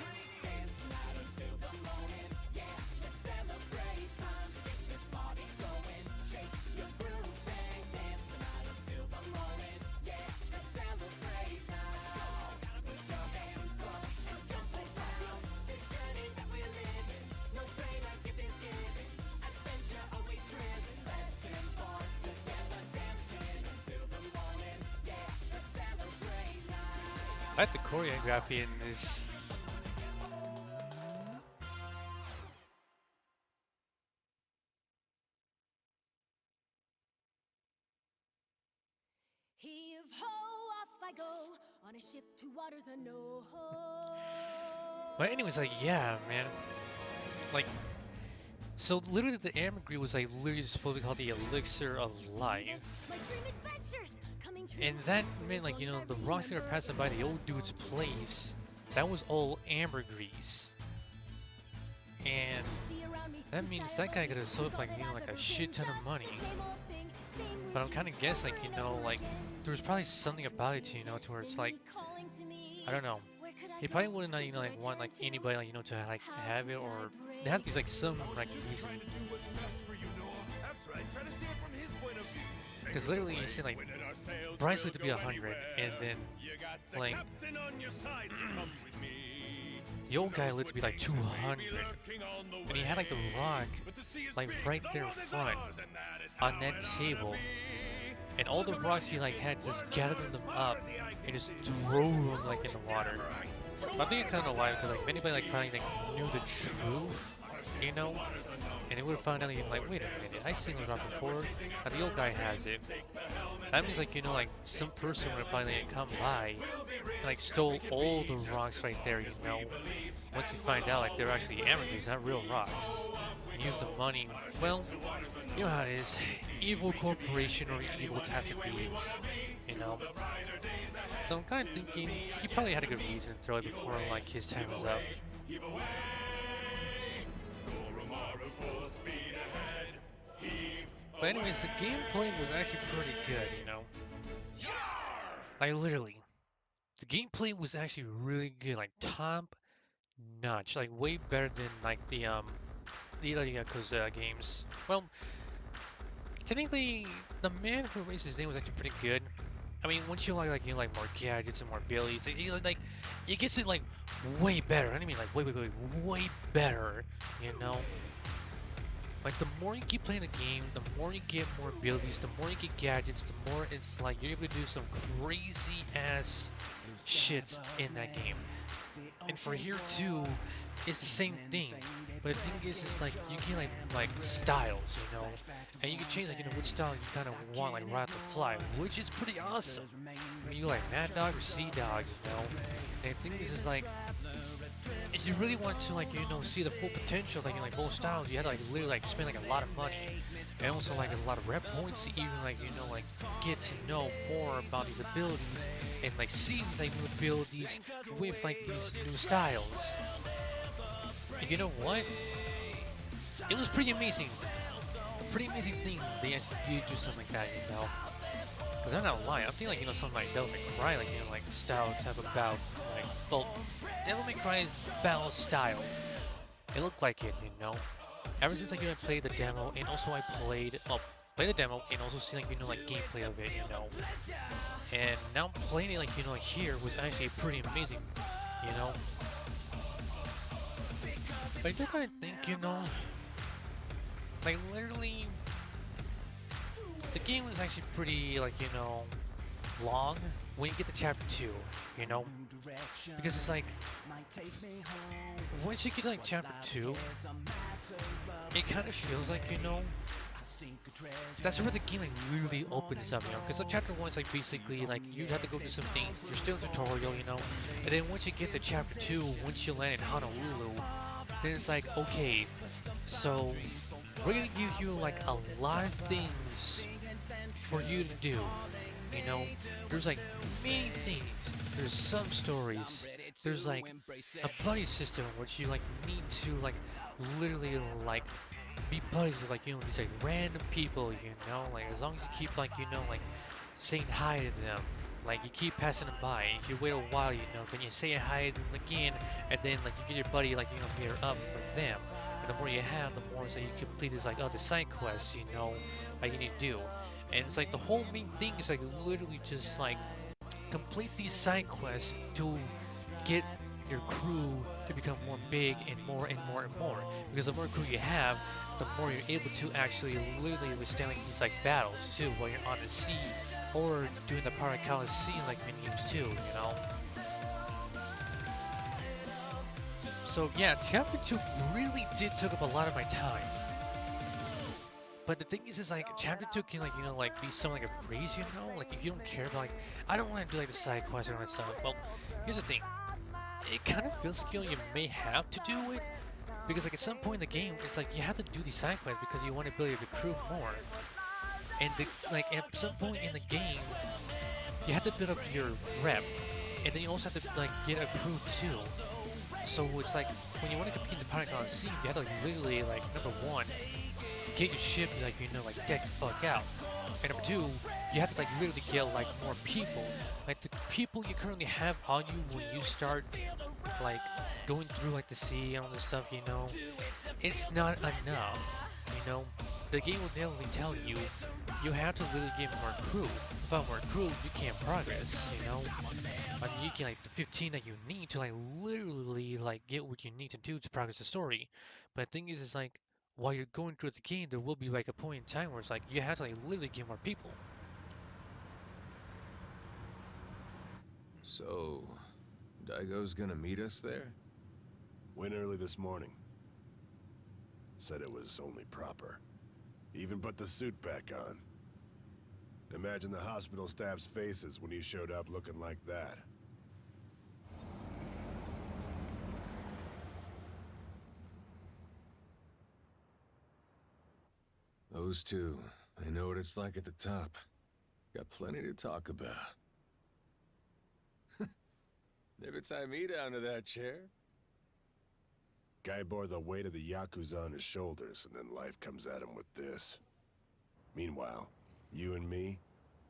I like the choreography in this. Heave ho, off I go on a ship to waters unknown. But anyways, like, yeah, man. Like, so literally the ambergris was like literally just supposed to be called the elixir of life. My dream adventures coming true. And that meant, like, you know, the rocks that were passing by the old dude's place, that was all ambergris. And that means that guy could have sold like, you know, like a shit ton of money. But I'm kind of guessing, like, you know, like, there was probably something about it, you know, to where it's like, I don't know. He probably wouldn't, you know, like, want, like, anybody, like, you know, to, like, have it, or there has to be, like, some, like, reason. Because literally, you see, like, Bryce lived to be 100, and then, like, the old guy lived to be, like, 200. And he had, like, the rock, like, right there in front, on that table. And all the rocks he, like, had, just gathered them up, and just threw them, like, in the water. I think it kind of lied, because, like, if anybody, like, probably, like, knew the truth, you know? And they would have found out, like, wait a minute, I've seen this rock before, and the old guy has it. That means, like, you know, like, some person would have finally, like, come by, and, like, stole all the rocks right there, you know? Once you find out, like, they're actually ambergris, not real rocks. And use the money, well, you know how it is. Evil corporation or evil tactic deeds, you know? So I'm kind of thinking he probably had a good reason to throw it before, like, his time was up. But anyways, the gameplay was actually pretty good, you know? Like, literally. The gameplay was actually really good, like, top notch. Like, way better than, like, the other Yakuza games. Well, technically, the man who raised his name was actually pretty good. I mean, once you like you like more gadgets and more abilities, it gets it like way better. I mean like way better. You know, like the more you keep playing the game, the more you get more abilities, the more you get gadgets, the more it's like you're able to do some crazy ass shits in that game. And for here too, it's the same thing. But the thing is like you can like styles, you know, and you can change like which style you kind of want like right off the fly, which is pretty awesome. I mean, you like Mad Dog or Sea Dog, you know. And the thing is like if you really want to see the full potential like both styles, you had to like literally like spend like a lot of money and also like a lot of rep points to even like get to know more about these abilities and like see these like new abilities with like these new styles. And you know what? It was pretty amazing. A pretty amazing thing they actually did do something like that, you know. Cause I'm not lying, I'm thinking like something like Devil May Cry, like like style type of battle, like well, Devil May Cry's battle style. It looked like it, you know. Ever since like I played the demo and also I played the demo and also seen like gameplay of it, you know. And now playing it like here was actually pretty amazing, you know. But I do kind of think, like literally the game was actually pretty like long when you get to chapter 2, you know, because it's like once you get to like chapter 2 it kind of feels like that's where the game like literally opens up, you know, because chapter 1 is like basically like you have to go do some things, you're still in tutorial, you know, and then once you get to chapter 2, once you land in Honolulu, then it's like, okay, so we're gonna give you like a lot of things for you to do, you know. There's like many things, there's some stories, there's like a buddy system which you like need to like literally like be buddies with like these like random people, you know, like as long as you keep like like saying hi to them, like you keep passing them by, and if you wait a while, you know, then you say hi to them again, and then like you get your buddy like meet up with them, and the more you have, the more so you complete these like other side quests, you know, like you need to do, and it's like the whole main thing is like literally just like complete these side quests to get your crew to become more big and more and more and more, because the more crew you have, the more you're able to actually literally withstand like these like battles too while you're on the sea or doing the Pirate Coliseum like mini games too, you know. So yeah, chapter 2 really did took up a lot of my time. But the thing is like chapter 2 can like be something like a breeze, you know, like if you don't care about like I don't want to do like the side quests and all that stuff. Well, here's the thing. It kind of feels like you may have to do it, because like at some point in the game, it's like you have to do these side quests because you want to build your crew more. And like at some point in the game, you have to build up your rep, and then you also have to like get a crew too. So it's like when you want to compete in the Pirate Coliseum, you have to like literally like number 1, get your ship like like deck the fuck out. And number 2, you have to like literally get like more people. Like the people you currently have on you when you start like going through like the sea and all this stuff, you know, it's not enough. You know, the game will definitely tell you you have to really get more crew. Without more crew, you can't progress. You know, I mean, you can like the 15 that you need to like literally like get what you need to do to progress the story. But the thing is like while you're going through the game, there will be like a point in time where it's like you have to like literally get more people. So, Daigo's gonna meet us there? Went early this morning. Said it was only proper. Even put the suit back on. Imagine the hospital staff's faces when he showed up looking like that. Those two, they know what it's like at the top. Got plenty to talk about. Never tie me down to that chair. Guy bore the weight of the Yakuza on his shoulders, and then life comes at him with this. Meanwhile, you and me,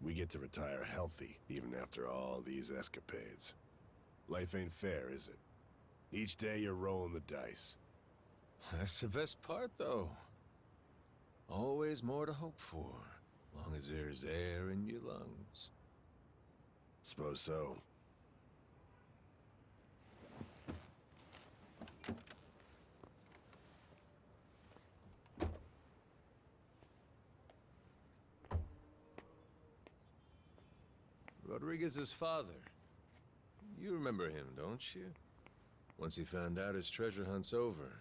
we get to retire healthy, even after all these escapades. Life ain't fair, is it? Each day you're rolling the dice. That's the best part, though. Always more to hope for, long as there's air in your lungs. Suppose so. Rodriguez's father. You remember him, don't you? Once he found out his treasure hunt's over,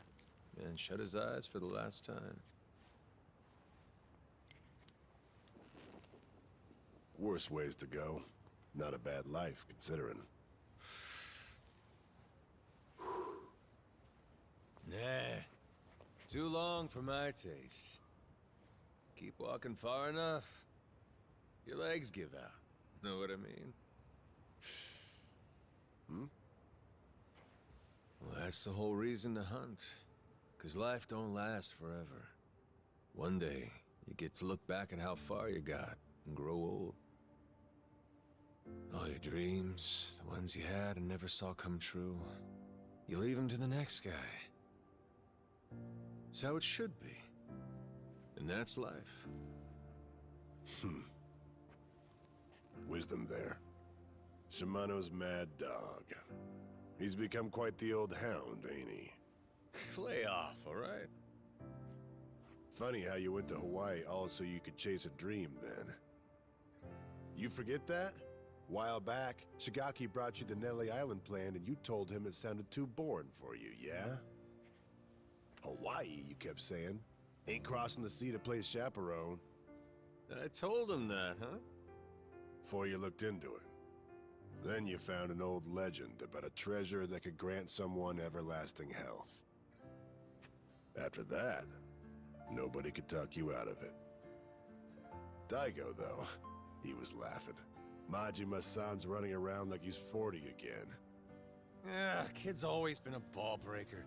and shut his eyes for the last time. Worse ways to go. Not a bad life, considering. Nah. Too long for my taste. Keep walking far enough, your legs give out. Know what I mean? Hmm? Well, that's the whole reason to hunt. 'Cause life don't last forever. One day, you get to look back at how far you got and grow old. All your dreams, the ones you had and never saw come true, you leave them to the next guy. It's how it should be. And that's life. Wisdom there. Shimano's mad dog. He's become quite the old hound, ain't he? Lay off, all right? Funny how you went to Hawaii all so you could chase a dream then. You forget that? While back, Shigaki brought you the Nelly Island plan and you told him it sounded too boring for you, yeah? Hawaii, you kept saying. Ain't crossing the sea to play chaperone. I told him that, huh? Before you looked into it. Then you found an old legend about a treasure that could grant someone everlasting health. After that, nobody could talk you out of it. Daigo, though, he was laughing. Majima-san's running around like he's 40 again. Yeah, kid's always been a ball breaker.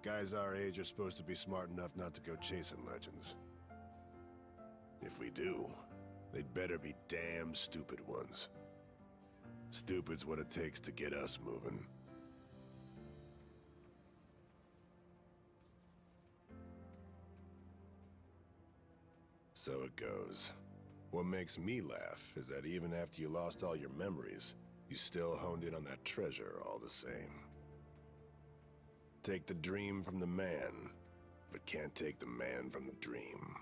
Guys our age are supposed to be smart enough not to go chasing legends. If we do, they'd better be damn stupid ones. Stupid's what it takes to get us moving. So it goes. What makes me laugh is that even after you lost all your memories, you still honed in on that treasure all the same. Take the dream from the man, but can't take the man from the dream.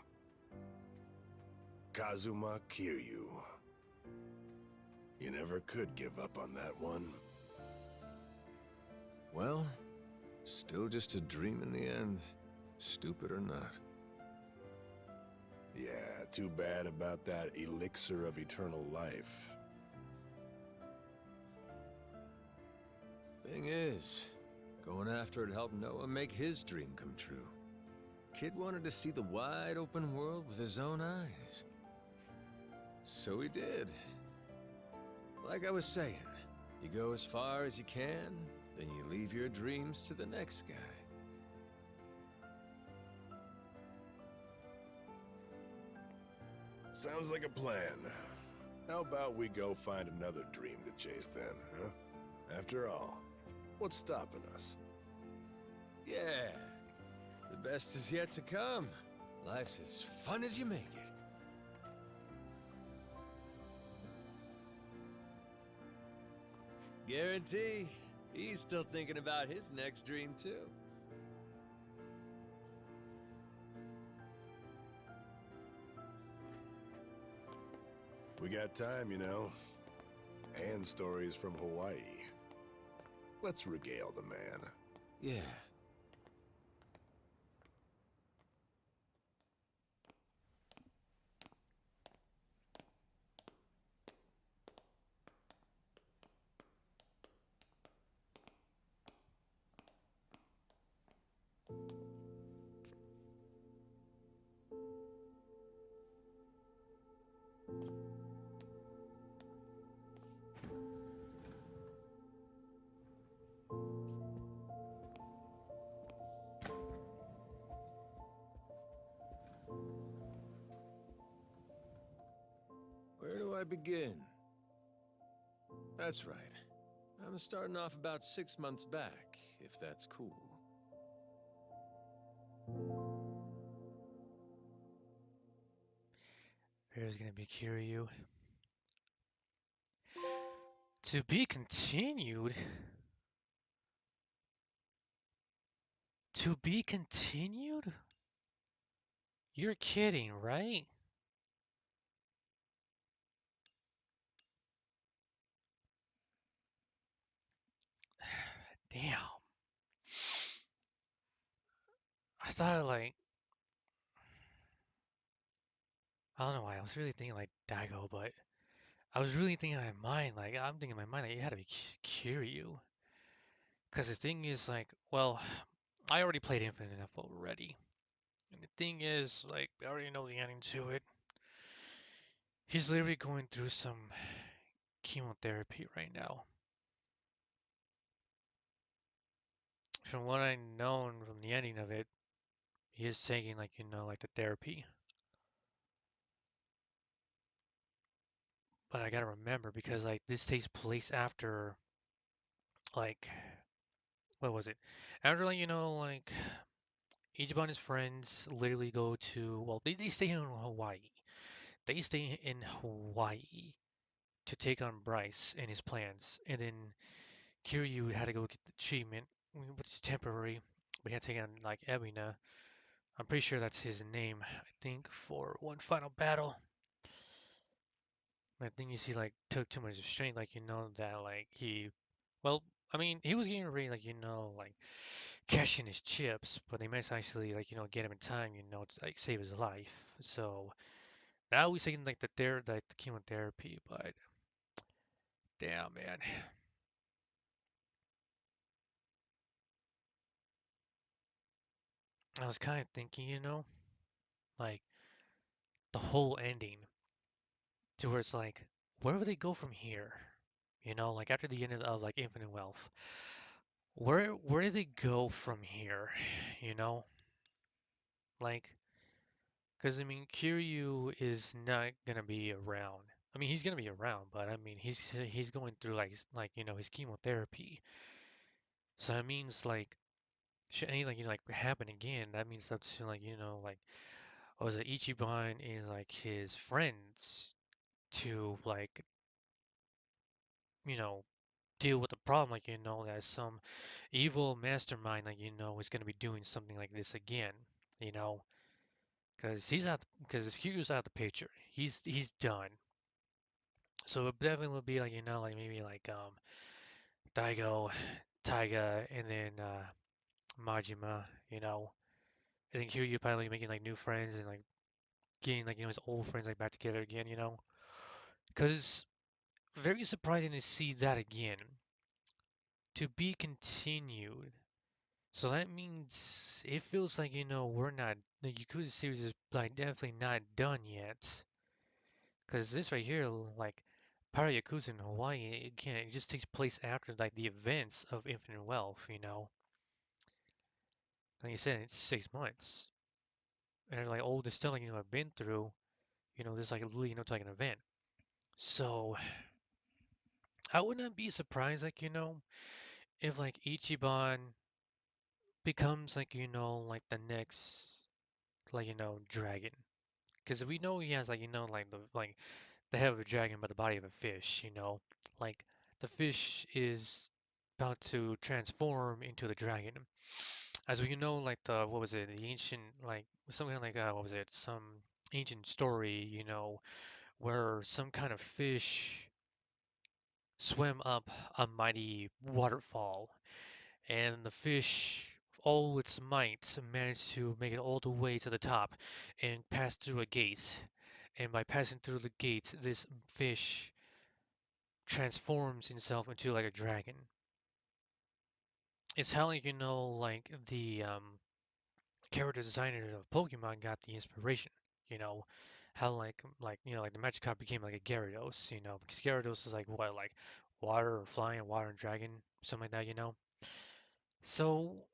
Kazuma Kiryu. You never could give up on that one. Well, still just a dream in the end, stupid or not. Yeah, too bad about that elixir of eternal life. Thing is, going after it helped Noah make his dream come true. Kid wanted to see the wide open world with his own eyes. So he did. Like I was saying, you go as far as you can, then you leave your dreams to the next guy. Sounds like a plan. How about we go find another dream to chase then, huh? After all, what's stopping us? Yeah, the best is yet to come. Life's as fun as you make it. Guarantee, he's still thinking about his next dream too. We got time, you know. And stories from Hawaii. Let's regale the man. Yeah. Where do I begin? That's right. I'm starting off about 6 months back, if that's cool. There's gonna be Kiryu. To be continued? To be continued? You're kidding, right? Damn. I thought like I don't know why I was really thinking like Daigo, but I was really thinking in my mind like I'm thinking in my mind like it had to be Kiryu. Because the thing is like, well, I already played Infinite enough already, and the thing is like I already know the ending to it. He's literally going through some chemotherapy right now. From what I know from the ending of it, he is taking like like the therapy. But I gotta remember because like this takes place after like what was it? After like like Ichiban and his friends literally go to well they stay in Hawaii. They stay in Hawaii to take on Bryce and his plans, and then Kiryu had to go get the treatment, which is temporary, but he had to take on like Ebina. I'm pretty sure that's his name. I think for one final battle. I think you see like took too much restraint, like that like he, well, I mean he was getting ready like like cash in his chips, but they managed to actually like get him in time, to like save his life. So now he's taking like the chemotherapy, but damn man, I was kind of thinking, like the whole ending to where it's like where would they go from here? Like after the end of like Infinite Wealth, where do they go from here? You know, like because I mean Kiryu is not gonna be around. I mean he's gonna be around, but I mean he's going through like his chemotherapy. So that means like should anything like like happen again, that means that's like like what was it Ichiban and like his friends to like you know deal with the problem like that some evil mastermind like is going to be doing something like this again, you know because he's out because Kiryu's out of the picture, he's done. So it definitely will be like like maybe like Daigo, Taiga, and then Majima, I think Kiryu probably making like new friends and like getting like his old friends like back together again, because very surprising to see that again. To be continued. So that means it feels like, we're not, the Yakuza series is like definitely not done yet. Because this right here, like, Pirate Yakuza in Hawaii, again, it just takes place after like the events of Infinite Wealth. Like you said, it's 6 months. And like all the stuff like, I've been through, this like really, it's like an event. So I would not be surprised, like, if like Ichiban becomes like, like the next, like, dragon. Because we know he has like like the head of a dragon but the body of a fish, like the fish is about to transform into the dragon. As we know, like the what was it, the ancient like something like what was it, some ancient story, where some kind of fish swam up a mighty waterfall, and the fish, all its might, managed to make it all the way to the top and pass through a gate. And by passing through the gate, this fish transforms himself into like a dragon. It's how like like the character designer of Pokemon got the inspiration. You know how like like the Magikarp became like a Gyarados. Because Gyarados is like what like water or flying, water and dragon, something like that. So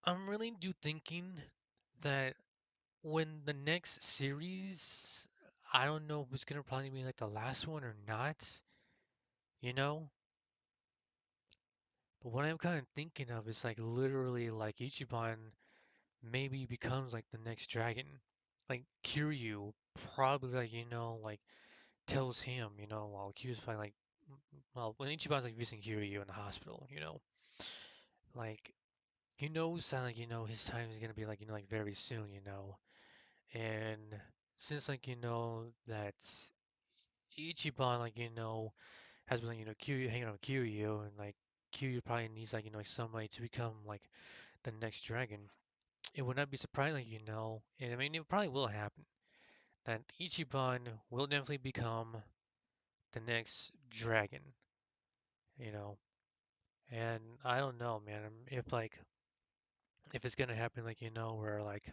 I'm really do thinking that when the next series, I don't know if it's gonna probably be like the last one or not, you know? But what I'm kind of thinking of is like literally like Ichiban maybe becomes like the next dragon. Like Kiryu probably like like tells him, while Kiryu's fighting like well, when Ichiban's like visiting Kiryu in the hospital, like he knows that like his time is gonna be like like very soon, and since like that Ichiban like has been like Kiryu hanging out with Kiryu and like Kiryu probably needs like somebody to become like the next dragon. It would not be surprising, like, and I mean it probably will happen that Ichiban will definitely become the next dragon, you know. And I don't know, man, if like if it's gonna happen like where like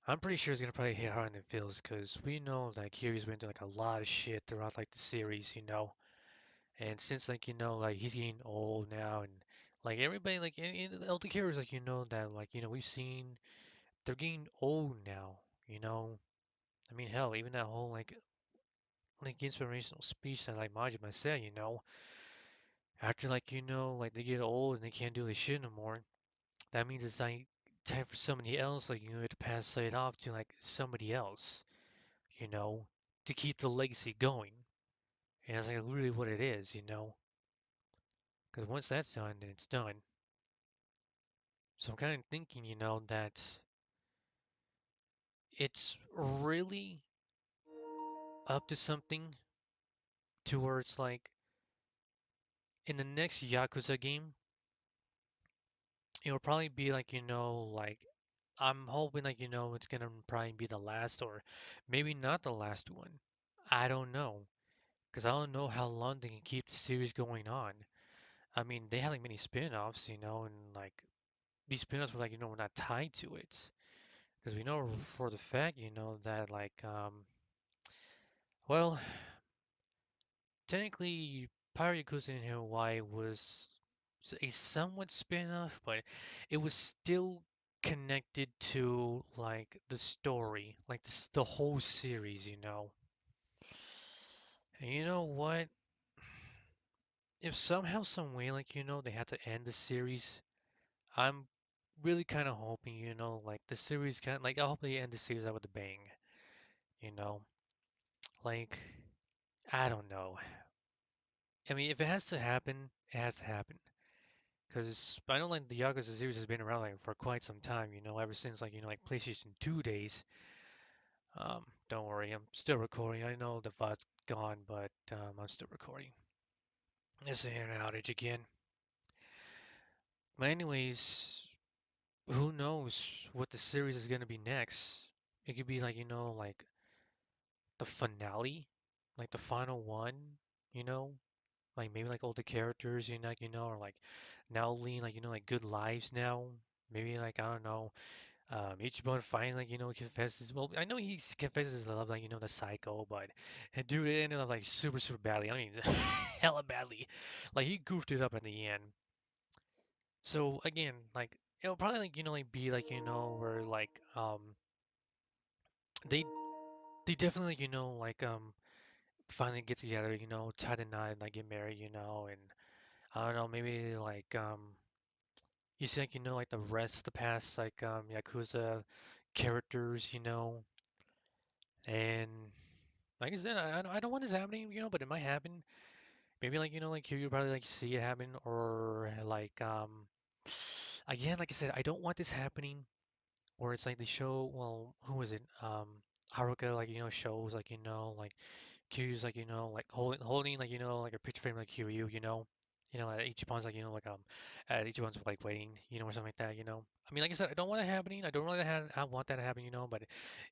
I'm pretty sure it's gonna probably hit harder than it feels because we know that Kiryu's been through like a lot of shit throughout like the series, and since like like he's getting old now and like everybody like in the elder characters like that like we've seen they're getting old now, you know. I mean hell, even that whole like inspirational speech that like Majima said, after like like they get old and they can't do this shit no more, that means it's like time for somebody else like to pass it off to like somebody else, you know, to keep the legacy going. And that's like really what it is, because once that's done, then it's done. So I'm kind of thinking, that it's really up to something towards like in the next Yakuza game, it'll probably be like, like I'm hoping like, it's gonna probably be the last or maybe not the last one. I don't know, because I don't know how long they can keep the series going on. I mean, they had like many spin-offs, and like these spin-offs were like, were not tied to it. Because we know for the fact, that like, well, technically, Pirate Yakuza in Hawaii was a somewhat spin-off, but it was still connected to like the story, like the whole series, And you know what? If somehow, some way, like they had to end the series, I'm really kind of hoping, like the series kind like I hope they end the series out with a bang, you know? Like I don't know. I mean, if it has to happen, it has to happen. Because I know like the Yakuza series has been around like for quite some time, ever since like like PlayStation 2 days. Don't worry, I'm still recording. I know the VOD's gone, but I'm still recording. It's an internet outage again. But anyways, who knows what the series is gonna be next? It could be like, like the finale, like the final one, you know? Like maybe like all the characters, or like now leading like like good lives now. Maybe like I don't know. Ichiban finally like confesses. Well, I know he confesses his love like the psycho, but dude it ended up like super badly. I mean, hella badly. Like he goofed it up at the end. So again, like it'll probably like like be like where like they they definitely like finally get together, tie the knot and like get married, and I don't know, maybe like you see like like the rest of the past like Yakuza characters, and like I said, I don't want this happening, but it might happen. Maybe like like you probably like see it happen or like again like I said, I don't want this happening where it's like the show. Well, who was it? Haruka like shows like like Q's like like holding like like a picture frame like Kiryu, Ichiban's like Ichiban's like waiting, or something like that, I mean, like I said, I don't want it happening. I don't really want that to happen, but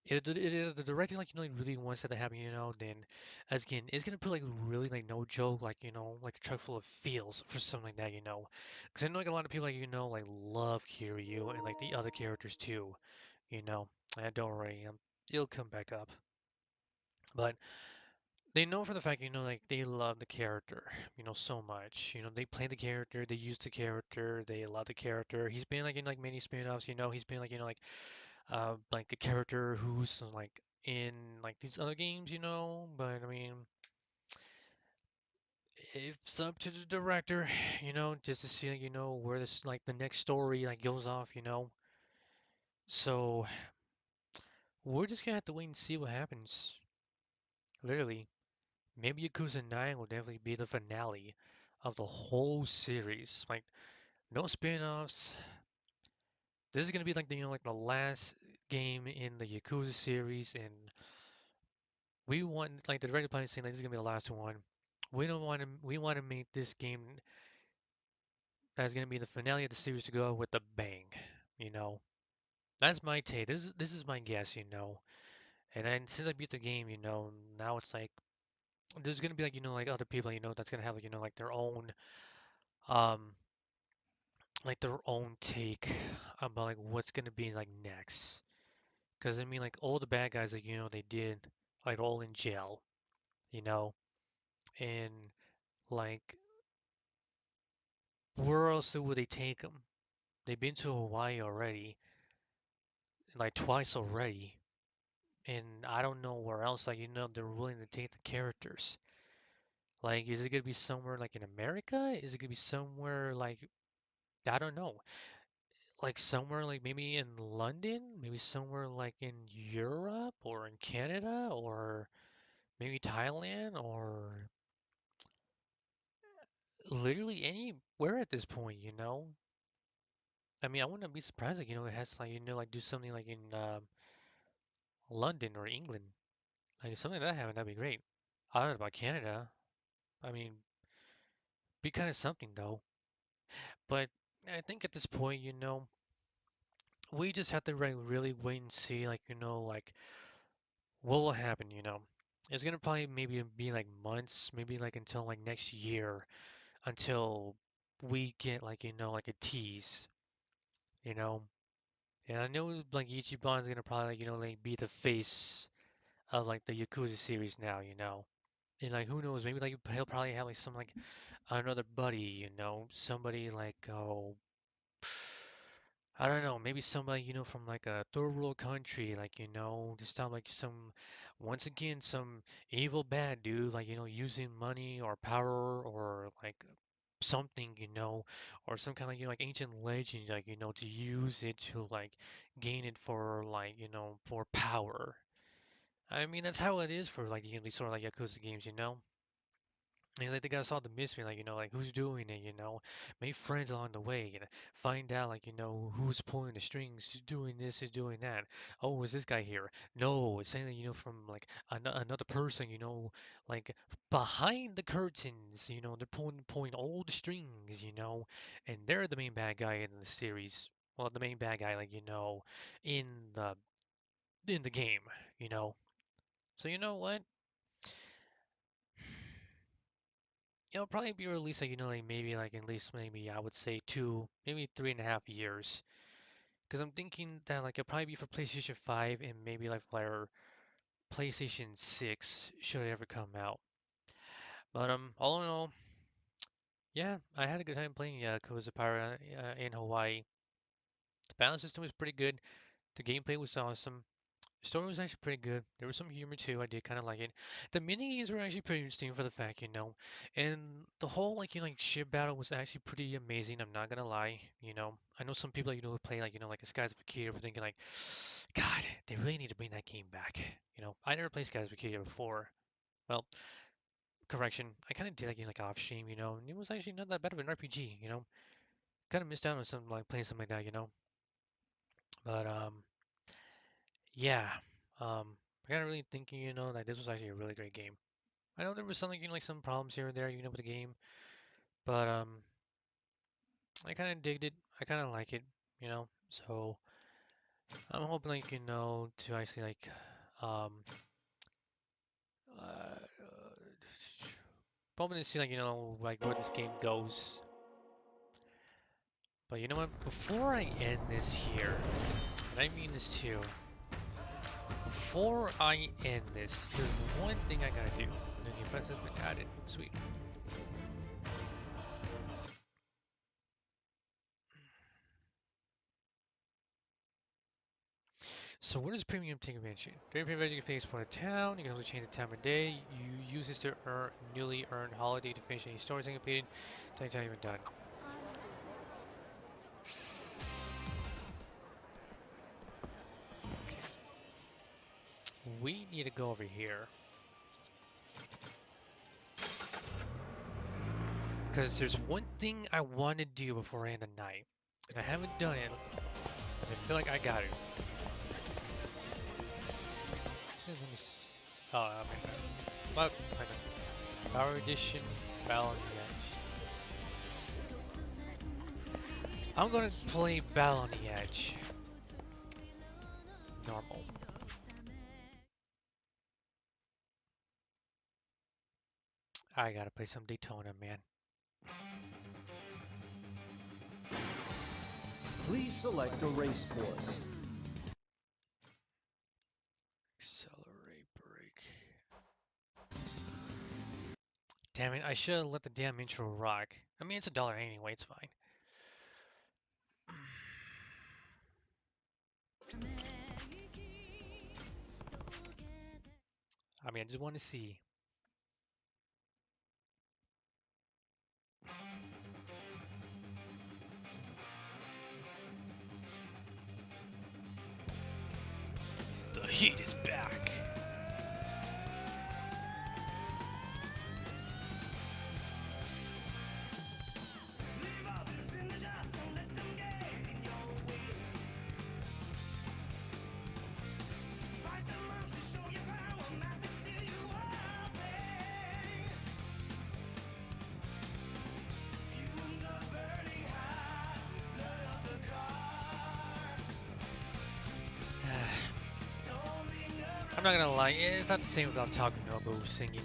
the director like really wants that to happen, then as again, it's gonna put like really like no joke like like a truck full of feels for something like that, because I know like a lot of people like like love Kiryu and like the other characters too, and don't worry, it'll come back up, but. They know for the fact, like they love the character, so much. They play the character, they use the character, they love the character. He's been like in like many spin-offs, he's been like like a character who's like in like these other games, But I mean, it's up to the director, just to see, like, where this like the next story like goes off, So we're just gonna have to wait and see what happens, literally. maybe Yakuza 9 will definitely be the finale of the whole series. Like, no spin-offs. This is gonna be like the like the last game in the Yakuza series, and we want like the director plan is saying like this is gonna be the last one. We don't want to. We want to make this game that's gonna be the finale of the series to go out with a bang. You know, that's my take. This is my guess. And then since I beat the game, now it's like there's gonna be like like other people that's gonna have like like their own um take about like what's gonna be like next. Because I mean like all the bad guys like they did like all in jail, you know, and like where else would they take them? They've been to Hawaii already, like twice already, and I don't know where else like they're willing to take the characters. Like, is it gonna be somewhere like in America? Is it gonna be somewhere like I don't know, like somewhere like maybe in London, maybe somewhere like in Europe or in Canada or maybe Thailand or literally anywhere at this point. I mean, I wouldn't be surprised like it has like like do something like in London or England, like if something like that happened, that'd be great. I don't know about Canada. I mean, be kind of something though. But I think at this point, we just have to like really wait and see, like like what will happen. It's gonna probably maybe be like months, maybe like until like next year, until we get like like a tease, you know. And I know like Ichiban's gonna probably like like be the face of like the Yakuza series now. And like who knows, maybe like he'll probably have like some like another buddy, somebody like I don't know, maybe somebody, from like a third world country, like, this time like once again, some evil bad dude, like, using money or power or like something, or some kind of, like ancient legend, like, to use it to like gain it for like, for power. I mean, that's how it is for like, these sort of like Yakuza games. And like they gotta solve the mystery, like like who's doing it. Make friends along the way, find out like who's pulling the strings, who's doing this, who's doing that. Oh, is this guy here? No, it's saying that from like another person, like behind the curtains, they're pulling all the strings. And they're the main bad guy in the series. Well, the main bad guy, like in the in the game, you know. So you know what? It'll probably be released like like maybe like at least maybe I would say 2, maybe 3.5 years. Because I'm thinking that like it'll probably be for PlayStation 5 and maybe like for PlayStation 6 should it ever come out. But all in all, yeah, I had a good time playing Yakuza Pirate in Hawaii. The balance system was pretty good. The gameplay was awesome. The story was actually pretty good. There was some humor too. I did kind of like it. The mini games were actually pretty interesting for the fact. And the whole like ship battle was actually pretty amazing. I'm not gonna lie. I know some people who play like like a Skies of Akira were thinking like, God, they really need to bring that game back. I never played Skies of Akira before. Well, correction, I kind of did that game like off stream. And it was actually not that bad of an RPG. Kind of missed out on something like playing something like that. But yeah. I got really thinking, like this was actually a really great game. I know there was something, like some problems here and there, with the game, but I kind of digged it. I kind of like it. So I'm hoping, like, to actually like, um, uh, hoping to see, like, like where this game goes. But you know what? Before I end this here, and I mean this too, before I end this, there's one thing I gotta do. The new quest has been added. Sweet. So what does premium take advantage of? During premium you can finish for a town, you can also change the time of day, you use this to earn newly earned holiday to finish any stories and completed until time you're done. Okay. We need to go over here. Because there's one thing I want to do before I end the night, and I haven't done it, and I feel like I got it. Oh, I mean, but Power Edition, Battle on the Edge. I'm gonna play Battle on the Edge. Normal. I gotta play some Daytona, man. Please select a race course. Accelerate, brake. Damn it, I should have let the damn intro rock. I mean, it's $1 anyway, it's fine. I mean, I just want to see. The heat is back. I'm not gonna lie, it's not the same without Takunobu singing.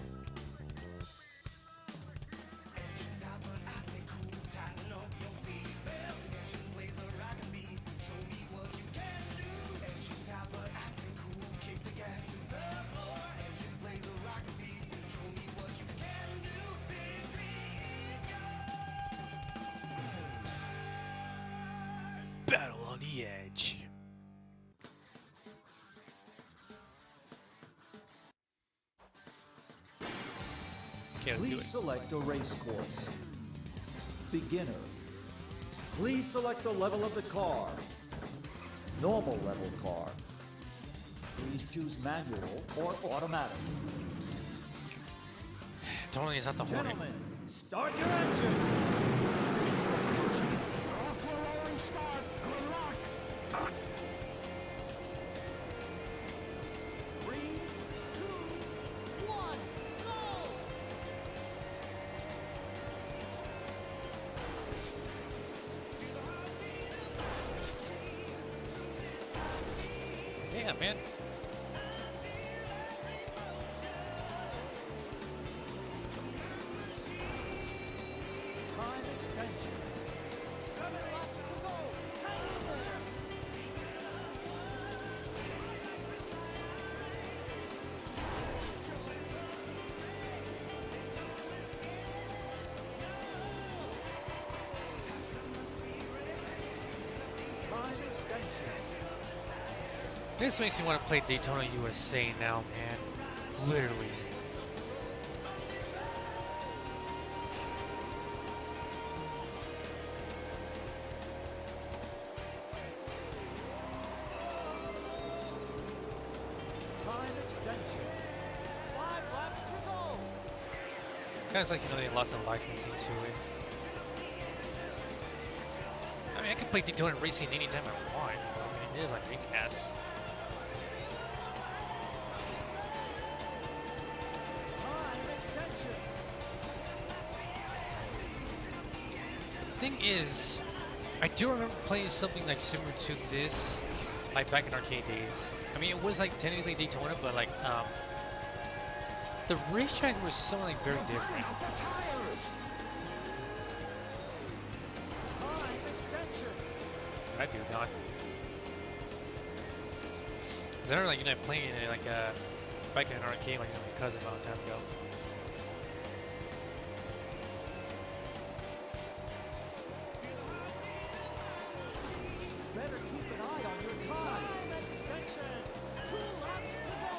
Battle on the Edge. Please select a race course. Beginner. Please select the level of the car. Normal level car. Please choose manual or automatic. Totally is not the Hornet. Gentlemen, start your engines! Yeah, man. Time extension. 7 laps to go. Time extension. This makes me want to play Daytona USA now, man. Literally. Time extension. 5 laps to go. Kind of like, you know, they lost the licensing to it. I mean, I can play Daytona Racing anytime I want. I mean, it is like Dreamcast. Thing is, I do remember playing something like similar to this, like back in arcade days. I mean, it was like technically Daytona, but like the racetrack was something like very different. I do not. Cause I remember like, you know, playing it like back in an arcade, like, you know, my cousin a long time ago. Better keep an eye on your time. Time extension. 2 laps to go.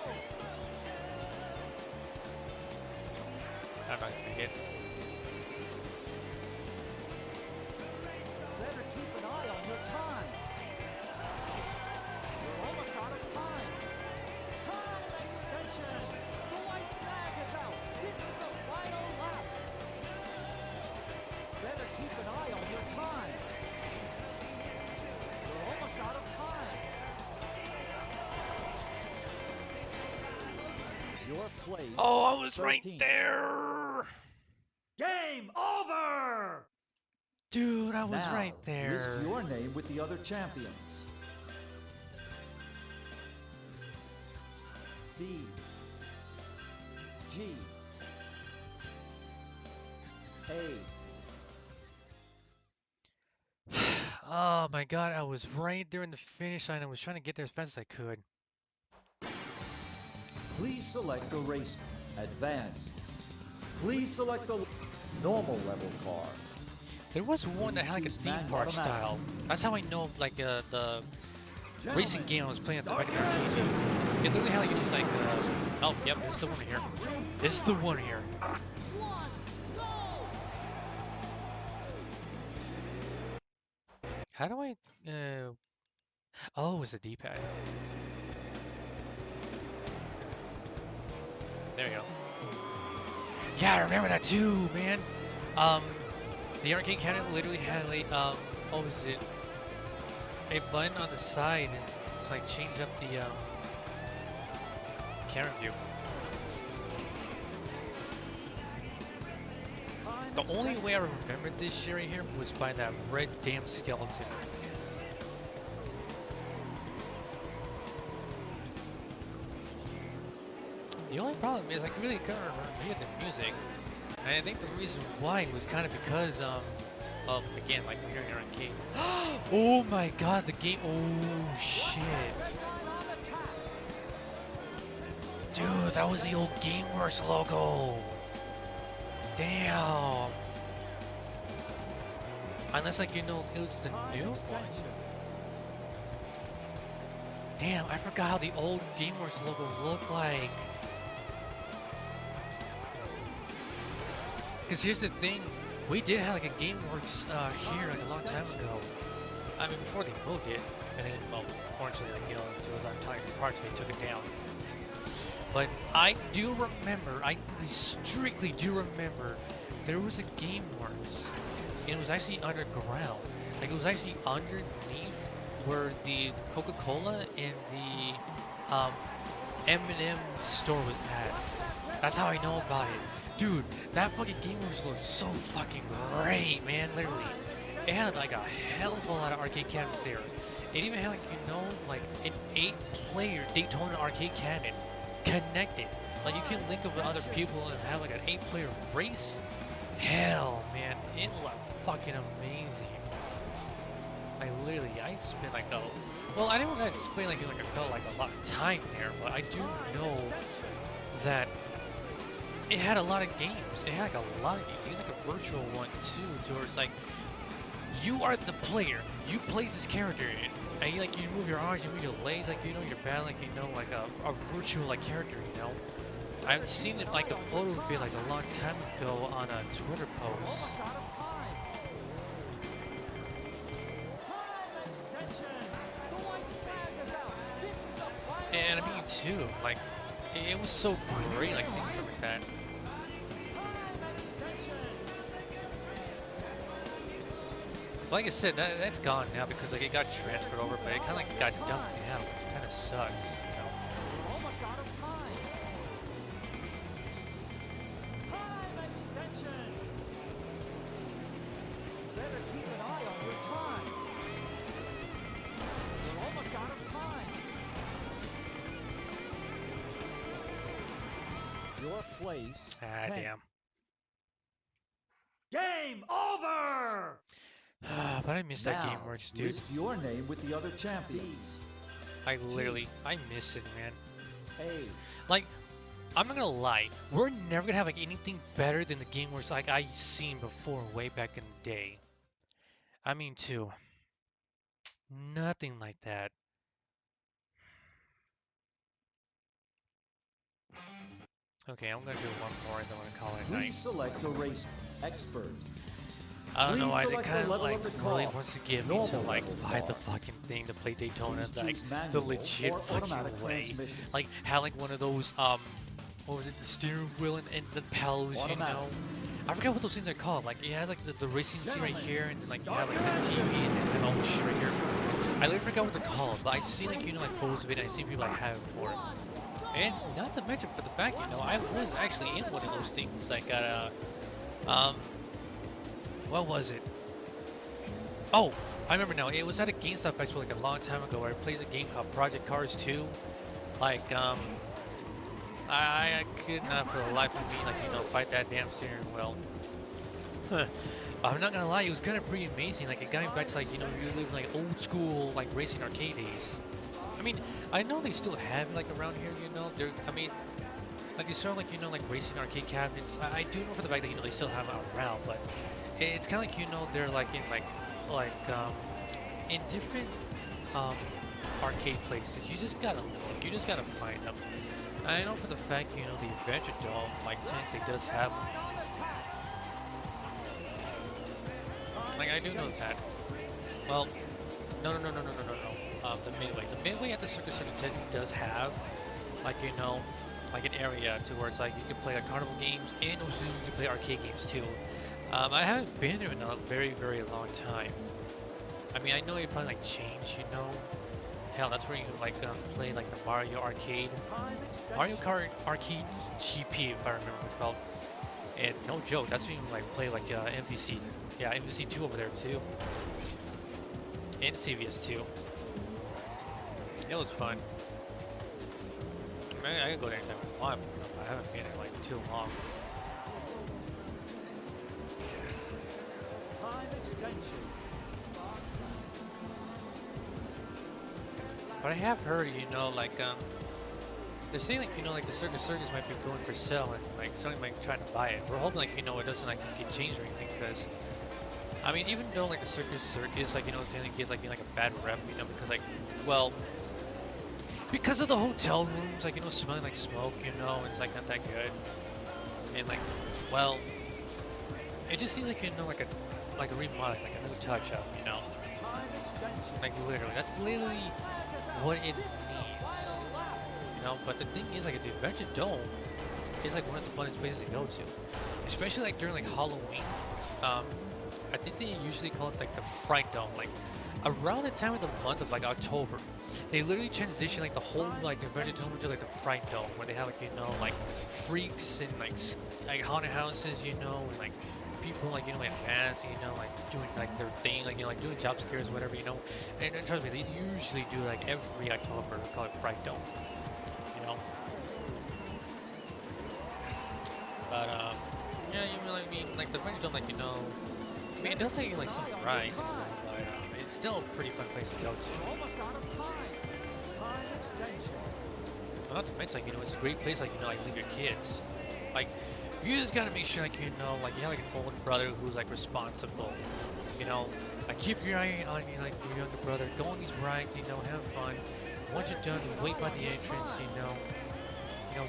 I'm not gonna make it. Better keep an eye on your time. You're almost out of time. Time extension. The white flag is out. This is the final lap. place. Oh, I was 13th. right there. Game over! Dude, I was Now, right list there. your name with the other champions. D. G. A. Oh my god, I was right there in the finish line. I was trying to get there as fast as I could. Please select a race. Advanced. Please select a normal level car. There was one that had like a theme park style. That's how I know like the racing game I was playing at the regular arcade. It literally had like, it was like oh yep, it's the one here. This is the one here. How do I oh, it's a D-pad. There you go. Yeah, I remember that too, man. The arcade cabinet literally had like what was it? A button on the side and to like change up the camera view. The only way I remembered this shit right here was by that red damn skeleton. The only problem is I really couldn't hear the music. And I think the reason why was kind of because again, like we're here in arcade. Oh my god, the game, oh shit. Dude, that was the old GameWorks logo. Damn. Unless like you know it was the new one. Damn, I forgot how the old GameWorks logo looked like. Because here's the thing, we did have like a GameWorks here like a long time ago. I mean, before they moved it, and then, well, unfortunately, like, you know, it was on tiny parts, they took it down. But I do remember, I strictly do remember, there was a GameWorks, and it was actually underground. Like, it was actually underneath where the Coca-Cola and the M&M store was at. That's how I know about it. Dude, that fucking GameWorks looked so fucking great, man, literally. It had like a hell of a lot of arcade cabinets there. It even had like, you know, like an 8-player Daytona arcade cabinet connected. Like you can link up with other people and have like an 8-player race. Hell, man, it looked fucking amazing. Like literally, I spent like a, well, I didn't want to spend like I felt like a lot of time there, but I do know that it had a lot of games. It had like a lot of games. You had like a virtual one too, where it's like you are the player. You play this character, and you like you move your arms, you move your legs, like you know you're battling, like you know like a virtual like character, you know. I've seen it like a photo of it like a long time ago on a Twitter post. And I mean too, like it was so great, like seeing stuff like that. Like I said, that's gone now because like it got transferred over, but it kind of like got dumped down, which kind of sucks, you know. Almost out of time. Time extension. Better keep an eye on your time. We're almost out of time. Your place. Ah, 10. damn. Game over! But I miss that Now, GameWorks, dude. list your name with the other champions. I miss it, man. Hey. Like, I'm not gonna lie, we're never gonna have like anything better than the GameWorks like I seen before way back in the day. I mean, too. Nothing like that. Okay, I'm gonna do one more and then I'm gonna call it a night. Please select a race expert. I don't know why they select the kind of level like of the really car. wants to get me to like buy the fucking thing to play Daytona like the manual legit or fucking automatic way. transmission. Like have like one of those what was it, the steering wheel and the pedals, you know? I forgot what those things are called. Like it has like the racing seat right here and then like you have like the TV and all this shit right here. I literally forgot what they're called, but I've seen like you know like photos of it and I've seen people like have it before. And not to mention for the fact, you know, I was actually in one of those things that got what was it? Oh, I remember now. It was at a GameStop Expo like a long time ago where I played a game called Project Cars 2. Like, I could not for the life of me, like, you know, fight that damn steering wheel. I'm not gonna lie, it was kind of pretty amazing. Like, it got me back to, like, you know, you live like old school, like, racing arcade days. I mean, I know they still have it, like, around here, you know. I mean, like, they sort of, like, you know, like, racing arcade cabinets. I do know for the fact that, you know, they still have it around, but it's kind of like, you know, they're, like, in, in different, arcade places. You just gotta look, you just gotta find them. I know for the fact, you know, the Adventure Dome, like, technically does have them. Like, I do know that. Well, no. The Midway. The Midway at the Circus Center technically does have, like, you know, like an area to where it's like you can play like carnival games and also you can play arcade games too. I haven't been there in a very, very long time. I mean, I know it probably like changed, you know. Hell, that's where you can like play like the Mario Arcade, Mario Kart Arcade GP, if I remember what it's called. And no joke, that's when you like play like MVC, yeah, MVC 2 over there too, and CVS 2. It was fun. I mean, I could go there anytime I want. I haven't been there like too long. But I have heard, you know, like, they're saying, like, you know, like, the Circus might be going for sale, and, like, somebody might try to buy it. We're hoping, like, you know, it doesn't, like, get changed or anything, because, I mean, even though, like, the Circus, like, you know, technically gets, like, a bad rep, you know, because, like, well, because of the hotel rooms, like, you know, smelling like smoke, you know, it's, like, not that good. And, like, well, it just seems like, you know, like a remodeling, like a new touch-up, you know? Like, literally, that's literally what it needs, you know. But the thing is, like, the Adventure Dome is like one of the funnest places to go to, especially like during like Halloween. I think they usually call it like the Fright Dome, like around the time of the month of like October. They literally transition like the whole like Adventure Dome into like the Fright Dome, where they have like, you know, like freaks and like haunted houses, you know, and like people like, you know, in masks, you know, like doing like their thing, like, you know, like doing jump scares, whatever, you know. And trust me, they usually do like every October. They call it Fright Dome, you know. But yeah, you know, I mean, like the Adventure Dome, like, you know, I mean, it does take you like some rides, you know, but it's still a pretty fun place to go to. Well, not to mention, like, you know, it's a great place, like, you know, like leave your kids. Like, you just gotta make sure, like, you know, like you have like an older brother who's like responsible, you know. Like, keep your eye on you, like your younger brother. Go on these rides, you know, have fun. Once you're done, wait by the entrance, you know.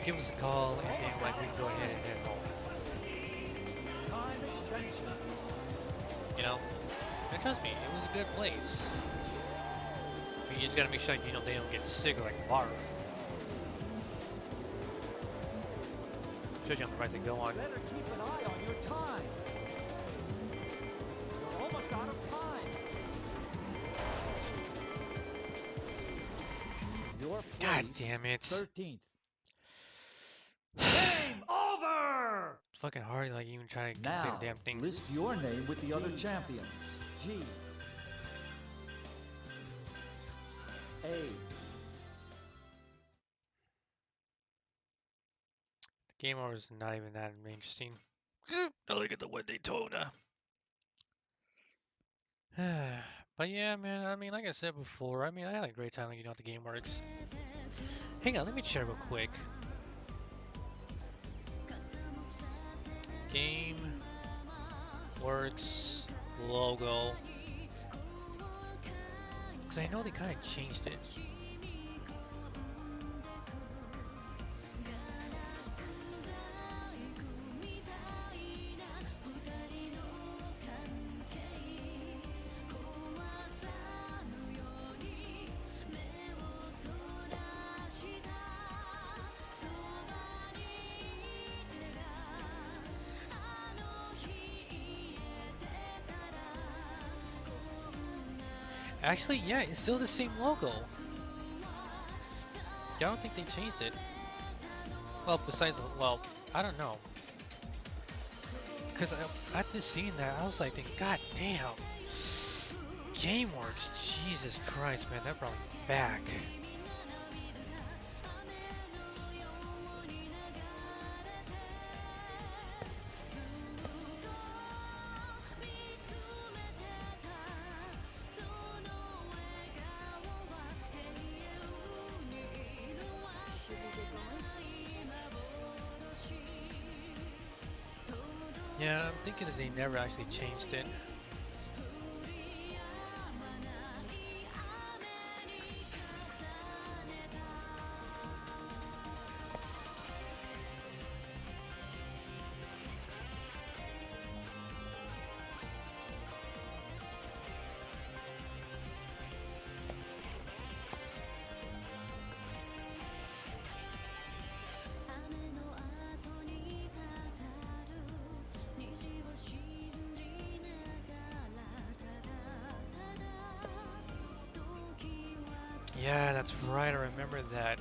Give us a call, and then like we can go ahead and head home. You know, and trust me, it was a good place. But you just gotta make sure, you know, they don't get sick or like barf. Especially on the rides they go on. Better keep an eye on your time. You're almost out of time. Your God damn it. 13th. Game over! It's fucking hard, like, even trying to complete Now, the damn thing. list your name with the other champions. G. A. The game over is not even that interesting. Now look at the one Daytona. But yeah, man, I mean, like I said before, I mean, I had a great time, like, you know, how the game works. Hang on, let me check real quick. Game works logo. Because I know they kind of changed it. Actually, yeah, it's still the same logo. Yeah, I don't think they changed it. Well, besides, well, I don't know. Because after seeing that, I was like, thinking, God damn. GameWorks, Jesus Christ, man, that brought me back. Yeah, I'm thinking that they never actually changed it. Yeah, that's right, I remember that.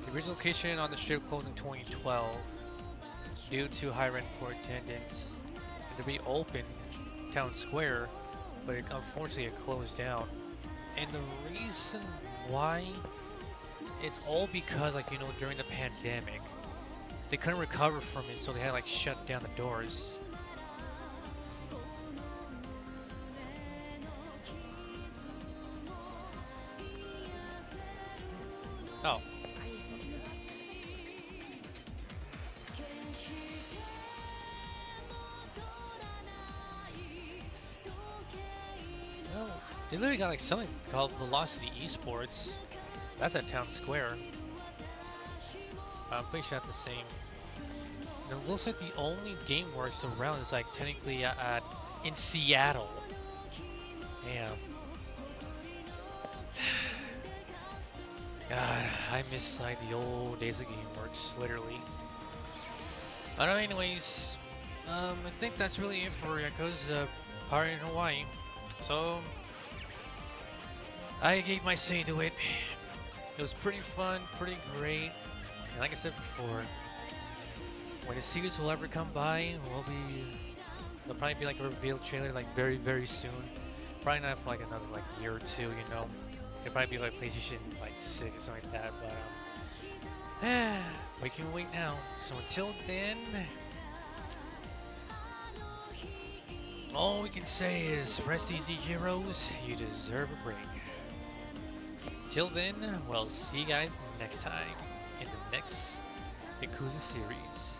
The original location on the strip closed in 2012 due to high rent for attendance. To reopen Town Square, but unfortunately it closed down. And the reason why, it's all because, like, you know, during the pandemic, they couldn't recover from it, so they had to, like, shut down the doors. Oh. Oh, they literally got like something called Velocity Esports. That's at Town Square. I'm pretty sure that's the same. And it looks like the only GameWorks around is like technically in Seattle. Damn. God, I miss like the old days of GameWorks, literally. But anyways, I think that's really it for Yakuza Party in Hawaii. So, I gave my say to it. It was pretty fun, pretty great. And like I said before, when the series will ever come by, there'll probably be like a reveal trailer like very, very soon. Probably not for like another like year or two, you know. It'll probably be like PlayStation like 6 or something like that, but we can wait now. So until then, all we can say is rest easy, heroes. You deserve a break. Till then, we'll see you guys next time in the next Yakuza series.